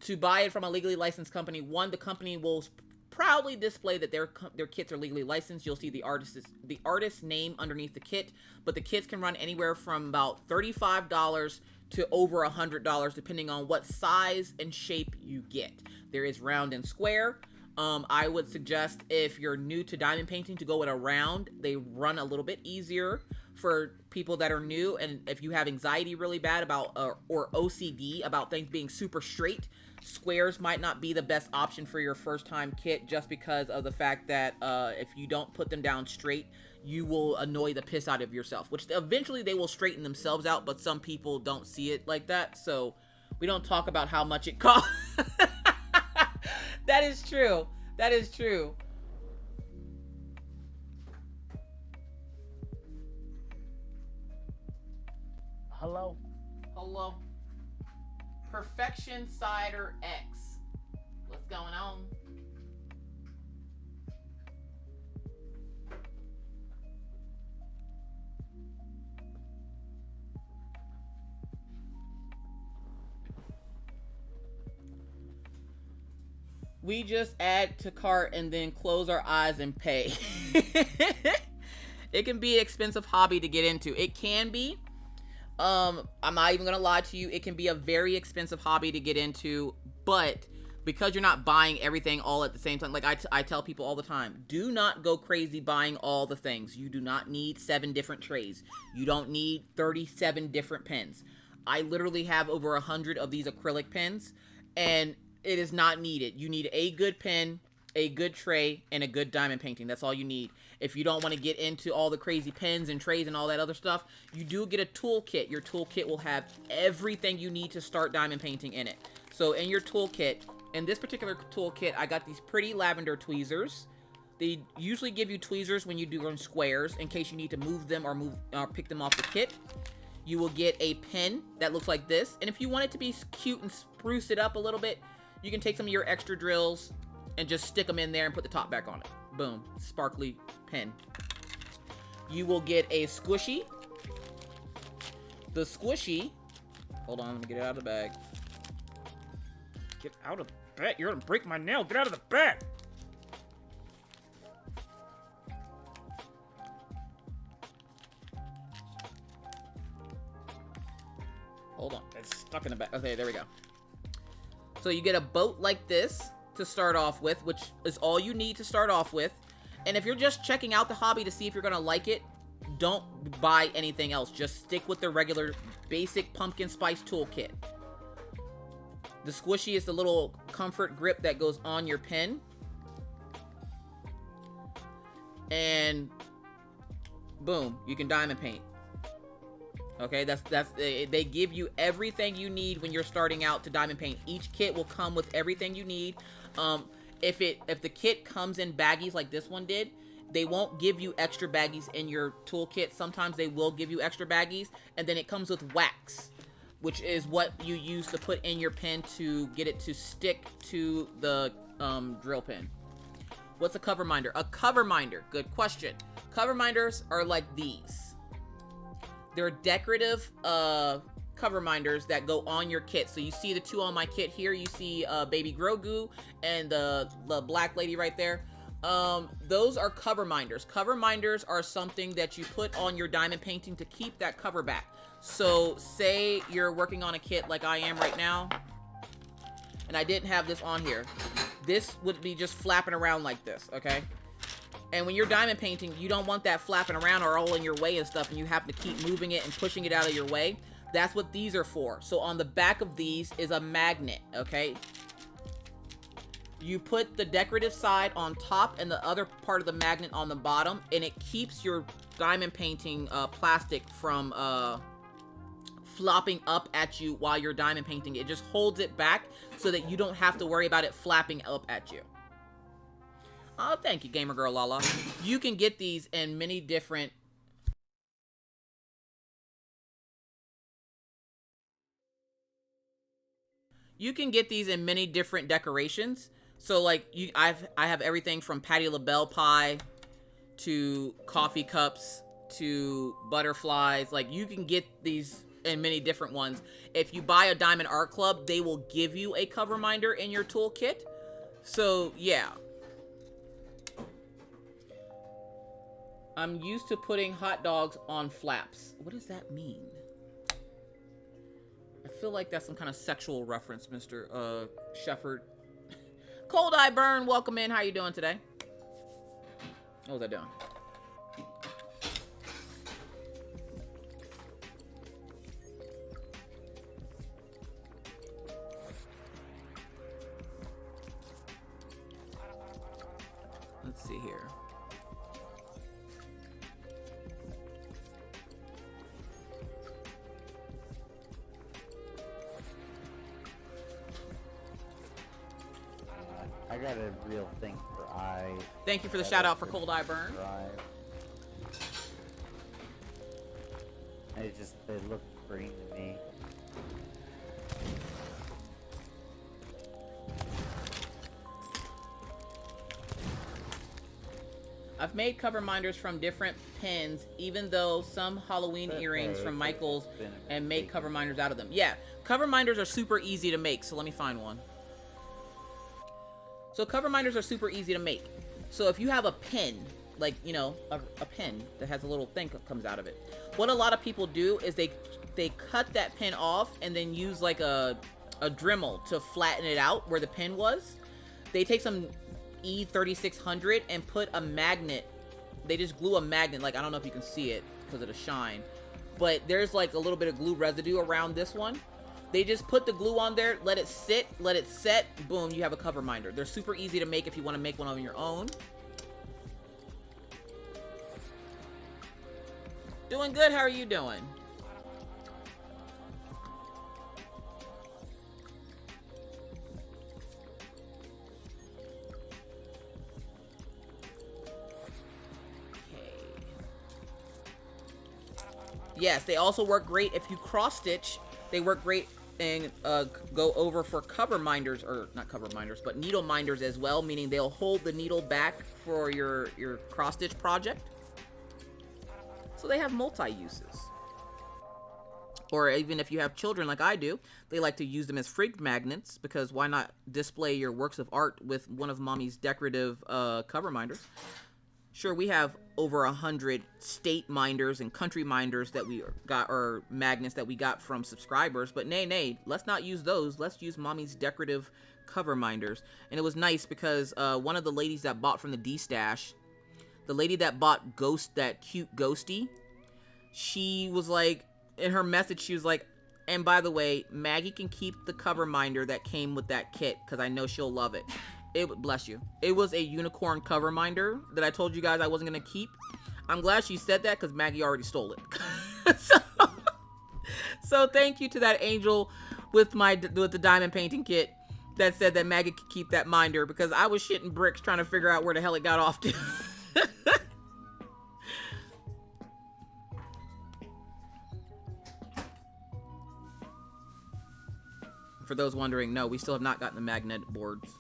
to buy it from a legally licensed company, one, the company will proudly display that their kits are legally licensed. You'll see the artist's name underneath the kit, but the kits can run anywhere from about $35 to over $100 depending on what size and shape you get. There is round and square. I would suggest if you're new to diamond painting to go with a round. They run a little bit easier for people that are new, and if you have anxiety really bad about or OCD about things being super straight, squares might not be the best option for your first time kit, just because of the fact that if you don't put them down straight, you will annoy the piss out of yourself, which eventually they will straighten themselves out, but some people don't see it like that, so we don't talk about how much it costs. That is true. That is true. Hello? Hello. Perfection Cider X. What's going on? We just add to cart and then close our eyes and pay. It can be an expensive hobby to get into. It can be. I'm not even gonna lie to you. It can be a very expensive hobby to get into, but because you're not buying everything all at the same time, like I tell people all the time, do not go crazy buying all the things. You do not need 7 different trays. You don't need 37 different pens. I literally have over 100 of these acrylic pens, and it is not needed. You need a good pen, a good tray, and a good diamond painting. That's all you need. If you don't want to get into all the crazy pens and trays and all that other stuff, you do get a toolkit. Your toolkit will have everything you need to start diamond painting in it. So in your toolkit, in this particular toolkit, I got these pretty lavender tweezers. They usually give you tweezers when you do run squares in case you need to move them or pick them off the kit. You will get a pen that looks like this. And if you want it to be cute and spruce it up a little bit, you can take some of your extra drills and just stick them in there and put the top back on it. Boom. Sparkly pin. You will get a squishy. The squishy... Hold on, let me get it out of the bag. Get out of the bag. You're gonna break my nail. Get out of the bag. Hold on. It's stuck in the bag. Okay, there we go. So you get a boat like this to start off with, which is all you need to start off with. And if you're just checking out the hobby to see if you're gonna like it, don't buy anything else. Just stick with the regular basic pumpkin spice toolkit. The squishy is the little comfort grip that goes on your pin. And boom, you can diamond paint. Okay, they give you everything you need when you're starting out to diamond paint. Each kit will come with everything you need. If the kit comes in baggies like this one did, they won't give you extra baggies in your toolkit. Sometimes they will give you extra baggies, and then it comes with wax, which is what you use to put in your pin to get it to stick to the drill pin. What's a cover minder? A cover minder, good question. Cover minders are like these. They're decorative cover minders that go on your kit. So you see the two on my kit here. You see Baby Grogu and the black lady right there. Those are cover minders. Cover minders are something that you put on your diamond painting to keep that cover back. So say you're working on a kit like I am right now, and I didn't have this on here. This would be just flapping around like this, okay? And when you're diamond painting, you don't want that flapping around or all in your way and stuff, and you have to keep moving it and pushing it out of your way. That's what these are for. So on the back of these is a magnet, okay? You put the decorative side on top and the other part of the magnet on the bottom, and it keeps your diamond painting plastic from flopping up at you while you're diamond painting. It just holds it back so that you don't have to worry about it flapping up at you. Oh, thank you, Gamer Girl Lala. You can get these in many different... You can get these in many different decorations. So, like, I have everything from Patti LaBelle pie to coffee cups to butterflies. Like, you can get these in many different ones. If you buy a Diamond Art Club, they will give you a cover minder in your toolkit. So, yeah. I'm used to putting hot dogs on flaps. What does that mean? I feel like that's some kind of sexual reference, Mr. Shefford. Cold Eye Burn, welcome in. How you doing today? What was I doing? Let's see here. I got a real thing for eye. Thank you for the shout out for Cold Eye Burn. They look green to me. I've made cover minders from different pins, even though some Halloween earrings from Michaels, and make cover minders out of them. Yeah, cover minders are super easy to make, so let me find one. So cover minders are super easy to make. So if you have a pin, like, you know, a pin that has a little thing that comes out of it. What a lot of people do is they cut that pin off and then use like a Dremel to flatten it out where the pin was. They take some E3600 and put a magnet. They just glue a magnet, like, I don't know if you can see it because of the shine, but there's like a little bit of glue residue around this one. They just put the glue on there, let it sit, let it set, boom, you have a cover minder. They're super easy to make if you want to make one on your own. Doing good, how are you doing? Yes, they also work great if you cross stitch. They work great and go over for cover minders, or not cover minders, but needle minders as well, meaning they'll hold the needle back for your cross stitch project. So they have multi-uses. Or even if you have children like I do, they like to use them as fridge magnets, because why not display your works of art with one of mommy's decorative cover minders? Sure, we have over 100 state minders and country minders that we got, or magnets that we got from subscribers, but nay, let's not use those. Let's use mommy's decorative cover minders. And it was nice because one of the ladies that bought from the D-Stash, the lady that bought that cute ghosty, she was like, in her message, she was like, and by the way, Maggie can keep the cover minder that came with that kit, because I know she'll love it. Bless you. It was a unicorn cover minder that I told you guys I wasn't going to keep. I'm glad she said that, because Maggie already stole it. So thank you to that angel with the diamond painting kit that said that Maggie could keep that minder, because I was shitting bricks trying to figure out where the hell it got off to. For those wondering, no, we still have not gotten the magnet boards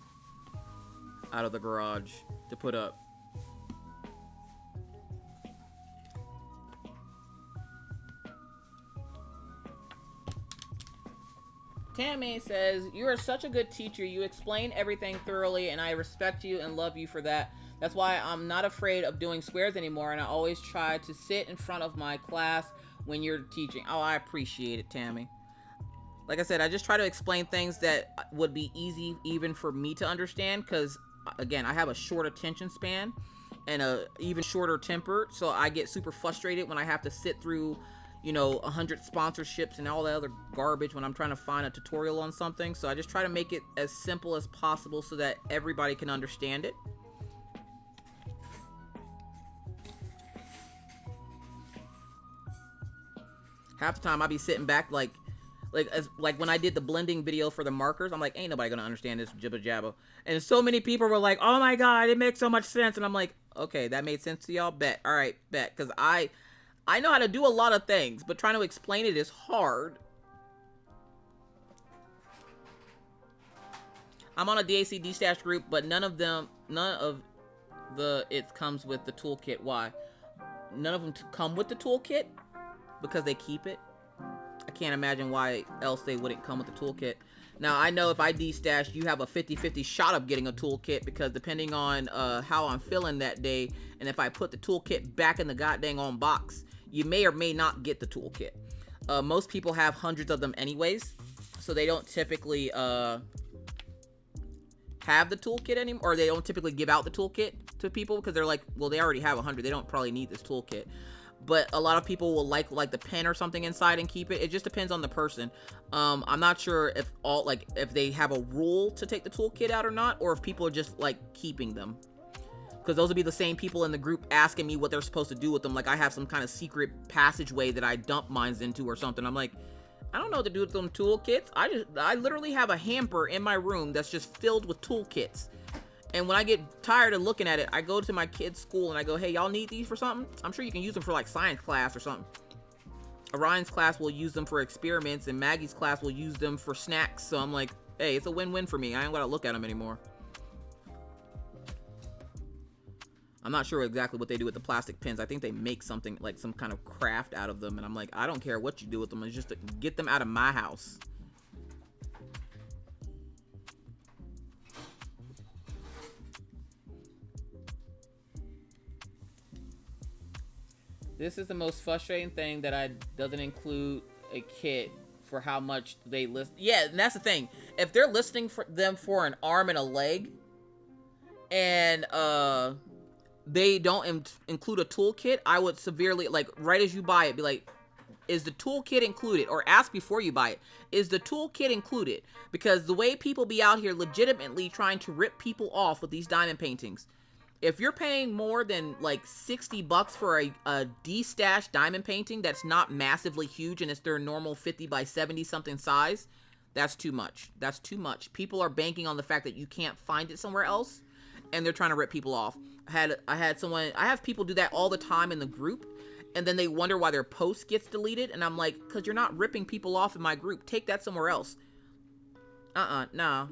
out of the garage to put up. Tammy says, you are such a good teacher. You explain everything thoroughly, and I respect you and love you for that. That's why I'm not afraid of doing squares anymore, and I always try to sit in front of my class when you're teaching. Oh, I appreciate it, Tammy. Like I said, I just try to explain things that would be easy even for me to understand, because, again, I have a short attention span and a even shorter temper, so I get super frustrated when I have to sit through, 100 sponsorships and all that other garbage when I'm trying to find a tutorial on something. So I just try to make it as simple as possible so that everybody can understand it. Half the time I be sitting back like when I did the blending video for the markers, I'm like, ain't nobody gonna understand this jibba jabba. And so many people were like, oh my god, it makes so much sense. And I'm like, okay, that made sense to y'all? Bet. All right, bet. Because I know how to do a lot of things, but trying to explain it is hard. I'm on a DAC D-Stash group, but none of it comes with the toolkit. Why? None of them come with the toolkit? Because they keep it. I can't imagine why else they wouldn't come with the toolkit. Now, I know if I D-Stash, you have a 50-50 shot of getting a toolkit, because depending on how I'm feeling that day, and if I put the toolkit back in the goddamn on box, you may or may not get the toolkit. Most people have hundreds of them anyways, so they don't typically have the toolkit anymore, or they don't typically give out the toolkit to people, because they're like, well, they already have 100. They don't probably need this toolkit. But a lot of people will like the pen or something inside and keep it. It just depends on the person. I'm not sure if if they have a rule to take the toolkit out or not, or if people are just like keeping them. Because those would be the same people in the group asking me what they're supposed to do with them. Like I have some kind of secret passageway that I dump mines into or something. I'm like, I don't know what to do with them toolkits. I literally have a hamper in my room that's just filled with toolkits. And when I get tired of looking at it, I go to my kid's school and I go, hey, y'all need these for something? I'm sure you can use them for like science class or something. Orion's class will use them for experiments, and Maggie's class will use them for snacks. So I'm like, hey, it's a win-win for me. I ain't gotta look at them anymore. I'm not sure exactly what they do with the plastic pins. I think they make something like some kind of craft out of them. And I'm like, I don't care what you do with them. It's just to get them out of my house. This is the most frustrating thing that doesn't include a kit for how much they list. Yeah, and that's the thing. If they're listing for them for an arm and a leg, and they don't include a toolkit, I would severely, like, right as you buy it, be like, is the toolkit included? Or ask before you buy it, is the toolkit included? Because the way people be out here legitimately trying to rip people off with these diamond paintings, if you're paying more than like $60 for a D-Stash diamond painting that's not massively huge and it's their normal 50 by 70 something size, that's too much. That's too much. People are banking on the fact that you can't find it somewhere else, and they're trying to rip people off. I have people do that all the time in the group, and then they wonder why their post gets deleted, and I'm like, because you're not ripping people off in my group. Take that somewhere else. Nah.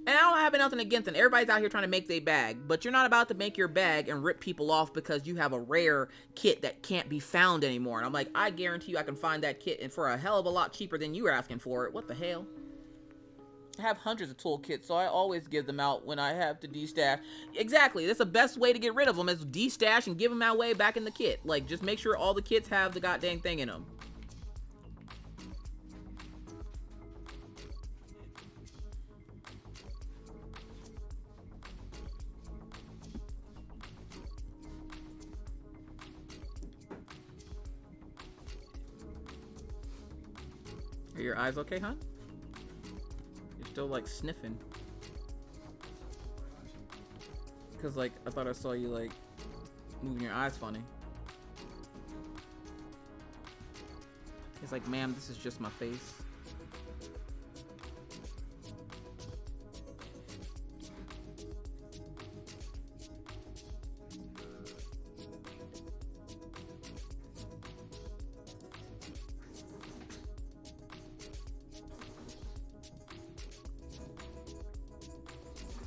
And I don't have nothing against them. Everybody's out here trying to make their bag, but you're not about to make your bag and rip people off because you have a rare kit that can't be found anymore. And I'm like, I guarantee you I can find that kit and for a hell of a lot cheaper than you were asking for it. What the hell? I have hundreds of toolkits, so I always give them out when I have to destash. Exactly. That's the best way to get rid of them is destash and give them out way back in the kit. Like, just make sure all the kits have the goddamn thing in them. Are your eyes okay, huh? You're still like sniffing. Cause like I thought I saw you like moving your eyes funny. It's like, ma'am, this is just my face.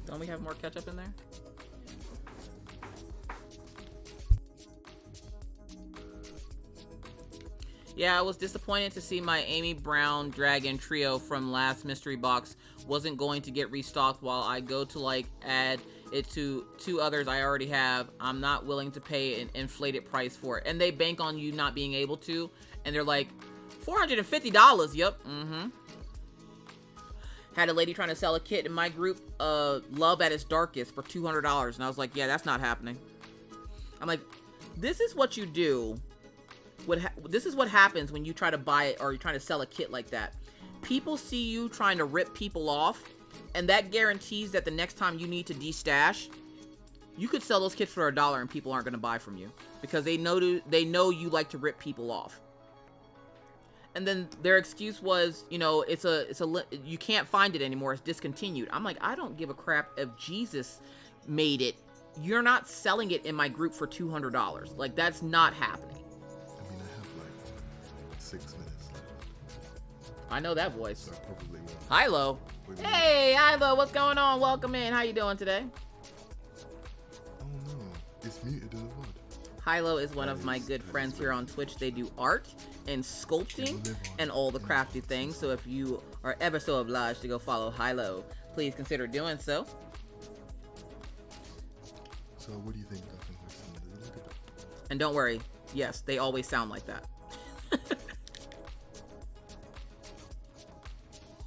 Don't we have more ketchup in there? Yeah, I was disappointed to see my Amy Brown Dragon Trio from last mystery box wasn't going to get restocked while I go to like add it to 2 others I already have. I'm not willing to pay an inflated price for it. And they bank on you not being able to. And they're like, $450. Yep. Had a lady trying to sell a kit in my group, Love at its Darkest, for $200. And I was like, yeah, that's not happening. I'm like, this is what you do. This is what happens when you try to buy it or you're trying to sell a kit like that. People see you trying to rip people off, and that guarantees that the next time you need to destash, you could sell those kits for $1 and people aren't going to buy from you because they know you like to rip people off. And then their excuse was, you know, you can't find it anymore. It's discontinued. I'm like, I don't give a crap if Jesus made it. You're not selling it in my group for $200. Like, that's not happening. I mean, I have like 6 minutes left. I know that voice. So I probably won't. Hilo. Hey, Hilo, what's going on? Welcome in. How you doing today? Oh no, it's muted in the VOD. Hilo is one of my good friends here on Twitch. They do art and sculpting and all the crafty things. So if you are ever so obliged to go follow Hilo, please consider doing so. So what do you think that can sound a little bit? And don't worry, yes, they always sound like that.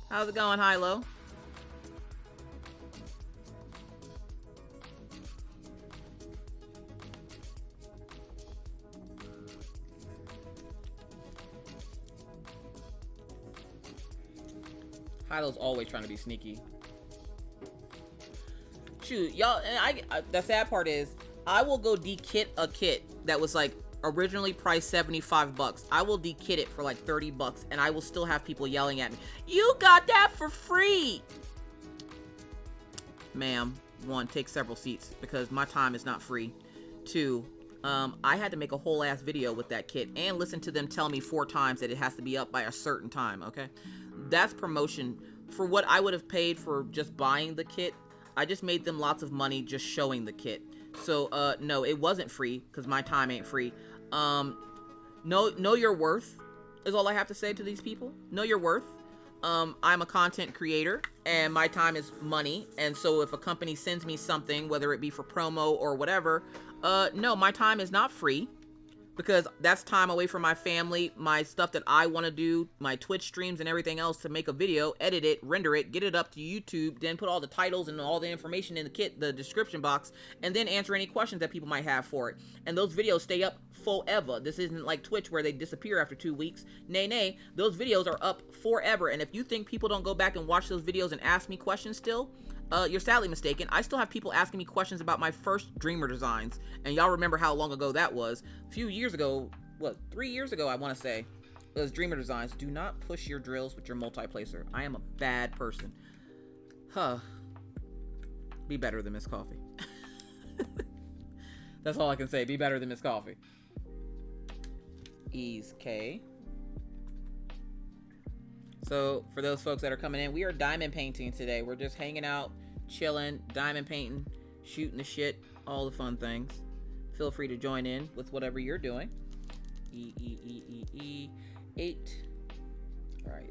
How's it going, Hilo? Hilo's always trying to be sneaky. Shoot, y'all, and the sad part is, I will go de-kit a kit that was like originally priced $75. I will de-kit it for like $30, and I will still have people yelling at me, "You got that for free!" Ma'am, 1, take several seats because my time is not free. 2, I had to make a whole ass video with that kit and listen to them tell me 4 times that it has to be up by a certain time. Okay, that's promotion for what I would have paid for just buying the kit. I just made them lots of money just showing the kit. So no, it wasn't free because my time ain't free. Know your worth is all I have to say to these people. Know your worth. I'm a content creator and my time is money. And so if a company sends me something, whether it be for promo or whatever, no, my time is not free because that's time away from my family, my stuff that I want to do, my Twitch streams and everything else to make a video, edit it, render it, get it up to YouTube, then put all the titles and all the information in the kit, the description box, and then answer any questions that people might have for it. And those videos stay up forever. This isn't like Twitch where they disappear after 2 weeks. Nay, those videos are up forever. And if you think people don't go back and watch those videos and ask me questions still, you're sadly mistaken. I still have people asking me questions about my first Dreamer designs. And y'all remember how long ago that was. A few years ago, 3 years ago, I want to say. It was Dreamer designs. Do not push your drills with your multi-placer. I am a bad person. Be better than Miss Coffee. That's all I can say. Be better than Miss Coffee. Ease K. So for those folks that are coming in, we are diamond painting today. We're just hanging out, chilling, diamond painting, shooting the shit, all the fun things. Feel free to join in with whatever you're doing. E 8. All right.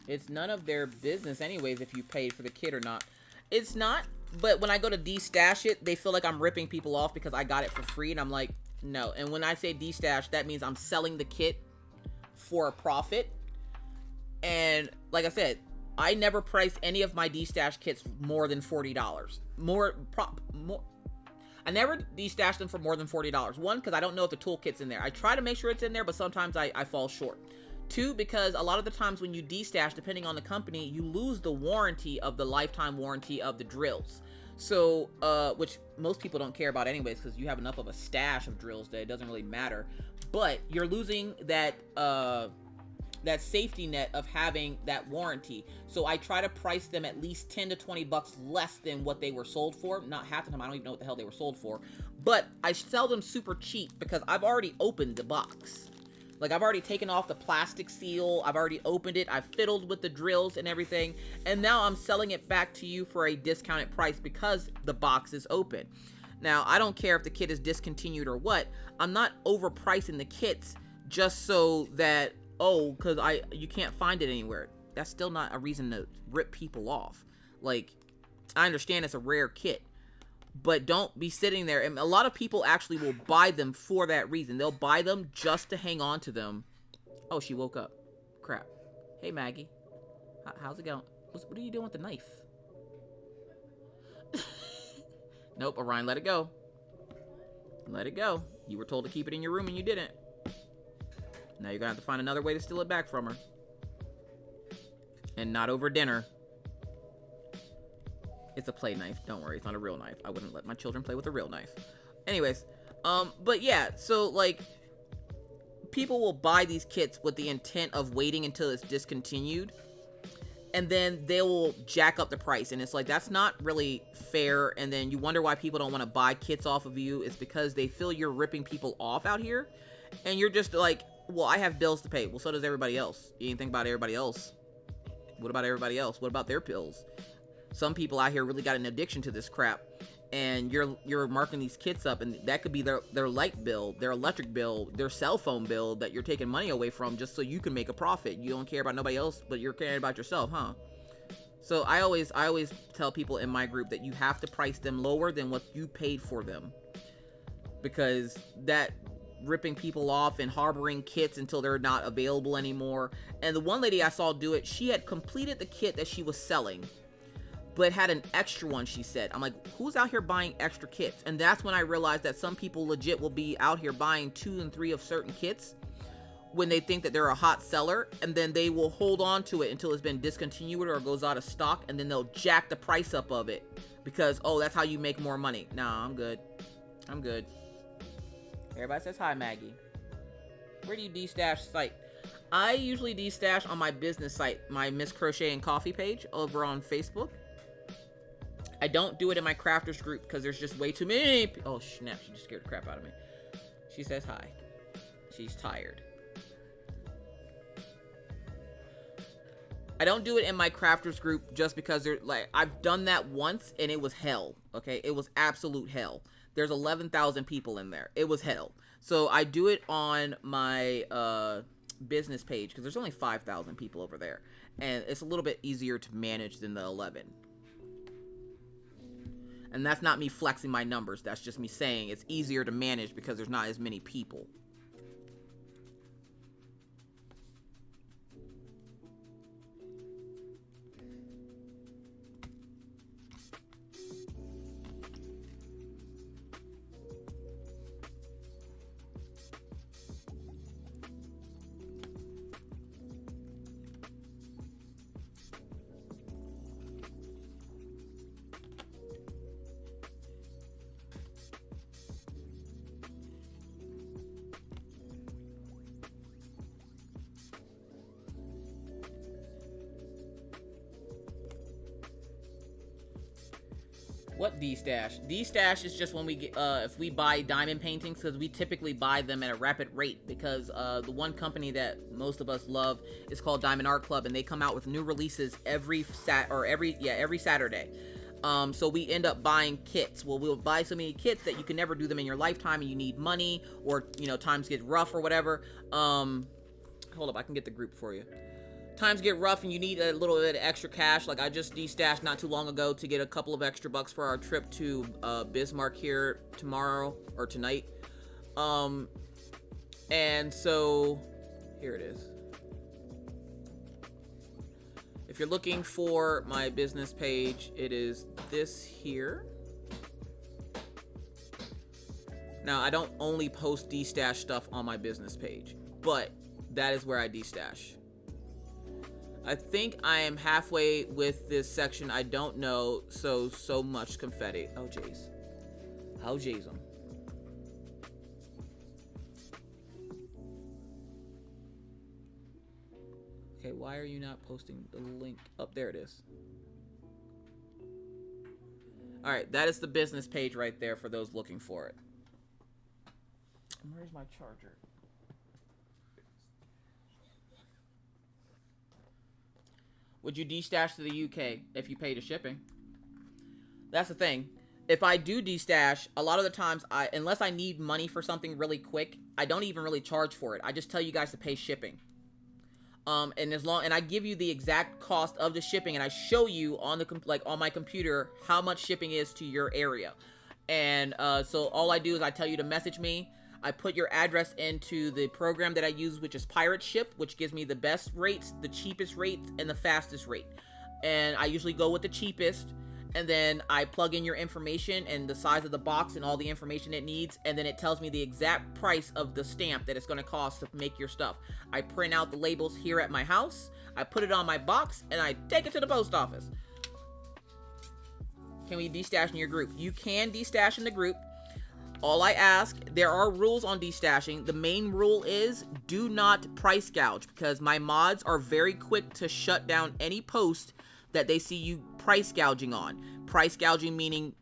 It's none of their business anyways if you paid for the kit or not. It's not, but when I go to de-stash it, they feel like I'm ripping people off because I got it for free, and I'm like, no. And when I say de-stash, that means I'm selling the kit for a profit. And like I said, I never price any of my de-stash kits more than $40. I never de-stash them for more than $40. One, because I don't know if the toolkit's in there. I try to make sure it's in there, but sometimes I fall short. Two, because a lot of the times when you de-stash, depending on the company, you lose the warranty of the lifetime warranty of the drills. So, which most people don't care about anyways, because you have enough of a stash of drills that it doesn't really matter. But you're losing that that safety net of having that warranty. So I try to price them at least 10 to 20 bucks less than what they were sold for. Not half the time, I don't even know what the hell they were sold for. But I sell them super cheap because I've already opened the box. Like, I've already taken off the plastic seal. I've already opened it. I've fiddled with the drills and everything. And now I'm selling it back to you for a discounted price because the box is open. Now, I don't care if the kit is discontinued or what. I'm not overpricing the kits just so that, oh, because you can't find it anywhere. That's still not a reason to rip people off. Like, I understand it's a rare kit, but don't be sitting there. And a lot of people actually will buy them for that reason. They'll buy them just to hang on to them. Oh, she woke up. Crap. Hey, Maggie. How's it going? What are you doing with the knife? Nope, Orion, let it go. Let it go. You were told to keep it in your room and you didn't. Now you're gonna have to find another way to steal it back from her. And not over dinner. It's a play knife. Don't worry, it's not a real knife. I wouldn't let my children play with a real knife. Anyways, but yeah, so like, people will buy these kits with the intent of waiting until it's discontinued, and then they will jack up the price, and it's like, that's not really fair. And then you wonder why people don't want to buy kits off of you. It's because they feel you're ripping people off out here, and you're just like, well, I have bills to pay. Well, so does everybody else. You ain't think about everybody else. What about everybody else? What about their bills? Some people out here really got an addiction to this crap, and you're marking these kits up, and that could be their light bill, their electric bill, their cell phone bill that you're taking money away from just so you can make a profit. You don't care about nobody else, but you're caring about yourself, huh? So I always tell people in my group that you have to price them lower than what you paid for them, because that ripping people off and harboring kits until they're not available anymore. And the one lady I saw do it, she had completed the kit that she was selling, but had an extra one, she said. I'm like, who's out here buying extra kits? And that's when I realized that some people legit will be out here buying 2 and 3 of certain kits when they think that they're a hot seller, and then they will hold on to it until it's been discontinued or goes out of stock, and then they'll jack the price up of it because, oh, that's how you make more money. Nah, I'm good. I'm good. Everybody says hi, Maggie. Where do you de-stash site? I usually de-stash on my business site, my Miss Crochet and Coffee page over on Facebook. I don't do it in my crafters group because there's just way too many. Oh, snap. She just scared the crap out of me. She says hi. She's tired. I don't do it in my crafters group just because they're like, I've done that once and it was hell. Okay. It was absolute hell. There's 11,000 people in there. It was hell. So I do it on my business page because there's only 5,000 people over there. And it's a little bit easier to manage than the 11. And that's not me flexing my numbers. That's just me saying it's easier to manage because there's not as many people. What D-stash? D-stash is just when we get, if we buy diamond paintings, because we typically buy them at a rapid rate, because the one company that most of us love is called Diamond Art Club, and they come out with new releases every Saturday. So we end up buying kits. Well, we'll buy so many kits that you can never do them in your lifetime, and you need money, or times get rough or whatever. Hold up, I can get the group for you. Times get rough and you need a little bit of extra cash. Like I just de-stashed not too long ago to get a couple of extra bucks for our trip to Bismarck here tomorrow or tonight. And so here it is. If you're looking for my business page, it is this here. Now, I don't only post de-stash stuff on my business page, but that is where I de-stash. I think I am halfway with this section. I don't know. So much confetti. Oh, jeez. How jeez them. Okay, why are you not posting the link? Oh, there it is. All right, that is the business page right there for those looking for it. Where's my charger? Would you de-stash to the UK if you pay the shipping? That's the thing. If I do de-stash, a lot of the times, unless I need money for something really quick, I don't even really charge for it. I just tell you guys to pay shipping. And I give you the exact cost of the shipping, and I show you on on my computer how much shipping is to your area. And so all I do is I tell you to message me. I put your address into the program that I use, which is Pirate Ship, which gives me the best rates, the cheapest rates, and the fastest rate. And I usually go with the cheapest, and then I plug in your information and the size of the box and all the information it needs, and then it tells me the exact price of the stamp that it's going to cost to make your stuff. I print out the labels here at my house, I put it on my box, and I take it to the post office. Can we de-stash in your group? You can de-stash in the group. All I ask, there are rules on de-stashing. The main rule is do not price gouge, because my mods are very quick to shut down any post that they see you price gouging on. Price gouging meaning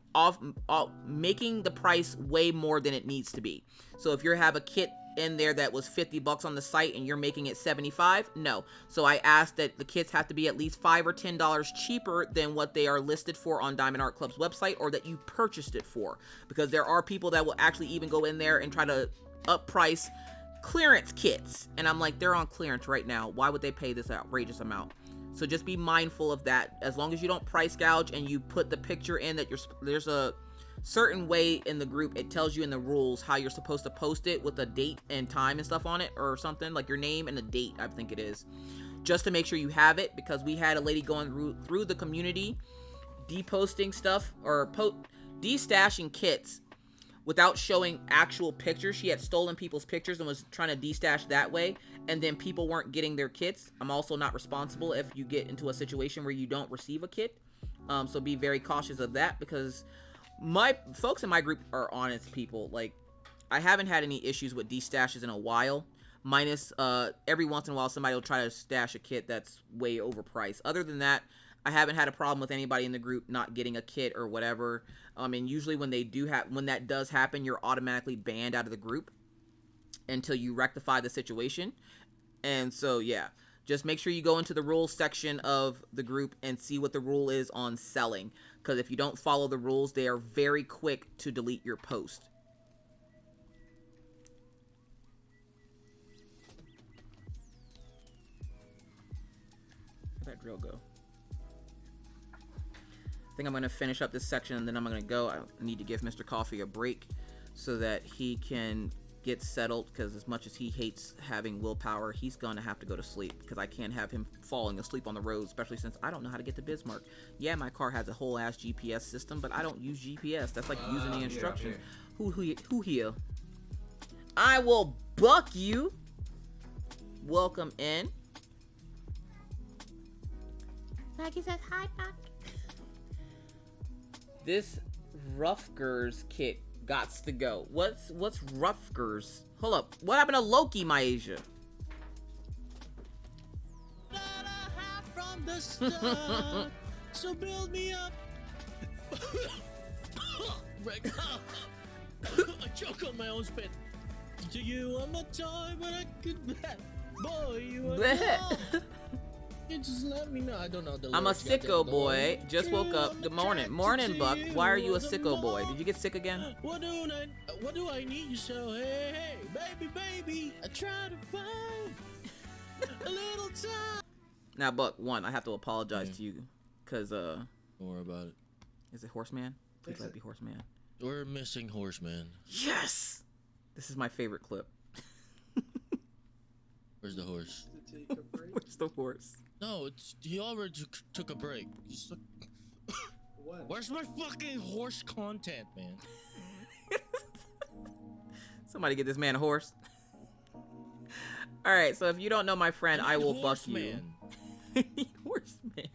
making the price way more than it needs to be. So if you have a kit in there that was $50 on the site and you're making it $75, no. So I ask that the kits have to be at least $5 or $10 cheaper than what they are listed for on Diamond Art Club's website, or that you purchased it for, because there are people that will actually even go in there and try to up price clearance kits, and I'm like, they're on clearance right now. Why would they pay this outrageous amount? So just be mindful of that. As long as you don't price gouge and you put the picture in that there's a certain way in the group, it tells you in the rules how you're supposed to post it with a date and time and stuff on it, or something like your name and a date, I think it is, just to make sure you have it, because we had a lady going through the community deposting stuff or de-stashing kits without showing actual pictures. She had stolen people's pictures and was trying to de-stash that way, and then people weren't getting their kits. I'm also not responsible if you get into a situation where you don't receive a kit, so be very cautious of that, because my folks in my group are honest people. Like, I haven't had any issues with de-stashes in a while, minus every once in a while somebody will try to stash a kit that's way overpriced. Other than that, I haven't had a problem with anybody in the group not getting a kit or whatever. And usually when that does happen, you're automatically banned out of the group until you rectify the situation. And so yeah, just make sure you go into the rules section of the group and see what the rule is on selling, because if you don't follow the rules, they are very quick to delete your post. Where'd that drill go? I think I'm going to finish up this section and then I'm going to go. I need to give Mr. Coffee a break so that he can get settled, because as much as he hates having willpower, he's going to have to go to sleep, because I can't have him falling asleep on the road, especially since I don't know how to get to Bismarck. Yeah, my car has a whole ass GPS system, but I don't use GPS. That's like using the instructions. Who here? I will buck you. Welcome in. Maggie says hi, Buck. This Rufgers kit gots to go. What's Rufgers? Hold up. What happened to Loki, Myasia? From the start, so build me up. break. I choke on my own spit. To you, I'm a toy, but I could bet. Boy, you are not. You just let me know. I don't know the I'm a lyrics, goddamn sicko dog. boy. Just woke up. Good morning. Morning, Buck. Why are you a sicko boy? Did you get sick again? What do I need so? Hey, baby, I try to find a little time. Now, Buck, one, I have to apologize to you, cause Don't worry about it. Is it Horseman? Please let it be Horseman. We're missing Horseman. Yes. This is my favorite clip. Where's the horse? Where's the horse? No, he already took a break. Where's my fucking horse content, man? Somebody get this man a horse. All right, so if you don't know my friend, I will buck you. Horseman.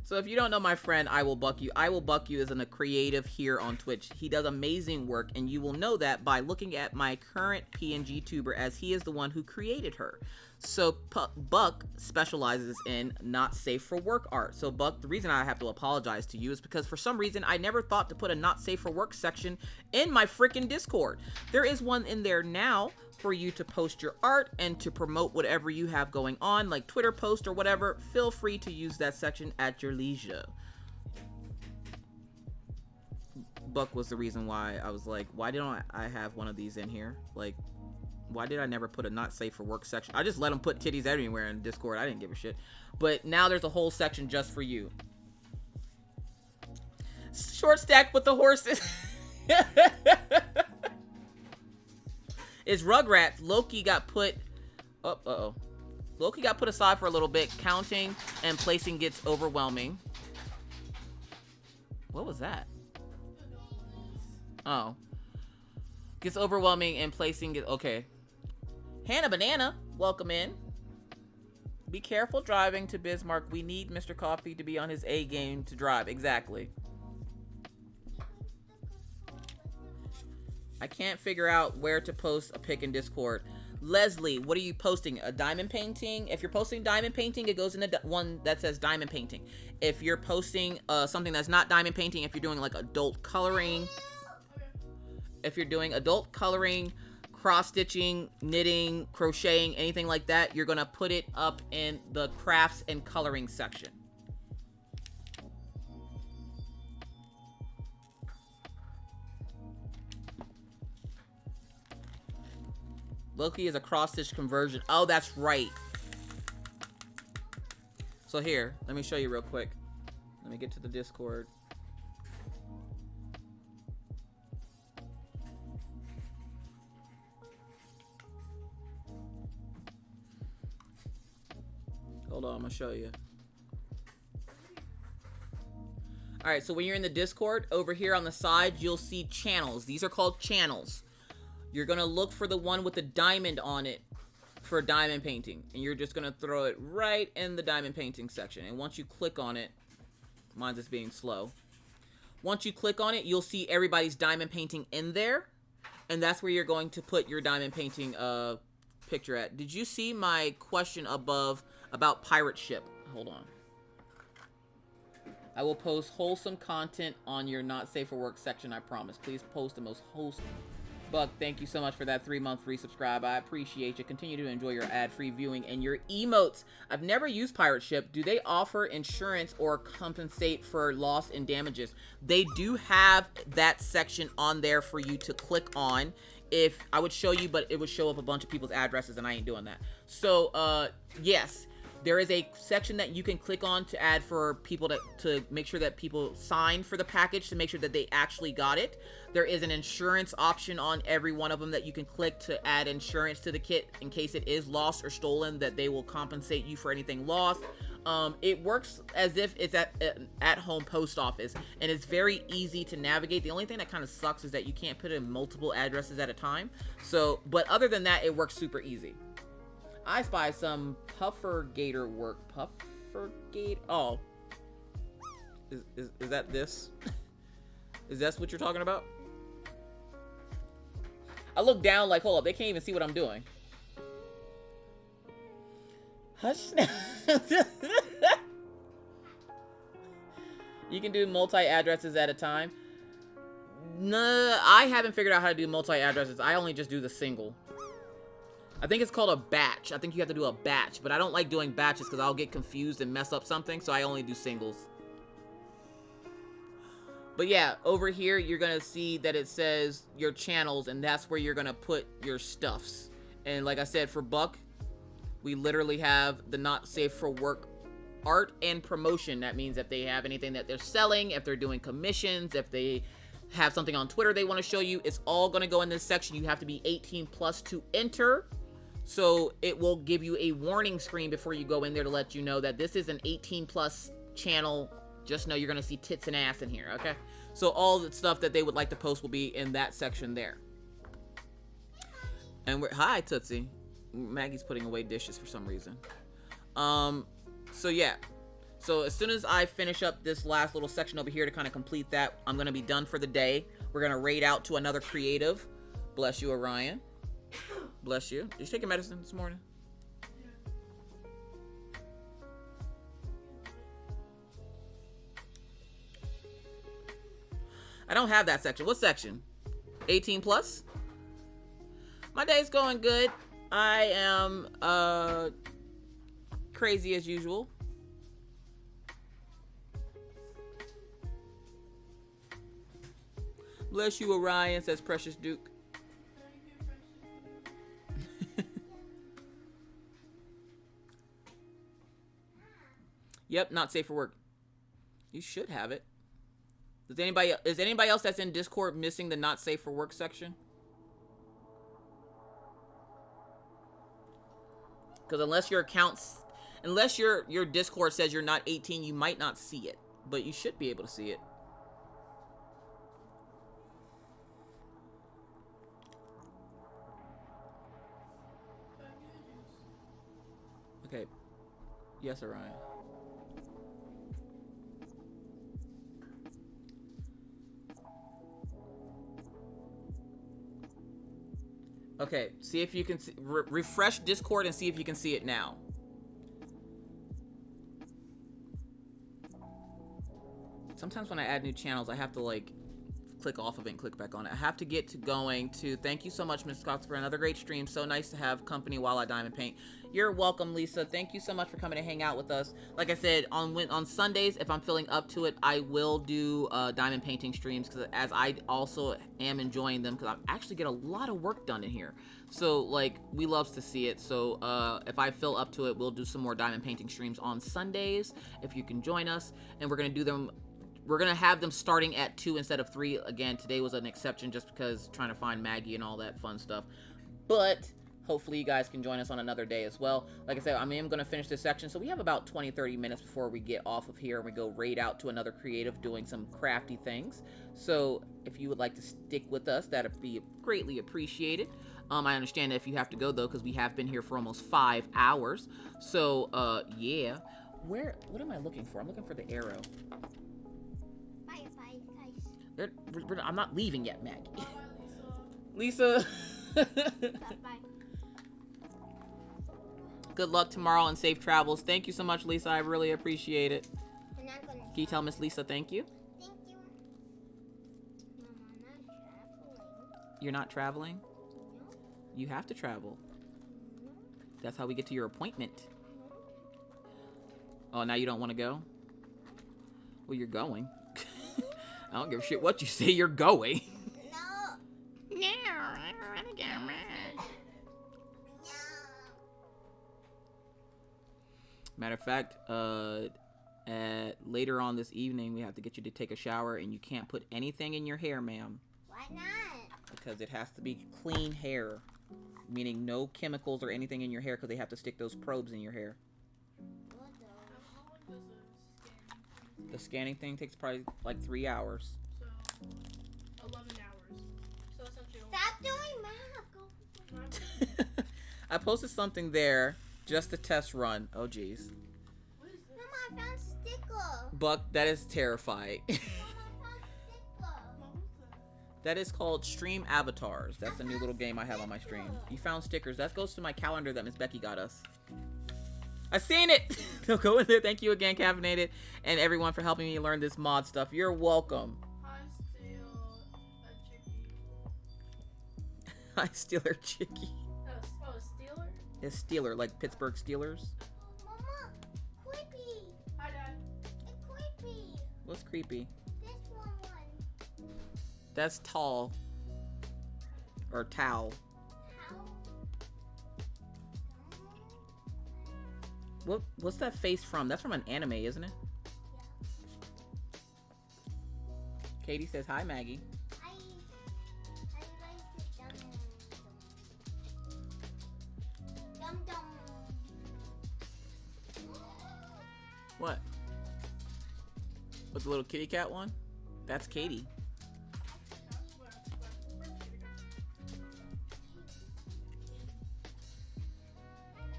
So if you don't know my friend, I Will Buck You. I Will Buck You is a creative here on Twitch. He does amazing work, and you will know that by looking at my current PNG tuber, as he is the one who created her. So Buck specializes in not safe for work art. So Buck, the reason I have to apologize to you is because for some reason I never thought to put a not safe for work section in my freaking Discord. There is one in there now for you to post your art and to promote whatever you have going on, like Twitter post or whatever. Feel free to use that section at your leisure. Buck was the reason why I was like, why don't I have one of these in here? Like, why did I never put a not safe for work section? I just let them put titties everywhere in Discord. I didn't give a shit. But now there's a whole section just for you. Short stack with the horses. It's Rugrats. Loki got put... Oh, Loki got put aside for a little bit. Counting and placing gets overwhelming. What was that? Oh. Gets overwhelming and placing it... Okay. Hannah Banana, welcome in. Be careful driving to Bismarck. We need Mr. Coffee to be on his A game to drive. Exactly. I can't figure out where to post a pic in Discord. Leslie, what are you posting? A diamond painting? If you're posting diamond painting, it goes in the one that says diamond painting. If you're posting something that's not diamond painting, if you're doing like adult coloring, if you're doing adult coloring, cross-stitching, knitting, crocheting, anything like that, you're gonna put it up in the crafts and coloring section. Loki is a cross-stitch conversion. Oh, that's right. So here, let me show you real quick. Let me get to the Discord. Hold on, I'm gonna show you. All right, so when you're in the Discord, over here on the side, you'll see channels. These are called channels. You're gonna look for the one with the diamond on it for diamond painting, and you're just gonna throw it right in the diamond painting section. And once you click on it, mine's just being slow. Once you click on it, you'll see everybody's diamond painting in there, and that's where you're going to put your diamond painting picture at. Did you see my question above about pirate ship? Hold on. I will post wholesome content on your not safe for work section, I promise. Please post the most wholesome. Buck, thank you so much for that 3-month free subscribe. I appreciate you. Continue to enjoy your ad-free viewing and your emotes. I've never used pirate ship. Do they offer insurance or compensate for loss and damages? They do have that section on there for you to click on. If I would show you, but it would show up a bunch of people's addresses, and I ain't doing that. So, yes, there is a section that you can click on to add for people to make sure that people sign for the package, to make sure that they actually got it. There is an insurance option on every one of them that you can click to add insurance to the kit in case it is lost or stolen, that they will compensate you for anything lost. It works as if it's at home post office, and it's very easy to navigate. The only thing that kind of sucks is that you can't put in multiple addresses at a time. So, but other than that, it works super easy. I spy some puffer gator work. Puffer gator. Oh, is that this? Is that what you're talking about? I look down like, hold up, they can't even see what I'm doing. Hush now. You can do multi-addresses at a time. Nah, I haven't figured out how to do multi-addresses. I only just do the single. I think it's called a batch. I think you have to do a batch, but I don't like doing batches because I'll get confused and mess up something, so I only do singles. But yeah, over here, you're going to see that it says your channels, and that's where you're going to put your stuffs. And like I said, for Buck, we literally have the not safe for work art and promotion. That means if they have anything that they're selling, if they're doing commissions, if they have something on Twitter they want to show you, it's all going to go in this section. You have to be 18 plus to enter. So it will give you a warning screen before you go in there to let you know that this is an 18 plus channel. Just know you're going to see tits and ass in here, okay? So all the stuff that they would like to post will be in that section there. And we're, hi, Tootsie. Maggie's putting away dishes for some reason. So yeah. So as soon as I finish up this last little section over here to kind of complete that, I'm going to be done for the day. We're going to raid out to another creative. Bless you, Orion. Bless you. Did you take your medicine this morning? I don't have that section. What section? 18 plus? My day's going good. I am crazy as usual. Bless you, Orion, says Precious Duke. Yep, not safe for work. You should have it. Is anybody else that's in Discord missing the not safe for work section? Because unless your Discord says you're not 18, you might not see it, but you should be able to see it. Okay. Yes, Orion. Okay, see if you can see, refresh Discord and see if you can see it now. Sometimes when I add new channels, I have to like click off of it and click back on it. I have to get to going to, thank you so much, Ms. Cox, for another great stream. So nice to have company while I diamond paint. You're welcome, Lisa. Thank you so much for coming to hang out with us. Like I said, on Sundays, if I'm feeling up to it, I will do diamond painting streams, because as I also am enjoying them, because I actually get a lot of work done in here. So like, we love to see it. So if I feel up to it, we'll do some more diamond painting streams on Sundays if you can join us. And we're gonna do them. We're going to have them starting at 2 instead of 3. Again, today was an exception just because trying to find Maggie and all that fun stuff. But hopefully you guys can join us on another day as well. Like I said, I am going to finish this section. So we have about 20-30 minutes before we get off of here and we go raid out to another creative doing some crafty things. So if you would like to stick with us, that would be greatly appreciated. I understand that if you have to go, though, because we have been here for almost 5 hours. So, yeah. What am I looking for? I'm looking for the arrow. I'm not leaving yet, Maggie. Lisa. Good luck tomorrow and safe travels. Thank you so much, Lisa. I really appreciate it. Can you tell Miss Lisa thank you? Thank you. Mom, I'm not traveling. You're not traveling? No. You have to travel. No. That's how we get to your appointment. No. Oh, now you don't want to go? Well, you're going. I don't give a shit what you say, you're going. No. No, I don't want to go, man. Matter of fact, later on this evening, we have to get you to take a shower, and you can't put anything in your hair, ma'am. Why not? Because it has to be clean hair, meaning no chemicals or anything in your hair, because they have to stick those probes in your hair. The scanning thing takes probably like 3 hours. So, 11 hours. So essentially, stop doing math. Go. I posted something there, just a test run. Oh, jeez. What is this? Mama, I found a sticker. Buck, that is terrifying. Mama, I found a sticker. That is called Stream Avatars. That's a new little game I have on my stream. You found stickers. That goes to my calendar that Miss Becky got us. I seen it. So go in there. Thank you again, Caffeinated, and everyone for helping me learn this mod stuff. You're welcome. I steal her chickie. Oh, Steeler? It's Steeler, like Pittsburgh Steelers. Mama, creepy. Hi, Dad. It's creepy. What's creepy? This one. That's tall. Or towel. What's that face from? That's from an anime, isn't it? Yeah. Katie says hi, Maggie. I like it dum dum. What? With the little kitty cat one? That's Katie.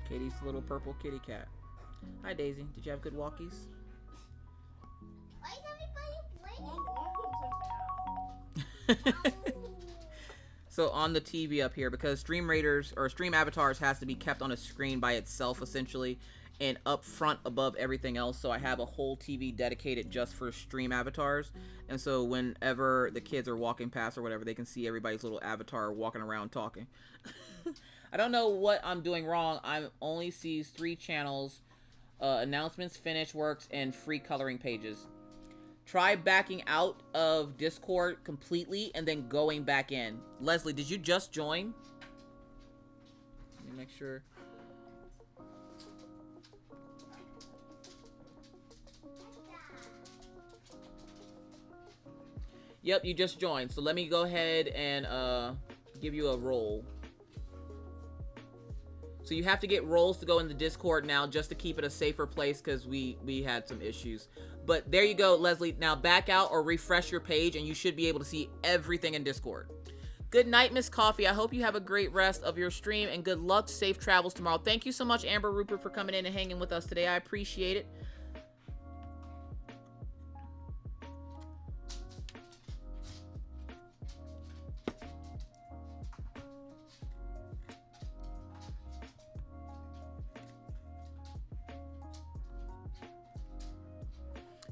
Katie's little purple kitty cat. Hi, Daisy. Did you have good walkies? Why is everybody playing? So on the TV up here, because Stream Raiders or Stream Avatars has to be kept on a screen by itself essentially, and up front above everything else. So I have a whole TV dedicated just for Stream Avatars, and so whenever the kids are walking past or whatever, they can see everybody's little avatar walking around talking. I don't know what I'm doing wrong. I only sees 3 channels, announcements, finish works, and free coloring pages. Try backing out of Discord completely and then going back in. Leslie, did you just join? Let me make sure. Yep, you just joined. So let me go ahead and give you a roll. So you have to get roles to go in the Discord now just to keep it a safer place because we had some issues. But there you go, Leslie. Now back out or refresh your page and you should be able to see everything in Discord. Good night, Miss Coffee. I hope you have a great rest of your stream and good luck. Safe travels tomorrow. Thank you so much, Amber Rupert, for coming in and hanging with us today. I appreciate it.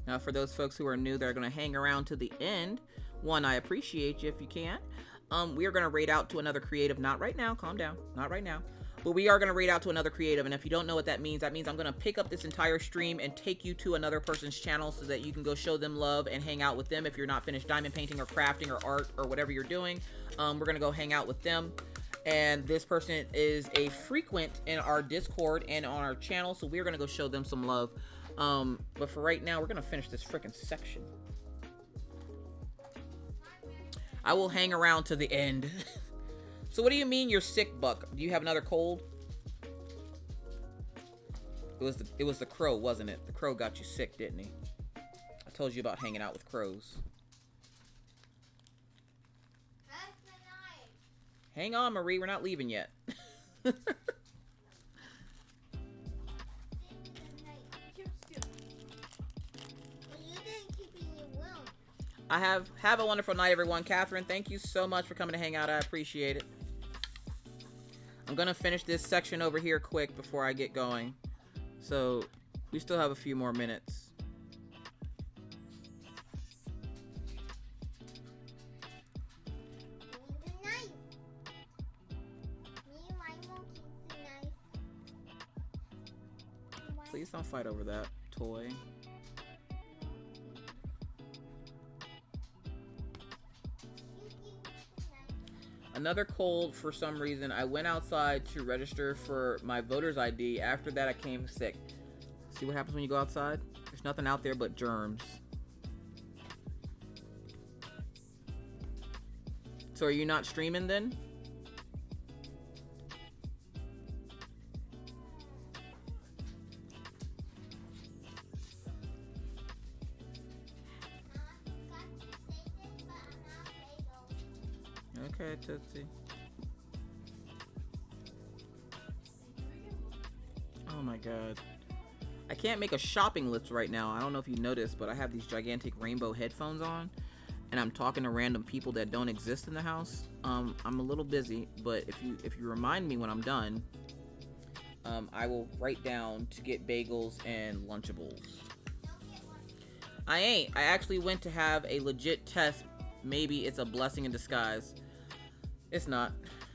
Now, for those folks who are new, they're going to hang around to the end. One, I appreciate you if you can. We are going to raid out to another creative. Not right now. Calm down. Not right now. But we are going to raid out to another creative. And if you don't know what that means I'm going to pick up this entire stream and take you to another person's channel so that you can go show them love and hang out with them. If you're not finished diamond painting or crafting or art or whatever you're doing, we're going to go hang out with them. And this person is a frequent in our Discord and on our channel. So we're going to go show them some love. But for right now, we're gonna finish this freaking section. I will hang around to the end. So what do you mean you're sick, Buck? Do you have another cold? It was the crow, wasn't it? The crow got you sick, didn't he? I told you about hanging out with crows. Hang on, Marie, we're not leaving yet. Have a wonderful night, everyone. Catherine, thank you so much for coming to hang out. I appreciate it. I'm gonna finish this section over here quick before I get going. So we still have a few more minutes. Please don't fight over that toy. Another cold for some reason. I went outside to register for my voter's ID. After that, I came sick. See what happens when you go outside? There's nothing out there but germs. So are you not streaming then? Okay, Tootsie. Oh my god. I can't make a shopping list right now. I don't know if you noticed, but I have these gigantic rainbow headphones on, and I'm talking to random people that don't exist in the house. I'm a little busy, but if you remind me when I'm done, I will write down to get bagels and Lunchables. I ain't. I actually went to have a legit test. Maybe it's a blessing in disguise. It's not.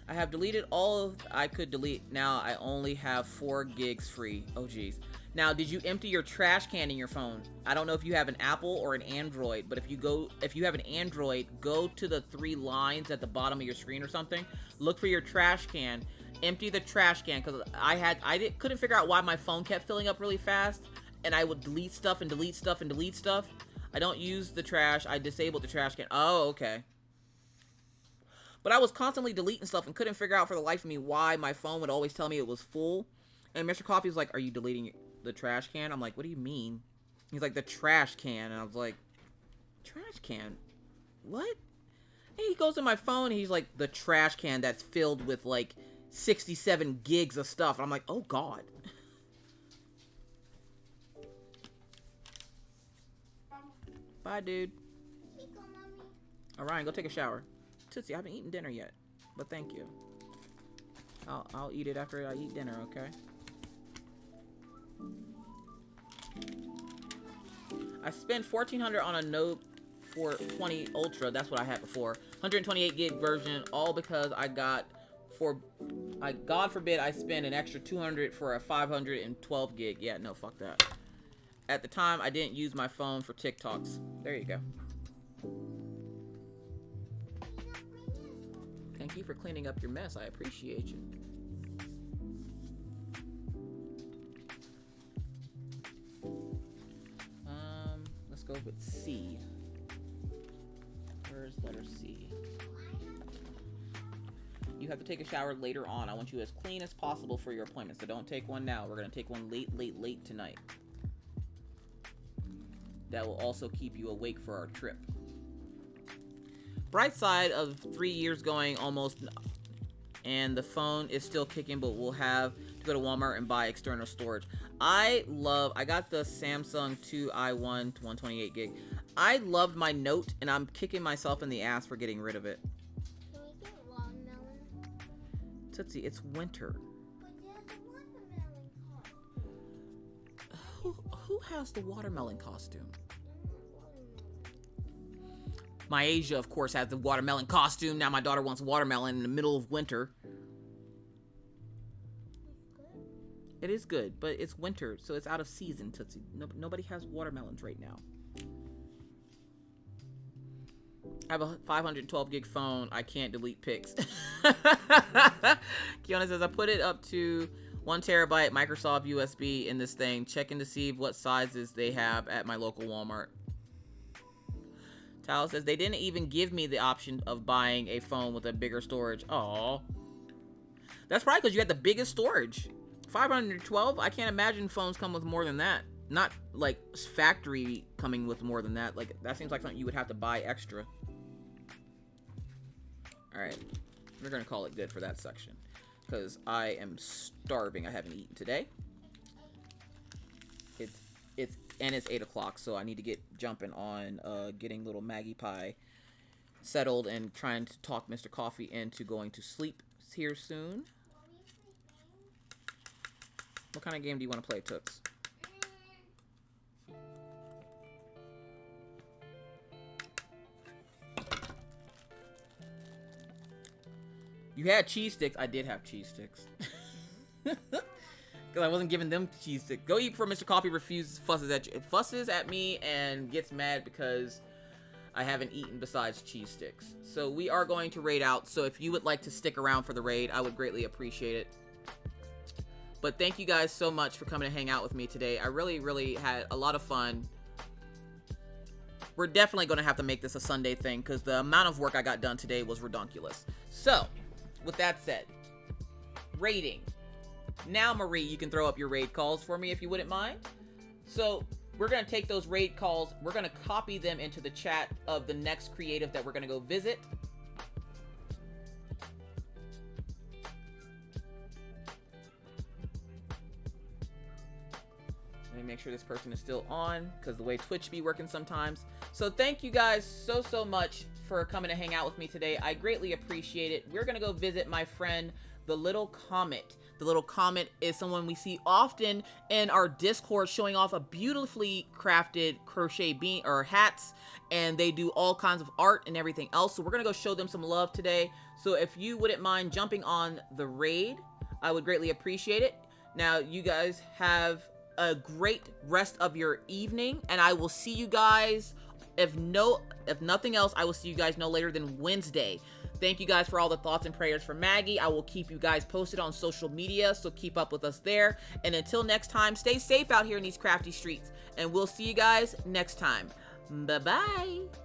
I have deleted all I could delete. Now I only have 4 gigs free. Oh geez. Now, did you empty your trash can in your phone? I don't know if you have an Apple or an Android, but if you have an Android, go to the 3 lines at the bottom of your screen or something. Look for your trash can. Empty the trash can, because couldn't figure out why my phone kept filling up really fast, and I would delete stuff and delete stuff and delete stuff. I don't use the trash. I disabled the trash can. Oh, okay. But I was constantly deleting stuff and couldn't figure out for the life of me why my phone would always tell me it was full. And Mr. Coffee was like, "Are you deleting the trash can?" I'm like, "What do you mean?" He's like, "The trash can." And I was like, "Trash can? What?" And he goes to my phone and he's like, "The trash can that's filled with like 67 gigs of stuff." I'm like, "Oh God." Bye, dude. All right, go take a shower. Tootsie, I haven't eaten dinner yet, but thank you. I'll eat it after I eat dinner, okay? I spent $1,400 on a Note 420 Ultra. That's what I had before. 128 gig version, all because God forbid I spend an extra $200 for a 512 gig. Yeah, no, fuck that. At the time, I didn't use my phone for TikToks. There you go. Thank you for cleaning up your mess. I appreciate you. Let's go with C. Where's letter C? You have to take a shower later on. I want you as clean as possible for your appointment, so don't take one now. We're going to take one late tonight. That will also keep you awake for our trip. Bright side of 3 years going almost, and the phone is still kicking, but we'll have to go to Walmart and buy external storage. I got the Samsung 2i1 128 gig. I loved my Note, and I'm kicking myself in the ass for getting rid of it. Can we get watermelon? Tootsie, it's winter. But there's a watermelon costume. Who has the watermelon costume? My Asia, of course, has the watermelon costume. Now my daughter wants watermelon in the middle of winter. It is good, but it's winter, so it's out of season, Tootsie. Nobody has watermelons right now. I have a 512 gig phone. I can't delete pics. Kiana says, I put it up to 1 terabyte Microsoft USB in this thing, checking to see what sizes they have at my local Walmart. Tal says, they didn't even give me the option of buying a phone with a bigger storage. Aww. That's probably because you had the biggest storage. 512? I can't imagine phones come with more than that. Not like factory coming with more than that. Like, that seems like something you would have to buy extra. Alright. We're going to call it good for that section. Because I am starving. I haven't eaten today. It's 8 o'clock, so I need to get jumping on getting little Maggie Pie settled and trying to talk Mr. Coffee into going to sleep here soon. What kind of game do you want to play, Tooks? You had cheese sticks. I did have cheese sticks. Because I wasn't giving them cheese sticks. Go eat before Mr. Coffee fusses at you. It fusses at me and gets mad because I haven't eaten besides cheese sticks. So we are going to raid out. So if you would like to stick around for the raid, I would greatly appreciate it. But thank you guys so much for coming to hang out with me today. I really, really had a lot of fun. We're definitely going to have to make this a Sunday thing because the amount of work I got done today was redonkulous. So, with that said, raiding. Now, Marie, you can throw up your raid calls for me if you wouldn't mind. So, we're going to take those raid calls. We're going to copy them into the chat of the next creative that we're going to go visit. Let me make sure this person is still on because the way Twitch be working sometimes. So, thank you guys so much for coming to hang out with me today. I greatly appreciate it. We're going to go visit my friend the little comet. The little comet is someone we see often in our Discord showing off a beautifully crafted crochet bean or hats, and they do all kinds of art and everything else. So we're gonna go show them some love today. So if you wouldn't mind jumping on the raid, I would greatly appreciate it. Now you guys have a great rest of your evening, and I will see you guys, if nothing else, I will see you guys no later than Wednesday. Thank you guys for all the thoughts and prayers for Maggie. I will keep you guys posted on social media, so keep up with us there. And until next time, stay safe out here in these crafty streets, and we'll see you guys next time. Bye-bye.